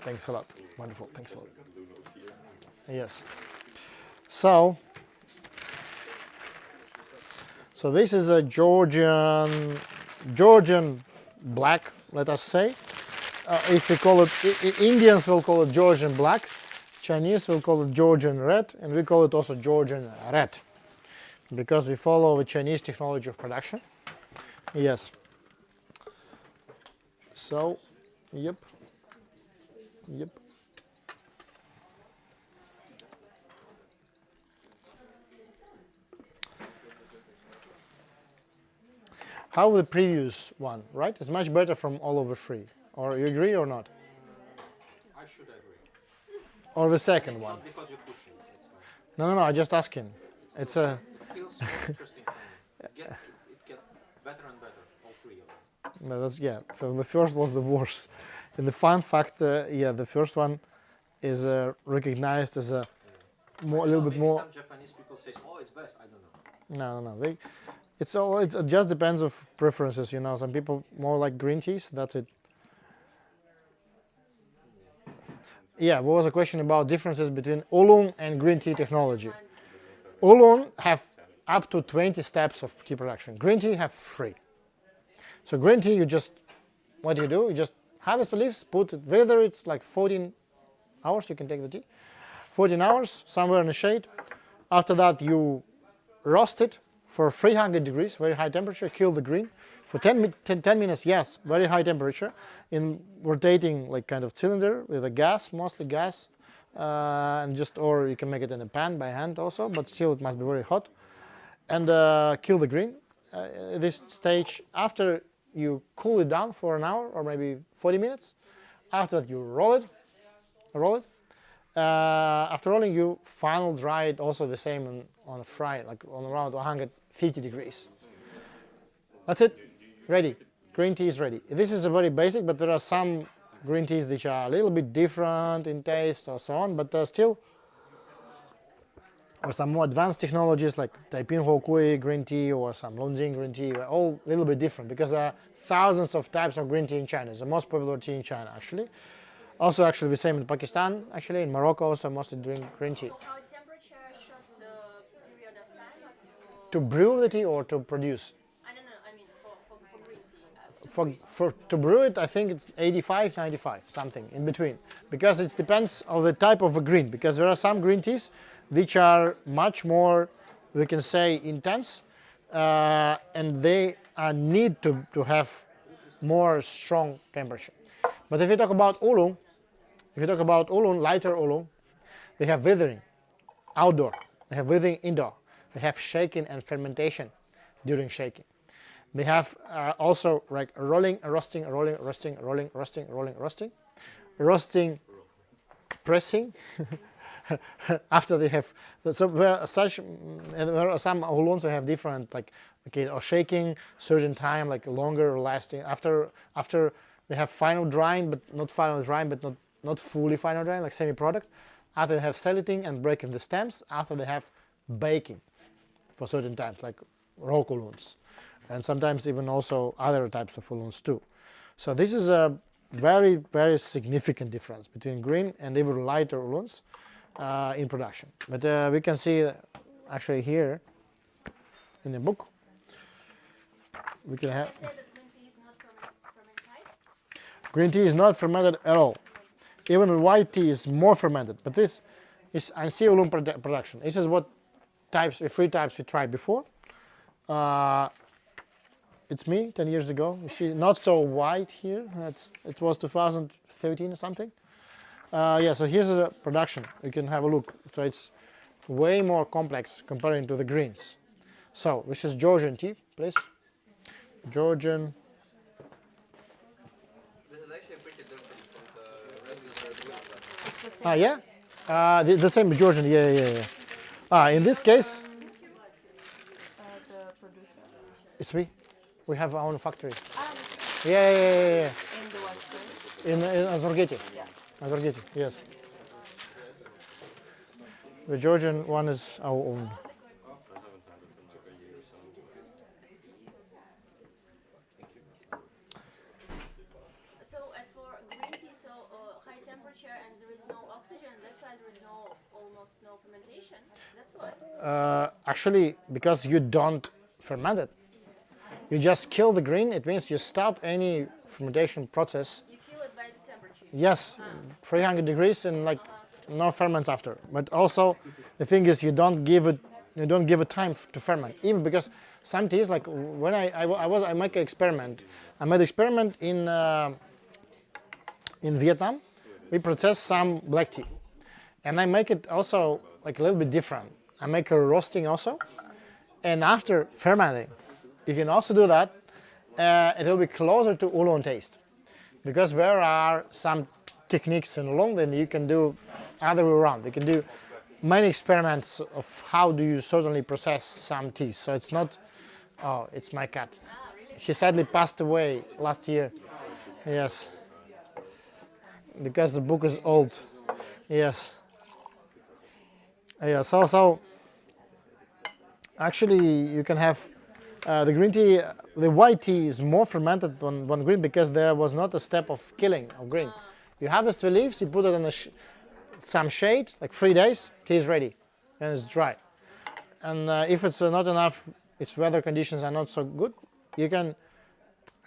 Speaker 1: thanks a lot. Wonderful. Thanks a lot. Yes. So this is a Georgian black, let us say. If we call it, Indians will call it Georgian black, Chinese will call it Georgian red, and we call it also Georgian red, because we follow the Chinese technology of production. Yes. So, yep. How the previous one, right? It's much better from all over three. Or you agree or not?
Speaker 4: I should agree.
Speaker 1: Or the second one?
Speaker 4: Not because you're pushing.
Speaker 1: No. I just asking. It's a.
Speaker 4: It feels more interesting for me. It gets better and better. All 3 of them.
Speaker 1: No, that's So the first was the worst. And the fun fact, the first one is recognized as a little bit more.
Speaker 4: Some Japanese people say, "Oh, it's best." I don't know.
Speaker 1: No. It just depends of preferences. Some people more like green teas. That's it. Yeah, what was a question about differences between oolong and green tea technology? Oolong have up to 20 steps of tea production. Green tea have 3. So green tea, what do? You just harvest the leaves, put it, whether it's like 14 hours, you can take the tea, 14 hours, somewhere in the shade. After that, you roast it for 300 degrees, very high temperature, kill the green. For 10 minutes, yes, very high temperature, in rotating like kind of cylinder with a gas, mostly gas, or you can make it in a pan by hand also, but still it must be very hot. And kill the green. This stage, after you cool it down for an hour or maybe 40 minutes, after that you roll it. After rolling, you final dry it also the same on a fry, like on around 150 degrees. That's it, ready. Green tea is ready. This is a very basic, but there are some green teas which are a little bit different in taste or so on, but still, or some more advanced technologies like Taiping Hokui green tea or some Longjing green tea, are all a little bit different because there are thousands of types of green tea in China. It's the most popular tea in China, actually. Also, actually, the same in Pakistan, actually. In Morocco, also mostly drink green tea.
Speaker 3: How temperature short period of time have you?
Speaker 1: To brew the tea or to produce?
Speaker 3: I don't know. I mean, for green tea.
Speaker 1: To brew it, I think it's 85, 95, something in between. Because it depends on the type of a green. Because there are some green teas which are much more, we can say, intense. And they need to have more strong temperature. But if you talk about oolong, lighter oolong, they have withering outdoor, they have withering indoor, they have shaking and fermentation during shaking. They have also like rolling, roasting, pressing. After they have, so there are some oolongs that have different, like, okay, or shaking certain time, like longer lasting. After they have final drying, but not not fully final drying, like semi-product. After they have selling and breaking the stems. After they have baking for certain times, like raw oolongs, and sometimes even also other types of oolongs too. So this is a very, very significant difference between green and even lighter oolongs in production. But we can see actually here in the book, we can have. Green tea is not fermented at all. Even white tea is more fermented. But this is IC oolong production. This is what types, 3 types we tried before. It's me 10 years ago. You see, not so white here. It was 2013 or something. Yeah, so here's the production. You can have a look. So it's way more complex comparing to the greens. So this is Georgian tea, please. Georgian. Yeah? The same Georgian, yeah. In this case,
Speaker 6: The producer.
Speaker 1: it's me. We have our own factory.
Speaker 6: In
Speaker 1: Yeah.
Speaker 6: the West Coast.
Speaker 1: In Azorgeti.
Speaker 6: Yeah.
Speaker 1: Azorgeti, yes. The Georgian one is our own.
Speaker 3: So as for green tea, high temperature and there is no oxygen. That's why there is almost no fermentation. That's why.
Speaker 1: Actually, because you don't ferment it. You just kill the green. It means you stop any fermentation process.
Speaker 3: You kill it by the temperature.
Speaker 1: Yes, 300 degrees and like no ferments after. But also, the thing is, you don't give it time to ferment. Even because some teas, like when I make an experiment. I made an experiment in Vietnam. We process some black tea, and I make it also like a little bit different. I make a roasting also, and after fermenting, you can also do that. It will be closer to oolong taste, because there are some techniques in oolong that you can do other way around. You can do many experiments of how do you certainly process some teas. So it's not. Oh, it's my cat. He sadly passed away last year. Yes. Because the book is old. Yes. Yeah. So actually, you can have the green tea. The white tea is more fermented than green because there was not a step of killing of green. You harvest the leaves, you put it in some shade, like 3 days, tea is ready, and it's dry. And if it's not enough, its weather conditions are not so good, you can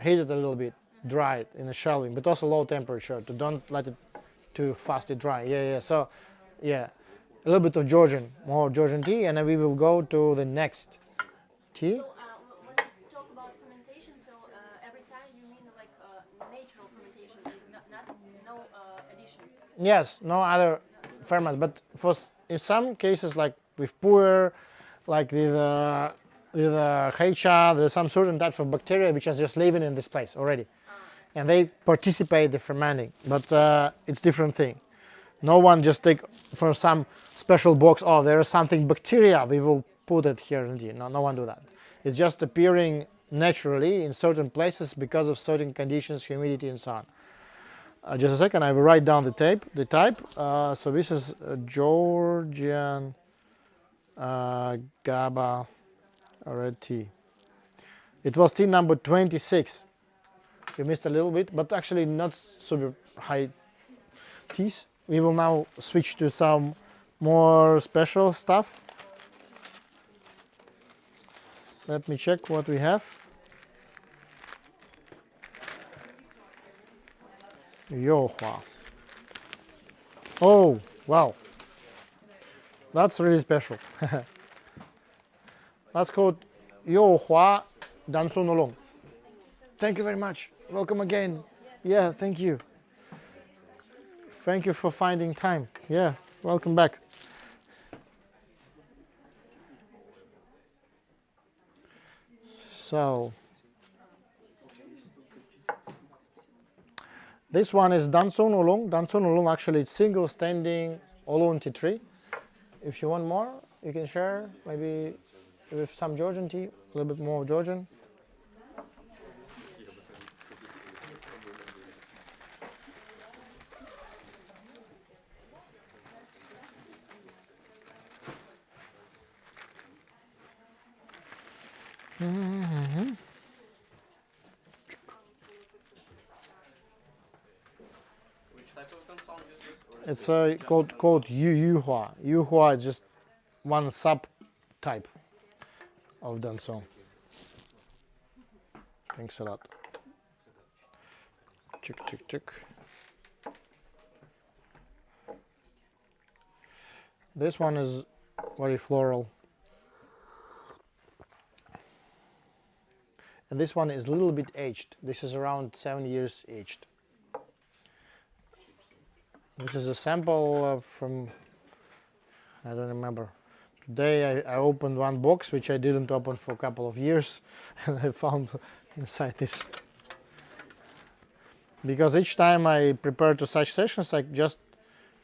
Speaker 1: heat it a little bit, dry it in a shelving, but also low temperature, to don't let it too fast dry. Yeah. So, yeah, a little bit of more Georgian tea, and then we will go to the next tea.
Speaker 3: So when you talk about fermentation, so every time you mean like natural fermentation is not no additions.
Speaker 1: Yes, no other ferments, but in some cases, like with pu'er, like with heicha, there's some certain types of bacteria which are just living in this place already, and they participate in fermenting, but it's different thing. No one just take from some special box, oh, there is something bacteria, we will put it here in tea. No one do that. It's just appearing naturally in certain places because of certain conditions, humidity and so on. Just a second, I will write down the type. So this is Georgian Gaba red tea. It was tea number 26. We missed a little bit, but actually not super high teas. We will now switch to some more special stuff. Let me check what we have. Yohua. Oh, wow. That's really special. That's called Yohua Dansun Oolong. Thank you very much. Welcome again. Yeah, thank you. Thank you for finding time. Yeah, welcome back. So, this one is Dansun Oolong. Dansun Oolong actually it's single standing oolong tea tree. If you want more, you can share maybe with some Georgian tea, a little bit more Georgian. Mm-hmm.
Speaker 7: Which type of Cong is this?
Speaker 1: It's called Yuhua. Yuhua is just one subtype of Danson. Thanks a lot. Check. This one is very floral. And this one is a little bit aged. This is around 7 years aged. This is a sample from, I don't remember. Today I opened one box which I didn't open for a couple of years, and I found inside this. Because each time I prepare to such sessions, I just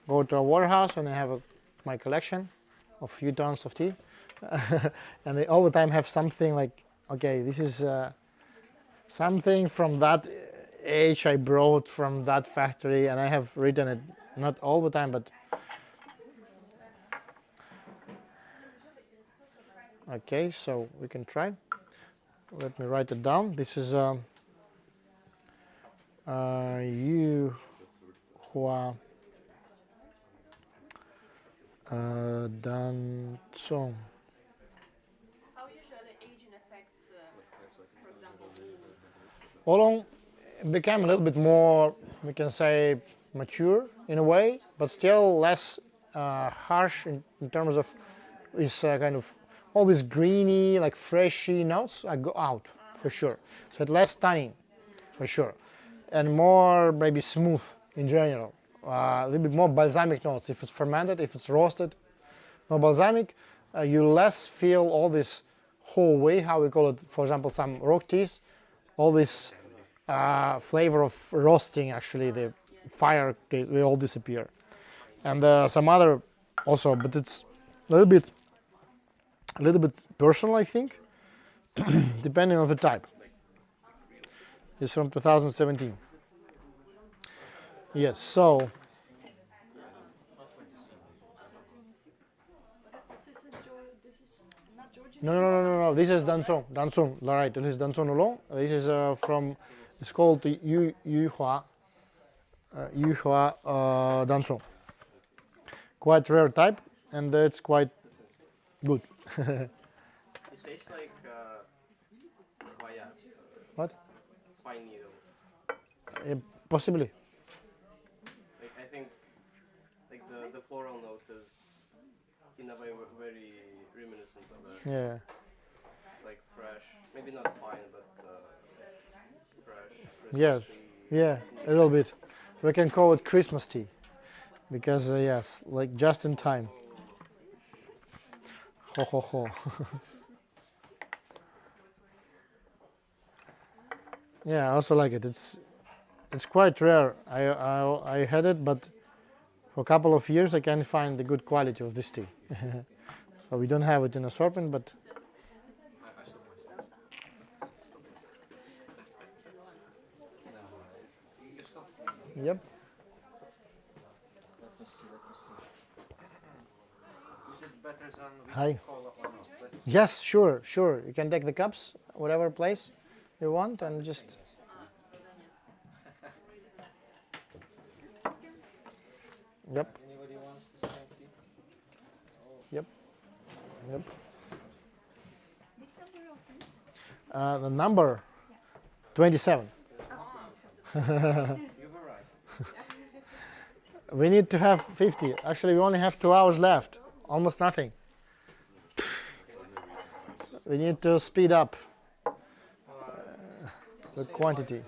Speaker 1: go to a warehouse and I have my collection of few tons of tea, and they all the time have something like, okay, this is something from that age I brought from that factory, and I have written it, not all the time, but okay, so we can try. Let me write it down. This is Yuhua Danson.
Speaker 3: How usually aging affects, for example,
Speaker 1: Oolong became a little bit more, we can say, mature in a way, but still less harsh in terms of this kind of all these greeny, like freshy notes go out for sure. So it's less tannin for sure, and more maybe smooth in general. A little bit more balsamic notes if it's fermented, if it's roasted. No balsamic, you less feel all this whole way, how we call it, for example, some rock teas, all this flavor of roasting, actually, the fire, they all disappear. And some other also, but it's a little bit personal, I think, depending on the type. It's from 2017. Yes, so. No. This is Danson. Right. This is Danson Oolong. This is from. It's called the Yuhua Yuhua Danso. Quite rare type, and it's quite good.
Speaker 7: It tastes like quiet,
Speaker 1: What?
Speaker 7: pine needles.
Speaker 1: Possibly.
Speaker 7: Like I think, like the floral note is in a way very reminiscent of it.
Speaker 1: Yeah.
Speaker 7: Like fresh, maybe not pine, but fresh.
Speaker 1: Yes.
Speaker 7: Christmas tree.
Speaker 1: Yeah, a little bit. We can call it Christmas tea, because yes, like just in time. Ho ho ho. Yeah, I also like it. It's quite rare. I had it, but for a couple of years I can't find the good quality of this tea. So we don't have it in assortment, but yep.
Speaker 4: Is it better than
Speaker 1: Hi.
Speaker 4: whiskey cola or not? Let's
Speaker 1: Yes, sure, sure. You can take the cups, whatever place you want, and just. Yep.
Speaker 4: Anybody wants the same tea?
Speaker 1: Yep. Yep.
Speaker 6: Which number of this?
Speaker 1: The number 27.
Speaker 4: You were right.
Speaker 1: We need to have 50. Actually, we only have 2 hours left. Almost nothing. We need to speed up the quantity.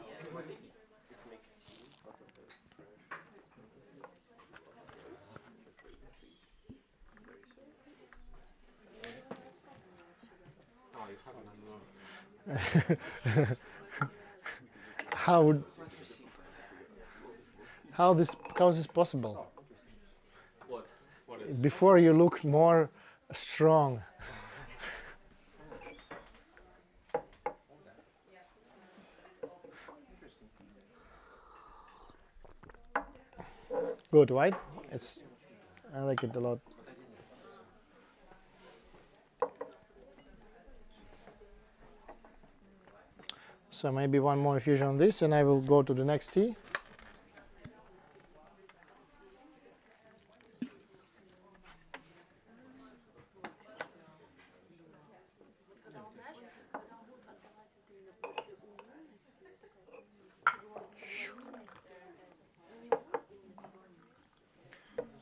Speaker 4: Oh, you haven't.
Speaker 1: How is this possible?
Speaker 2: What? What is?
Speaker 1: Before you look more strong. Good, right? I like it a lot. So maybe one more infusion on this, and I will go to the next tea.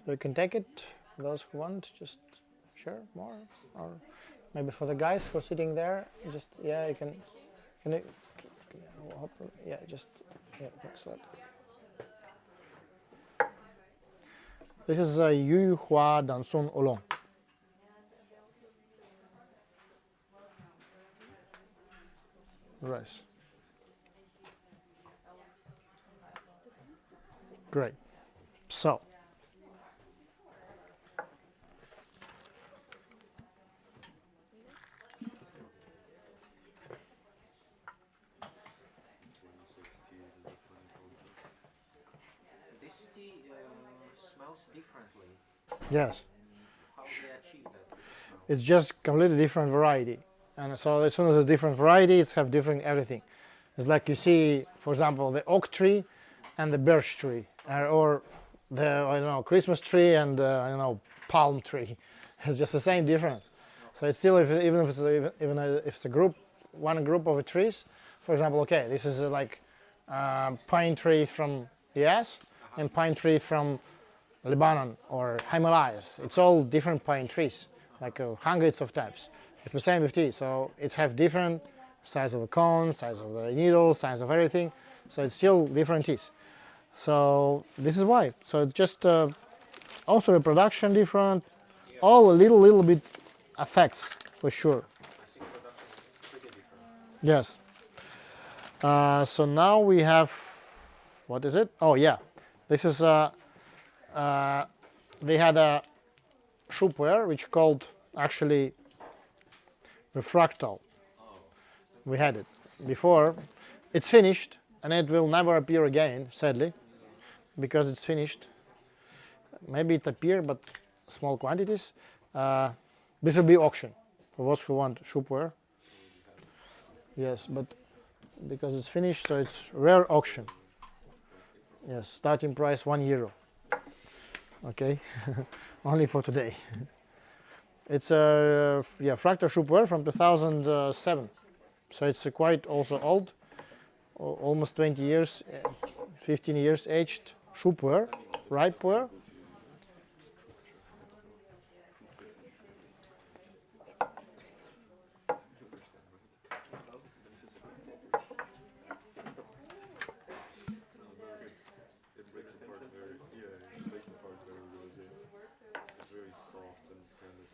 Speaker 1: So you can take it, those who want, just share more, or maybe for the guys who are sitting there, just yeah, you can you, yeah, just yeah, thanks a lot. This is a Yu Hua Dansun Oolong. Rice. Great. So.
Speaker 4: This tea smells differently.
Speaker 1: Yes.
Speaker 4: How do they achieve that?
Speaker 1: It's just completely different variety. And so as soon as it's different variety, it's have different everything. It's like you see, for example, the oak tree and the birch tree, or the I don't know Christmas tree and I don't know palm tree. It's just the same difference. So it's still even if it's a group, one group of trees. For example, okay, this is like pine tree from US and pine tree from Lebanon or Himalayas. It's all different pine trees, like hundreds of types. It's the same with tea, so it's have different size of the cone, size of the needle, size of everything. So it's still different teas. So this is why. So it's just also reproduction different, all a little bit affects for sure. Yes. So now we have, what is it? Oh yeah, this is they had a shoepware which called actually the fractal. We had it before. It's finished and it will never appear again, sadly, because it's finished. Maybe it appear, but small quantities. This will be auction for those who want shoepware. Yes, but because it's finished, so it's rare auction. Yes, starting price €1. Okay, only for today. It's a fractal shoepware from 2007, so it's quite also old, almost 20 years, 15 years aged shoepware, ripeware.
Speaker 10: It breaks apart very, yeah, it breaks apart very really good. It's very soft and kind of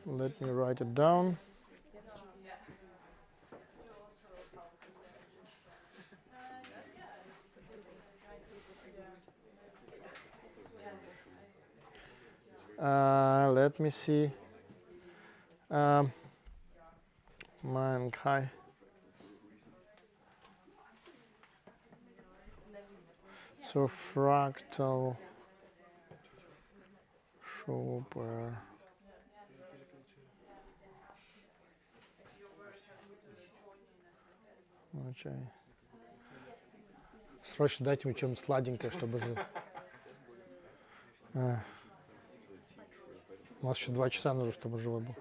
Speaker 1: Let me write it down. Let me see. Moychay. So fractal shoepware. Moychay. Срочно дайте мне что-нибудь сладенькое, чтобы жил. У нас еще 2 часа нужно, чтобы живой был.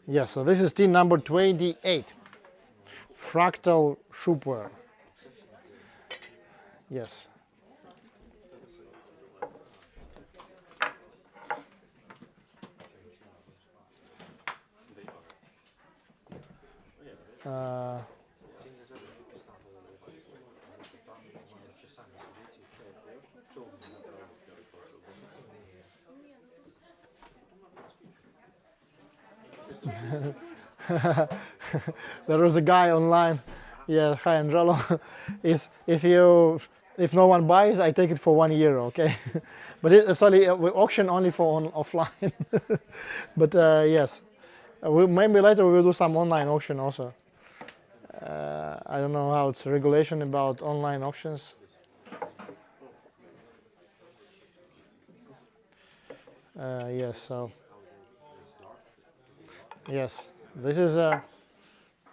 Speaker 1: Yeah, so this is tea number 28. Fractal shoepware. Yes. There was a guy online. Yeah, hi Angelo. Is if no one buys, I take it for €1. Okay, but it's only we auction only for offline. But yes, maybe later we will do some online auction also. I don't know how it's regulation about online auctions. Yes, so yes, this is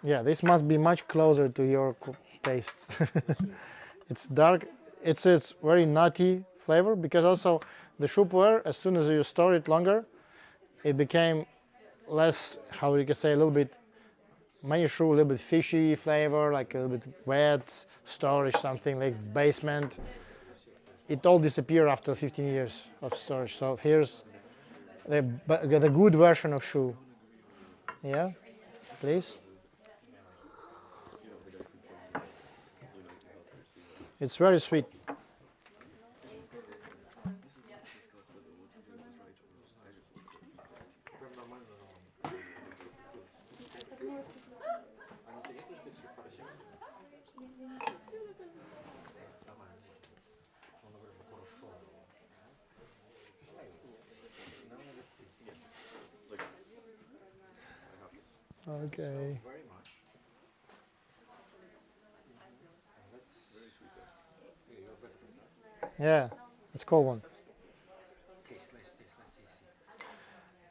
Speaker 1: yeah, this must be much closer to your taste. It's dark. It's very nutty flavor because also the shoepware, as soon as you store it longer, it became less, how you can say, a little bit, many shoe, a little bit fishy flavor, like a little bit wet storage, something like basement. It all disappeared after 15 years of storage. So here's the good version of shoe. Yeah, please. It's very sweet. Okay. Yeah, it's cool one.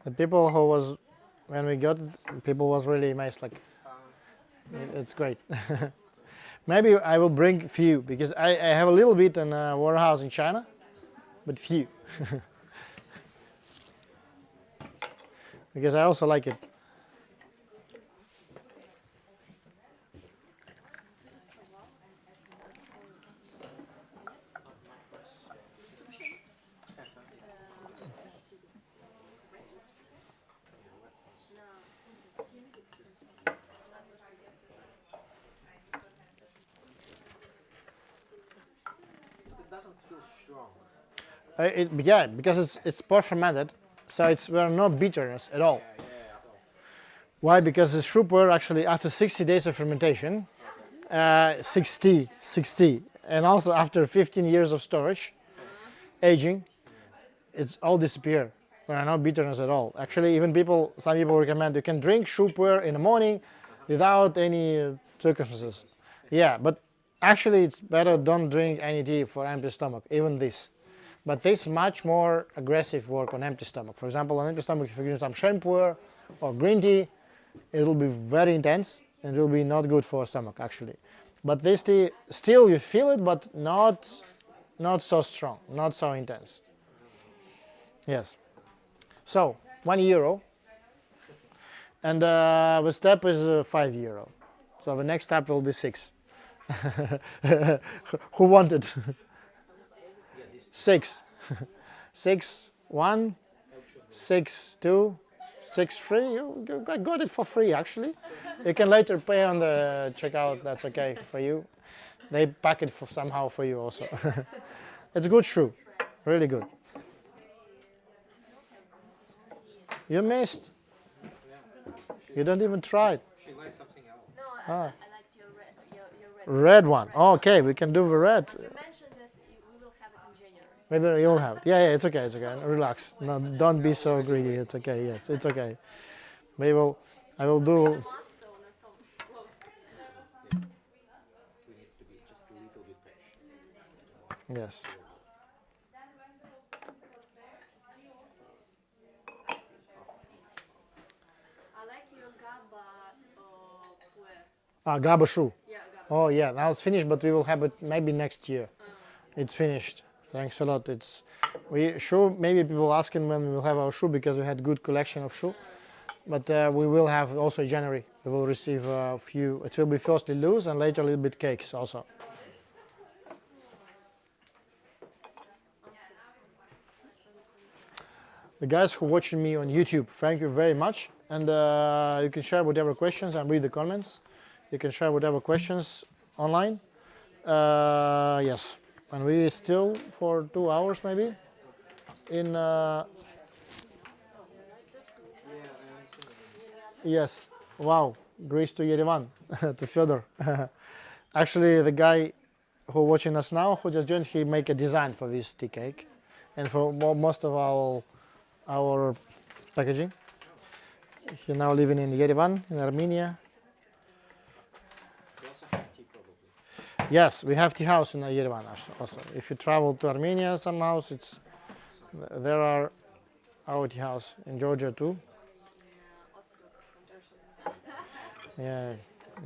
Speaker 1: The people who was, when we got it, people was really amazed, like, it's great. Maybe I will bring few, because I have a little bit in a warehouse in China, but few. Because I also like it. Yeah, because it's post-fermented, so there are no bitterness at all. Why? Because the shoepware actually after 60 days of fermentation, 60, and also after 15 years of storage, aging, it's all disappear. There are no bitterness at all. Actually, even some people recommend you can drink shoepware in the morning without any circumstances. Yeah, but actually it's better don't drink any tea for empty stomach, even this. But this much more aggressive work on empty stomach. For example, on empty stomach, if you drink some shampoo or green tea, it will be very intense. and it will be not good for stomach actually. But this tea, still you feel it, but not so strong, not so intense. Yes. So €1, and the step is €5. So the next step will be 6. Who wanted? 6. 6, 1, 6, 2, 6 free. You got it for free actually. You can later pay on the checkout. That's okay for you. They pack it somehow for you also. It's a good shoe, really good. You missed. You don't even try it.
Speaker 4: She likes something else.
Speaker 3: No,
Speaker 1: Ah.
Speaker 3: I like your red.
Speaker 1: Red one. Okay, we can do the red.
Speaker 3: You mentioned that we will have it in January.
Speaker 1: Maybe you'll have it. Yeah, it's okay. It's okay. Relax. No, don't be so greedy. It's okay. Yes, it's okay. Maybe I will do.
Speaker 3: A month, so not so long.
Speaker 4: We need to be just a little bit patient.
Speaker 1: Yes.
Speaker 3: I like your Gaba puer.
Speaker 1: Gaba shoe.
Speaker 3: Yeah, Gaba.
Speaker 1: Oh yeah, now it's finished, but we will have it maybe next year. It's finished. Thanks a lot. Maybe people asking when we will have our shoe because we had good collection of shoe. But we will have also in January. We will receive a few. It will be firstly loose and later a little bit cakes also. The guys who are watching me on YouTube, thank you very much. And you can share whatever questions and read the comments. You can share whatever questions online. Yes, and we still for 2 hours maybe in. Yes, wow, Greece to Yerevan, to Fyodor. Actually, the guy who watching us now, who just joined, he make a design for this tea cake, and for most of our packaging. He now living in Yerevan, in Armenia.
Speaker 4: We also have tea probably.
Speaker 1: Yes, we have tea house in Yerevan also. If you travel to Armenia somehow, there are our tea house in Georgia too. Yeah,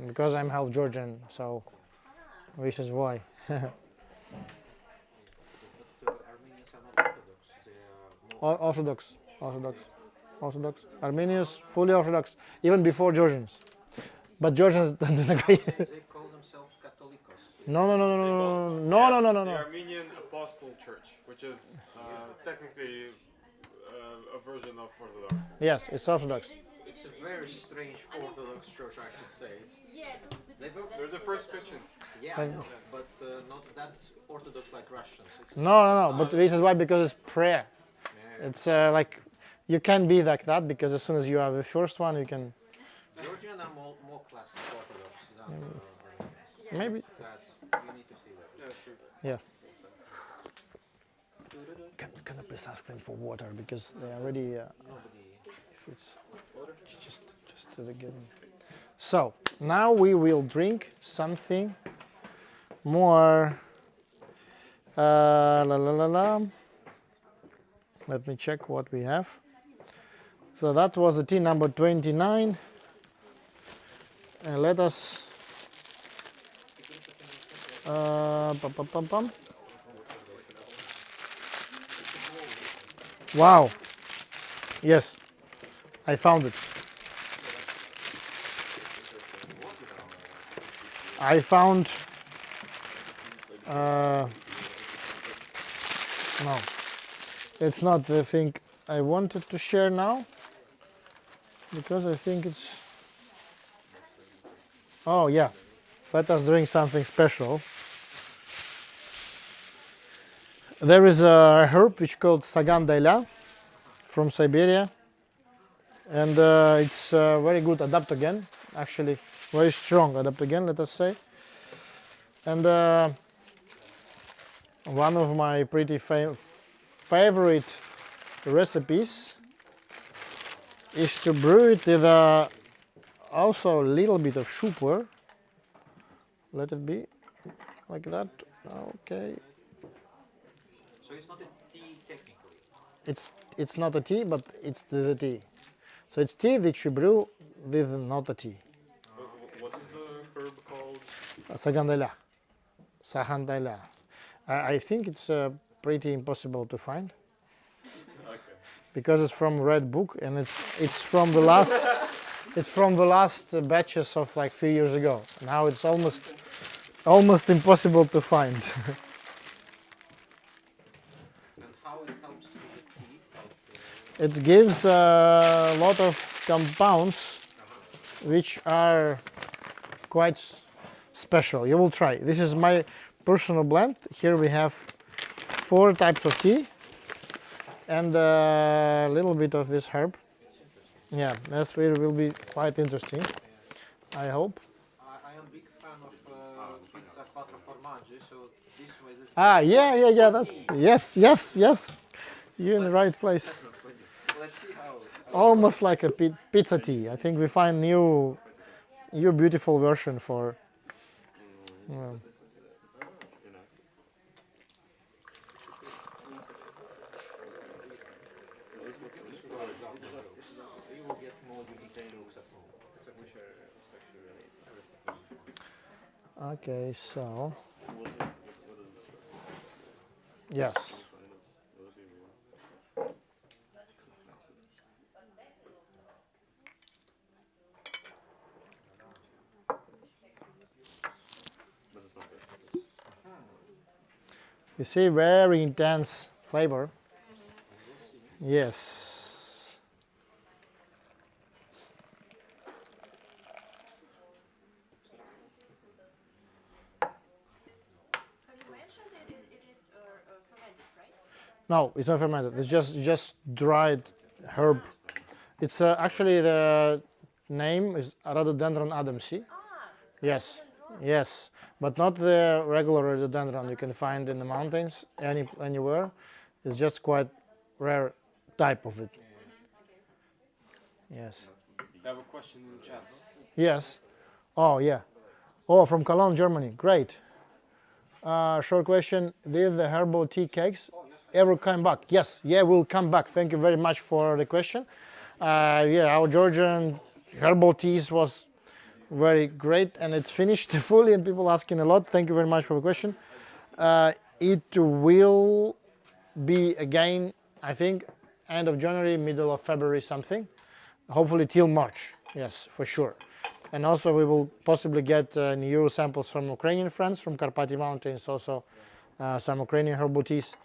Speaker 1: because I'm half Georgian, so this is why.
Speaker 4: But Armenians are not Orthodox. They are more
Speaker 1: Orthodox. Armenians fully Orthodox, even before Georgians. But Georgians disagree.
Speaker 4: They call themselves Catholicos.
Speaker 1: No.
Speaker 2: The Armenian Apostle Church, which is technically a version of Orthodox.
Speaker 1: Yes, it's Orthodox.
Speaker 4: It's a very strange Orthodox church, I should say.
Speaker 2: They're the first Christians.
Speaker 4: Yeah, I know, but not that Orthodox like Russians. It's
Speaker 1: No. But this is why, because it's prayer. It's like you can be like that because as soon as you are the first one, you can.
Speaker 4: Georgian are more classic Orthodox than
Speaker 1: Maybe.
Speaker 4: you need to see that.
Speaker 2: Yeah, true.
Speaker 1: Yeah. Can I please ask them for water because they are already. If it's just to the given. So now we will drink something more. Let me check what we have. So that was the tea number 29. And let us. Wow. Yes, I found it. I found. No, it's not the thing I wanted to share now because I think it's. Oh yeah, let us drink something special. There is a herb which is called Sagan from Siberia, and it's very good adaptogen, actually very strong adaptogen, let us say. And one of my pretty favorite recipes is to brew it with also a little bit of sugar. Let it be like that. Okay.
Speaker 4: So it's not a tea technically.
Speaker 1: It's not a tea, but it's the tea. So it's tea that you brew with not a tea.
Speaker 2: What
Speaker 1: Sagandela. Sahandela. I think it's pretty impossible to find because it's from Red Book and it's from the last it's from the last batches of like few years ago. Now it's almost impossible to find.
Speaker 4: And how it helps with the tea?
Speaker 1: It gives a lot of compounds which are quite special. You will try. This is my personal blend. Here we have 4 types of tea and a little bit of this herb. Yeah, that's where it will be quite interesting, I hope.
Speaker 4: I am big fan of pizza quattro formaggi, so this way this
Speaker 1: Yeah, that's, yes. You're in the right place.
Speaker 4: let's see how
Speaker 1: Almost like a pizza tea. I think we find new beautiful version for.
Speaker 4: you will get more unique looks at home.
Speaker 1: Okay, so. Yes. You see, very intense flavor. Yes.
Speaker 3: You mentioned it is fermented, right?
Speaker 1: No, it's not fermented. It's just dried herb. It's actually the name is Rhododendron adamsi. Yes, yes, but not the regular rhododendron you can find in the mountains anywhere. It's just quite rare type of it. Yes.
Speaker 2: I have a question in the chat.
Speaker 1: Yes. Oh yeah. Oh, from Cologne, Germany. Great. Short question: did the herbal tea cakes ever come back? Yes. Yeah, we'll come back. Thank you very much for the question. Yeah, our Georgian herbal teas was very great, and it's finished fully, and people asking a lot. Thank you very much for the question. It will be again, I think, end of January, middle of February, something. Hopefully till March. Yes, for sure. And also we will possibly get new samples from Ukrainian friends from Carpathy Mountains, also some Ukrainian herbal teas,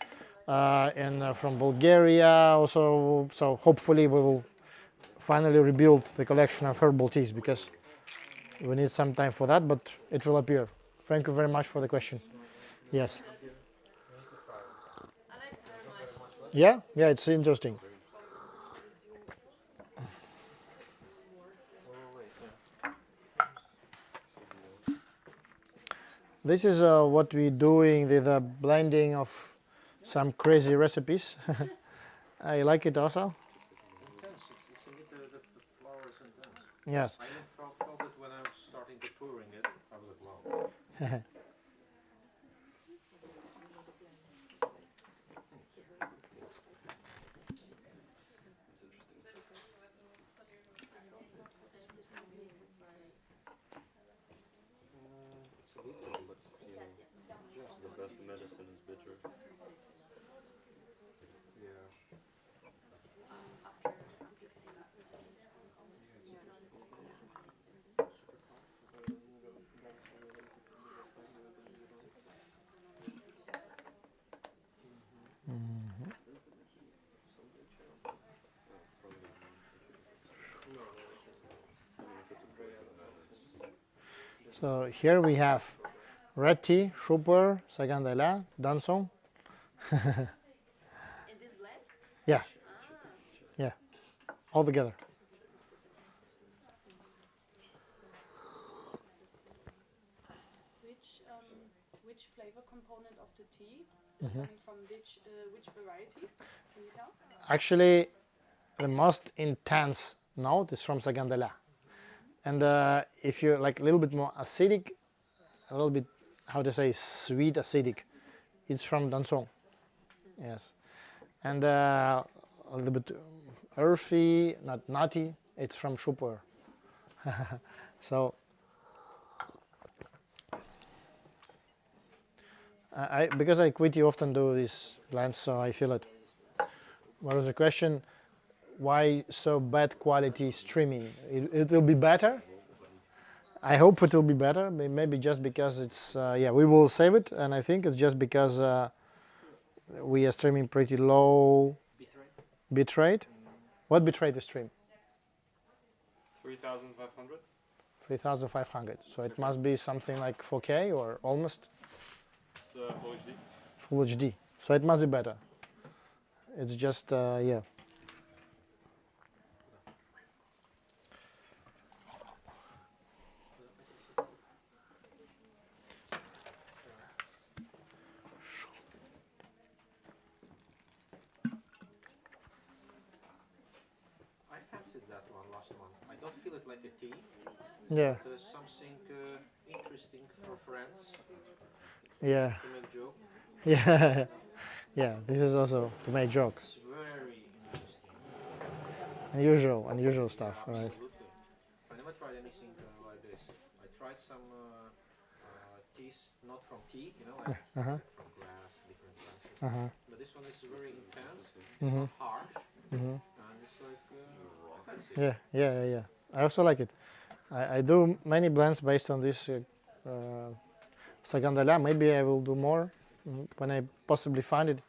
Speaker 1: and from Bulgaria also. So hopefully we will finally rebuild the collection of herbal teas because we need some time for that, but it will appear. Thank you very much for the question. Yes.
Speaker 3: I like it very much.
Speaker 1: Yeah, it's interesting. This is what we're doing with the blending of some crazy recipes. I like it also.
Speaker 4: intense. It's indeed the flower is intense.
Speaker 1: Yes.
Speaker 4: I even felt it when I was starting to pouring it. I was like, wow. It's a bitter, but
Speaker 10: The best medicine is bitter.
Speaker 4: yeah.
Speaker 1: So here we have red tea, Shupper, Sagandala, Dansong.
Speaker 3: In this blend?
Speaker 1: Yeah. Yeah. All together.
Speaker 6: Which flavor component of the tea is coming from which variety? Can you tell?
Speaker 1: Actually, the most intense note is from Sagandala. And if you like a little bit more acidic, a little bit, how to say, sweet acidic, it's from Dansong. Yes. And a little bit earthy, not nutty, it's from Shupper. So Because I quit, you often do these blends, so I feel it. What was the question? Why so bad quality streaming? It will be better. I hope it will be better. Maybe just because it's yeah, we will save it, and I think it's just because we are streaming pretty low bitrate. What bitrate is stream?
Speaker 2: 3,500.
Speaker 1: 3,500. So it must be something like 4K or almost
Speaker 2: It's Full HD.
Speaker 1: Full HD. So it must be better. It's just yeah.
Speaker 4: I fancied that one last month. I don't feel it like a tea.
Speaker 1: Yeah.
Speaker 4: There's something interesting for friends
Speaker 1: Yeah.
Speaker 4: to make joke.
Speaker 1: Yeah. Yeah. This is also to make jokes.
Speaker 4: It's very interesting.
Speaker 1: Unusual stuff, right?
Speaker 4: Absolutely. I never tried anything like this. I tried some teas, not from tea, you know, like from grass, different plants. But this one is very intense. It's not harsh, and it's like I fancy it.
Speaker 1: Yeah. I also like it. I do many blends based on this Sagandala. Maybe I will do more when I possibly find it,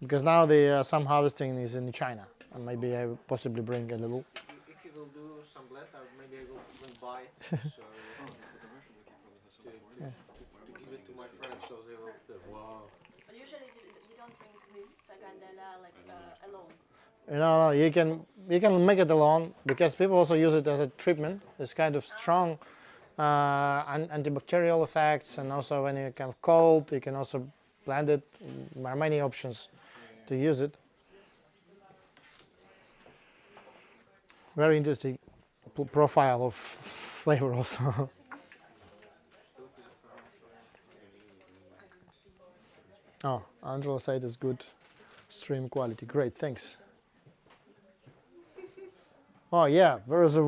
Speaker 1: because now the some harvesting is in China, and maybe I will possibly bring a little.
Speaker 4: If you will do some blend, maybe I will buy it. So to give it to my friends, so they will. Wow.
Speaker 3: But usually you don't drink this sagandala like alone.
Speaker 1: No, you can make it alone, because people also use it as a treatment. It's kind of strong antibacterial effects, and also when you kind of cold, you can also blend it. There are many options to use it. Very interesting profile of flavor also. Oh, Angela said it's good stream quality. Great, thanks. Oh yeah, there is a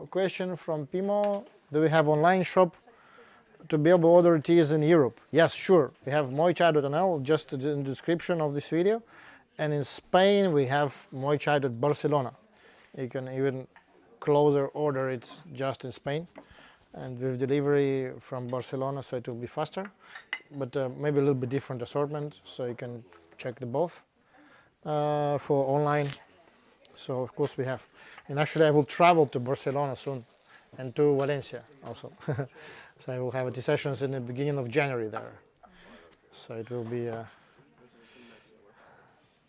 Speaker 1: question from Pimo. Do we have online shop to be able to order teas in Europe? Yes, sure. We have moychay.nl, just in the description of this video. And in Spain, we have moychay.barcelona. You can even closer order it just in Spain. And with delivery from Barcelona, so it will be faster. But maybe a little bit different assortment, so you can check the both for online. So of course we have. And actually I will travel to Barcelona soon, and to Valencia also. So I will have tea sessions in the beginning of January there. So it will be, I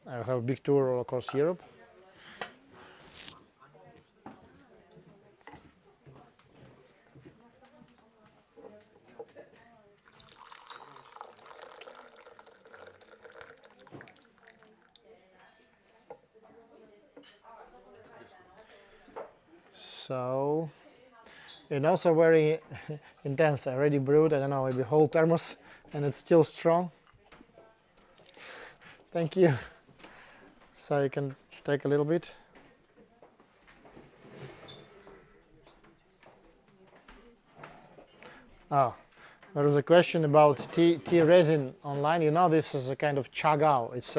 Speaker 1: will have a big tour all across Europe. So, and also very intense. I already brewed, I don't know, maybe whole thermos, and it's still strong. Thank you. So you can take a little bit. Oh, there was a question about tea resin online. You know, this is a kind of chagao. It's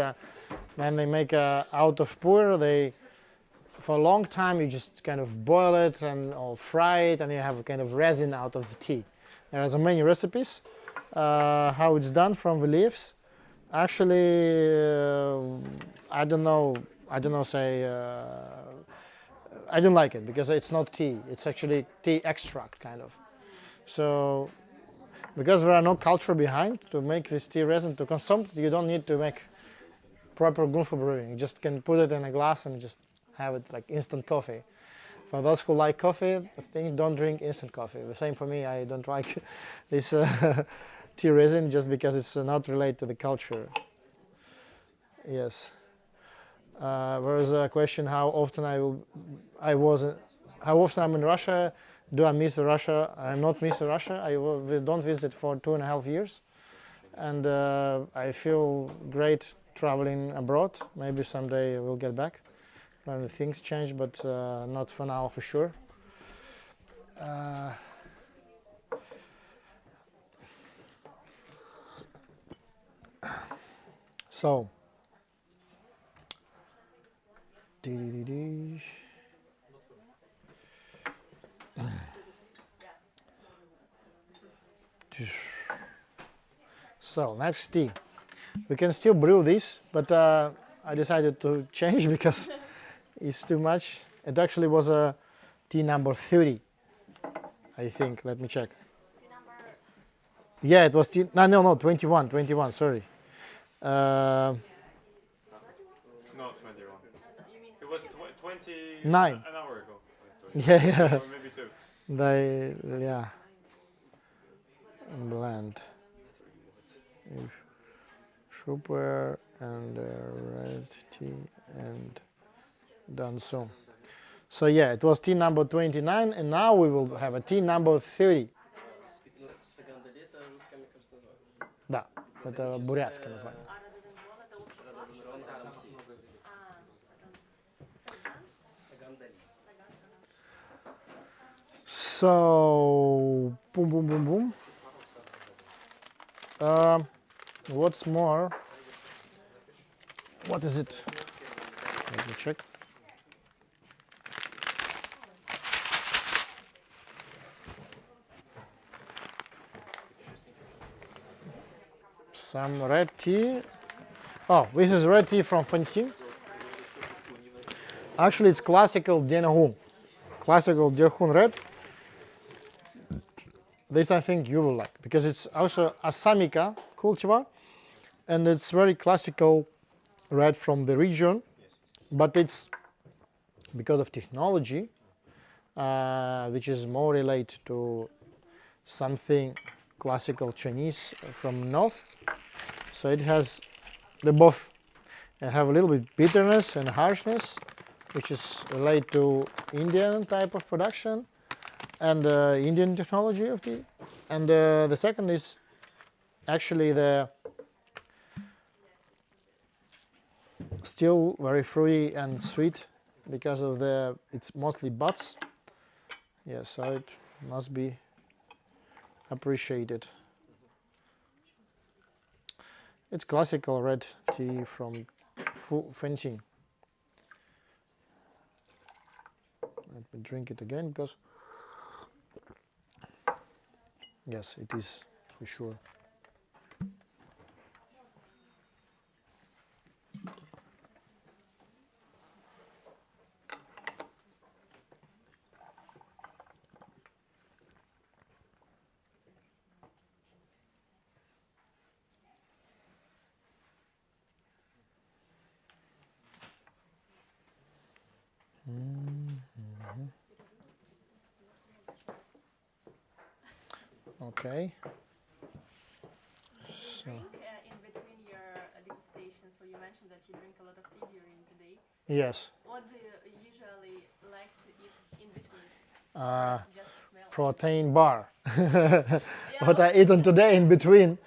Speaker 1: when they make out of puer, for a long time you just kind of boil it or fry it, and you have a kind of resin out of the tea. There are many recipes how it's done from the leaves. Actually, I don't know. I don't like it, because it's not tea. It's actually tea extract kind of. So, because there are no culture behind to make this tea resin to consume, you don't need to make proper gunfu brewing. You just can put it in a glass and just have it like instant coffee. For those who like coffee, I think don't drink instant coffee. The same for me. I don't like this tea resin just because it's not related to the culture. Yes. There was a question how often how often I'm in Russia. Do I miss Russia? I'm not miss Russia. I don't visit for 2.5 years, and I feel great traveling abroad. Maybe someday we'll get back when things change, but not for now, for sure. So, dee-dee-dee-dee. So next tea. We can still brew this, but I decided to change because it's too much. It actually was a tea number 30, I think. Let me check.
Speaker 3: The number
Speaker 1: Yeah, it was tea. No, 21, 21. Sorry.
Speaker 2: No, 21.
Speaker 3: you mean
Speaker 2: It was 20
Speaker 1: 9.
Speaker 2: an hour ago.
Speaker 1: Yeah, yeah.
Speaker 2: Or maybe 2.
Speaker 1: Yeah. Blend. Sugar and red tea and done so. So yeah, it was tea number 29, and now we will have a tea number 30.
Speaker 7: Сагандалета русскими как называют?
Speaker 1: Да, это бурятское название.
Speaker 3: А рододендрон это общий
Speaker 7: Рододендрон там си. Сагандали.
Speaker 1: So, boom, boom, boom, boom. What's more? What is it? Let me check. Some red tea. Oh, this is red tea from Fanxing. Actually, it's classical Denahun. Classical Denahun red. This I think you will like because it's also Assamica cultivar, and it's very classical red from the region, but it's because of technology, which is more related to something classical Chinese from north. So it has the both, and have a little bit bitterness and harshness, which is related to Indian type of production and Indian technology of tea. And the second is actually the still very fruity and sweet because of it's mostly buds. Yeah, so it must be appreciated. It's classical red tea from Fanxing. Let me drink it again because yes, it is for sure. Okay. So
Speaker 3: drink in between your degustation. So you mentioned that you drink a lot of tea during the day.
Speaker 1: yes,
Speaker 3: What do you usually like to eat in between? Just to smell.
Speaker 1: protein bar. What I eaten today in between,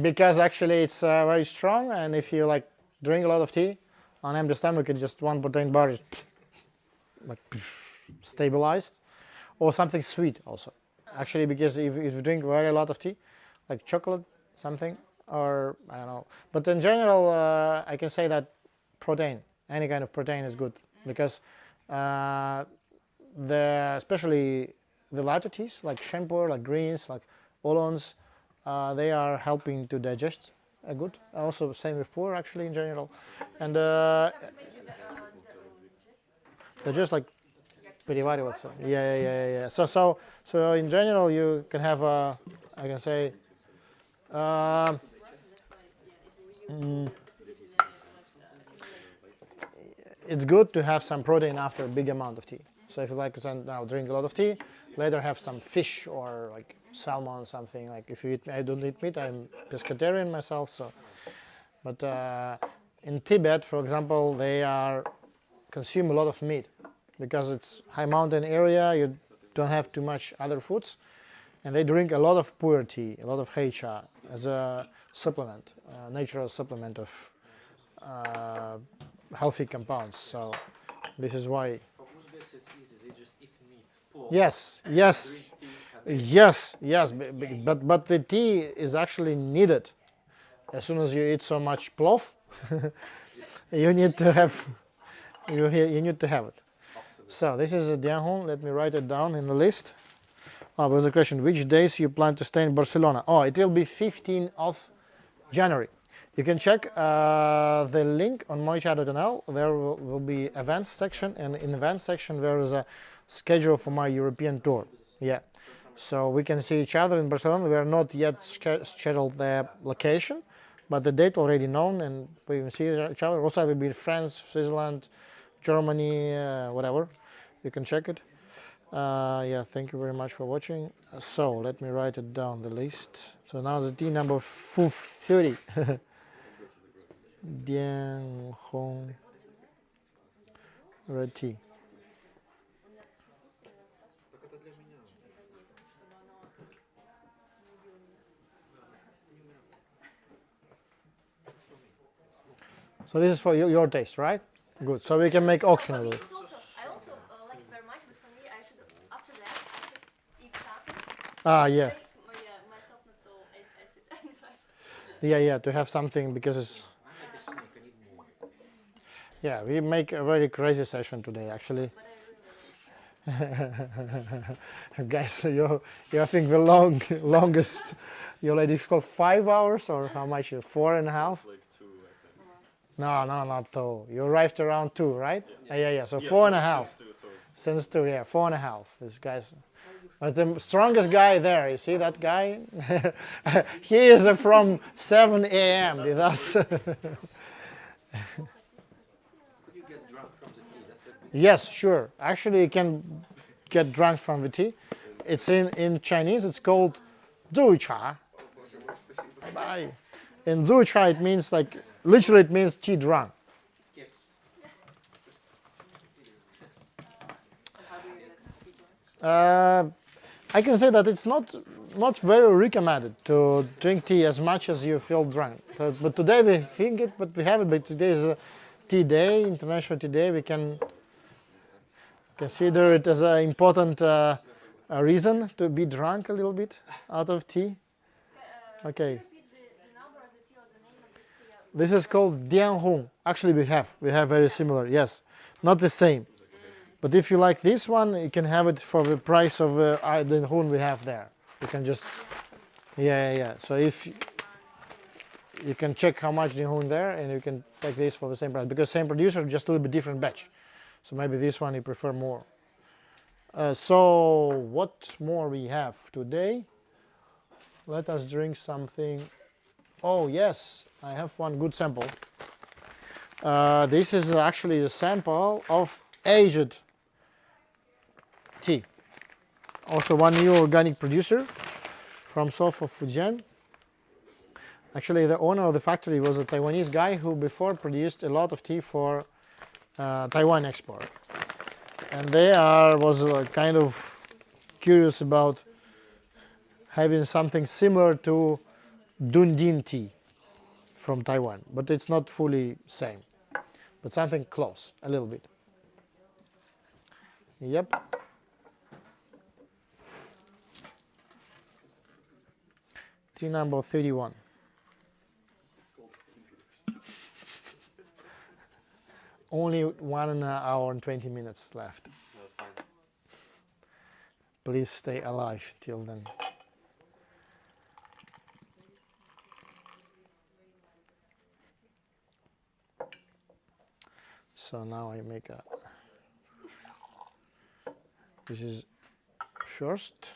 Speaker 1: because actually it's very strong, and if you like drink a lot of tea on empty stomach, it's just one protein bar is like stabilized, or something sweet also. Actually, because if you drink very a lot of tea, like chocolate, something, or I don't know. But in general, I can say that protein, any kind of protein is good because especially the lighter teas like shampoo, like greens, like oolongs, they are helping to digest good. Also, same with puer actually in general, and digest like перевариваться. Yeah. So in general, you can have I can say. It's good to have some protein after a big amount of tea. So if you like to now drink a lot of tea, later have some fish or like salmon, something like. If you eat, I don't eat meat. I'm pescatarian myself. So, but in Tibet, for example, they consume a lot of meat because it's high mountain area. You don't have too much other foods, and they drink a lot of puer tea, a lot of heicha as a supplement, natural supplement of healthy compounds. So this is why.
Speaker 4: For Uzbeks, it's easy. They just eat meat. Pork.
Speaker 1: Yes.
Speaker 4: Drink tea.
Speaker 1: Yes. But the tea is actually needed As soon as you eat so much plov, you need to have you need to have it. So this is a Dianhong. Let me write it down in the list. Oh, there's a question. Which days you plan to stay in Barcelona? Oh, it will be 15th of January. You can check the link on moychay.nl. There will be events section, and in events section there is a schedule for my European tour. Yeah, so we can see each other in Barcelona. We are not yet scheduled the location, but the date already known, and we can see each other. Also, I will be in France, Switzerland, Germany, whatever. You can check it. Yeah, thank you very much for watching. So let me write it down, the list. So now the tea number 30. Dianhong red tea.
Speaker 4: Так это для меня.
Speaker 1: So this is for your taste, right? Good. So we can make auction of it.
Speaker 3: It's also, I also like it very much, but for me, I should, after that, I should eat something.
Speaker 1: Ah, yeah.
Speaker 3: Make myself not so acid inside.
Speaker 1: Yeah, to have something, because it's,
Speaker 4: I'm like a snake, I need more.
Speaker 1: yeah, we make a very crazy session today, actually.
Speaker 3: But I really
Speaker 1: Guys, you I think the longest you already called 5 hours, or how much? 4.5?
Speaker 10: Like 2, I think.
Speaker 1: No, not 2. You arrived around 2, right? Yeah. So
Speaker 10: Yeah,
Speaker 1: 4.5.
Speaker 10: since 2, so
Speaker 1: Since 2, yeah, 4.5. This guy's, but the strongest guy there, you see that guy? He is from 7 a.m. with us.
Speaker 4: Could you get drunk from the tea? That's a big
Speaker 1: Yes, sure. Actually, you can get drunk from the tea. It's in Chinese. It's called zhu cha. Bye. In zhu cha, it means like literally it means tea drunk.
Speaker 4: kicks.
Speaker 1: I can say that it's not very recommended to drink tea as much as you feel drunk. But today we think it, but we have it. But today is a tea day, International Tea Day. We can consider it as an important a reason to be drunk a little bit out of tea. Okay.
Speaker 3: repeat the number of the tea or the name of this tea.
Speaker 1: This is called Dianhong. Actually, we have very similar. Yes, not the same. But if you like this one, you can have it for the price of the Dianhong we have there. You can just, yeah. So if you can check how much Dianhong there, and you can take this for the same price, because same producer, just a little bit different batch. So maybe this one you prefer more. So what more we have today? Let us drink something. Oh yes, I have one good sample. This is actually a sample of aged tea. Also one new organic producer from south of Fujian. Actually, the owner of the factory was a Taiwanese guy who before produced a lot of tea for Taiwan export. And they was kind of curious about having something similar to Dundin tea from Taiwan, but it's not fully same, but something close, a little bit. Yep. Tea number 31. Only 1 hour and 20 minutes left.
Speaker 10: that's fine.
Speaker 1: Please stay alive till then. So now I make a, this is first,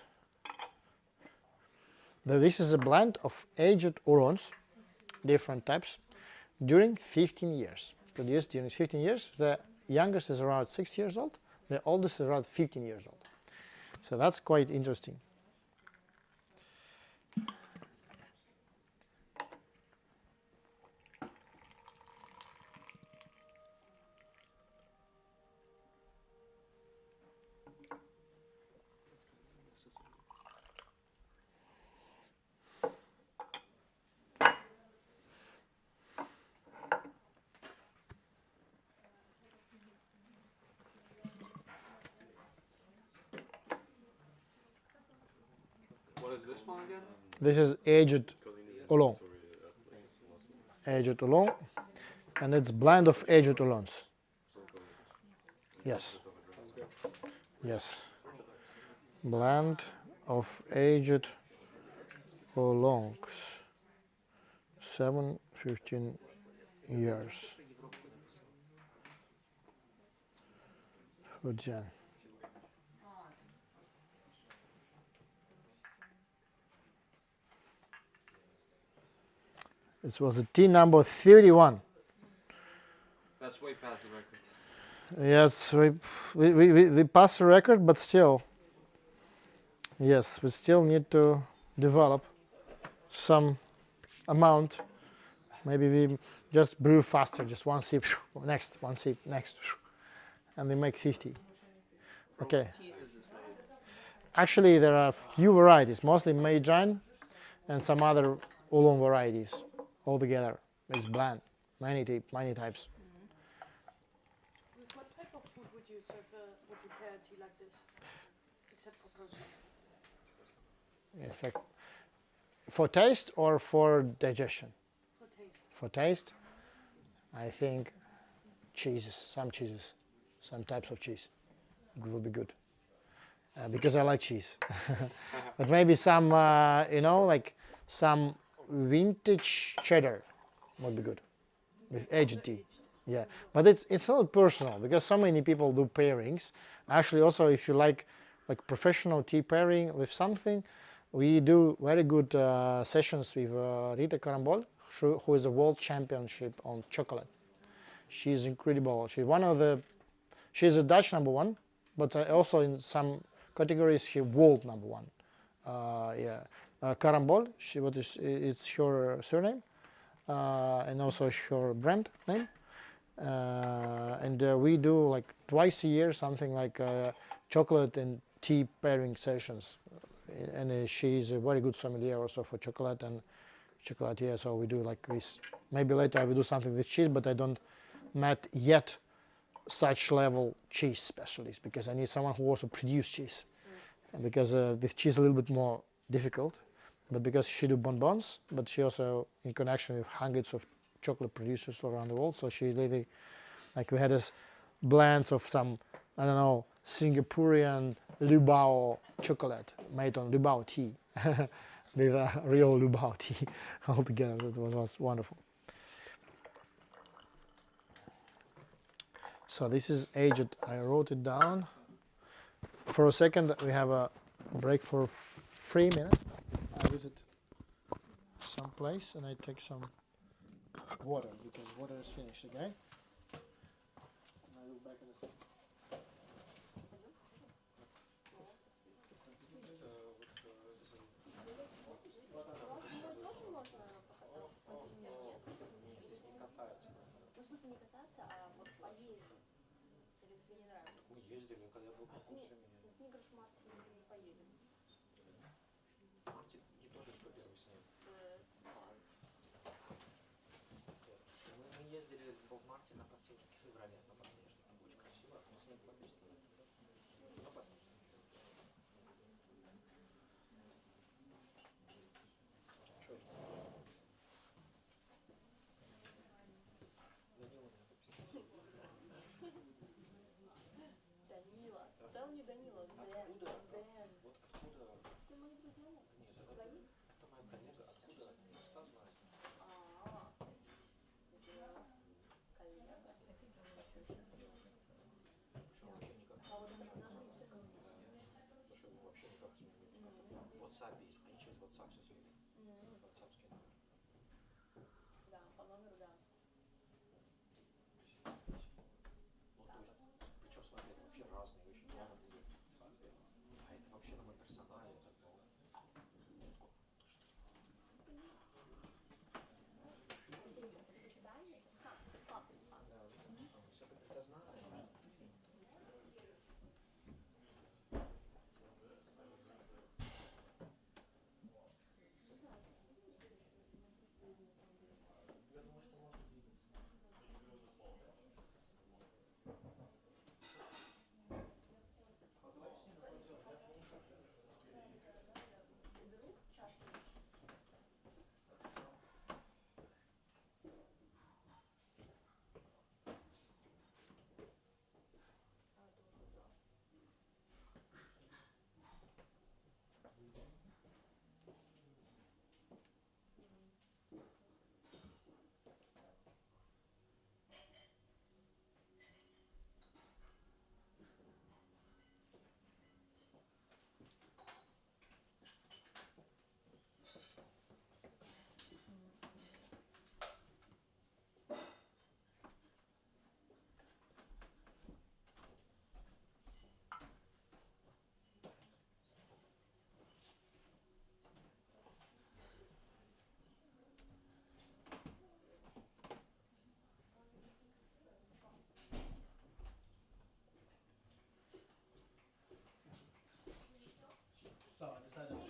Speaker 1: this is a blend of aged oolongs, different types, during 15 years. Produced during 15 years. The youngest is around 6 years old, the oldest is around 15 years old. So that's quite interesting.
Speaker 2: What is this one again?
Speaker 1: This is aged oolong. aged oolong, and it's blend of aged oolongs. Yes. Yes. Blend of aged oolongs. 15 years. Fujian. This was a tea number 31.
Speaker 2: That's way past the record.
Speaker 1: Yes, we passed the record, but still, yes, we still need to develop some amount. Maybe we just brew faster, just one sip, next, one sip, next, and we make 50. Okay. Actually, there are few varieties, mostly Meijin and some other oolong varieties altogether. It's blend, many types.
Speaker 8: With what type of food would you serve or prepare tea like this, except for protein?
Speaker 1: In fact, for taste or for digestion?
Speaker 8: For taste.
Speaker 1: For taste, I think cheeses, some types of cheese will be good. Because I like cheese. But maybe some, like some vintage cheddar would be good with aged tea. Yeah, but it's not personal because so many people do pairings. Actually, also if you like professional tea pairing with something, we do very good sessions with Rita Karambol, who is a world championship on chocolate. She's incredible. She's a Dutch number one, but also in some categories she world number one. Karambol, it's her surname, and also her brand name. And we do like twice a year something like chocolate and tea pairing sessions. And she's a very good sommelier also for chocolate and chocolatier. So we do like this. Maybe later I will do something with cheese, but I don't met yet such level cheese specialist because I need someone who also produce cheese. And because with cheese a little bit more difficult, but because she do bonbons, but she also in connection with hundreds of chocolate producers all around the world. So she really, like we had this blends of some, I don't know, Singaporean Lubao chocolate made on Lubao tea with a real Lubao tea altogether. That was wonderful. So this is aged. I wrote it down. For a second, we have a break for 3 minutes. I visit some place and I take some water because water is finished. Okay. And I look back in a second.
Speaker 4: Мы ездили в марте на подснежники, в феврале на подснежники. Очень красиво, но снег попустил. Но подснежники.
Speaker 3: Данила. Да, он не Данила, Дэн. Дэн.
Speaker 4: Вот откуда?
Speaker 3: Ты мои друзья? Нет, твои?
Speaker 4: Это моя коллега, откуда места знает.
Speaker 3: Коллега.
Speaker 4: Причем вообще никак с ним. В WhatsApp есть, они через WhatsApp все свели. WhatsApp скинули.
Speaker 3: Да, по номеру, да.
Speaker 4: Ну, то есть, причем, смотри, это вообще разные вещи. Номер идет в WhatsApp, а это вообще на мой персональный. Я думаю, что можно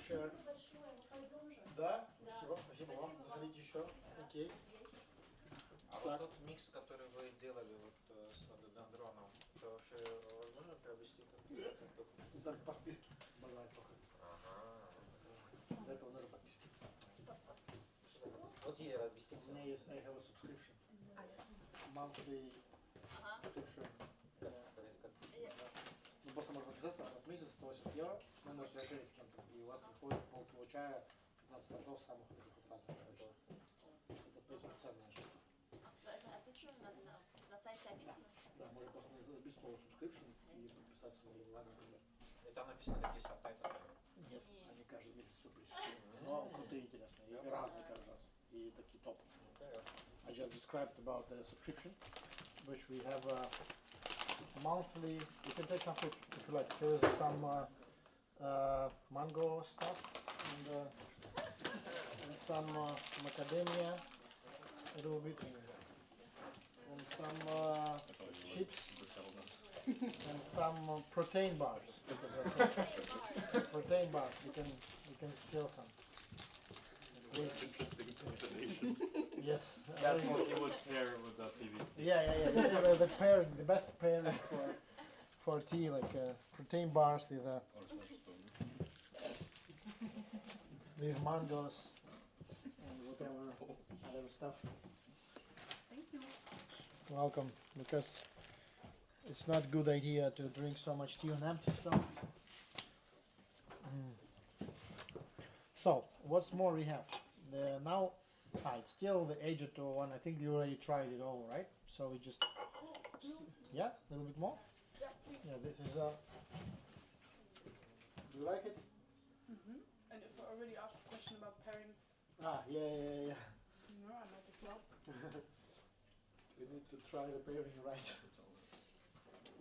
Speaker 1: share. Да? Спасибо вам. Заходите еще. Окей.
Speaker 4: А вот тот микс, который вы делали вот с рододендроном, это вообще возможно приобрести как-то?
Speaker 1: Да, в подписке. Бывает только.
Speaker 4: Ага.
Speaker 1: Для этого надо подписки.
Speaker 4: Что такое? Вот ей объясните.
Speaker 1: У меня есть, I have a subscription. Monthly subscription. Ну, просто можно подписаться раз в месяц, 180 евро, вы можете расширить с кем-то, и у вас приходит полкило чая, 15 сортов самых вот таких вот разных. Это поэтому ценная штука.
Speaker 3: Это описано на сайте описано?
Speaker 1: Да, можно просто забить слово subscription и подписаться на его номер.
Speaker 4: И там написано какие сабтайтлы?
Speaker 1: Нет, они каждый месяц сюрприз. Но крутые, интересные, и разные каждый раз, и такие топ. I just described about the subscription, which we have monthly. You can take some food if you like. There is some mango stuff and some macadamia, a little bit, and some chips and some protein bars. Protein bars. You can steal some.
Speaker 10: Interesting combination.
Speaker 1: Yes.
Speaker 2: That's what you would pair with the TV stick.
Speaker 1: Yeah. This is the pairing, the best pairing for tea, like protein bars with mangoes and whatever other stuff.
Speaker 6: Thank you.
Speaker 1: Welcome, because it's not a good idea to drink so much tea on empty stomach. So, what's more we have? It's still the aged one. I think you already tried it all, right? So we just yeah, a little bit more. Yeah, this is do you like it?
Speaker 8: And if I already asked a question about pairing,
Speaker 1: Yeah.
Speaker 8: no, I might as well.
Speaker 1: We need to try the pairing right.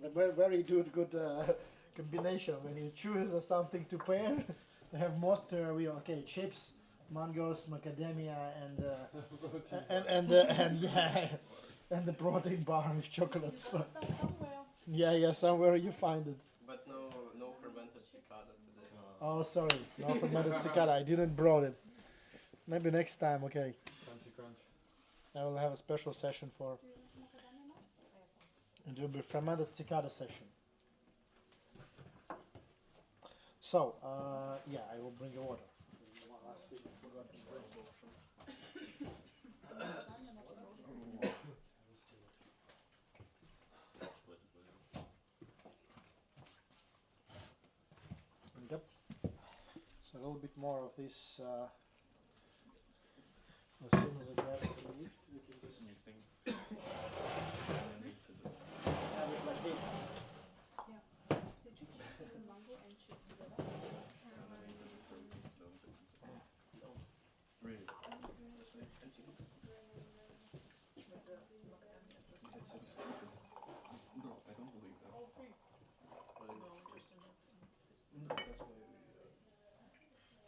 Speaker 1: The very good combination. When you choose something to pair, they have most chips, mangoes, macadamia, and the protein bar with chocolate. So, yeah, somewhere you find it.
Speaker 7: But no fermented cicada today.
Speaker 1: Oh, sorry, no fermented cicada. I didn't brought it. Maybe next time. Okay,
Speaker 2: Crunchy crunch.
Speaker 1: I will have a special session for. It will be fermented cicada session. So, I will bring you water. One last thing I forgot to bring. Yep. So a little bit more of this. As soon as the gas is relieved, we can just
Speaker 10: You think I need to do
Speaker 1: have it like this.
Speaker 6: Did you just do mango and chip together?
Speaker 10: really? No, I don't believe that.
Speaker 8: All three.
Speaker 1: No, that's why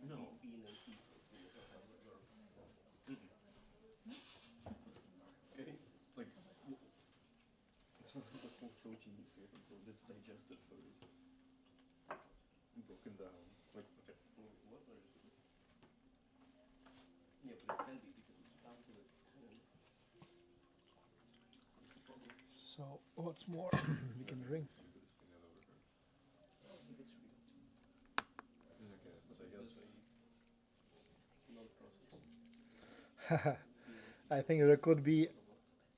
Speaker 10: No.
Speaker 7: Bean and pea.
Speaker 10: Okay. Like, it's not the full protein is here, but it's digested first. Broken down. Like, okay.
Speaker 7: What are you? Yeah, but it can be because it's bound to it.
Speaker 1: So what's more we can drink?
Speaker 10: Stupidest thing I've ever heard. Okay, but I guess
Speaker 1: I think there could be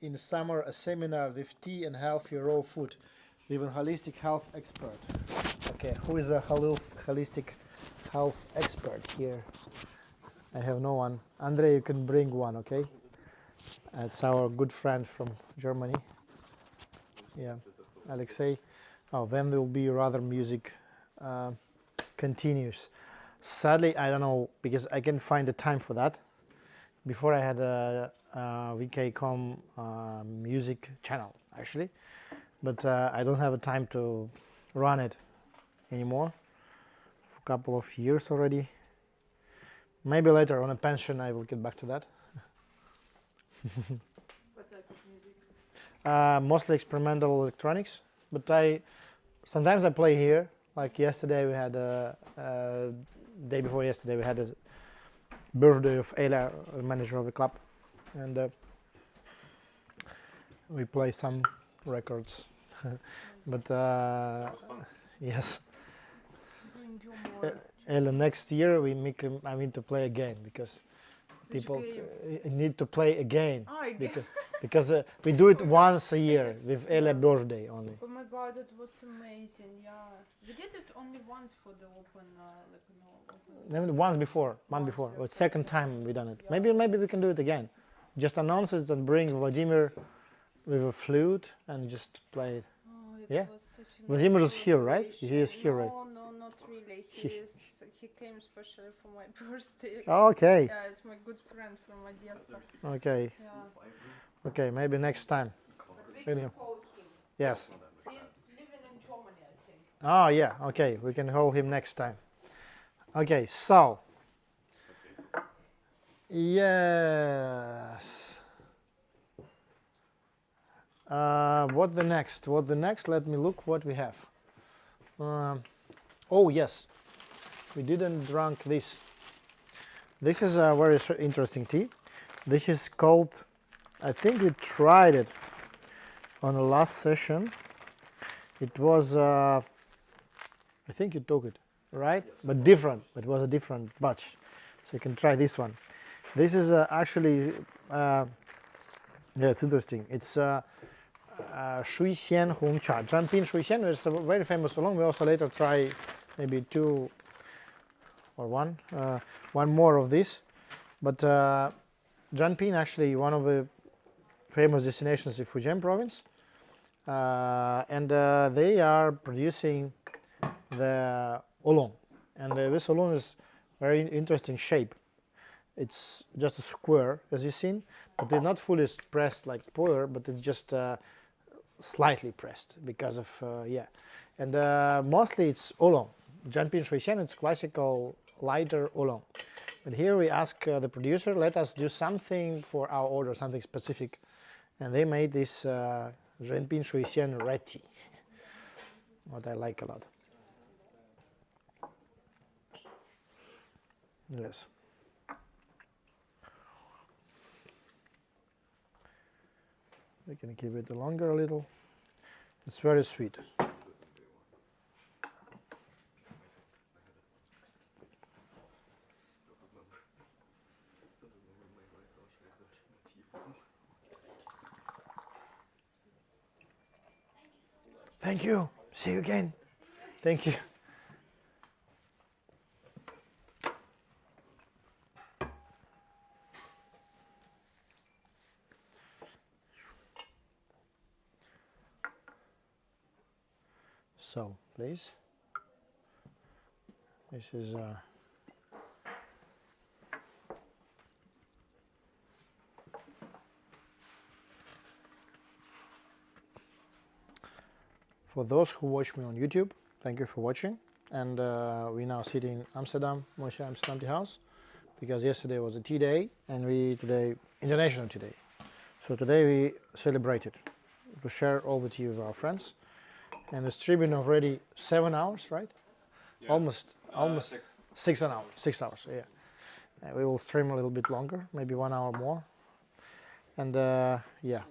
Speaker 1: in summer a seminar with tea and healthy raw food with a holistic health expert. Okay, who is a holistic health expert here? I have no one. Andrei, you can bring one, okay? It's our good friend from Germany. Yeah, Alexei. Oh, then there will be rather music continues. Sadly, I don't know, because I can find the time for that. Before I had a VK.com music channel, actually. But I don't have a time to run it anymore. For a couple of years already. Maybe later on a pension I will get back to that.
Speaker 8: What type of music?
Speaker 1: Mostly experimental electronics, but sometimes I play here. Like yesterday we had day before yesterday we had a birthday of Ela, manager of the club, and we play some records. But
Speaker 2: That was fun.
Speaker 1: yes,
Speaker 11: Bring you more.
Speaker 1: Ela, next year I need to play again because
Speaker 11: Which
Speaker 1: people
Speaker 11: game?
Speaker 1: need to play again
Speaker 11: Oh, again.
Speaker 1: because we do it once a year with Ela birthday only.
Speaker 11: Oh my god, it was amazing. Yeah, we did it only once for the open,
Speaker 1: Maybe once before,
Speaker 11: Once
Speaker 1: or second time we done it. Maybe we can do it again. Just announce it and bring Vladimir with a flute and just play it.
Speaker 11: Oh, it
Speaker 1: Yeah.
Speaker 11: was such a
Speaker 1: Vladimir
Speaker 11: nice
Speaker 1: is here, right?
Speaker 11: celebration.
Speaker 1: He is here, right?
Speaker 11: No, not really. He came especially for my birthday.
Speaker 1: Okay.
Speaker 11: Yeah, it's my good friend from Odessa.
Speaker 1: Okay.
Speaker 11: Yeah.
Speaker 1: Okay. Maybe next time. Maybe. Yes.
Speaker 11: He's living in Germany, I think.
Speaker 1: Oh yeah. Okay. We can hold him next time. Okay. So. Yes. What the next? Let me look what we have. Oh yes, we didn't drink this. This is a very interesting tea. This is called, I think we tried it on the last session. It was, I think you took it, right? But different. It was a different batch. So you can try this one. This is actually, yeah, it's interesting. It's Shui Xian Hong Cha. Zhanpin Shui Xian is a very famous oolong. We also later try maybe two or one more of this. But Zhanpin actually one of the famous destinations in Fujian province. And they are producing the oolong. And this oolong is very interesting shape. It's just a square, as you've seen, but they're not fully pressed like puer, but it's just slightly pressed because of, yeah. And mostly it's oolong. Zhanpin Shuixian, it's classical lighter oolong. But here we ask the producer, let us do something for our order, something specific. And they made this Zhanpin Shuixian red tea, what I like a lot. Yes. We can keep it longer a little. It's very sweet. Thank you. See you again. Thank you. So, please. This is for those who watch me on YouTube, thank you for watching. And we now sit in Amsterdam, Moychay Amsterdam Tea House, because yesterday was a tea day, and we today International Tea Day. So today we celebrated to share all the tea with our friends. And the streaming already 7 hours, right?
Speaker 2: Yeah.
Speaker 1: Almost
Speaker 2: 6.
Speaker 1: 6 hours, yeah. We will stream a little bit longer, maybe 1 hour more. And yeah,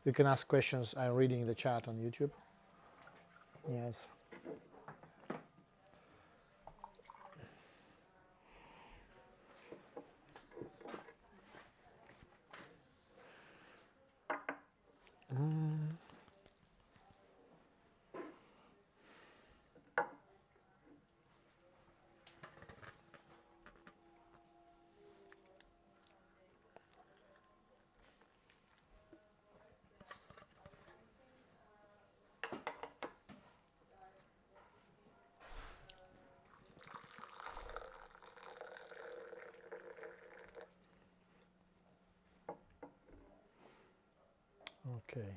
Speaker 1: you can ask questions. I'm reading the chat on YouTube. Yes. Okay.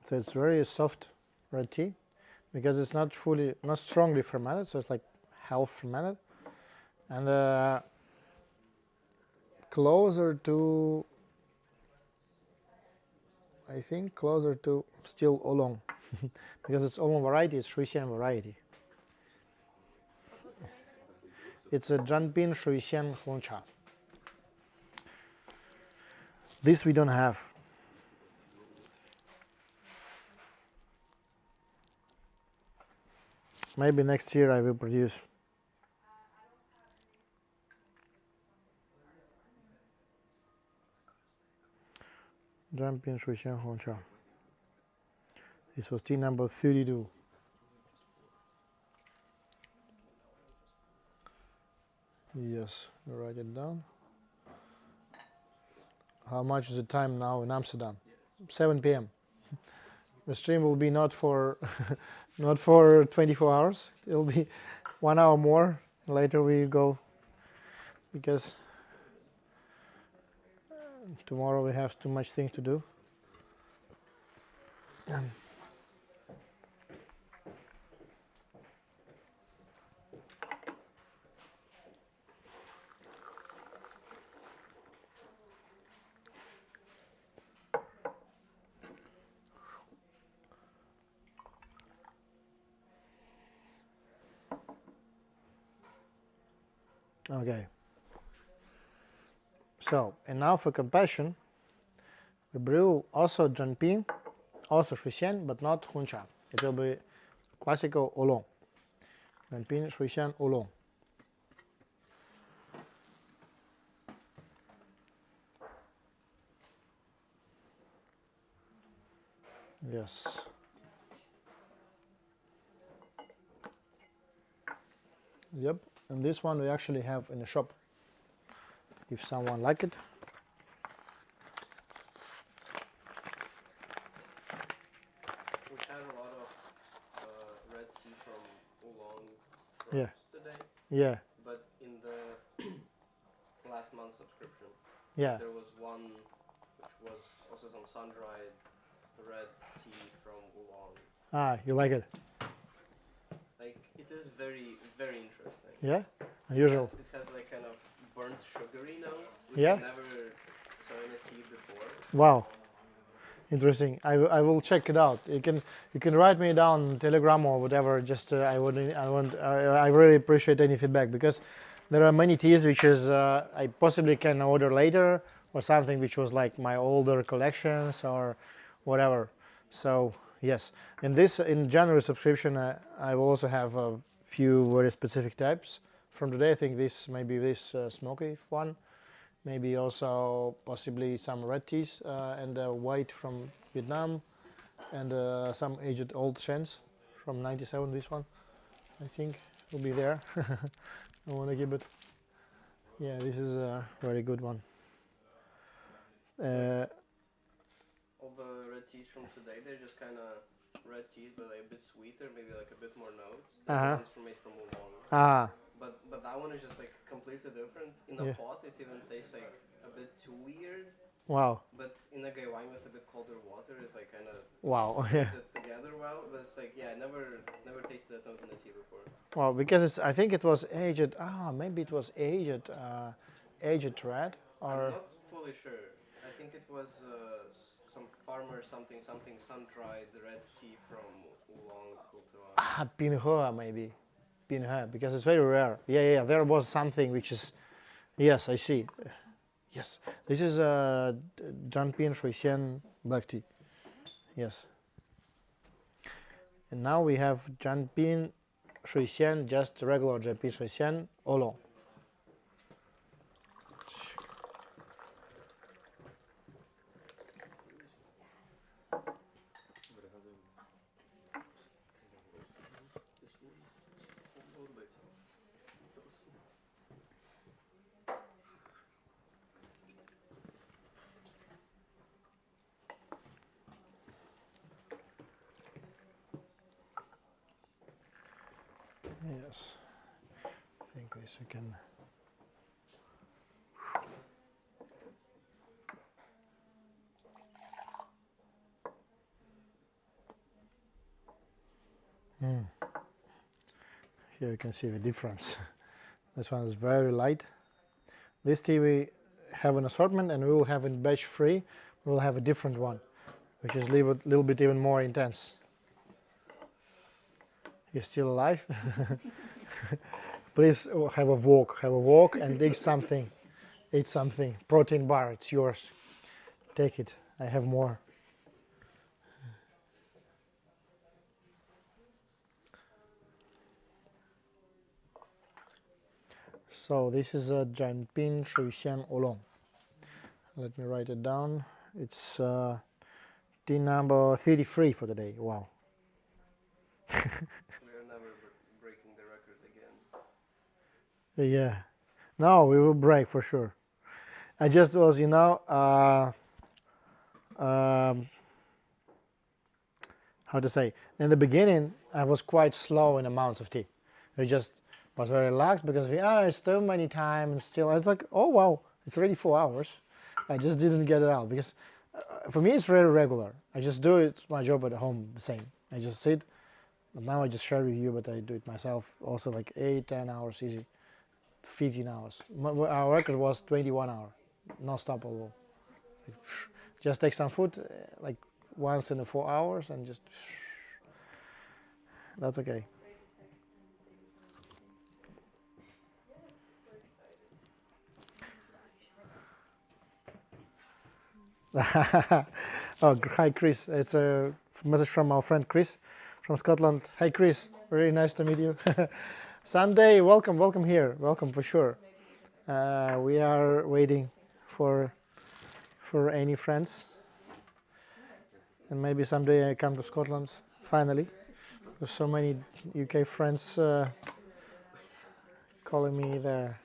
Speaker 1: So it's very soft red tea because it's not strongly fermented, so it's like half fermented, and closer to, I think, closer to still oolong because it's oolong variety, it's Shuixian variety. It's a Zhanpin Shuixian Hongcha. This we don't have. Maybe next year I will produce. Zhanpin Shuixian Hongcha. This was tea number 32. Yes, write it down. How much is the time now in Amsterdam? 7 p.m. The stream will be not for not for 24 hours. It will be 1 hour more. Later we go because tomorrow we have too much things to do. Okay. So, and now for compassion, we brew also Zhanpin, also Shuixian, but not Hongcha. It will be classical oolong. Zhanpin Shuixian oolong. Yes. Yep. And this one we actually have in the shop. If someone like it.
Speaker 7: We've had a lot of red tea from oolong
Speaker 1: Yeah.
Speaker 7: today,
Speaker 1: Yeah.
Speaker 7: but in the last month's subscription,
Speaker 1: Yeah.
Speaker 7: there was one which was also some sun-dried red tea from oolong.
Speaker 1: Ah, you like it?
Speaker 7: Like, it is very, very interesting.
Speaker 1: Yeah. Unusual.
Speaker 7: It has like kind of burnt sugary note, which
Speaker 1: Yeah.
Speaker 7: I never saw in a tea before.
Speaker 1: Wow. Interesting. I will check it out. You can write me down Telegram or whatever. Just I really appreciate any feedback because there are many teas which is I possibly can order later or something which was like my older collections or whatever. So yes, in January subscription I will also have a few very specific types. From today I think this maybe this smoky one. Maybe also possibly some red teas and white from Vietnam and some aged old Shens from 97, this one I think will be there. I want to give it. Yeah, this is a very good one.
Speaker 7: All the red teas from today, they're just kind of red teas, but like a bit sweeter, maybe like a bit more notes. The ones made from oolong.
Speaker 1: Ah.
Speaker 7: But that one is just like completely different. In a pot, it even tastes like a bit too weird.
Speaker 1: Wow.
Speaker 7: But in a gay wine with a bit colder water, it like kind of
Speaker 1: wow.
Speaker 7: brings it together well. But it's like, yeah, I never tasted that note in a tea before.
Speaker 1: Well, because I think it was aged. Maybe it was aged red or.
Speaker 7: I'm not fully sure. I think it was some farmer something sun-dried red tea from oolong cultivar.
Speaker 1: Pinhua maybe. Pinhua, because it's very rare. Yeah, there was something which is, yes, I see. Yes, this is Zhanpin Shuixian black tea. Yes. And now we have Zhanpin Shuixian, just regular Zhanpin Shuixian oolong. Yes, I think this we can. Here you can see the difference. This one is very light. This tea we have an assortment, and we will have in batch 3, we will have a different one, which is a little bit even more intense. You're still alive? Please have a walk and eat something. Eat something. Protein bar, it's yours. Take it. I have more. So this is a Jianping Shuixian Oolong. Let me write it down. It's tea number 33 for the day. Wow.
Speaker 7: We are never breaking the record again.
Speaker 1: Yeah. No, we will break for sure. I just was, how to say, in the beginning, I was quite slow in amounts of tea. I just was very relaxed because it's too many time and still, I was like, oh wow, it's already 4 hours. I just didn't get it out because for me it's very regular. I just do it, my job at home, the same. I just sit, but now I just share with you, but I do it myself also like 8-10 hours easy, 15 hours. Our record was 21 hours, non-stop all. Just take some food like once in the 4 hours and just, that's okay. Oh, hi Chris. It's a message from our friend Chris from Scotland. Hey Chris, very nice to meet you. Someday, welcome here. Welcome for sure. We are waiting for any friends. And maybe someday I come to Scotland, finally. There's so many UK friends calling me there.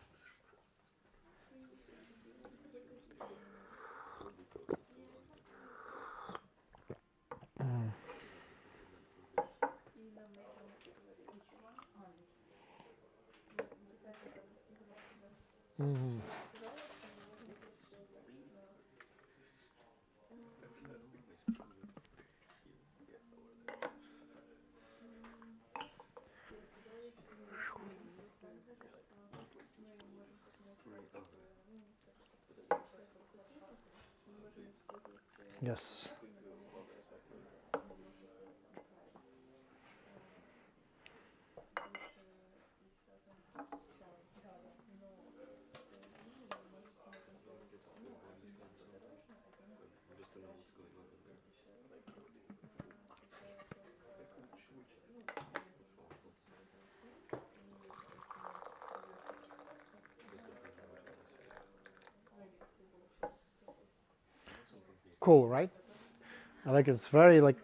Speaker 1: Mm-hmm. Yes. Cool, right? I like it's very like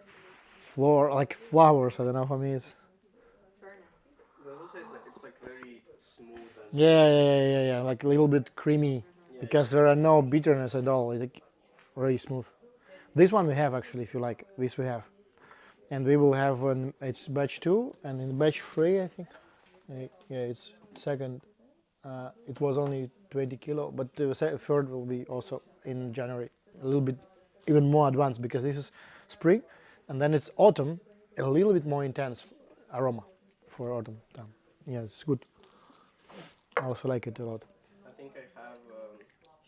Speaker 1: flowers. I don't know, for me it's.
Speaker 7: But also it's like very smooth and
Speaker 1: Yeah. Like a little bit creamy
Speaker 7: yeah,
Speaker 1: because there are no bitterness at all. It's like very smooth. This one we have actually, if you like. This we have, and we will have when it's batch 2 and in batch 3, I think. Yeah, it's second. It was only 20 kilo, but the third will be also in January, a little bit even more advanced because this is spring, and then it's autumn, a little bit more intense aroma for autumn time. Yeah, it's good. I also like it a lot.
Speaker 7: I think I have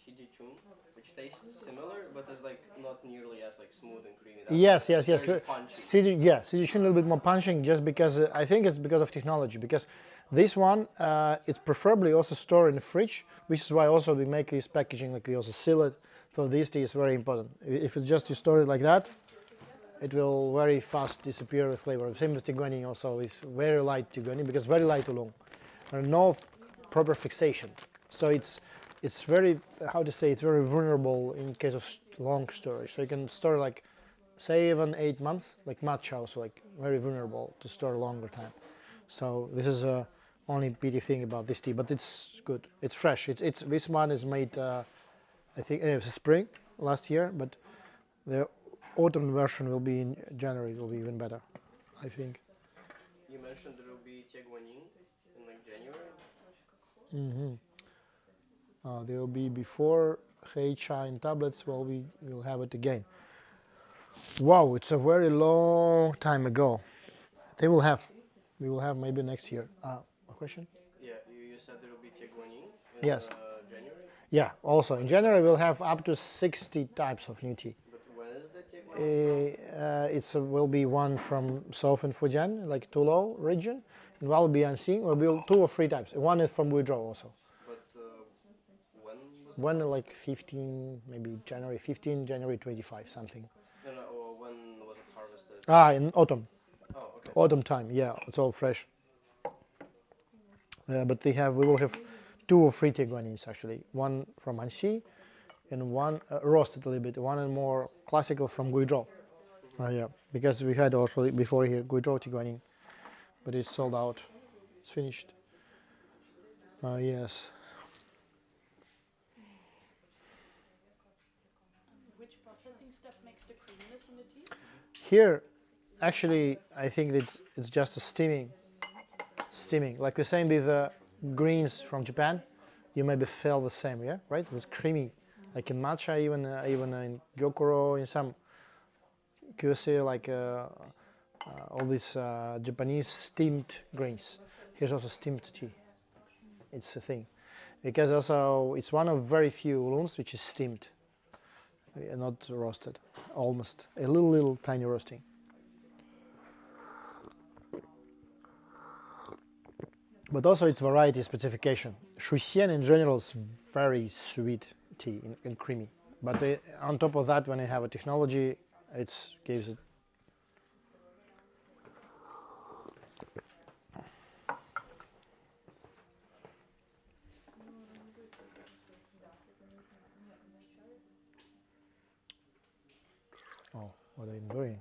Speaker 7: Shijichun, which tastes similar, but is like not nearly as like smooth and creamy.
Speaker 1: Yes.
Speaker 7: Very punchy.
Speaker 1: Situation a little bit more punching, just because I think it's because of technology. Because this one, it's preferably also stored in the fridge, which is why also we make this packaging, like we also seal it. So this tea is very important. If it's just you store it like that, it will very fast disappear with flavor. Same with Tie Guan Yin also is very light Tie Guan Yin because very light oolong. There are no proper fixation, so it's very, how to say, it's very vulnerable in case of long storage. So you can store like 7-8 months, like matcha also, like very vulnerable to store longer time. So this is only pity thing about this tea, but it's good. It's fresh. It's this one is made, I think it was spring last year, but the autumn version will be in January. It will be even better, I think.
Speaker 7: You mentioned there will be Tie Guan Yin in like January.
Speaker 1: They will be before Hei Chai in tablets. Well, we will have it again. Wow, it's a very long time ago. We will have maybe next year. A question?
Speaker 7: Yeah, you said there will be Tie Guan Yin in
Speaker 1: Yes.
Speaker 7: January.
Speaker 1: Yeah. Also in January we'll have up to 60 types of new tea.
Speaker 7: But when is the Tie Guan
Speaker 1: It will be one from southern Fujian, like Tulou region, and one will be Anxing. Will be 2 or 3 types. One is from Guizhou also.
Speaker 7: But when was
Speaker 1: One like 15, maybe January 15, January 25, something.
Speaker 7: no, no, or when was it harvested?
Speaker 1: In autumn.
Speaker 7: Oh, okay.
Speaker 1: Autumn time, yeah, it's all fresh. But we will have 2 or 3 Tie Guan Yins actually. One from Anxi, and one roasted a little bit. One and more classical from Guizhou. Yeah, because we had also before here Guizhou Tie Guan Yin, but it's sold out. It's finished. Yes.
Speaker 11: Which processing step makes the creaminess in the tea?
Speaker 1: Here, actually, I think it's just a steaming. Like we're saying with the greens from Japan, you maybe feel the same, yeah, right? It's creamy, like in matcha, even in gyokuro, in some QC, like all these Japanese steamed greens. Here's also steamed tea. It's a thing, because also it's one of very few oolongs which is steamed, not roasted, almost a little tiny roasting. But also its variety specification. Shuxian in general is very sweet tea and creamy. But on top of that, when you have a technology, it gives it. Oh, what I'm doing?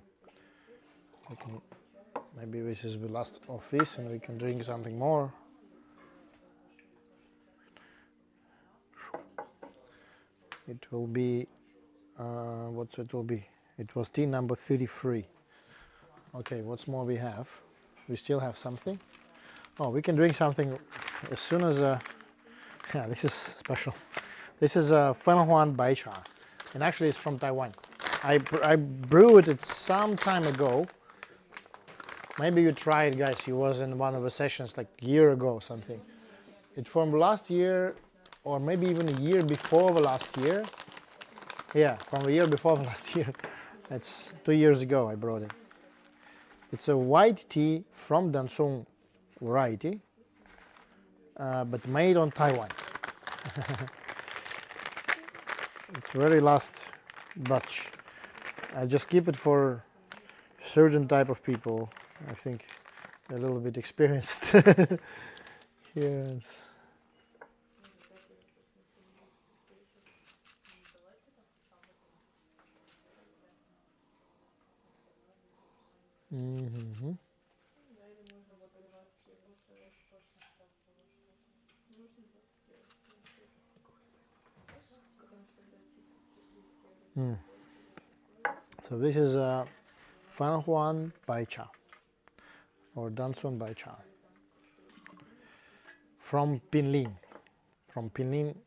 Speaker 1: Maybe this is the last of this, and we can drink something more. It will be, what it will be? It was tea number 33. Okay, what's more we have? We still have something. Oh, we can drink something as soon as, yeah, this is special. This is Fenhuan Bai Cha, and actually it's from Taiwan. I brewed it some time ago. Maybe you tried, guys. It was in one of the sessions like a year ago or something. It from last year, or maybe even a year before the last year. Yeah, from the year before the last year. It's 2 years ago I brought it. It's a white tea from Dansong variety, but made on Taiwan. It's very last batch. I just keep it for certain type of people. I think a little bit experienced. Yes. Mm-hmm. So this is a Fanhuan Bai Cha, or Dansun Bai Cha, from Pinlin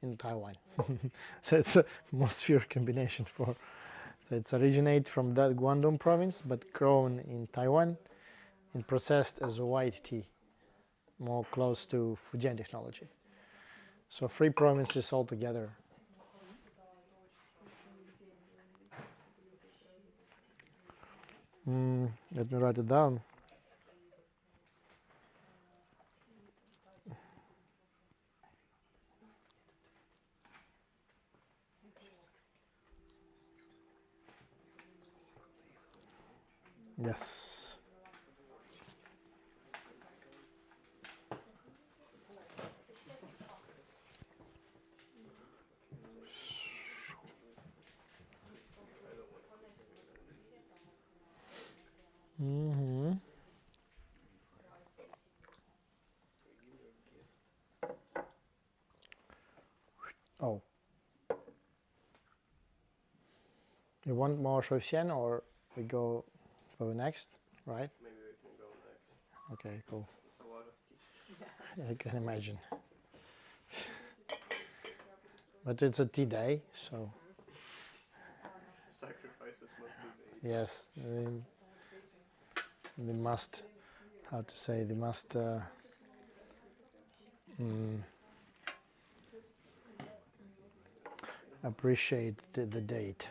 Speaker 1: in Taiwan. So it's a most pure combination for. So it's originated from that Guangdong province, but grown in Taiwan and processed as a white tea, more close to Fujian technology. So 3 provinces altogether. Let me write it down. Yes. Mm-hmm. Oh. You want more Shouxian, or we go for the next, right?
Speaker 7: Maybe we can go next.
Speaker 1: Okay, cool.
Speaker 7: It's a lot of tea.
Speaker 1: I can imagine. But it's a tea day, so
Speaker 7: Sacrifices must be made.
Speaker 1: yes, they must, how to say, they must appreciate the date.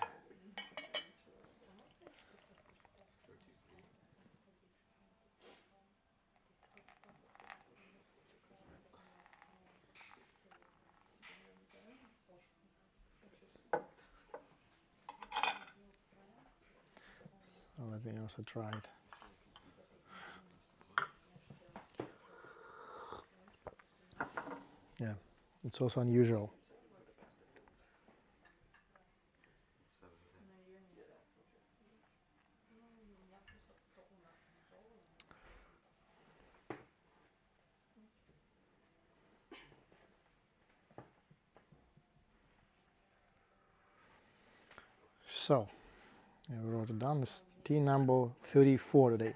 Speaker 1: Let me also try it. Yeah, it's also unusual. So, I wrote it down. It's tea number 34 today.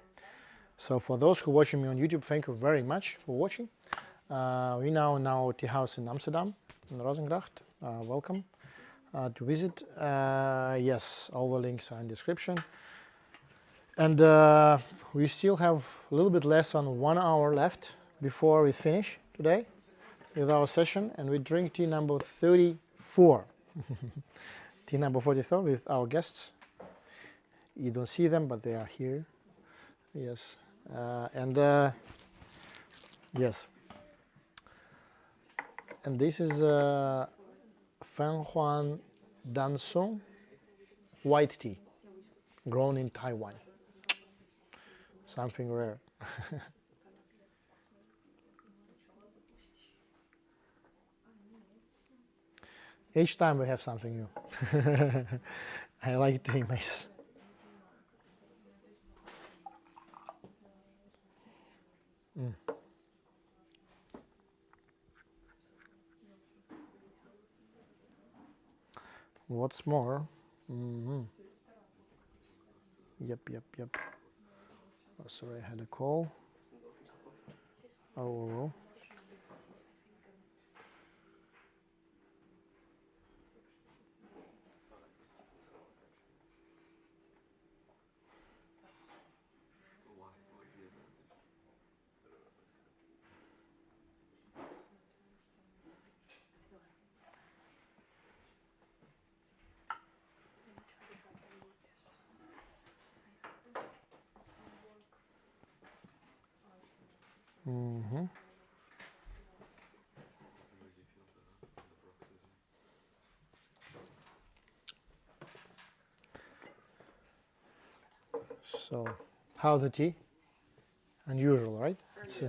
Speaker 1: So for those who are watching me on YouTube, thank you very much for watching. We now in our tea house in Amsterdam, in Rozengracht. Welcome to visit. Yes, all the links are in the description. And we still have a little bit less than 1 hour left before we finish today with our session, and we drink tea number 34. Tea number 44 with our guests. You don't see them, but they are here. Yes, yes. And this is Fan Huan Dansong white tea, grown in Taiwan. Something rare. Each time we have something new. I like doing this. What's more? Yep. Oh, sorry, I had a call. Oh. So, how's the tea? Unusual, right? It's,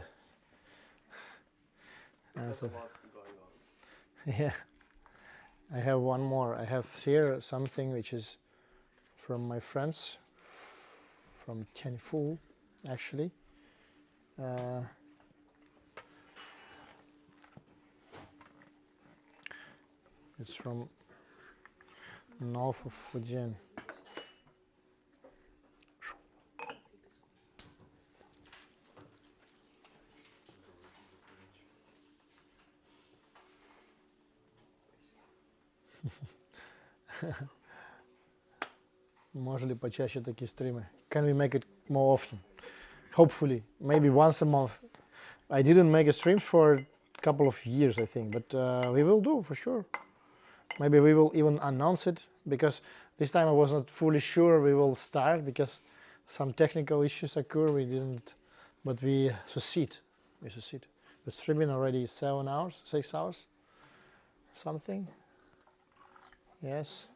Speaker 7: There's a lot going on.
Speaker 1: yeah. I have one more. I have here something which is from my friends from Tianfu, actually. It's from north of Fujian. Можно ли почаще такие стримы? Can we make it more often? Hopefully, maybe once a month. I didn't make a stream for a couple of years, I think, but we will do for sure. Maybe we will even announce it, because this time I was not fully sure we will start because some technical issues occur. We didn't, but we succeed. We succeed. We're streaming already 7 hours, 6 hours, something. Yes.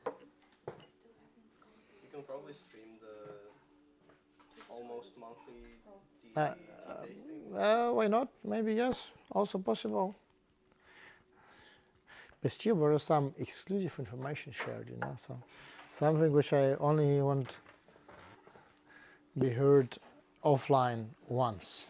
Speaker 7: You can probably stream the almost monthly tea tasting.
Speaker 1: Why not? Maybe yes, also possible. But still, there is some exclusive information shared, you know, so something which I only want be heard offline once.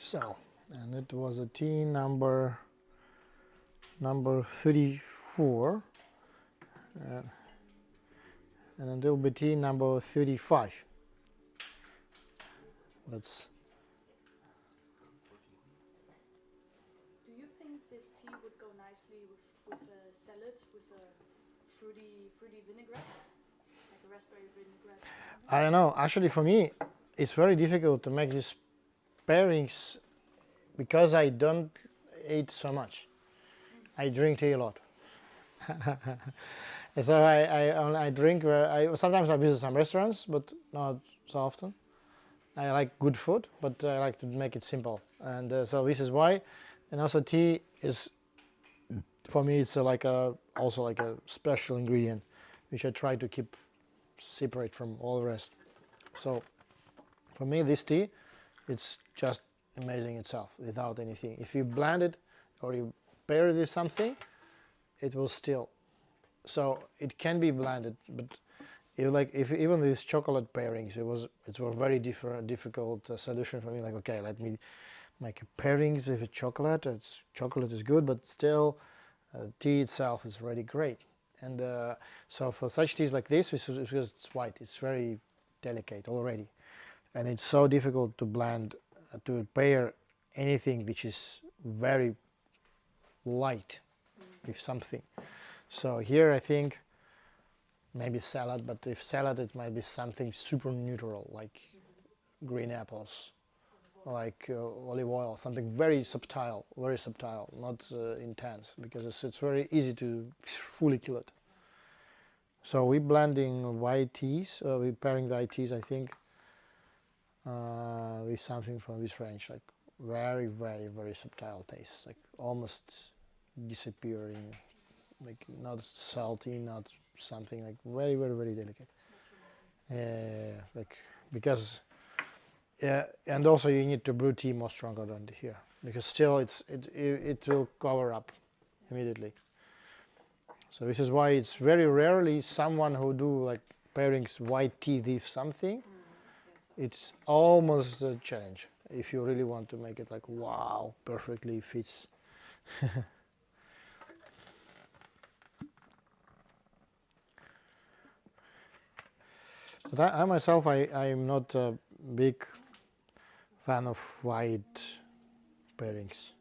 Speaker 1: So, and it was a tea number 34, and it will be tea number 35. Let's.
Speaker 11: Do you think this tea would go nicely with a salad, with a fruity vinaigrette, like a raspberry vinaigrette?
Speaker 1: I don't know. Actually, for me, it's very difficult to make these pairings because I don't eat so much. I drink tea a lot. So I drink. Sometimes I visit some restaurants, but not so often. I like good food, but I like to make it simple, and so this is why. And also, tea is for me. It's also like a special ingredient, which I try to keep separate from all the rest. So for me, this tea, it's just amazing itself without anything. If you blend it or you pair it with something, it will still. So it can be blended, but even these chocolate pairings, it was a very difficult solution for me. Like, okay, let me make pairings with chocolate. Chocolate is good, but still, tea itself is really great. And so for such teas like this, because it's white, it's very delicate already, and it's so difficult to blend, to pair anything which is very light with something. So here I think maybe salad, but if salad, it might be something super neutral, like green apples, like olive oil, something very subtle, not intense, because it's very easy to fully kill it. So we're blending white teas, we're pairing the white teas, I think, with something from this range, like very, very, very subtle taste, like almost disappearing, like not salty, not something, like very, very, very delicate. Like because and also you need to brew tea more stronger than here, because still it will cover up immediately. So this is why it's very rarely someone who do like pairings white tea with something. It's almost a challenge if you really want to make it like wow, perfectly fits. But I myself, I'm not a big fan of white pairings.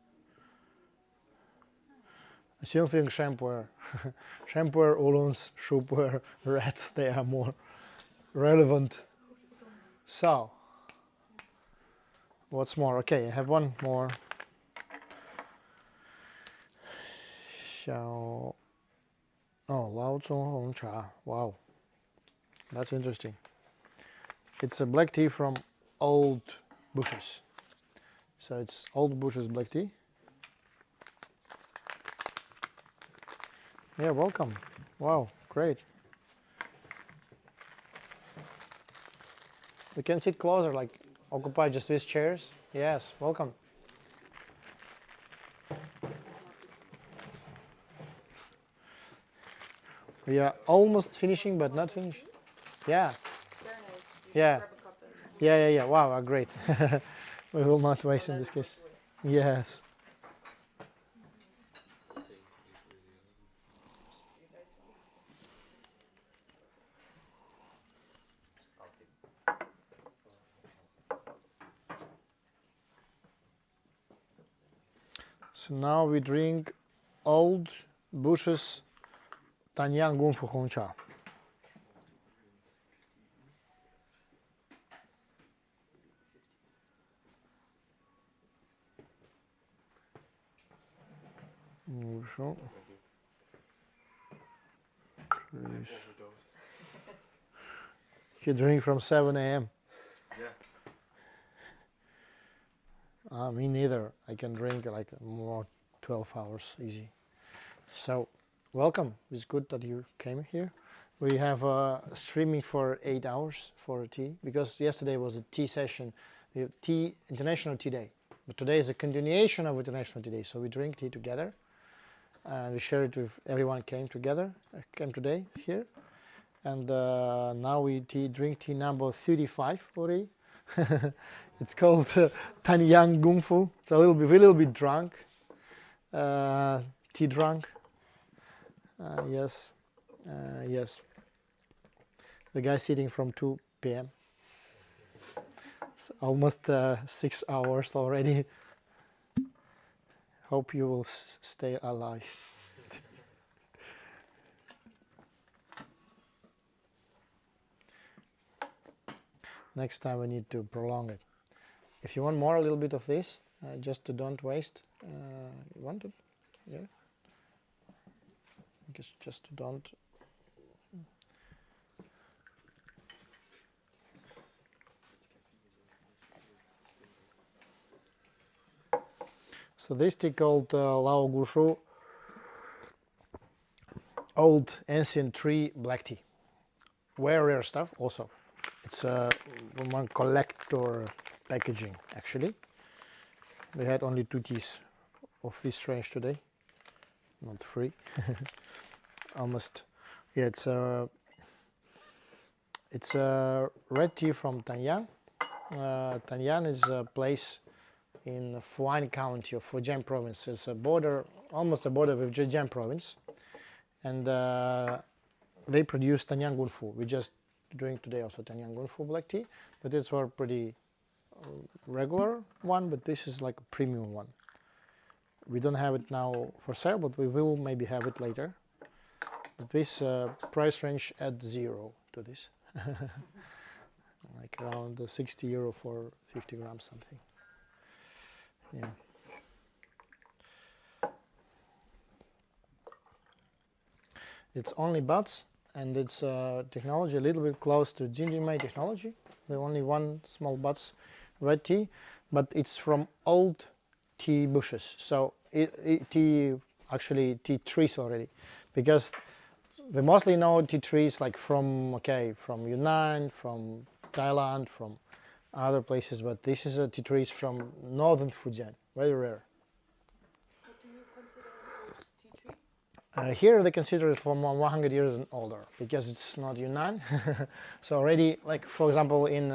Speaker 1: I still think shampoo, oolongs, shoopware, rats, they are more relevant. So, what's more? Okay, I have one more. Lao Zong Hong Cha. Wow, that's interesting. It's a black tea from old bushes. So it's old bushes black tea. Yeah, welcome. Wow, great. You can sit closer, like occupy just these chairs. Yes, welcome. We are almost finishing, but not finished. Yeah.
Speaker 11: Very nice.
Speaker 1: Yeah.
Speaker 11: Grab a cup and
Speaker 1: Yeah. Wow, great. We will not waste in this case. Yes. So now we drink old bushes Tanyang Gunfu Hong Cha. Sure. You drink from 7 a.m.
Speaker 2: Yeah.
Speaker 1: Me neither. I can drink like more 12 hours easy. So, welcome. It's good that you came here. We have streaming for 8 hours for tea, because yesterday was a tea session, International Tea Day. But today is a continuation of International Tea Day. So we drink tea together, and we share it with everyone came today here. And now we drink tea number 35 already. It's called Tanyang Gungfu. It's a little bit drunk, tea drunk. Yes, yes. The guy sitting from 2 p.m. It's almost 6 hours already. Hope you will stay alive. Next time we need to prolong it. If you want more, a little bit of this, just to don't waste. You want it? Yeah. Just to don't. So this tea called Lao Gushu, old ancient tree black tea. Very rare stuff also. It's one collector packaging actually. We had only 2 teas of this range today, not 3. Almost. Yeah, it's a red tea from Tanyang. Tanyang is a place in Fujian County of Fujian Province. It's a border, almost a border with Zhejiang Province, and they produce Tanyang Gunfu. We just drink today also Tanyang Gunfu black tea, but it's our pretty regular one, but this is like a premium one. We don't have it now for sale, but we will maybe have it later. But this price range adds 0 to this, like around €60 for 50 grams something. Yeah. It's only buds, and it's technology a little bit close to Jinjinmei technology. There's only 1 small buds red tea, but it's from old tea bushes. So tea trees already, because they mostly know tea trees like from Yunnan, from Thailand, from other places, but this is a tea trees from northern Fujian, very rare.
Speaker 11: What do you consider an old tea tree?
Speaker 1: Here they consider it from 100 years and older, because it's not Yunnan. So already, like for example, in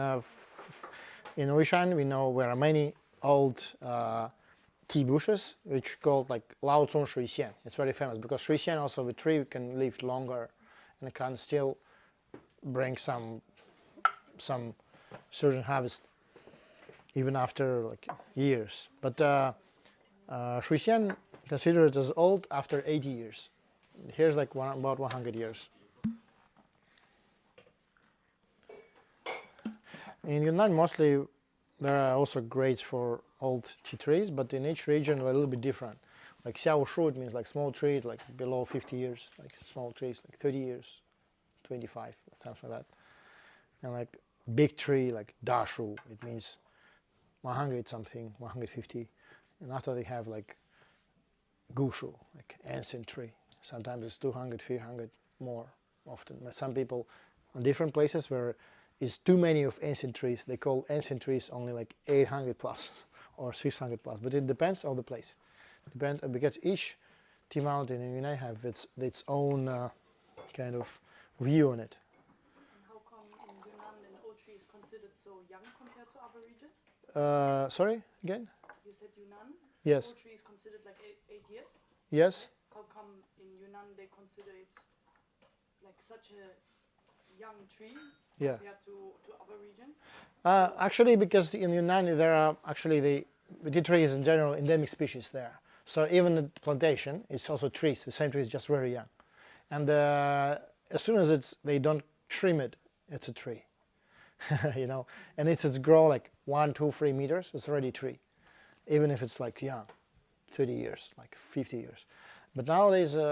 Speaker 1: Wishan, we know there are many old tea bushes, which called like Lao Zong Shui Xian. It's very famous because Shui Xian also the tree can live longer and can still bring some certain harvest even after like years. But Shui Xian considered as old after 80 years. Here's like about 100 years. In Yunnan, mostly there are also grades for old tea trees, but in each region they're a little bit different. Like Xiaoshu, it means like small tree, like below 50 years, like small trees, like 30 years, 25, something like that. And like big tree, like Dashu, it means 100 something, 150. And after they have like Gushu, like ancient tree. Sometimes it's 200, 300 more often. But some people on different places where is too many of ancient trees, they call ancient trees only like 800 plus or 600 plus, but it depends on the place. Because each tea mountain in Yunnan have its own kind of view on it.
Speaker 11: And how come in Yunnan an old tree is considered so young compared to other regions?
Speaker 1: Sorry, again?
Speaker 11: You said Yunnan?
Speaker 1: Yes.
Speaker 11: Old tree is considered like 8 years?
Speaker 1: Yes.
Speaker 11: How come in Yunnan they consider it like such a young tree compared to other regions?
Speaker 1: Actually, because in Yunnan there are actually the tea tree is in general endemic species there. So even the plantation, it's also trees. The same tree is just very young, and as soon as they don't trim it, it's a tree, you know. And it's grow like 1, 2, 3 meters. It's already a tree, even if it's like young, 30 years, like 50 years. But nowadays, there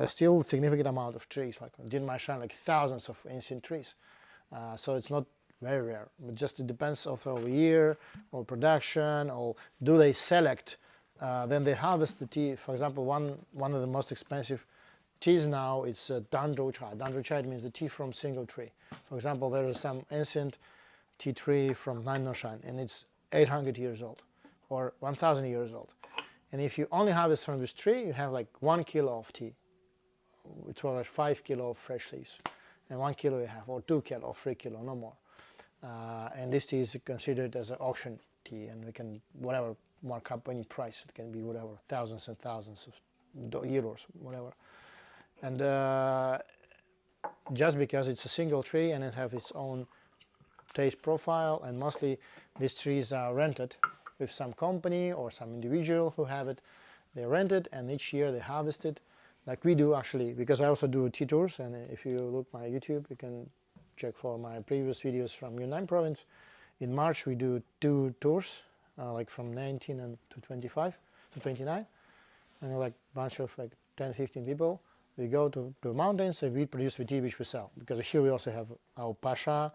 Speaker 1: are still significant amount of trees, like in Jinmaishan, like thousands of ancient trees. So it's not very rare, but just it depends also the year or production, or do they select, then they harvest the tea. For example, one of the most expensive teas now is Danzhou cha. Danzhou cha means the tea from single tree. For example, there is some ancient tea tree from Nannoshan, and it's 800 years old or 1,000 years old. And if you only harvest from this tree, you have like 1 kilo of tea, which was like 5 kilo of fresh leaves, and 1 kilo you have, or 2 kilo, or 3 kilo, no more. and this tea is considered as an auction tea, and we can whatever mark up any price. It can be whatever, thousands and thousands of euros, whatever. And just because it's a single tree and it has its own taste profile, and mostly these trees are rented with some company or some individual who have it. They rent it, and each year they harvest it, like we do actually, because I also do tea tours, and if you look my YouTube, you can check for my previous videos from Yunnan province. In March we do 2 tours, like from 19 and to 25 to 29, and like a bunch of like 10-15 people. We go to the mountains and we produce the tea which we sell, because here we also have our pasha,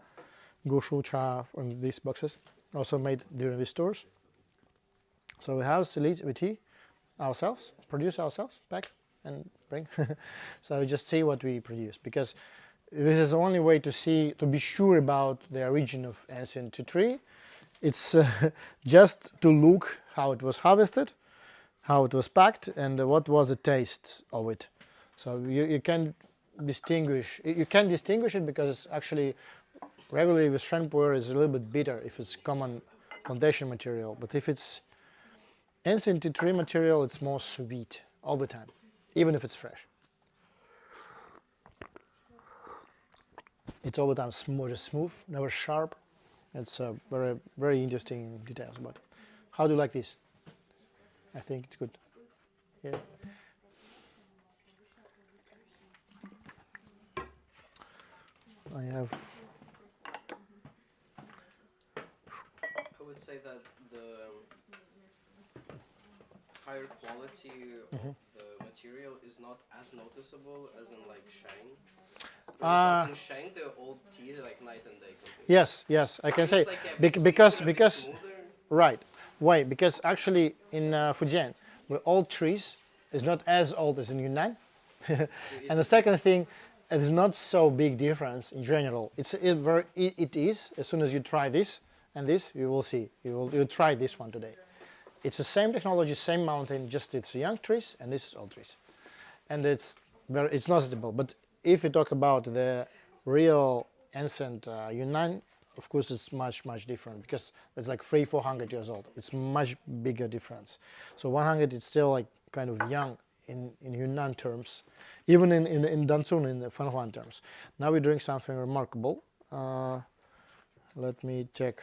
Speaker 1: gushu cha from these boxes, also made during these tours. So we have the tea ourselves, produce ourselves, pack and bring. So we just see what we produce, because this is the only way to see, to be sure about the origin of ancient tea tree. It's just to look how it was harvested, how it was packed, and what was the taste of it. So you can distinguish. You can distinguish it because it's actually regularly with Terroir is a little bit bitter if it's common plantation material, but if it's ancient tea tree material, it's more sweet all the time, even if it's fresh. It's all the time smooth, never sharp. It's very, very interesting details about it. How do you like this? I think it's good. Yeah. I have.
Speaker 7: I would say that the higher quality of the material is not as noticeable as in like Shang. In Shang, the old teas are like night and day.
Speaker 1: Yes, I can say,
Speaker 7: Like, because
Speaker 1: right. Why? Because actually in Fujian, the old trees is not as old as in Yunnan. And the second thing, it's not so big difference in general. It is. As soon as you try this and this, you will see. You'll try this one today. It's the same technology, same mountain, just it's young trees and this is old trees, and it's noticeable. But if you talk about the real ancient Yunnan, of course it's much different, because it's like 300-400 years old. It's much bigger difference. So 100 is still like kind of young in Yunnan terms, even in Danzun, in the Fanhuan terms. Now we drink something remarkable. Let me check.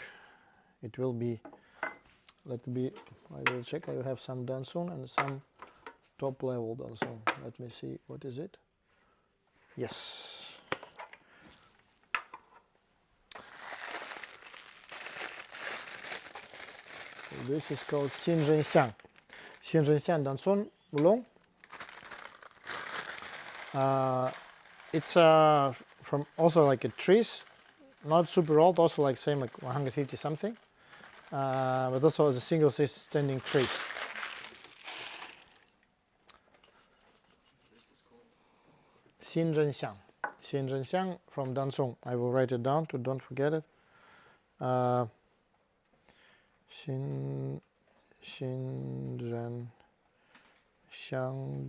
Speaker 1: It will be. I will check. I have some Danzun and some top level Danzun. Let me see. What is it? Yes. So this is called Xinzhenxiang. Xinzhenxiang Danzun oolong. It's from also like a trees, not super old, also like same like 150 something, but also the single standing trees. Xinzhenxiang from Danzong. I will write it down to don't forget it. Xinzhenxiang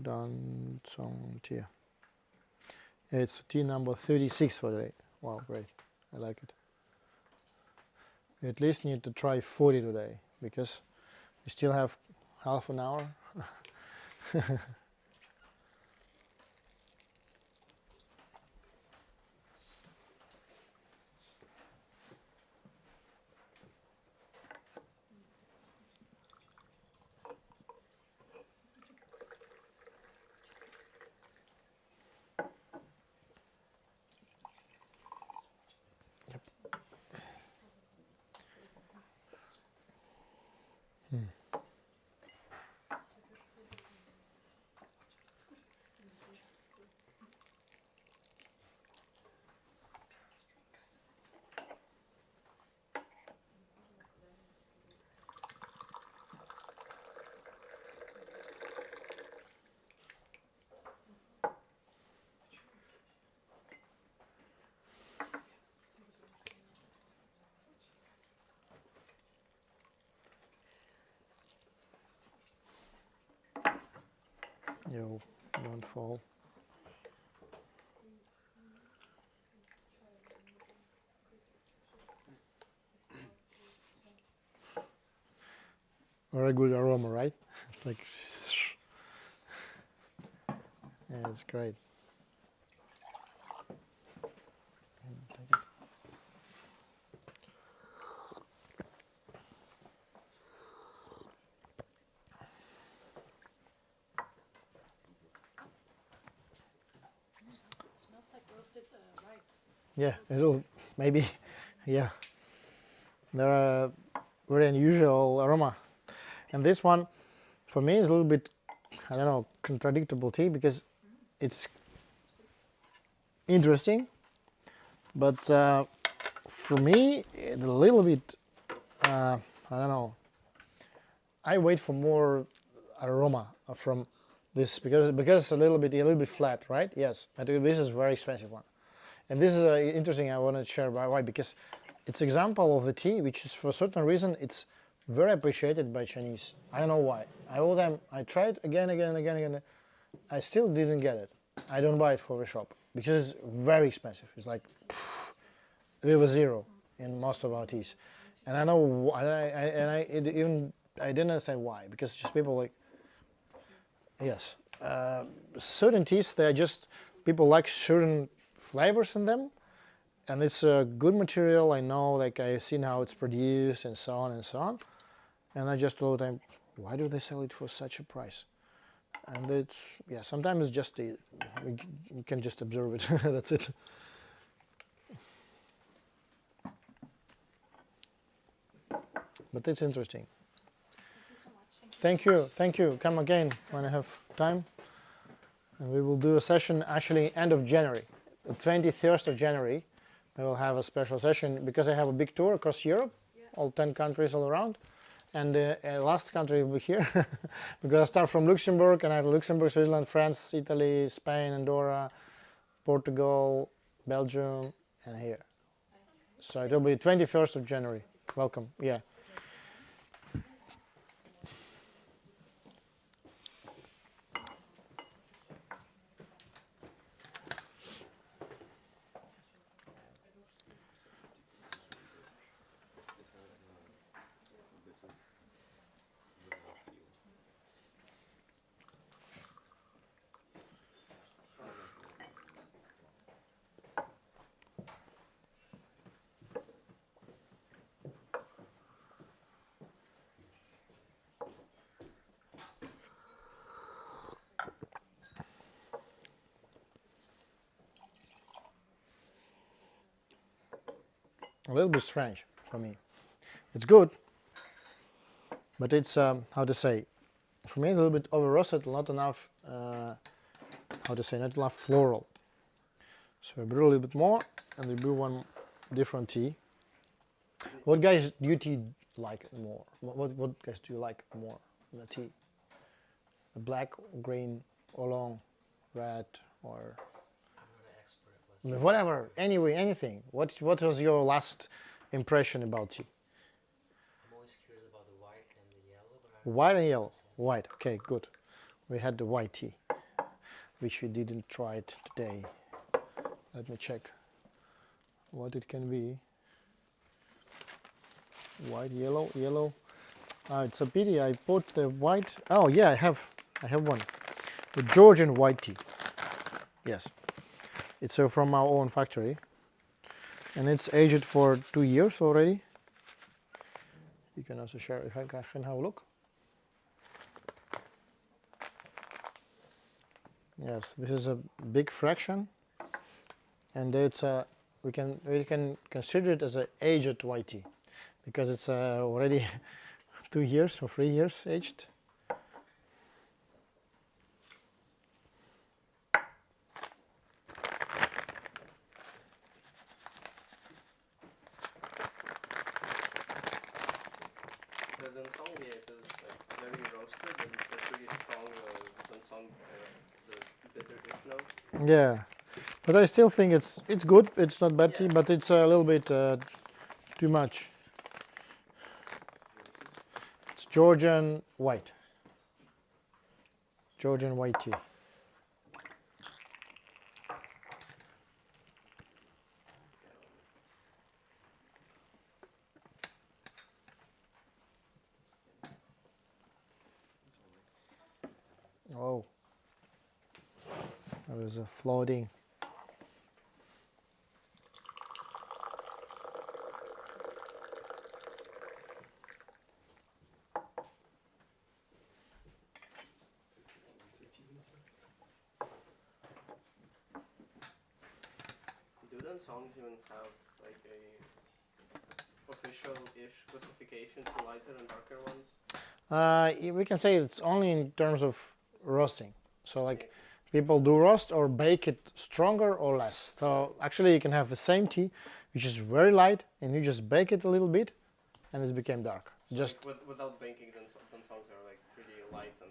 Speaker 1: Danzong tea. It's tea number 36 for today. Wow, great. I like it. We at least need to try 40 today, because we still have half an hour. Yo, don't fall. Very good aroma, right? It's like, yeah, it's great.
Speaker 11: Smells like roasted rice.
Speaker 1: Yeah, it'll maybe, yeah. They're a very unusual aroma. And this one, for me, is a little bit, I don't know, contradictable tea because it's interesting, but for me, it's a little bit, I don't know. I wait for more aroma from this because it's a little bit flat, right? Yes, I think this is a very expensive one, and this is interesting. I want to share why because it's example of the tea which is for a certain reason it's very appreciated by Chinese. I don't know why. I tried again. I still didn't get it. I don't buy it for the shop because it's very expensive. It's like we were zero in most of our teas, and I know I didn't understand why because just people like yes certain teas they are just people like certain flavors in them, and it's a good material. I know like I've seen how it's produced and so on, and I just thought why do they sell it for such a price? And it's yeah sometimes it's just you can just observe it. That's it. But it's interesting. Thank you. Come again when I have time. And we will do a session actually end of January, the 23rd of January. We will have a special session because I have a big tour across Europe, all 10 countries all around. And last country will be here because I start from Luxembourg and I have Luxembourg, Switzerland, France, Italy, Spain, Andorra, Portugal, Belgium, and here. So it will be 21st of January. Welcome. Yeah. A little bit strange for me. It's good, but it's how to say, for me a little bit over roasted, not enough how to say, not enough floral. So I brew a little bit more, and we brew one different tea. What guys do you like more? What guys do you like more in the tea? The black, green, oolong, red, or whatever. Anyway, anything. What was your last impression about tea?
Speaker 12: I'm always curious about the white and the yellow. But
Speaker 1: White and yellow. White. Okay, good. We had the white tea, which we didn't try it today. Let me check what it can be. White, yellow. It's a pity I put the white. Oh yeah, I have one. The Georgian white tea. Yes, it's from our own factory, and it's aged for 2 years already. You can also share. I can have a look. Yes, this is a big fraction, and it's we can consider it as an aged white tea because it's already 2 years or 3 years aged.
Speaker 7: The Cong we ate is like very roasted and it's really strong the bitter-ish note.
Speaker 1: Yeah, but I still think it's good. It's not bad tea, but it's a little bit too much. It's Georgian white. Georgian white tea. Oh, there was a floating.
Speaker 7: Do then songs even have like a official-ish classification to lighter and darker ones?
Speaker 1: We can say it's only in terms of roasting. So like people do roast or bake it stronger or less. So actually you can have the same tea, which is very light, and you just bake it a little bit, and it became dark.
Speaker 7: So
Speaker 1: Just
Speaker 7: like without baking, then songs are like pretty light and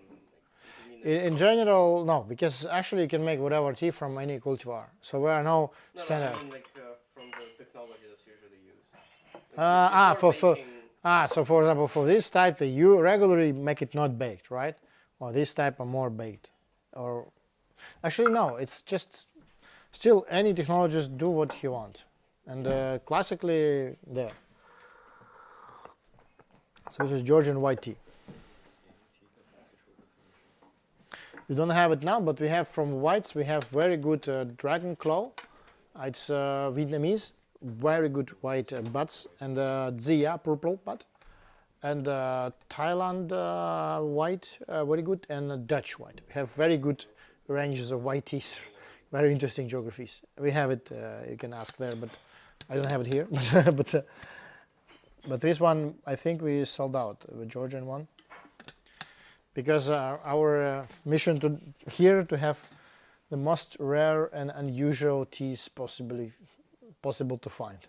Speaker 7: like
Speaker 1: in general, no, because actually you can make whatever tea from any cultivar. So there are no standard.
Speaker 7: I mean like from the technology that's usually used. Like
Speaker 1: So for example, for this type, you regularly make it not baked, right? Or this type are more baked. Or actually, no, it's just still any technologist do what he want. And classically, there. So this is Georgian white tea. We don't have it now, but we have from whites, we have very good dragon claw. It's Vietnamese, very good white buds, and Zia, purple bud, and Thailand white, very good, and Dutch white. We have very good ranges of white teas, very interesting geographies. We have it, you can ask there, but I don't have it here. But this one, I think we sold out, the Georgian one. Because our mission here to have the most rare and unusual teas possible to find.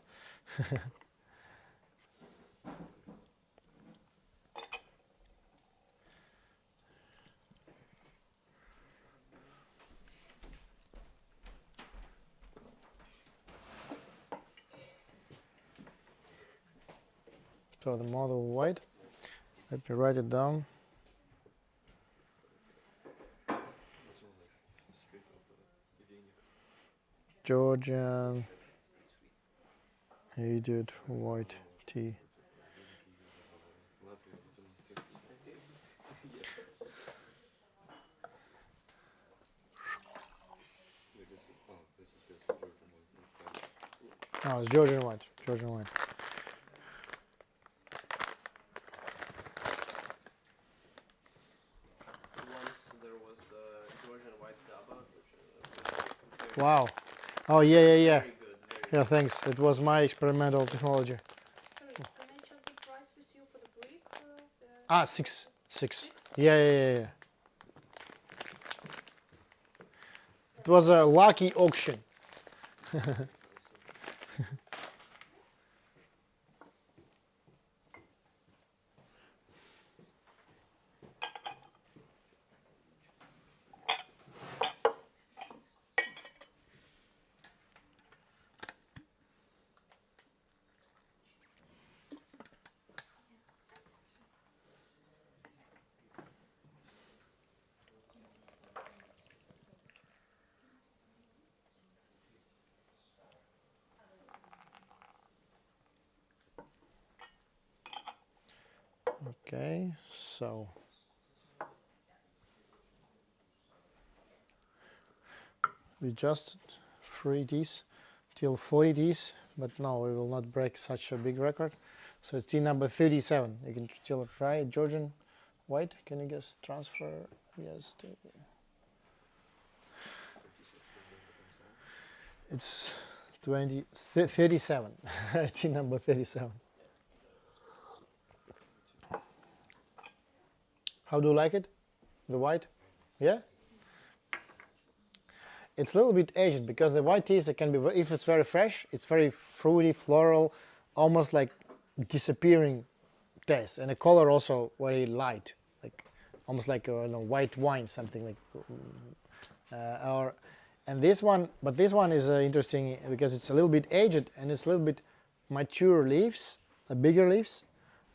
Speaker 1: So the model white, let me write it down. Georgian aged white tea. Oh, it's Georgian white. Georgian white.
Speaker 7: once there was the Georgian white Gaba, which is
Speaker 1: Wow. Oh yeah.
Speaker 7: very good.
Speaker 1: Yeah, thanks. It was my experimental technology.
Speaker 11: Sorry, can I check the price with you for the brick?
Speaker 1: Six. Yeah. It was a lucky auction. Okay, so we just 3 Ds till 40 Ds, but no, we will not break such a big record. So it's tea number 37. You can still try Georgian white. Can you just transfer? Yes. It's 37. Tea number 37. How do you like it? The white? Yeah? It's a little bit aged because the white teas, can be, if it's very fresh, it's very fruity, floral, almost like disappearing taste. And the color also very light, like almost like a white wine, something like. And this one, but this one is interesting because it's a little bit aged and it's a little bit mature leaves, bigger leaves,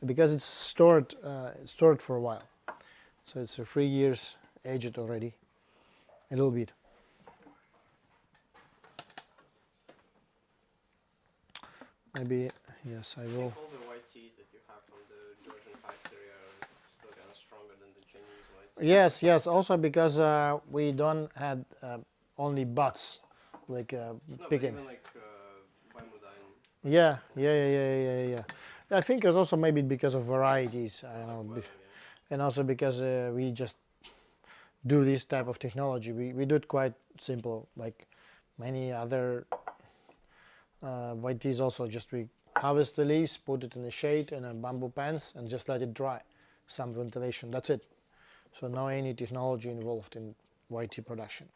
Speaker 1: because it's stored for a while. So it's 3 years aged already, a little bit. Maybe, yes, I will.
Speaker 7: All the white teas that you have from the Georgian factory are still kind stronger than the Chinese white tea.
Speaker 1: Yes, yes. Also because we don't had only buds, like
Speaker 7: No, but
Speaker 1: picking.
Speaker 7: even like Baimudain.
Speaker 1: Yeah, yeah. I think it's also maybe because of varieties. I don't know,
Speaker 7: Well, yeah.
Speaker 1: and also because we just do this type of technology. We do it quite simple, like many other white teas. Also, just we harvest the leaves, put it in the shade in a bamboo pans, and just let it dry. Some ventilation. That's it. So no any technology involved in white tea production.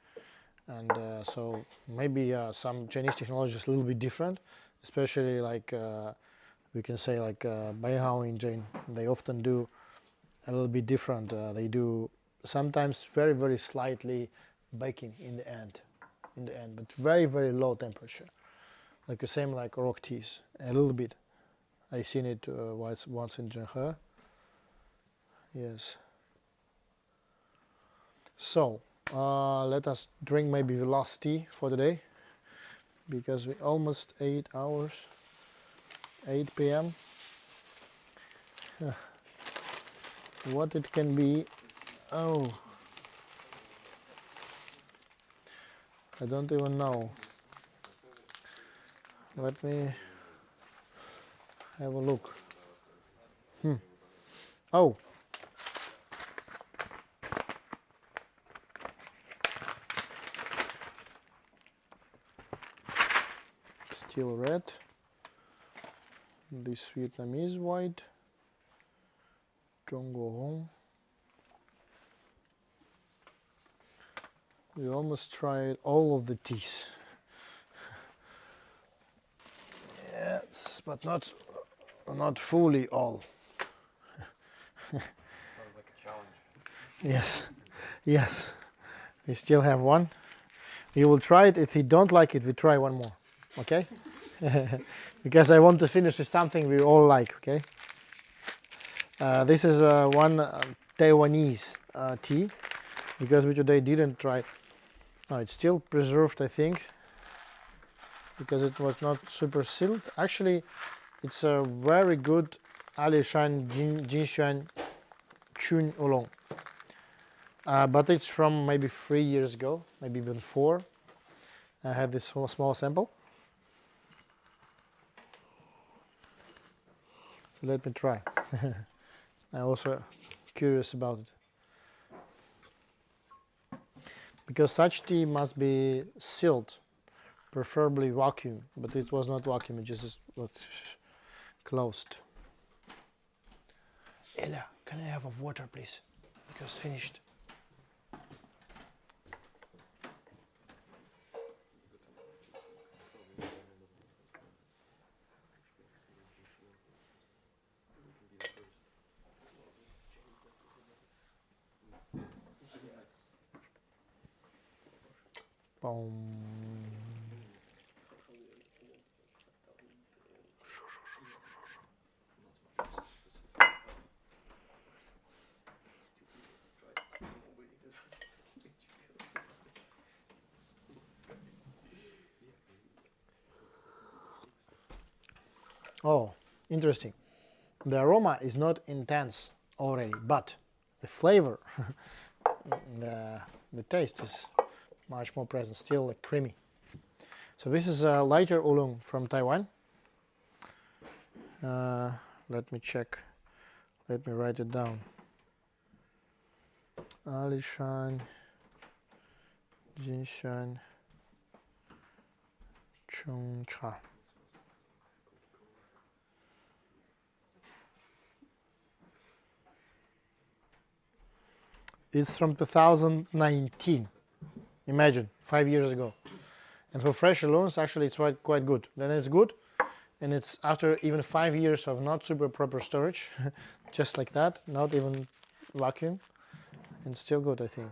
Speaker 1: And so maybe some Chinese technology is a little bit different, especially like we can say like Beihao in Jane. They often do a little bit different. They do sometimes very slightly baking in the end, but very low temperature, like the same like rock teas, a little bit. I seen it once in Zhenghe. Yes. So let us drink maybe the last tea for the day, because we almost 8 hours, 8 p.m. What it can be? Oh, I don't even know. Let me have a look. Oh, still red. This Vietnamese white. Hong. We almost tried all of the teas. Yes, but not fully all.
Speaker 2: Sounds like a challenge.
Speaker 1: Yes, yes. We still have one. We will try it. If we don't like it, we try one more. Okay? Because I want to finish with something we all like. Okay? This is one Taiwanese tea, because we today didn't try. No, it's still preserved, I think, because it was not super sealed. Actually, it's a very good Alishan Jinshuan Chun Oolong. But it's from maybe 3 years ago, maybe even 4. I have this small sample. So let me try. I'm also curious about it. Because such tea must be sealed, preferably vacuum, but it was not vacuum, it just was closed. Ella, can I have a water, please? Because finished. Boom. Oh, interesting. The aroma is not intense already, but the flavor, the taste is much more present, still creamy. So this is a lighter oolong from Taiwan. Let me check. Let me write it down. Alishan Jinshan Chungcha. It's from 2019. Imagine, 5 years ago. And for fresh oolongs, actually, it's quite good. Then it's good, and it's after even 5 years of not super proper storage, just like that, not even vacuum, and still good, I think.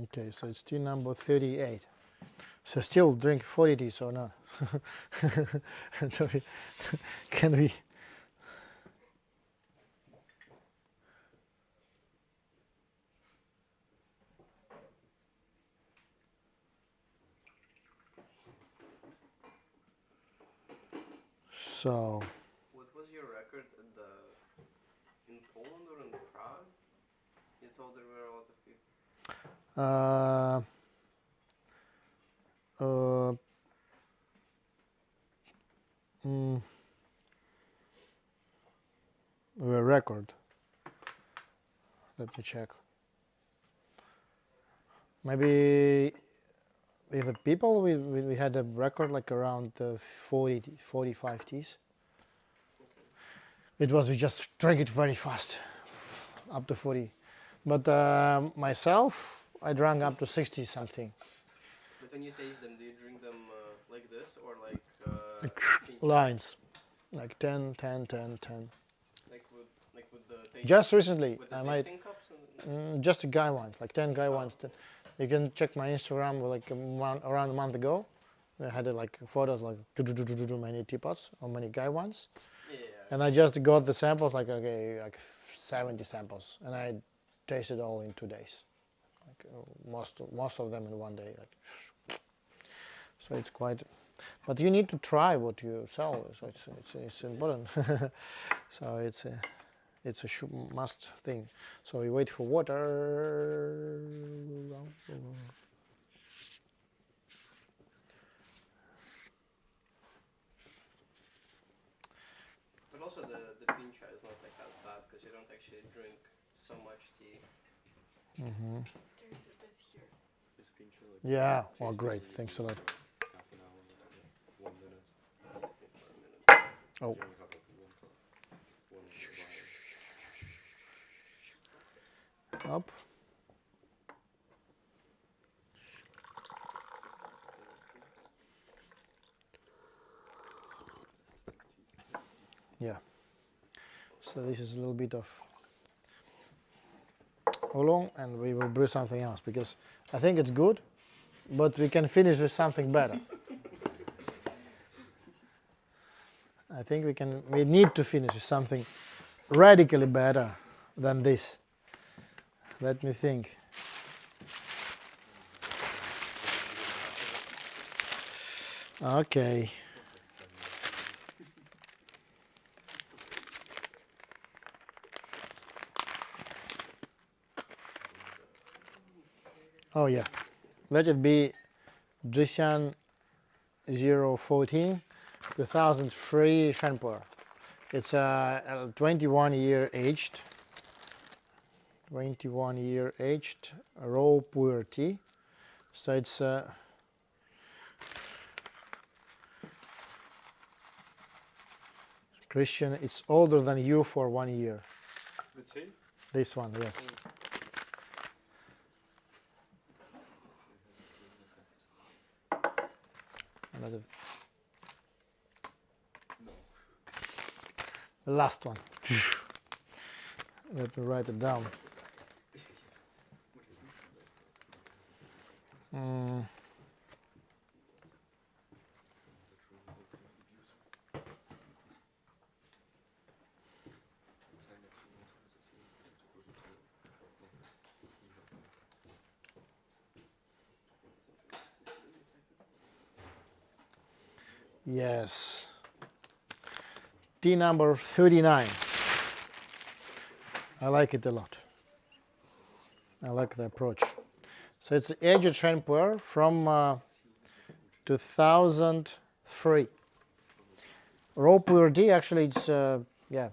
Speaker 1: Okay, so it's tea number 38. So still drink 40 teas or not? Can we? So.
Speaker 7: What was your record in Poland or in Prague? You told there were a lot of people.
Speaker 1: The record. Let me check. Maybe with the people we had a record like around 45 teas. It was we just drank it very fast, up to 40. But myself, I drank up to 60 something.
Speaker 7: But when you taste them, do you drink them like this or like
Speaker 1: lines, like 10, 10, 10, 10.
Speaker 7: Like with the tasting,
Speaker 1: just recently,
Speaker 7: with the
Speaker 1: I made
Speaker 7: cups
Speaker 1: just a guy ones, like 10 guy ones. You can check my Instagram like around a month ago. I had like photos like many teapots or many guy ones.
Speaker 7: Yeah.
Speaker 1: And I just got the samples like 70 samples, and I tasted all in 2 days. Like most of them in one day. Like, so it's quite. But you need to try what you sell. So it's important. So it's a must thing. So we wait for water.
Speaker 7: But also the pincha is not like as bad because you don't actually drink so much tea.
Speaker 11: There's a bit here.
Speaker 1: Yeah. Well, great. Thanks a lot.
Speaker 10: Half an hour, 1 minute.
Speaker 1: Oh.
Speaker 10: You only have like one vial.
Speaker 1: Up. Yeah. So this is a little bit of oolong, and we will brew something else because I think it's good, but we can finish with something better. I think we need to finish with something radically better than this. Let me think. Okay. Oh yeah. Let it be Jishan 014 2003 Shanpur. It's a 21-year aged. 21-year aged raw puer tea. So it's Christian, it's older than you for 1 year.
Speaker 2: The tea?
Speaker 1: This one, yes. Another. The last one. Let me write it down. Yes. Tea number 39. I like it a lot. I like the approach. So it's aged Shanpur from 2003. Raw puer tea, actually, it's yeah.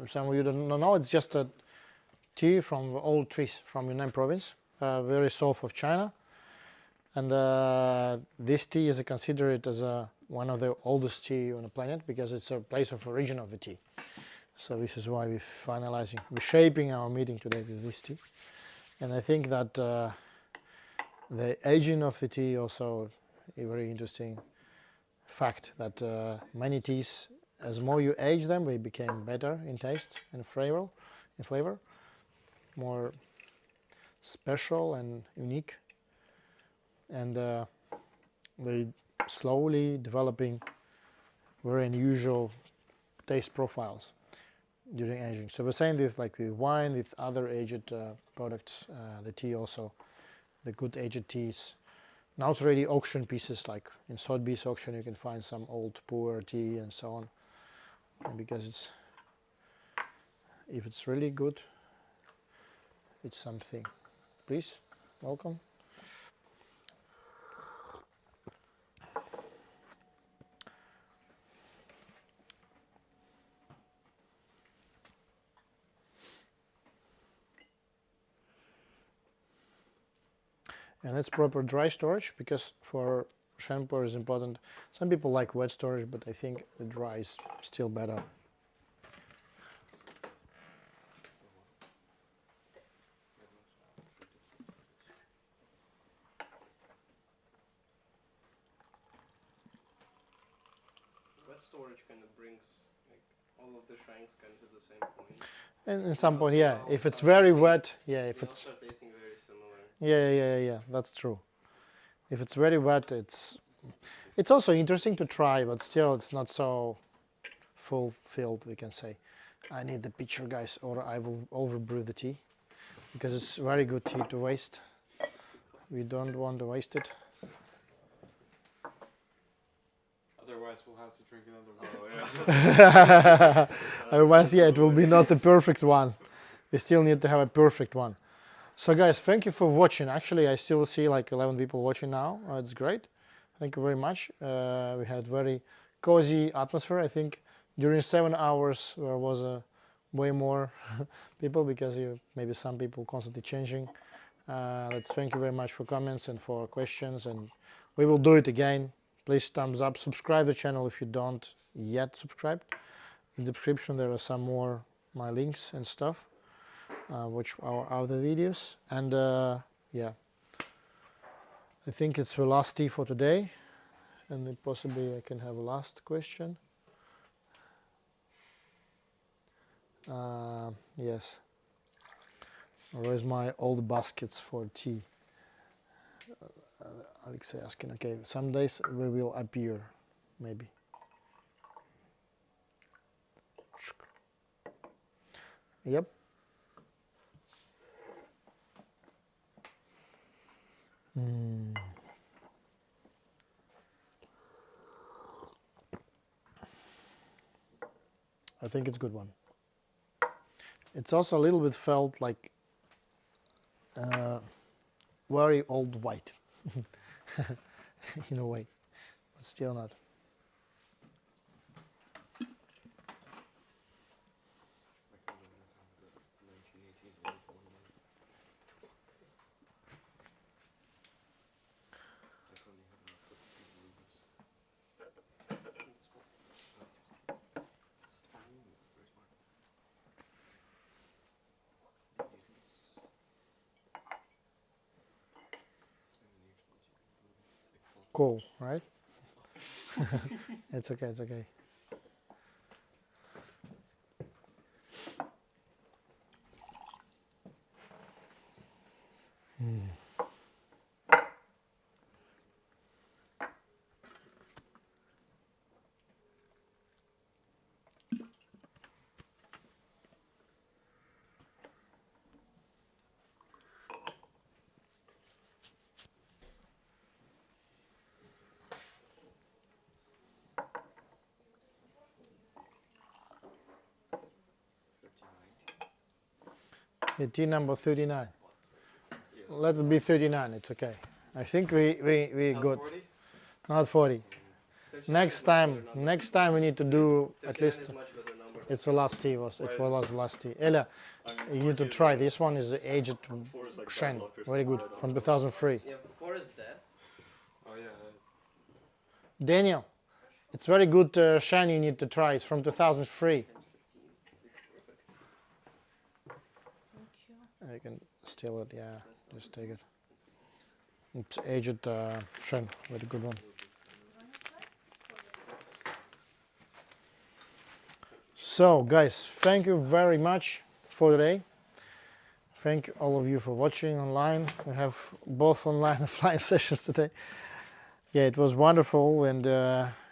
Speaker 1: Some of you don't know. It's just a tea from old trees from Yunnan province, very south of China. And this tea is considered as one of the oldest tea on the planet because it's a place of origin of the tea. So this is why we're shaping our meeting today with this tea. And I think that the aging of the tea also a very interesting fact that many teas, as more you age them, they became better in taste and flavor, more special and unique, and they slowly developing very unusual taste profiles during aging. So we're saying this like with wine, with other aged products, the tea also, the good aged teas. Now it's already auction pieces, like in Sotheby's auction you can find some old poor tea and so on. And because it's, if it's really good, it's something. Please, welcome. And it's proper dry storage, because for Shen pour is important. Some people like wet storage, but I think the dry is still better.
Speaker 7: Wet storage kind of brings like all of the shanks kind of to the same point.
Speaker 1: And at some point, yeah, if it's very wet, yeah, if it's
Speaker 7: start tasting very similar.
Speaker 1: yeah, that's true. If it's very wet, it's also interesting to try, but still it's not so fulfilled, we can say. I need the pitcher, guys, or I will overbrew the tea, because it's very good tea to waste. We don't want to waste it.
Speaker 2: Otherwise, we'll have to drink another one.
Speaker 1: Otherwise, yeah, it will be not the perfect one. We still need to have a perfect one. So guys, thank you for watching. Actually, I still see like 11 people watching now. It's great. Thank you very much. We had very cozy atmosphere. I think during 7 hours there was way more people, because maybe some people constantly changing. Let's thank you very much for comments and for questions, and we will do it again. Please thumbs up, subscribe to the channel if you don't yet subscribe. In the description there are some more my links and stuff. Watch our other videos, and yeah, I think it's the last tea for today, and then possibly I can have a last question. Yes, where's my old baskets for tea? Alexei asking. Okay, some days we will appear, maybe. Yep. I think it's a good one. It's also a little bit felt like very old white in a way, but still not. Cool, right? It's okay, it's okay. Tea number 39. Let it be 39, it's okay. I think we got
Speaker 2: 40?
Speaker 1: not 40. Next time we need to do at least. It's the last tea. It was the last tea. Elia, you need to try. This one is aged Shen, very good, from 2003.
Speaker 7: Yeah, 4 is dead.
Speaker 2: Oh yeah.
Speaker 1: Daniel, it's very good Shen. You need to try. It's from 2003. You can steal it. Yeah, just take it. It's aged Shen, very good one. So guys, thank you very much for today. Thank all of you for watching online. We have both online and offline sessions today. Yeah, it was wonderful, and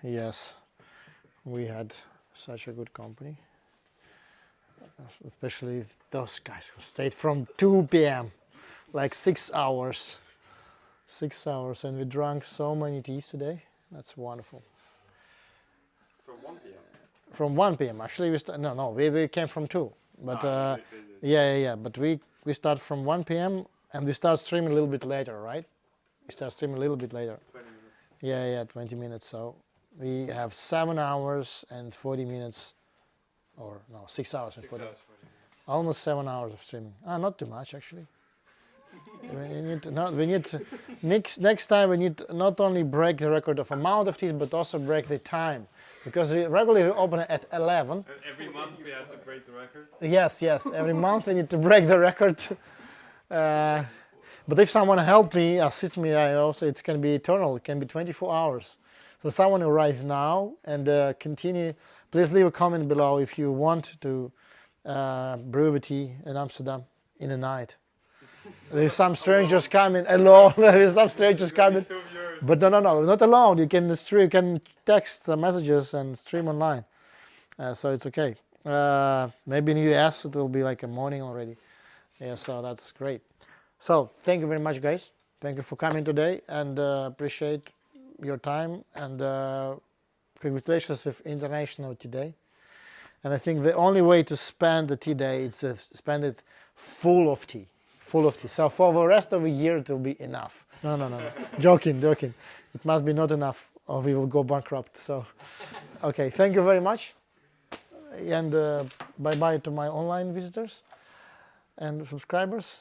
Speaker 1: yes, we had such a good company. Especially those guys who stayed from 2 p.m. like 6 hours. 6 hours, and we drank so many teas today. That's wonderful.
Speaker 2: From 1 p.m.
Speaker 1: From 1 p.m. Actually, we came from 2. But yeah. But we start from 1 p.m. and we start streaming a little bit later, right? We start streaming a little bit later.
Speaker 2: 20 minutes.
Speaker 1: Yeah, 20 minutes. So we have 7 hours and 40 minutes, or no, 6 hours and 40 minutes. Almost 7 hours of streaming. Not too much actually. Next time we need to not only break the record of amount of teas, but also break the time, because we regularly open at 11.
Speaker 2: Every month we have to break the record.
Speaker 1: Yes. Every month we need to break the record. But if someone help me, assist me, it can be eternal. It can be 24 hours. So someone arrive now and continue. Please leave a comment below if you want to brew a tea in Amsterdam in the night. There's some strangers coming alone. There's some strangers coming. But no, not alone. You can stream, you can text the messages and stream online. So it's okay. Maybe in the US it will be like a morning already. Yeah, so that's great. So thank you very much, guys. Thank you for coming today, and appreciate your time, and congratulations with International Tea Day. And I think the only way to spend the tea day is to spend it full of tea. So for the rest of the year it will be enough. No. Joking. It must be not enough, or we will go bankrupt. So, okay, thank you very much. And bye-bye to my online visitors and subscribers.